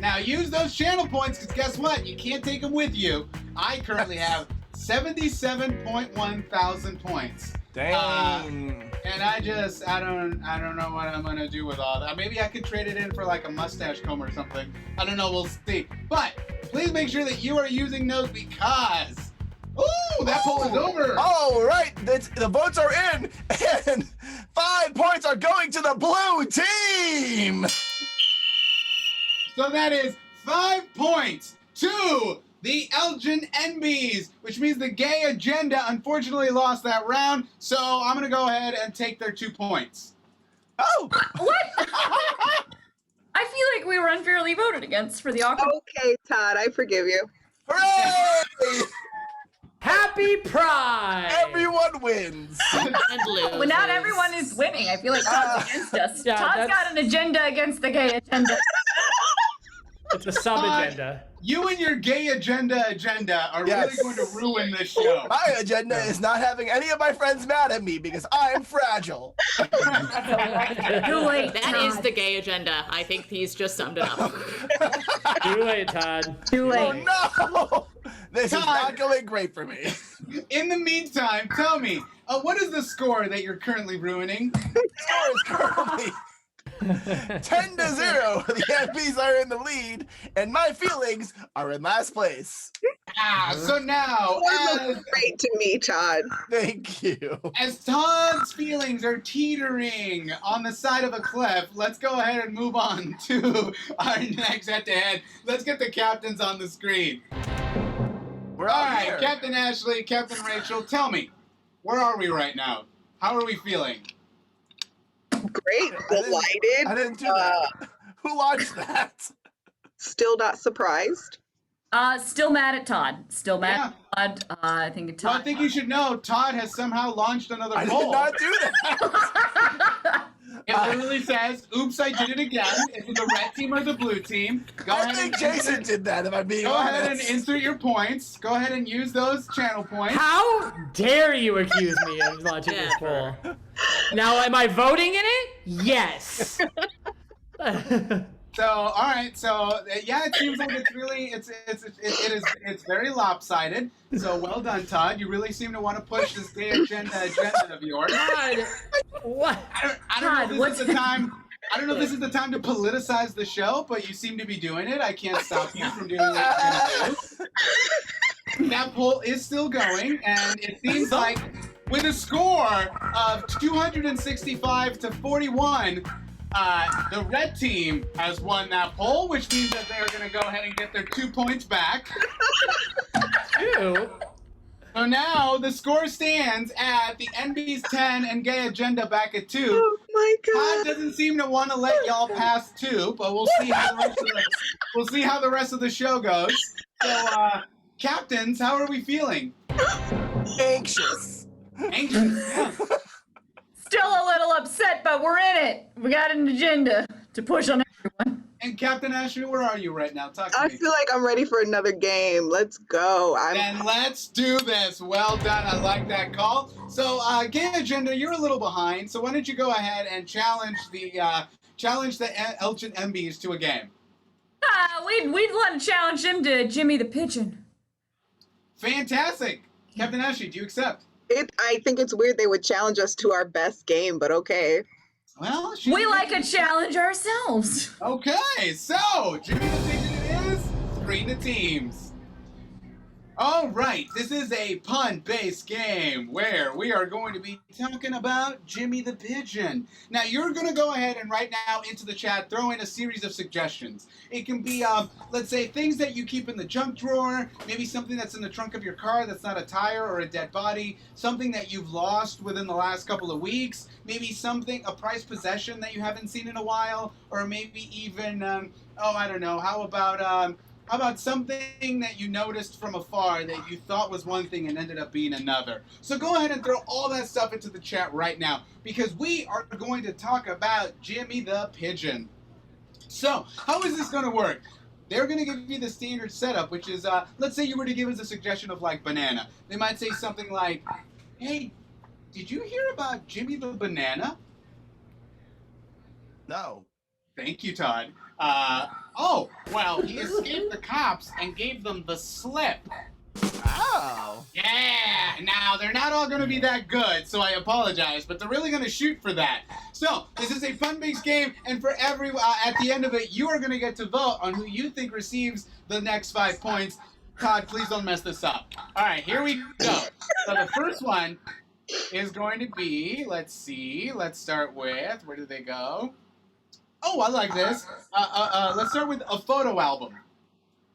Now use those channel points, because guess what? You can't take them with you. I currently have 77.1 thousand points. Dang. And I don't know what I'm gonna do with all that. Maybe I could trade it in for like a mustache comb or something. I don't know, we'll see. But please make sure that you are using those because ooh, that poll is over. Oh, right. The votes are in, and 5 points are going to the blue team. So that is 5 points to the Elgin NBs, which means the gay agenda unfortunately lost that round. So I'm going to go ahead and take their 2 points. Oh! What? I feel like we were unfairly voted against for the awkward. Okay, Todd, I forgive you. Hooray! Happy Pride! Everyone wins. And loses. Well, not everyone is winning. I feel like Todd's against us. Yeah, Todd's that's- got an agenda against the gay agenda. It's a sub-agenda. You and your gay agenda are Yes. really going to ruin this show. My agenda is not having any of my friends mad at me because I'm fragile. Too late, That Todd. is the gay agenda. I think he's just summed it up. Too late, Todd. Too late. Oh no! This is Todd. not going great for me. In the meantime, tell me, what is the score that you're currently ruining? The score is currently 10-0. The MPs are in the lead, and my feelings are in last place. So now, That looks great to me, Todd. Thank you. as Todd's feelings are teetering on the side of a cliff, let's go ahead and move on to our next head-to-head. Let's get the captains on the screen. We're All all right, here. Captain Ashley, Captain Rachel, tell me, where are we right now? How are we feeling? Great, delighted. I didn't do that. Who launched that? Still not surprised. Still mad at Todd. Still mad at Todd. I think Todd. I think you should know Todd has somehow launched another I poll. did not do that. It literally says, oops, I did it again. Is it the red team or the blue team? Go I ahead think and Jason did that, if I'm being Go honest. ahead and insert your points. Go ahead and use those channel points. How dare you accuse me of launching this poll? Now, am I voting in it? Yes. So, all right. So, yeah, it seems like it's really it's very lopsided. So, well done, Todd. You really seem to want to push this gay agenda of yours. Todd, what? I don't know if this is the time. I don't know if this is the time to politicize the show, but you seem to be doing it. I can't stop you from doing what you're going to do. That poll is still going, and it seems like with a score of 265 to 41, the red team has won that poll, which means that they're going to go ahead and get their 2 points back. 2? So now the score stands at the NB's 10 and gay agenda back at 2. Oh my Todd god. doesn't seem to want to let y'all pass 2, but we'll see how the rest of the show goes. So, captains, how are we feeling? Anxious. Anxious. Yeah. Still a little upset, but we're in it. We got an agenda to push on everyone. And Captain Ashley, where are you right now? Talk to I me. feel like I'm ready for another game. Let's go. Then let's do this. Well done. I like that call. So, gay agenda, you're a little behind. So why don't you go ahead and challenge the Elgin MBs to a game? We'd want to challenge him to Jimmy the Pigeon. Fantastic. Captain Ashley, do you accept? I think it's weird they would challenge us to our best game, but okay. Well, we like a challenge ourselves. Okay, so Jimmy the Pigeon it is. Screen the teams. All right, this is a pun-based game where we are going to be talking about Jimmy the Pigeon. Now, you're going to go ahead and right now into the chat throw in a series of suggestions. It can be, let's say, things that you keep in the junk drawer, maybe something that's in the trunk of your car that's not a tire or a dead body, something that you've lost within the last couple of weeks, maybe something, a prized possession that you haven't seen in a while, or maybe even, I don't know, how about something that you noticed from afar that you thought was one thing and ended up being another? So go ahead and throw all that stuff into the chat right now, because we are going to talk about Jimmy the Pigeon. So, how is this going to work? They're going to give you the standard setup, which is, let's say you were to give us a suggestion of, like, banana. They might say something like, hey, did you hear about Jimmy the Banana? No. Thank you, Todd. Well, he escaped the cops and gave them the slip. Oh. Yeah! Now, they're not all going to be that good, so I apologize, but they're really going to shoot for that. So, this is a fun-based game, and for at the end of it, you are going to get to vote on who you think receives the next 5 points. Todd, please don't mess this up. All right, here we go. So the first one is going to be, let's start with, where did they go? Oh, I like this. Let's start with a photo album.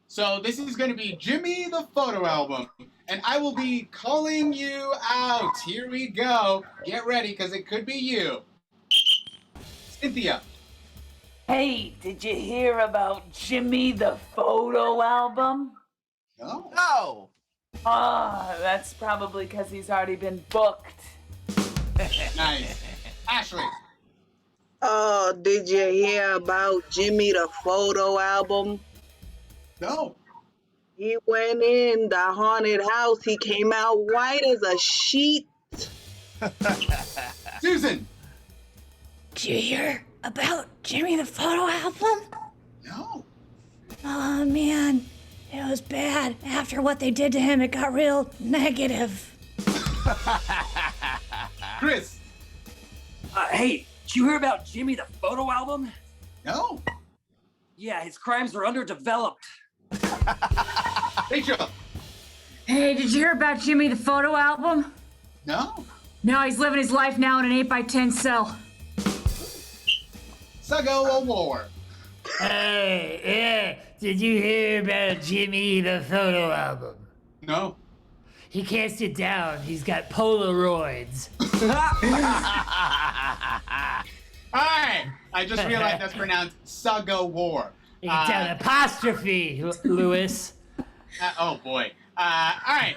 So this is going to be Jimmy the Photo Album. And I will be calling you out. Here we go. Get ready, because it could be you. Cynthia. Hey, did you hear about Jimmy the Photo Album? No. No. That's probably because he's already been booked. Nice. Ashley. Oh, did you hear about Jimmy the Photo Album? No. He went in the haunted house. He came out white as a sheet. Susan. Did you hear about Jimmy the Photo Album? No. Oh, man. It was bad. After what they did to him, it got real negative. Chris. Hey, did you hear about Jimmy the Photo Album? No. Yeah, his crimes are underdeveloped. Rachel. Hey, did you hear about Jimmy the Photo Album? No. No, he's living his life now in an 8x10 cell. Suggo War. Hey, did you hear about Jimmy the Photo Album? No. He can't sit down. He's got Polaroids. Alright, I just realized that's pronounced Suggo War. You can tell an apostrophe, Lewis. Oh boy. Alright,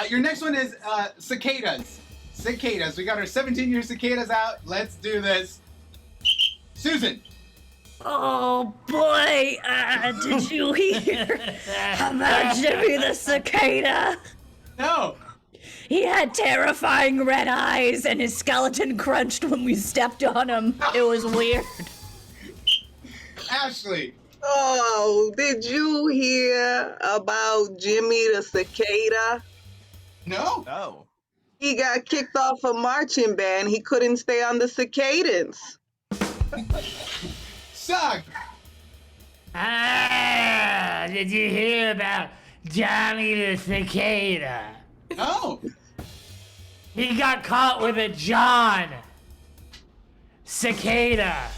your next one is cicadas. Cicadas. We got our 17-year cicadas out. Let's do this. Susan. Oh boy, did you hear about Jimmy the Cicada? No. He had terrifying red eyes and his skeleton crunched when we stepped on him. It was weird. Ashley. Oh, did you hear about Jimmy the Cicada? No. No. He got kicked off a marching band. He couldn't stay on the cicadas. Sug. Did you hear about Johnny the Cicada? No. He got caught with a John Cicada.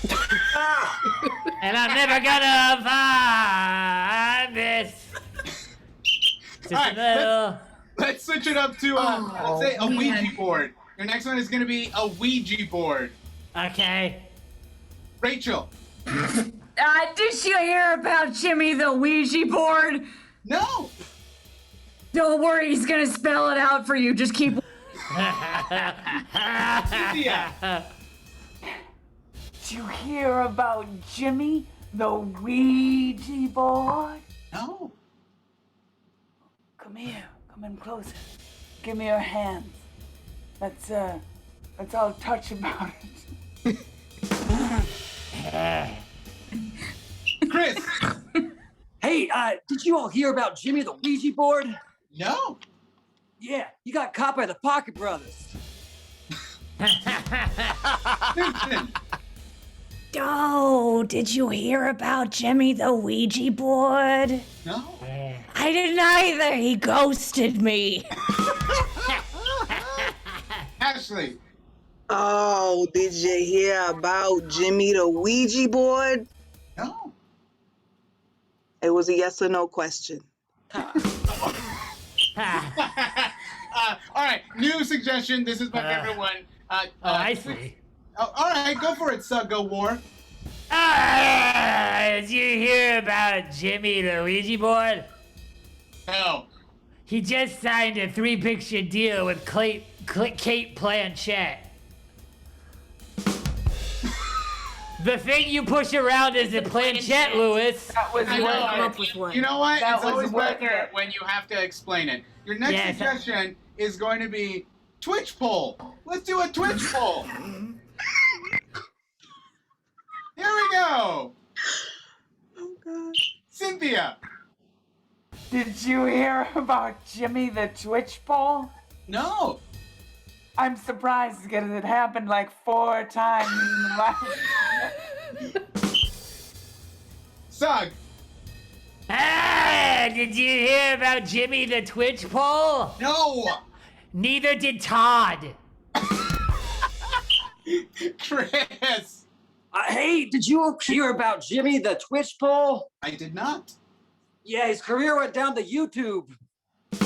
And I'm never gonna find this. Just All right, a little... let's switch it up to, let's say, a Ouija board. Your next one is going to be a Ouija board. Okay. Rachel. Did you hear about Jimmy the Ouija board? No. Don't worry, he's gonna spell it out for you. Just keep. Cynthia. Did you hear about Jimmy the Ouija board? No. Come here. Come in closer. Give me your hands. Let's all touch about it. Chris. Hey, did you all hear about Jimmy the Ouija board? No. Yeah, he got caught by the Pocket Brothers. Oh, did you hear about Jimmy the Ouija board? No. I didn't either. He ghosted me. Ashley. Oh, did you hear about Jimmy the Ouija board? No. It was a yes or no question. All right, new suggestion. This is my favorite one. I see. Oh, all right, go for it, Suggo War. Did you hear about Jimmy the Ouija board? No. He just signed a 3-picture deal with Kate Blanchett. The thing you push around is a planchette, Lewis. That was I know, worth it. you know what? That It's was always worth better it. when you have to explain it. Your next Yes. suggestion is going to be Twitch poll. Let's do a Twitch poll. Here we go. Oh, God. Cynthia. Did you hear about Jimmy the Twitch poll? No. I'm surprised because it happened like 4 times in the last. Sug. Did you hear about Jimmy the Twitch poll? No. Neither did Todd. Chris. Hey, did you hear about Jimmy the Twitch poll? I did not. Yeah, his career went down to YouTube.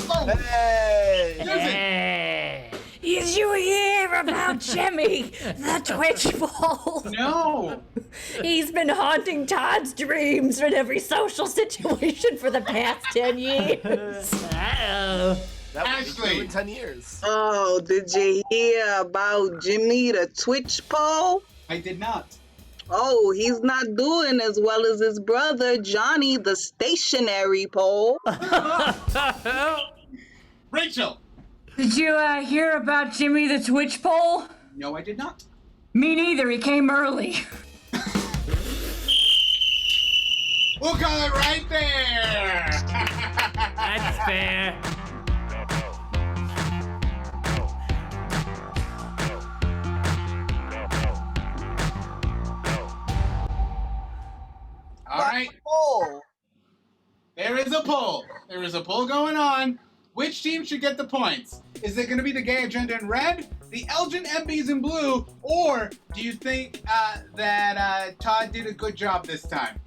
Oh. Hey! Did you hear about Jimmy, the Twitch poll? No. He's been haunting Todd's dreams in every social situation for the past 10 years. Uh-oh. That Ashley. was 10 years. Oh, did you hear about Jimmy the Twitch poll? I did not. Oh, he's not doing as well as his brother, Johnny the stationary pole. Rachel. Did you hear about Jimmy the Twitch poll? No, I did not. Me neither. He came early. We'll call it right there. That's fair. All right. Oh, There is a poll. There is a poll going on. Which team should get the points? Is it going to be the Gay Agenda in red, the Elgin MBs in blue, or do you think that Todd did a good job this time?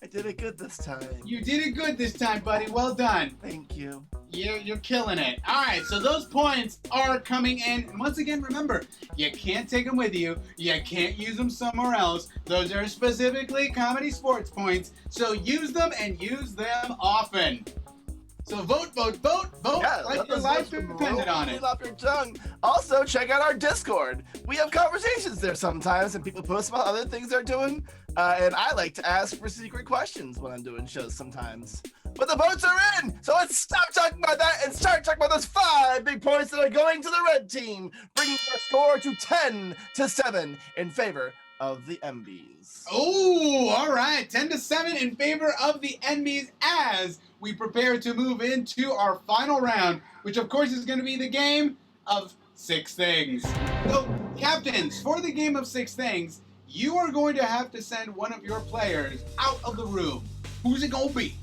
I did it good this time. You did it good this time, buddy. Well done. Thank you. You're killing it. All right, so those points are coming in. And once again, remember, you can't take them with you. You can't use them somewhere else. Those are specifically Comedy Sports points. So use them and use them often. So vote, vote, vote, vote Yeah, like let your those life votes depended on it. roll off your tongue. Also, check out our Discord. We have conversations there sometimes, and people post about other things they're doing. And I like to ask for secret questions when I'm doing shows sometimes. But the votes are in, so let's stop talking about that and start talking about those 5 big points that are going to the red team, bringing our score to 10-7 in favor of the MBs. Oh, all right. 10-7 in favor of the enemies as we prepare to move into our final round, which of course is going to be the game of 6 things. So, captains, for the game of 6 things, you are going to have to send one of your players out of the room. Who's it going to be?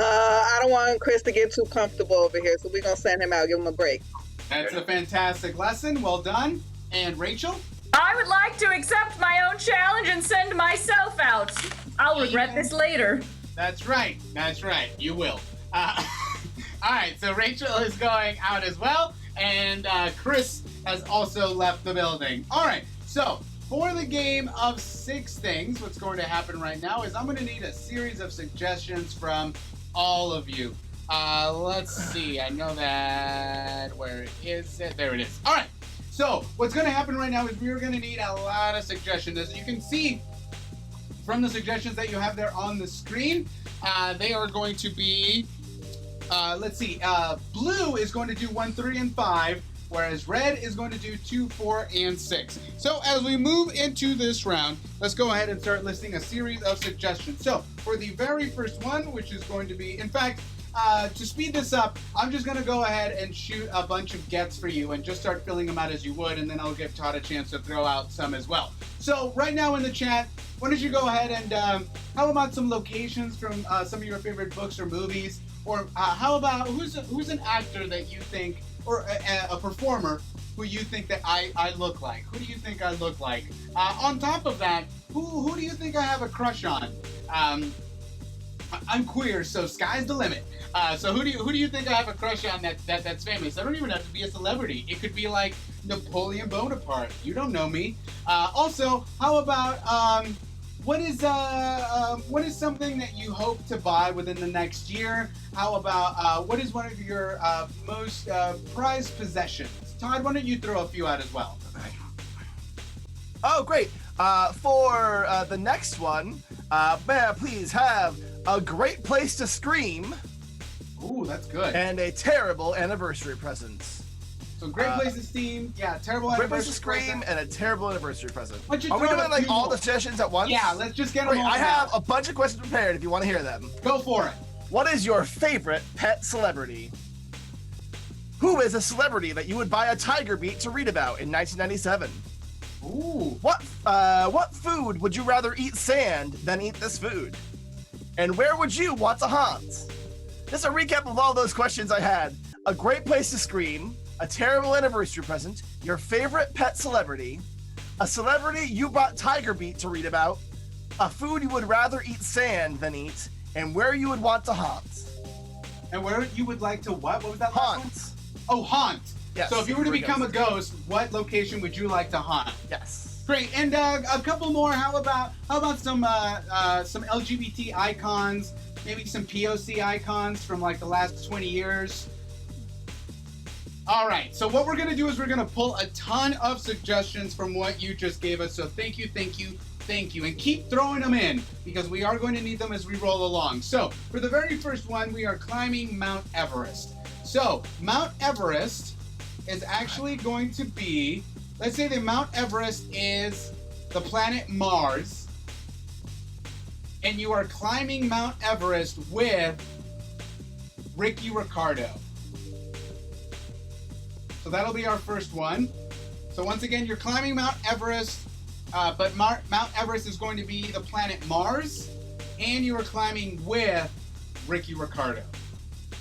I don't want Chris to get too comfortable over here, so we're going to send him out, give him a break. That's a fantastic lesson. Well done. And Rachel? I would like to accept my own challenge and send myself out. I'll regret this later. That's right. That's right. You will. All right. So Rachel is going out as well, and Chris has also left the building. All right. So for the game of 6 things, what's going to happen right now is I'm going to need a series of suggestions from all of you. Let's see. I know that. Where is it? There it is. All right. So what's going to happen right now is we're going to need a lot of suggestions. As you can see from the suggestions that you have there on the screen, they are going to be, let's see, blue is going to do 1, 3, and 5, whereas red is going to do 2, 4, and 6. So as we move into this round, let's go ahead and start listing a series of suggestions. So for the very first one, which is going to be, in fact, to speed this up, I'm just going to go ahead and shoot a bunch of gets for you and just start filling them out as you would, and then I'll give Todd a chance to throw out some as well. So right now in the chat, why don't you go ahead and how about some locations from some of your favorite books or movies? Or how about who's an actor that you think, or a performer who you think that I look like? Who do you think I look like? On top of that, who do you think I have a crush on? I'm queer, so sky's the limit. So who do you think I have a crush on that's famous? I don't even have to be a celebrity. It could be like Napoleon Bonaparte. You don't know me. Also, how about what is something that you hope to buy within the next year? How about what is one of your most prized possessions? Todd, why don't you throw a few out as well? Oh, great. For the next one, may I please have a great place to scream. Ooh, that's good. And a terrible anniversary present. So great place to steam, terrible great anniversary place to scream, present. and a terrible anniversary present. Why don't you Are we throw doing a like few all more? the suggestions at once? Yeah, let's just get them Great, all I out. have a bunch of questions prepared if you want to hear them. Go for it. What is your favorite pet celebrity? Who is a celebrity that you would buy a tiger beat to read about in 1997? Ooh. What food would you rather eat sand than eat this food? And where would you want to haunt? Just a recap of all those questions I had. A great place to scream, a terrible anniversary present, your favorite pet celebrity, a celebrity you bought tiger beat to read about, a food you would rather eat sand than eat, and where you would want to haunt. And where you would like to what? What was that? Haunt. Oh, haunt. Yes. So if you were to we're become a ghosts. ghost, what location would you like to haunt? Yes. Great. And a couple more. How about some LGBT icons? Maybe some POC icons from like the last 20 years. All right. So what we're gonna do is we're gonna pull a ton of suggestions from what you just gave us. So thank you, and keep throwing them in because we are going to need them as we roll along. So for the very first one, we are climbing Mount Everest. So Mount Everest is actually going to be, let's say that Mount Everest is the planet Mars, and you are climbing Mount Everest with Ricky Ricardo. So that'll be our first one. So once again, you're climbing Mount Everest, but Mount Everest is going to be the planet Mars, and you are climbing with Ricky Ricardo.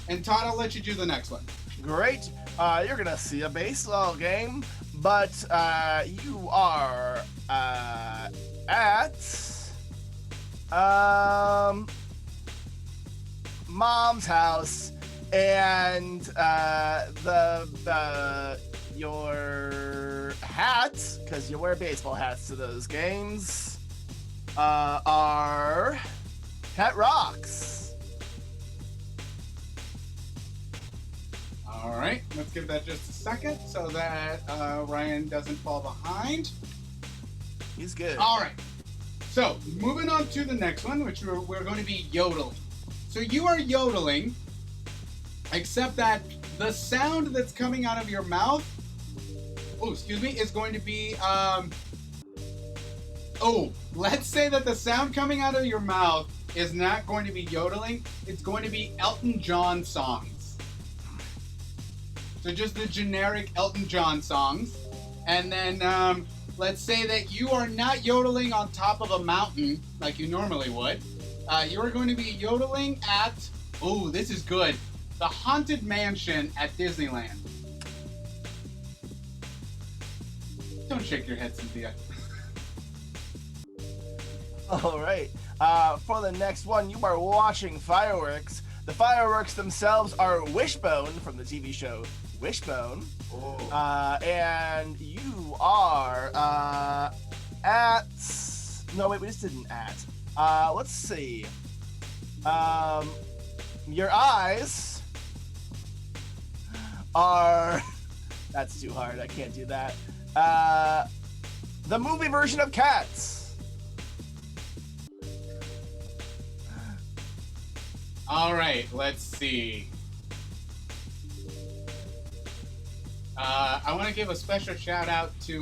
And Todd, I'll let you do the next one. Great. You're gonna see a baseball game, but you are at Mom's house, and your hat, because you wear baseball hats to those games, are pet rocks. All right, let's give that just a second so that Ryan doesn't fall behind. He's good. All right, so moving on to the next one, which we're going to be yodeling. So you are yodeling, except that the sound that's coming out of your mouth, is going to be, let's say that the sound coming out of your mouth is not going to be yodeling, it's going to be Elton John songs. So just the generic Elton John songs. And then let's say that you are not yodeling on top of a mountain like you normally would. You are going to be yodeling at, this is good, the Haunted Mansion at Disneyland. Don't shake your head, Cynthia. All right. For the next one, you are watching fireworks. The fireworks themselves are Wishbone from the TV show Wishbone. And you are at... No, wait, we just didn't at. Let's see. Your eyes are... That's too hard. I can't do that. The movie version of Cats. All right, let's see. I want to give a special shout out to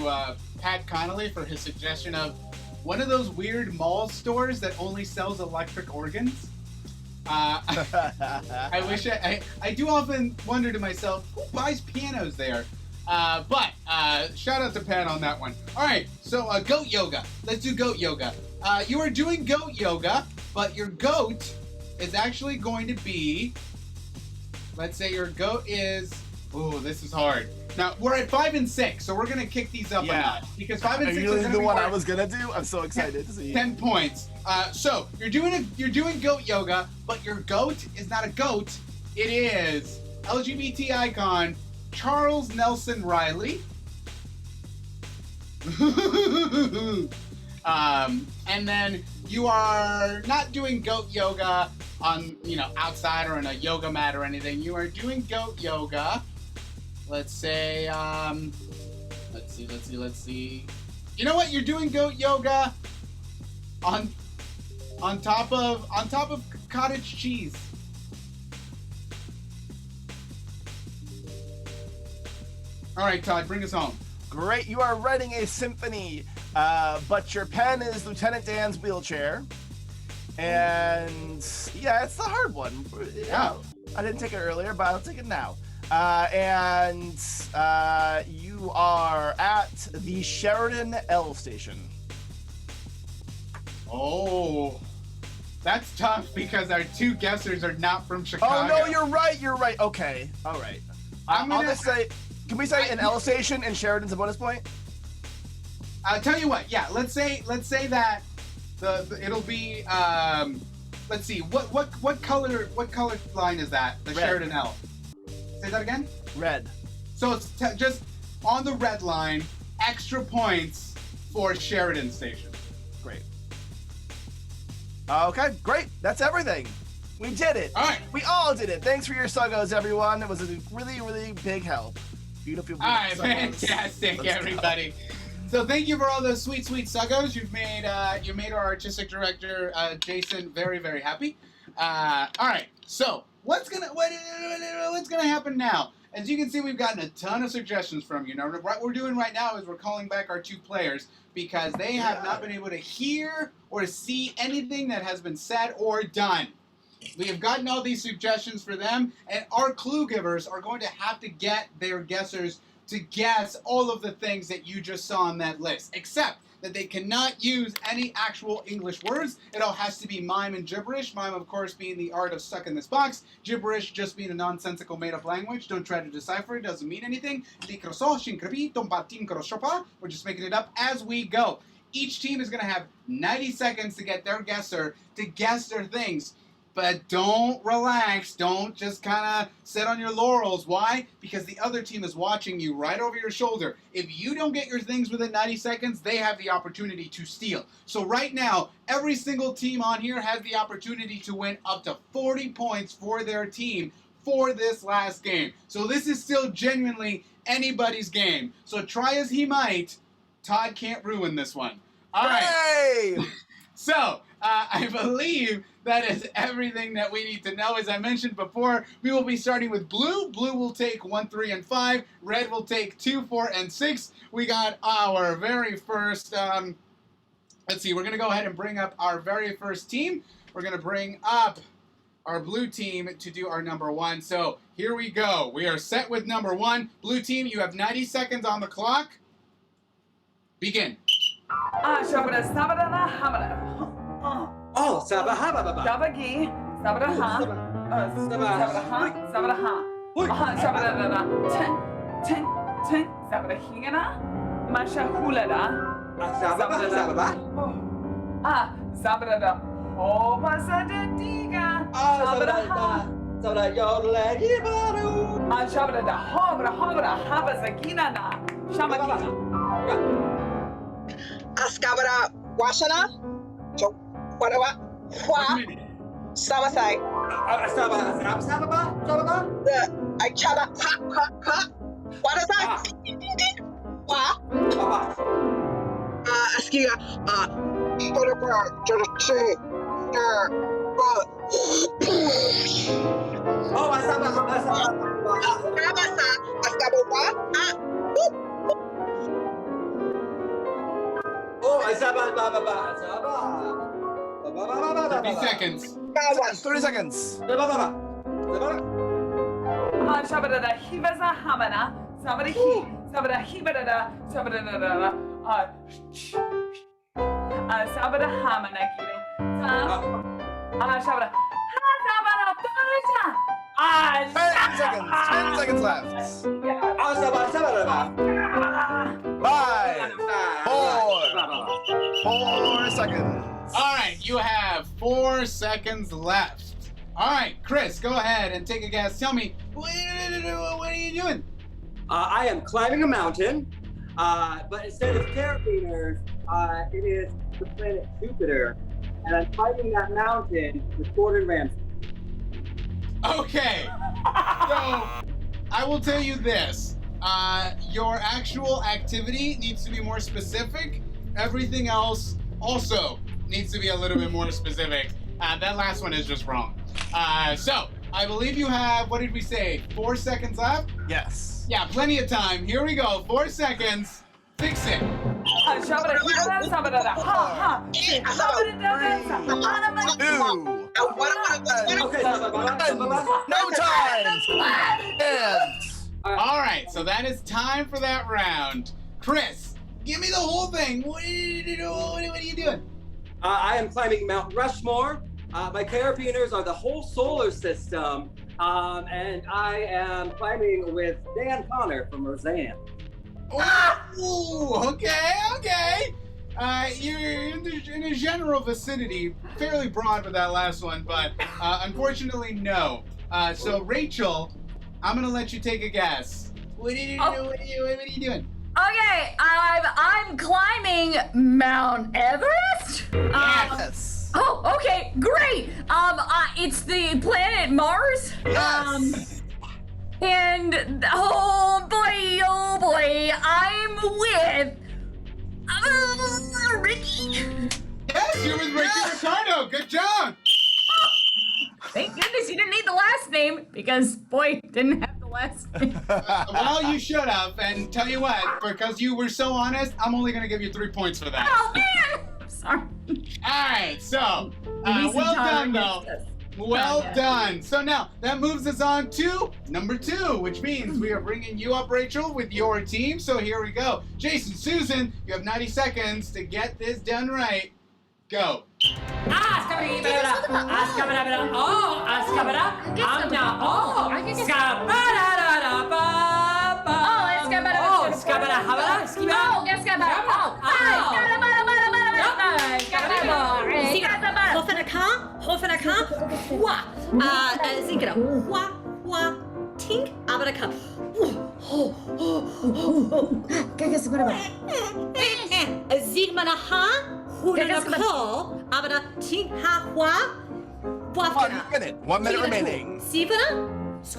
Pat Connolly for his suggestion of one of those weird mall stores that only sells electric organs. I wish I do often wonder to myself, who buys pianos there? But shout out to Pat on that one. All right, so goat yoga. Let's do goat yoga. You are doing goat yoga, but your goat is actually going to be, let's say your goat is, oh, this is hard. Now, we're at 5 and 6, so we're going to kick these up a notch. Because 5 and 6 is the one hard. I was going to do? I'm so excited to see. 10 points. So, you're doing goat yoga, but your goat is not a goat. It is LGBT icon Charles Nelson Riley. And then you are not doing goat yoga on, outside or on a yoga mat or anything. You are doing goat yoga. Let's say, let's see. You know what? You're doing goat yoga on top of cottage cheese. All right, Todd, bring us home. Great, you are writing a symphony, but your pen is Lieutenant Dan's wheelchair. And yeah, it's the hard one. Yeah. I didn't take it earlier, but I'll take it now. And you are at the Sheridan L station. Oh, that's tough because our two guessers are not from Chicago. Oh no, you're right. Okay, all right. I'll just say, can we say an L station and Sheridan's a bonus point? I'll tell you what. Yeah, let's say that it'll be let's see what color line is that? The Red. Sheridan L. Say that again? Red. So it's just on the red line, extra points for Sheridan Station. Great. Okay, great. That's everything. We did it. All right. We all did it. Thanks for your suggos, everyone. It was a really, really big help. Beautiful. All right, suggos. fantastic, Let's everybody. So thank you for all those sweet suggos. You made our artistic director Jason very, very happy. All right. So what's gonna happen now? As you can see, we've gotten a ton of suggestions from you. Now, what we're doing right now is we're calling back our two players because they have not been able to hear or see anything that has been said or done. We have gotten all these suggestions for them, and our clue givers are going to have to get their guessers to guess all of the things that you just saw on that list, except that they cannot use any actual English words. It all has to be mime and gibberish. Mime, of course, being the art of stuck in this box. Gibberish just being a nonsensical made-up language. Don't try to decipher it. Doesn't mean anything. We're just making it up as we go. Each team is going to have 90 seconds to get their guesser to guess their things. But don't relax. Don't just kind of sit on your laurels. Why? Because the other team is watching you right over your shoulder. If you don't get your things within 90 seconds, they have the opportunity to steal. So right now, every single team on here has the opportunity to win up to 40 points for their team for this last game. So this is still genuinely anybody's game. So try as he might, Todd can't ruin this one. All right. Hey! So, I believe that is everything that we need to know. As I mentioned before, we will be starting with blue. Blue will take 1, 3, and 5. Red will take 2, 4, and 6. We got our very first, let's see, we're going to go ahead and bring up our very first team. We're going to bring up our blue team to do our number 1. So, here we go. We are set with number 1. Blue team, you have 90 seconds on the clock. Begin. Oh, Sabahababa. Sabagi, Sabaraha, Sabaraha, Sabaraha, Ten, Sabarahigana, Masha Hulada, Sabara, Sabarada, Hobasadadiga, Sabaraha, Sabarada, Hobra, Habazagina, Shamakina. Askabara Washana, whatever, Samasai. I chaba, what is that? Askia, Oh, Oh, 30 seconds. 30 seconds. Shabada Hivaza Hamana, Sabada Hibada, Sabada. Sabada Hamanakiri. Shabada. 10 seconds. 10 seconds left. 5, 4 seconds. All right, you have 4 seconds left. All right, Chris, go ahead and take a guess. Tell me, what are you doing? I am climbing a mountain, but instead of carabiners, it is the planet Jupiter, and I'm climbing that mountain with Gordon Ramsay. Okay, so I will tell you this. Your actual activity needs to be more specific. Everything else also needs to be a little bit more specific. That last one is just wrong. So, I believe you have, what did we say, 4 seconds left? Yes. Yeah, plenty of time. Here we go, 4 seconds. Fix it. No time. All right, so that is time for that round. Chris, give me the whole thing. What are you doing? I am climbing Mount Rushmore. My carabiners are the whole solar system, and I am climbing with Dan Connor from Roseanne. Oh, okay. You're in a general vicinity, fairly broad with that last one, but unfortunately, no. So, Rachel, I'm gonna let you take a guess. What are you doing? Okay, I'm climbing Mount Everest. Yes. Oh, okay, great. It's the planet Mars. Yes. And oh boy, I'm with Ricky. Yes, you're with Ricky Ricardo. Good job. Thank goodness you didn't need the last name because boy didn't have the last name. Well, you should have. And tell you what, because you were so honest, I'm only gonna give you 3 points for that. Oh man, I'm sorry. All right, so well done though. Well done. So now that moves us on to number 2, which means we are bringing you up, Rachel, with your team. So here we go. Jason, Susan, you have 90 seconds to get this done right. Go. One minute remaining. Seconds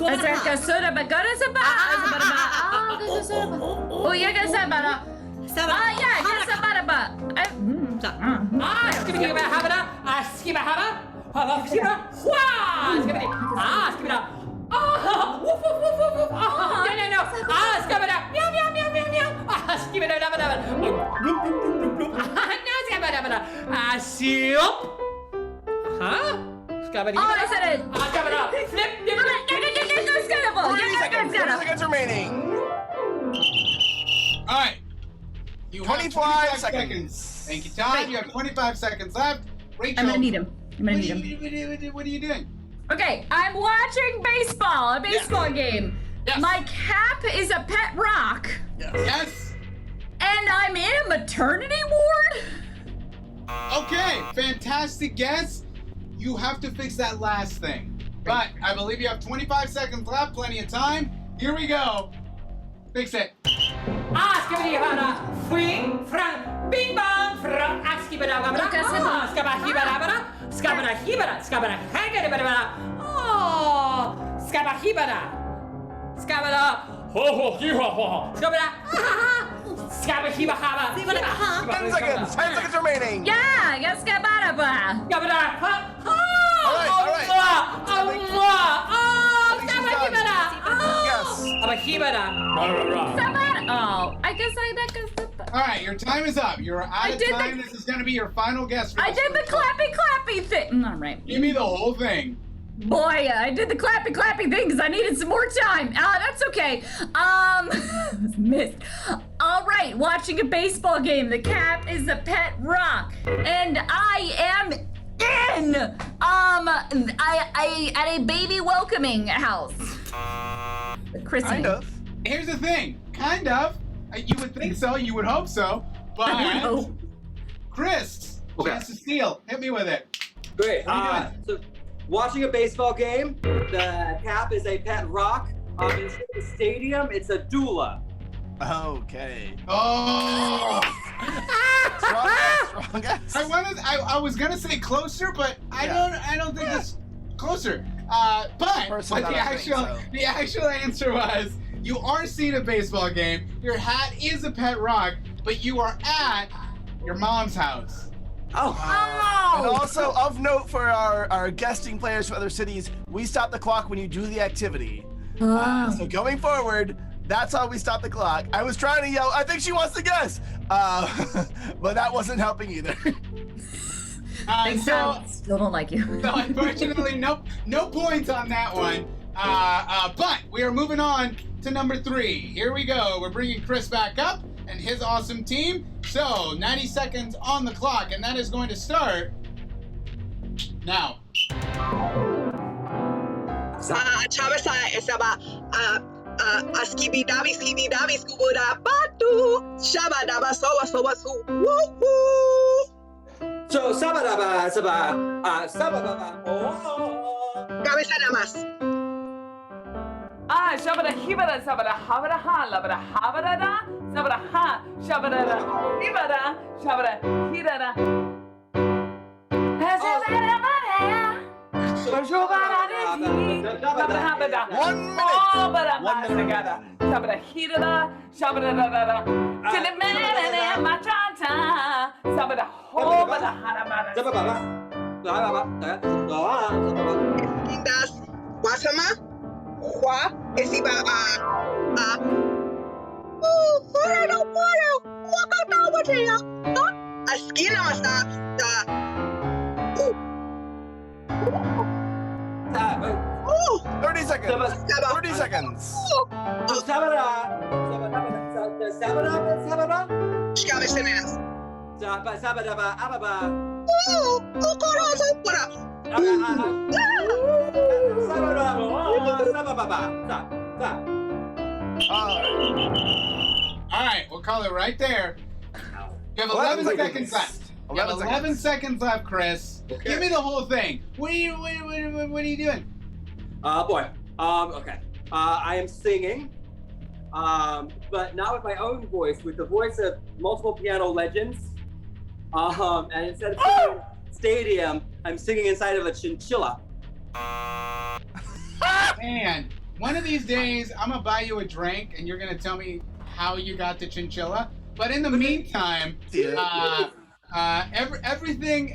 remaining. All right. You have 25 seconds. Thank you, Todd. You have 25 seconds left. Rachel. I'm gonna need him. What are you doing? Okay, I'm watching a baseball game. Yes. My cap is a pet rock. Yes. And I'm in a maternity ward? Okay, fantastic guess. You have to fix that last thing. But I believe you have 25 seconds left, plenty of time. Here we go. Fix it. Ten seconds remaining. Yeah, yes, All right, your time is up. You're out of time. This is going to be your final guess. I did the clappy thing. All right. Give me the whole thing. Boy, I did the clappy thing because I needed some more time. That's okay. Missed. All right, watching a baseball game. The cap is a pet rock, and I am in. I at a baby welcoming house. Chrissy. Kind of. Here's the thing. Kind of. You would think so. You would hope so. But Chris, chance to steal. Hit me with it. Great. What are you So, watching a baseball game, the cap is a pet rock. Instead of a stadium, it's a doula. Okay. Oh! Strong guess. I was gonna say closer, but I don't think that's closer. But the actual answer was you are seeing a baseball game. Your hat is a pet rock, but you are at your mom's house. And also, of note for our guesting players from other cities, we stop the clock when you do the activity. So going forward, that's how we stop the clock. I was trying to yell, I think she wants to guess, but that wasn't helping either. Still don't like you. So unfortunately, no points on that one. But we are moving on to number 3. Here we go. We're bringing Chris back up and his awesome team. So 90 seconds on the clock, and that is going to start now. Chavesa estaba skibidabi skibidabi skubuda batu shabadaba soba su woo. So sabadaba sababa Cabeza nada más. Shabada hibada sabada habada ha labada habada da sabada ha shabada hibada shabada hidada. Wasama, Juan, Esiba, no puedo, Esquina masa, 30 seconds. 30 seconds. All right, we'll call it right there. You have 11 seconds left. You have 11 seconds left, Chris. Okay. Give me the whole thing. What are you doing? Boy. Okay. I am singing, but not with my own voice, with the voice of multiple piano legends. And instead of singing stadium, I'm singing inside of a chinchilla. Man, one of these days, I'm gonna buy you a drink, and you're gonna tell me how you got the chinchilla. But in the meantime, everything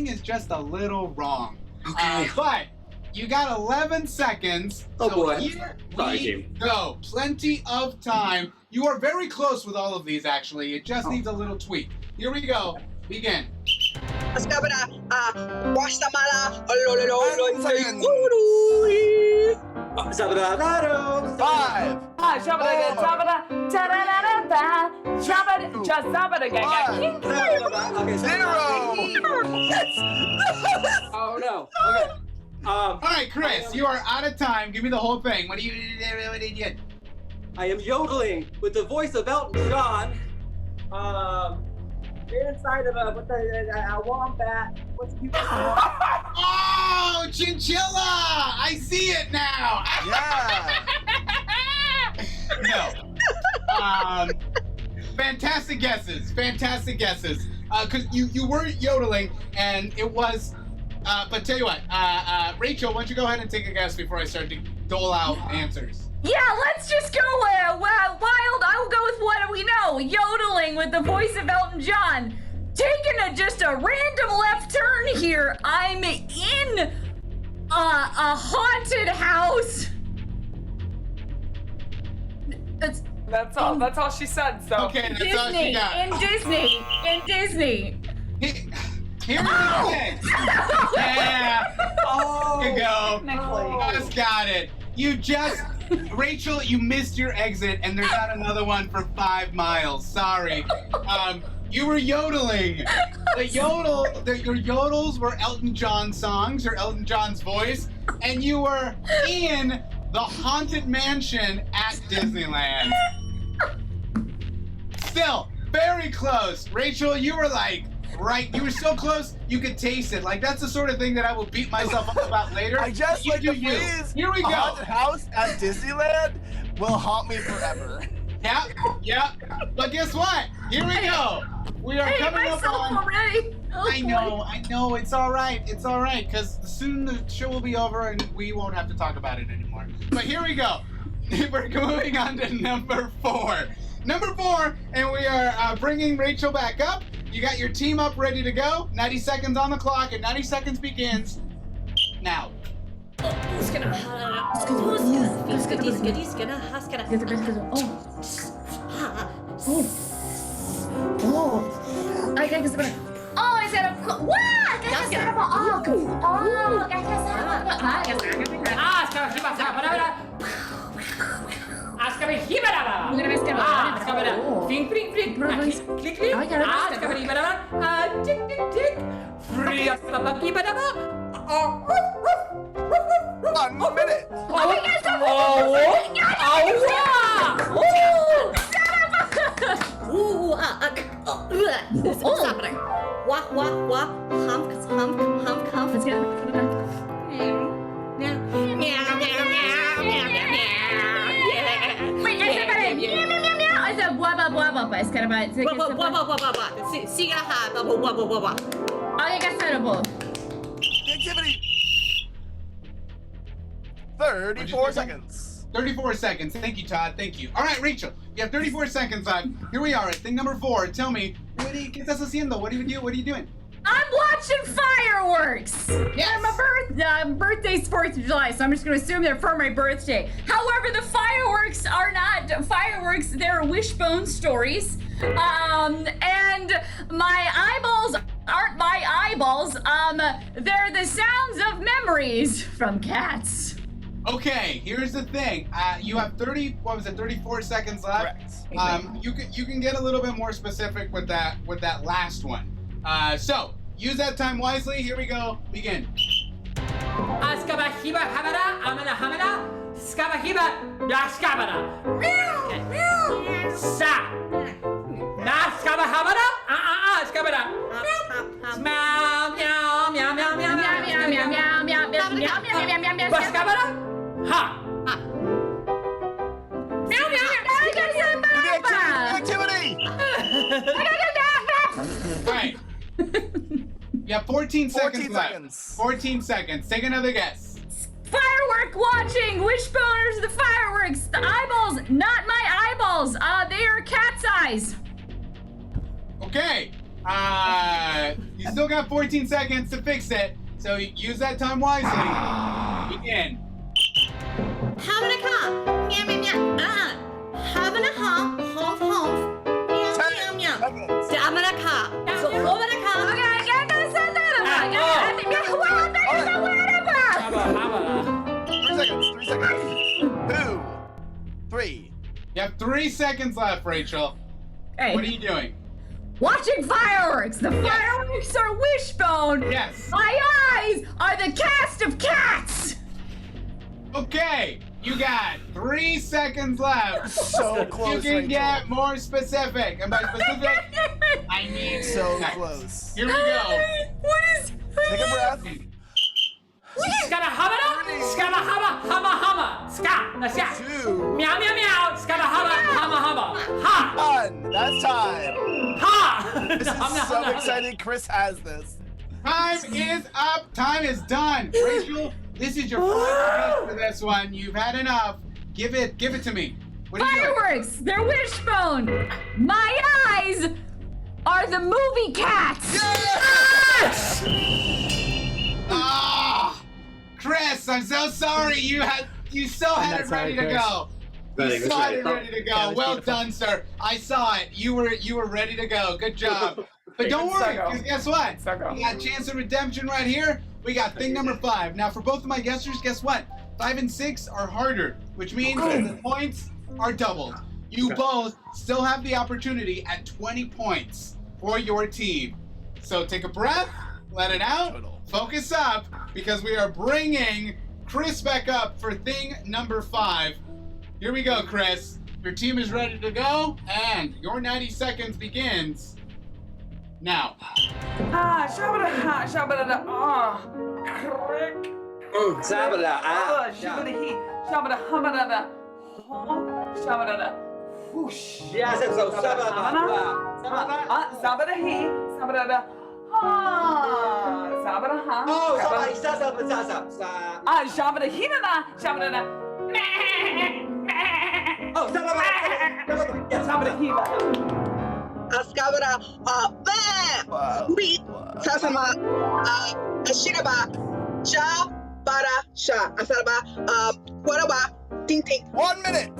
is just a little wrong. Okay. But you got 11 seconds. Oh so boy. Here Sorry, we team. go. Plenty of time. You are very close with all of these, actually. It just needs a little tweak. Here we go. Begin. Oh no. Okay. All right, Chris, you are out of time. Give me the whole thing. What did you get? I am yodeling with the voice of Elton John. Inside of a wombat. What's the Oh, chinchilla! I see it now. No. Fantastic guesses. Because you were yodeling, and it was. But tell you what, Rachel, why don't you go ahead and take a guess before I start to dole out answers? Yeah, let's just go wild. I'll go with what we know. Yodeling with the voice of Elton John. Taking just a random left turn here. I'm in a haunted house. That's all she said. So okay, that's all she got. In Disney. Here's the thing. Yeah. Oh, Here you go. Just got it. You just Rachel, you missed your exit, and there's not another one for 5 miles. Sorry. You were yodeling. Your yodels were Elton John songs, or Elton John's voice, and you were in the Haunted Mansion at Disneyland. Still, very close. Rachel, you were like, right, you were so close, you could taste it. Like, that's the sort of thing that I will beat myself up about later. I just like the phrase, Here we a go. haunted house at Disneyland will haunt me forever. Yeah. But guess what? Here we go. We are coming up on. Already. Oh, I know. It's all right, because soon the show will be over and we won't have to talk about it anymore. But here we go. We're moving on to number 4. Number 4, and we are bringing Rachel back up. You got your team up, ready to go. 90 seconds on the clock, and 90 seconds begins now. One minute. What's happening? Wah, wah, wah. Hump. Let's get Activity. 34 seconds. 34 seconds. Thank you, Todd. Thank you. All right, Rachel, you have 34 seconds left. Here we are at thing number 4. Tell me, ¿qué estás haciendo? What are you doing? I'm watching fireworks. Yeah, my birthday's 4th of July, so I'm just gonna assume they're for my birthday. However, the fireworks are not fireworks, they're wishbone stories. And my eyeballs aren't my eyeballs. They're the sounds of memories from cats. Okay, here's the thing. You have 34 seconds left. Correct. You can get a little bit more specific with that last one. So use that time wisely. Here we go. Begin. Askabahiba habara, amana hamada, skabahiba, daskabara. Sa. Naskaba habara, skabara. Meow, meow, meow, meow, meow, meow. Baskabara? Ha. Meow, meow, Activity. All right. You have 14 seconds left. 14 seconds. Take another guess. Firework watching! Wishboners, the fireworks! The eyeballs, not my eyeballs! They are cat's eyes! Okay. You still got 14 seconds to fix it, so use that time wisely. Begin. Having a car. Meow, meow, meow. Having a hump. Hump, hump. Meow, meow, meow. Having a car. So, having a car. Okay, I gotta say that. 3 seconds. 2, 3. You have 3 seconds left, Rachel. Hey. What are you doing? Watching fireworks! The fireworks are wishbone! Yes! My eyes are the cast of cats! Okay, you got 3 seconds left. So close, You can Rachel. get more specific. And by specific, I mean So seconds. close. Here we go. What is... Take a breath. Skaba habara, skaba haba, hama hama, ska, nasha. 2. Meow, meow, meow, skaba haba, hama hama. Ha. 1. That's time. Ha. This is so exciting. Chris has this. Time is up. Time is done. Rachel, this is your final piece for this one. You've had enough. Give it to me. What are you doing? Fireworks! They're wishbone! My eyes are the movie cats! Yes! Ah, Chris, I'm so sorry. You still had it ready to go. You saw it ready to go. Well done, sir. I saw it. You were ready to go. Good job. But don't worry, because guess what? We got chance of redemption right here. We got thing number 5. Now, for both of my guessers, guess what? 5 and 6 are harder, which means that the points are doubled. You both still have the opportunity at 20 points for your team. So take a breath, let it out, focus up, because we are bringing Chris back up for thing number 5. Here we go, Chris. Your team is ready to go, and your 90 seconds begins now. Shabada, shabada, crick. Shabada, Shabada, shabada, hamada, shabada, whoosh. Yes, it's so shabada, shabada, he, shabada, shabada, ha. Oh, somebody, shabada, he, shabada, oh, shabada, he, Askabara, we, Sasama, Ashiraba, Sha, Bara, Sha, Asaraba, Waraba, Ting Ting. 1 minute!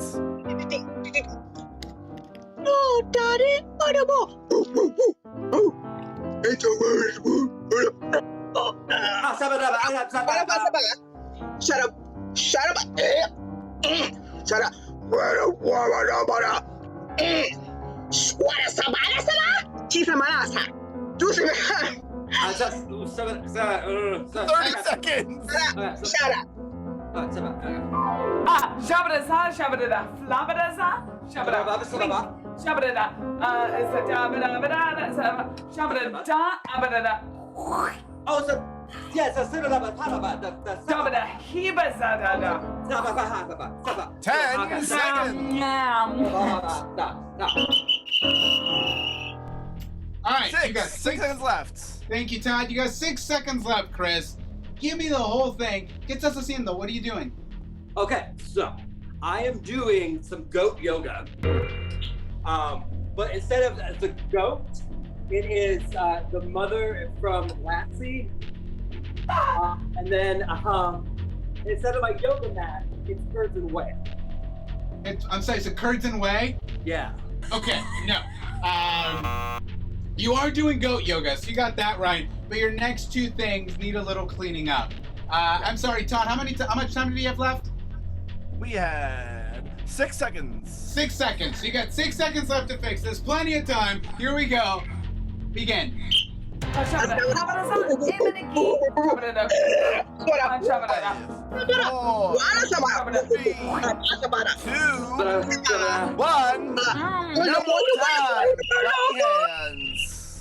Oh, Daddy, Warabo. It's a word. Shut up. Shut up. Shut up. What is Chisamanasa. 30 seconds. Shut up. Shabada, shabada, flabada, shabada, shabada, shabada, abada. Oh, so yes, a shabada, hiba, 10 seconds. All right, you got 6 seconds left. Thank you, Todd. You got 6 seconds left, Chris. Give me the whole thing. ¿Qué estás haciendo? What are you doing? Okay, so I am doing some goat yoga. But instead of the goat, it is the mother from Lassie. And then instead of my yoga mat, it's Curtain Way. I'm sorry, it's a Curtain Way? Yeah. Okay, no. You are doing goat yoga, so you got that right. But your next 2 things need a little cleaning up. I'm sorry, Todd. How much time do you have left? We had 6 seconds. 6 seconds. So you got 6 seconds left to fix this. Plenty of time. Here we go. Begin.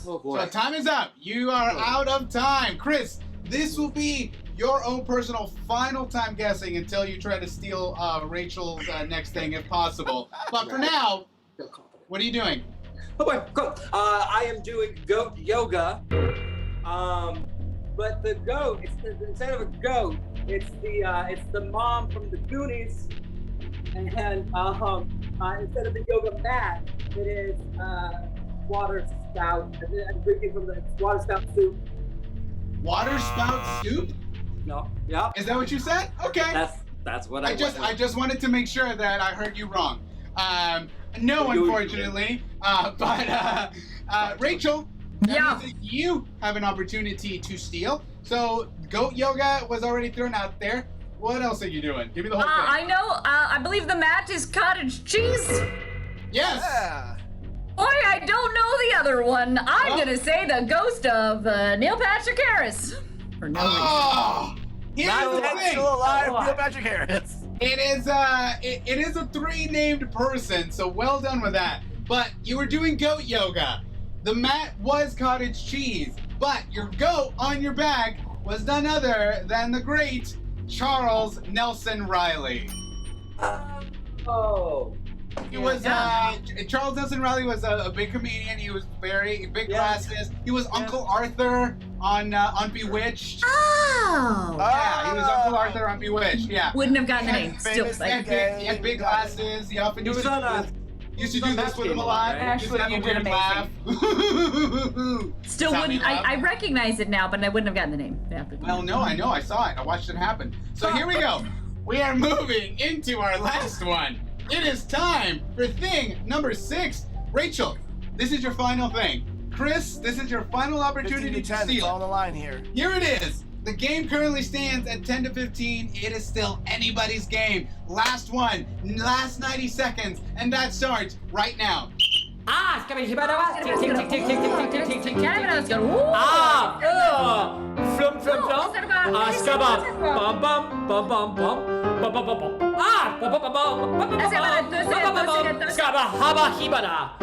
Oh boy. So time is up. You are out of time. Chris, this will be your own personal final time guessing until you try to steal Rachel's next thing if possible. But for now, what are you doing? Oh boy, cool. I am doing goat yoga. But the goat, instead of a goat, it's the mom from the Goonies. And instead of the yoga mat, it is water spout. I'm drinking from the water spout soup. Water spout soup? No. Yeah. Is that what you said? Okay. That's what I just wanted to make sure that I heard you wrong. No, unfortunately. But Rachel, that means that you have an opportunity to steal. So goat yoga was already thrown out there. What else are you doing? Give me the whole thing. I know. I believe the mat is cottage cheese. Yes. Yeah. Boy, I don't know the other one. I'm gonna say the ghost of Neil Patrick Harris. For no reason. Here's the thing. Still alive, Neil Patrick Harris. It is a 3-named person, so well done with that. But you were doing goat yoga. The mat was cottage cheese, but your goat on your back was none other than the great Charles Nelson Riley. Oh. He was Charles Nelson Riley was a big comedian. He was very big glasses. He was Uncle Arthur on Bewitched. Oh. Yeah, he was Uncle Arthur on Bewitched. Yeah. Wouldn't have gotten the name. Still, He had big glasses. He often used to do this with him a lot. Ashley, you did amazing. Laugh. Still wouldn't. I recognize it now, but I wouldn't have gotten the name. Well, no, I know. I saw it. I watched it happen. So here we go. We are moving into our last one. It is time for thing number 6. Rachel, this is your final thing. Chris, this is your final opportunity to steal. On the line here. Here it is. The game currently stands at 10-15. It is still anybody's game. Last one, last 90 seconds, and that starts right now. Ah, flum flum flum. Skaba bum bum bum bum bum bum bum bum bum. Ah, bum bum bum bum bum bum bum. Skaba haba hibara.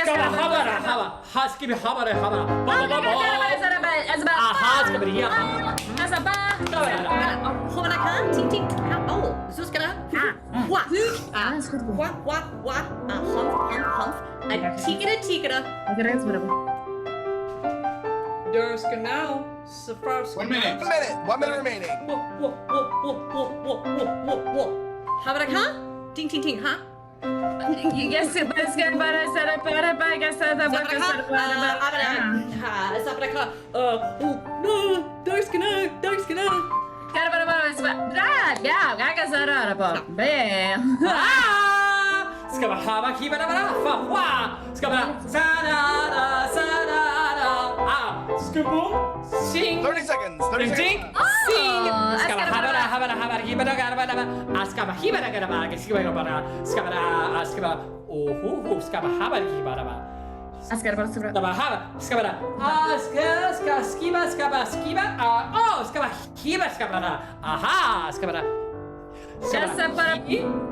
Skaba habara haba. Haskibi habara habara. Bum bum bum bum. Aha, skaba dia. Ting ting. Oh, Zuskana. What? What? Humph. A tikada. There's now. So first. 1 minute. 1 minute remaining. Habaraka? Ting ting, huh? Yes, it was good, but I said it better, but I guess I said it better. There's gonna. Skaba haba hibara fa wa. Skaba sanada sanada. Ah, skaba sing. 30 seconds. 30 seconds. Sing. Skaba habara hibara garaba. Askaba hibara garaba. Skaba. Oh, skaba habara hibara. Skaba skiba. Oh, skaba hiba skaba. Aha, skaba. Just a para.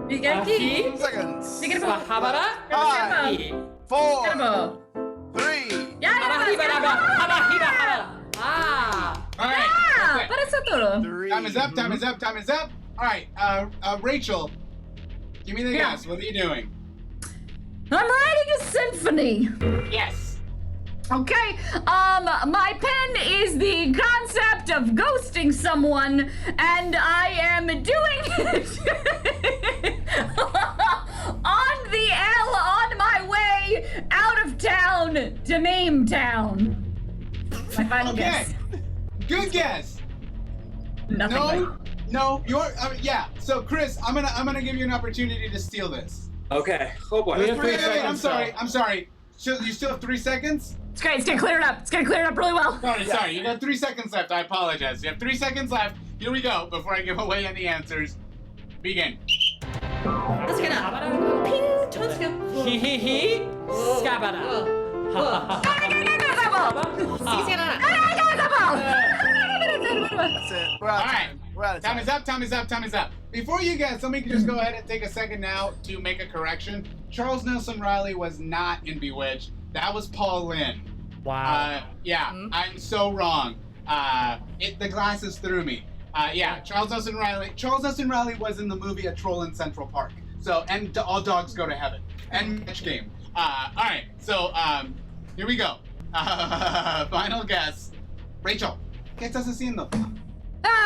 10 seconds. Habara. 5, 4, 3. Ah. All right. Para sa turo. Time is up. All right, Rachel, give me the guess. What are you doing? I'm writing a symphony. Yes. Okay, my pen is the concept of ghosting someone, and I am doing it on the L on my way out of town to Meme Town. My final guess. Good guess. Nothing. No, you're yeah. So Chris, I'm gonna give you an opportunity to steal this. Okay. Oh boy. Wait, I'm sorry. So you still have 3 seconds? It's great. It's gonna clear it up. Really well. Sorry. You got 3 seconds left. I apologize. You have 3 seconds left. Here we go. Before I give away any answers, begin. Let's get up. Ping. He. Skabada. That's it. We're out of time. We're out of time. Time is up. Before you guys, let me just go ahead and take a second now to make a correction. Charles Nelson Riley was not in Bewitched. That was Paul Lynn. Wow. I'm so wrong. The glasses threw me. Charles Nelson Riley was in the movie A Troll in Central Park. So, and All Dogs Go to Heaven. And Match Game. All right, so here we go. Final guess. Rachel, ¿qué estás haciendo?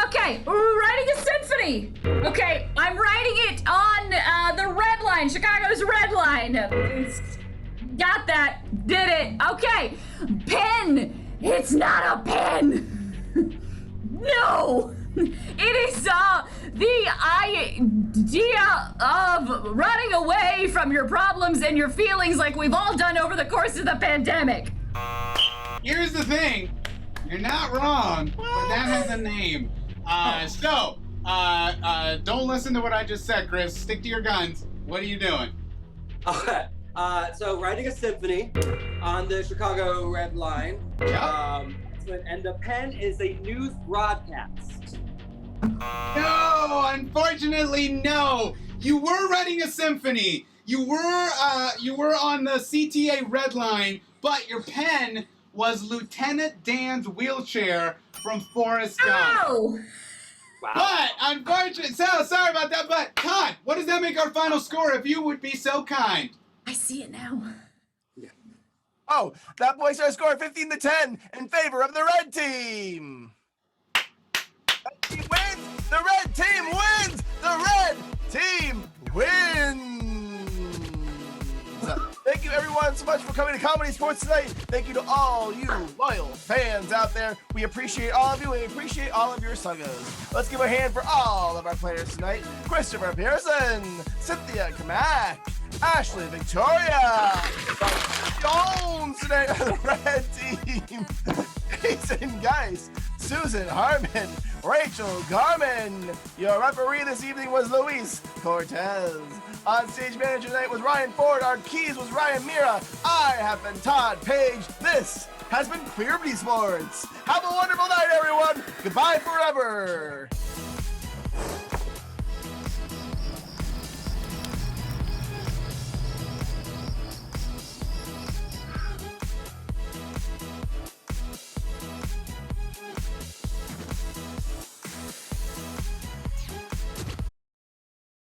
Okay, we're writing a symphony. Okay, I'm writing it on the Red Line, Chicago's Red Line. Got that. Did it. Okay, pen. It's not a pen. No. It is the idea of running away from your problems and your feelings like we've all done over the course of the pandemic. Here's the thing. You're not wrong, but that has a name. Don't listen to what I just said, Chris. Stick to your guns. What are you doing? Okay. So writing a symphony on the Chicago Red Line. And the pen is a news broadcast. No, unfortunately, no. You were writing a symphony. You were on the CTA Red Line, but your pen was Lieutenant Dan's wheelchair from Forrest Gump. Oh! Wow. But unfortunately, sorry about that. But Con, what does that make our final score? If you would be so kind. I see it now. Oh, that boys our score 15-10 in favor of the red team. Red team wins. The red team wins. The red team wins. Thank you everyone so much for coming to Comedy Sports tonight. Thank you to all you loyal fans out there. We appreciate all of you. We appreciate all of your sagas. Let's give a hand for all of our players tonight. Christopher Pearson, Cynthia Kamak, Ashley Victoria, Jones today on the red team, Jason Geis, Susan Harmon, Rachel Garman. Your referee this evening was Luis Cortez. On stage manager tonight was Ryan Ford. Our keys was Ryan Mira. I have been Todd Page. This has been Comedysportz. Have a wonderful night, everyone. Goodbye forever.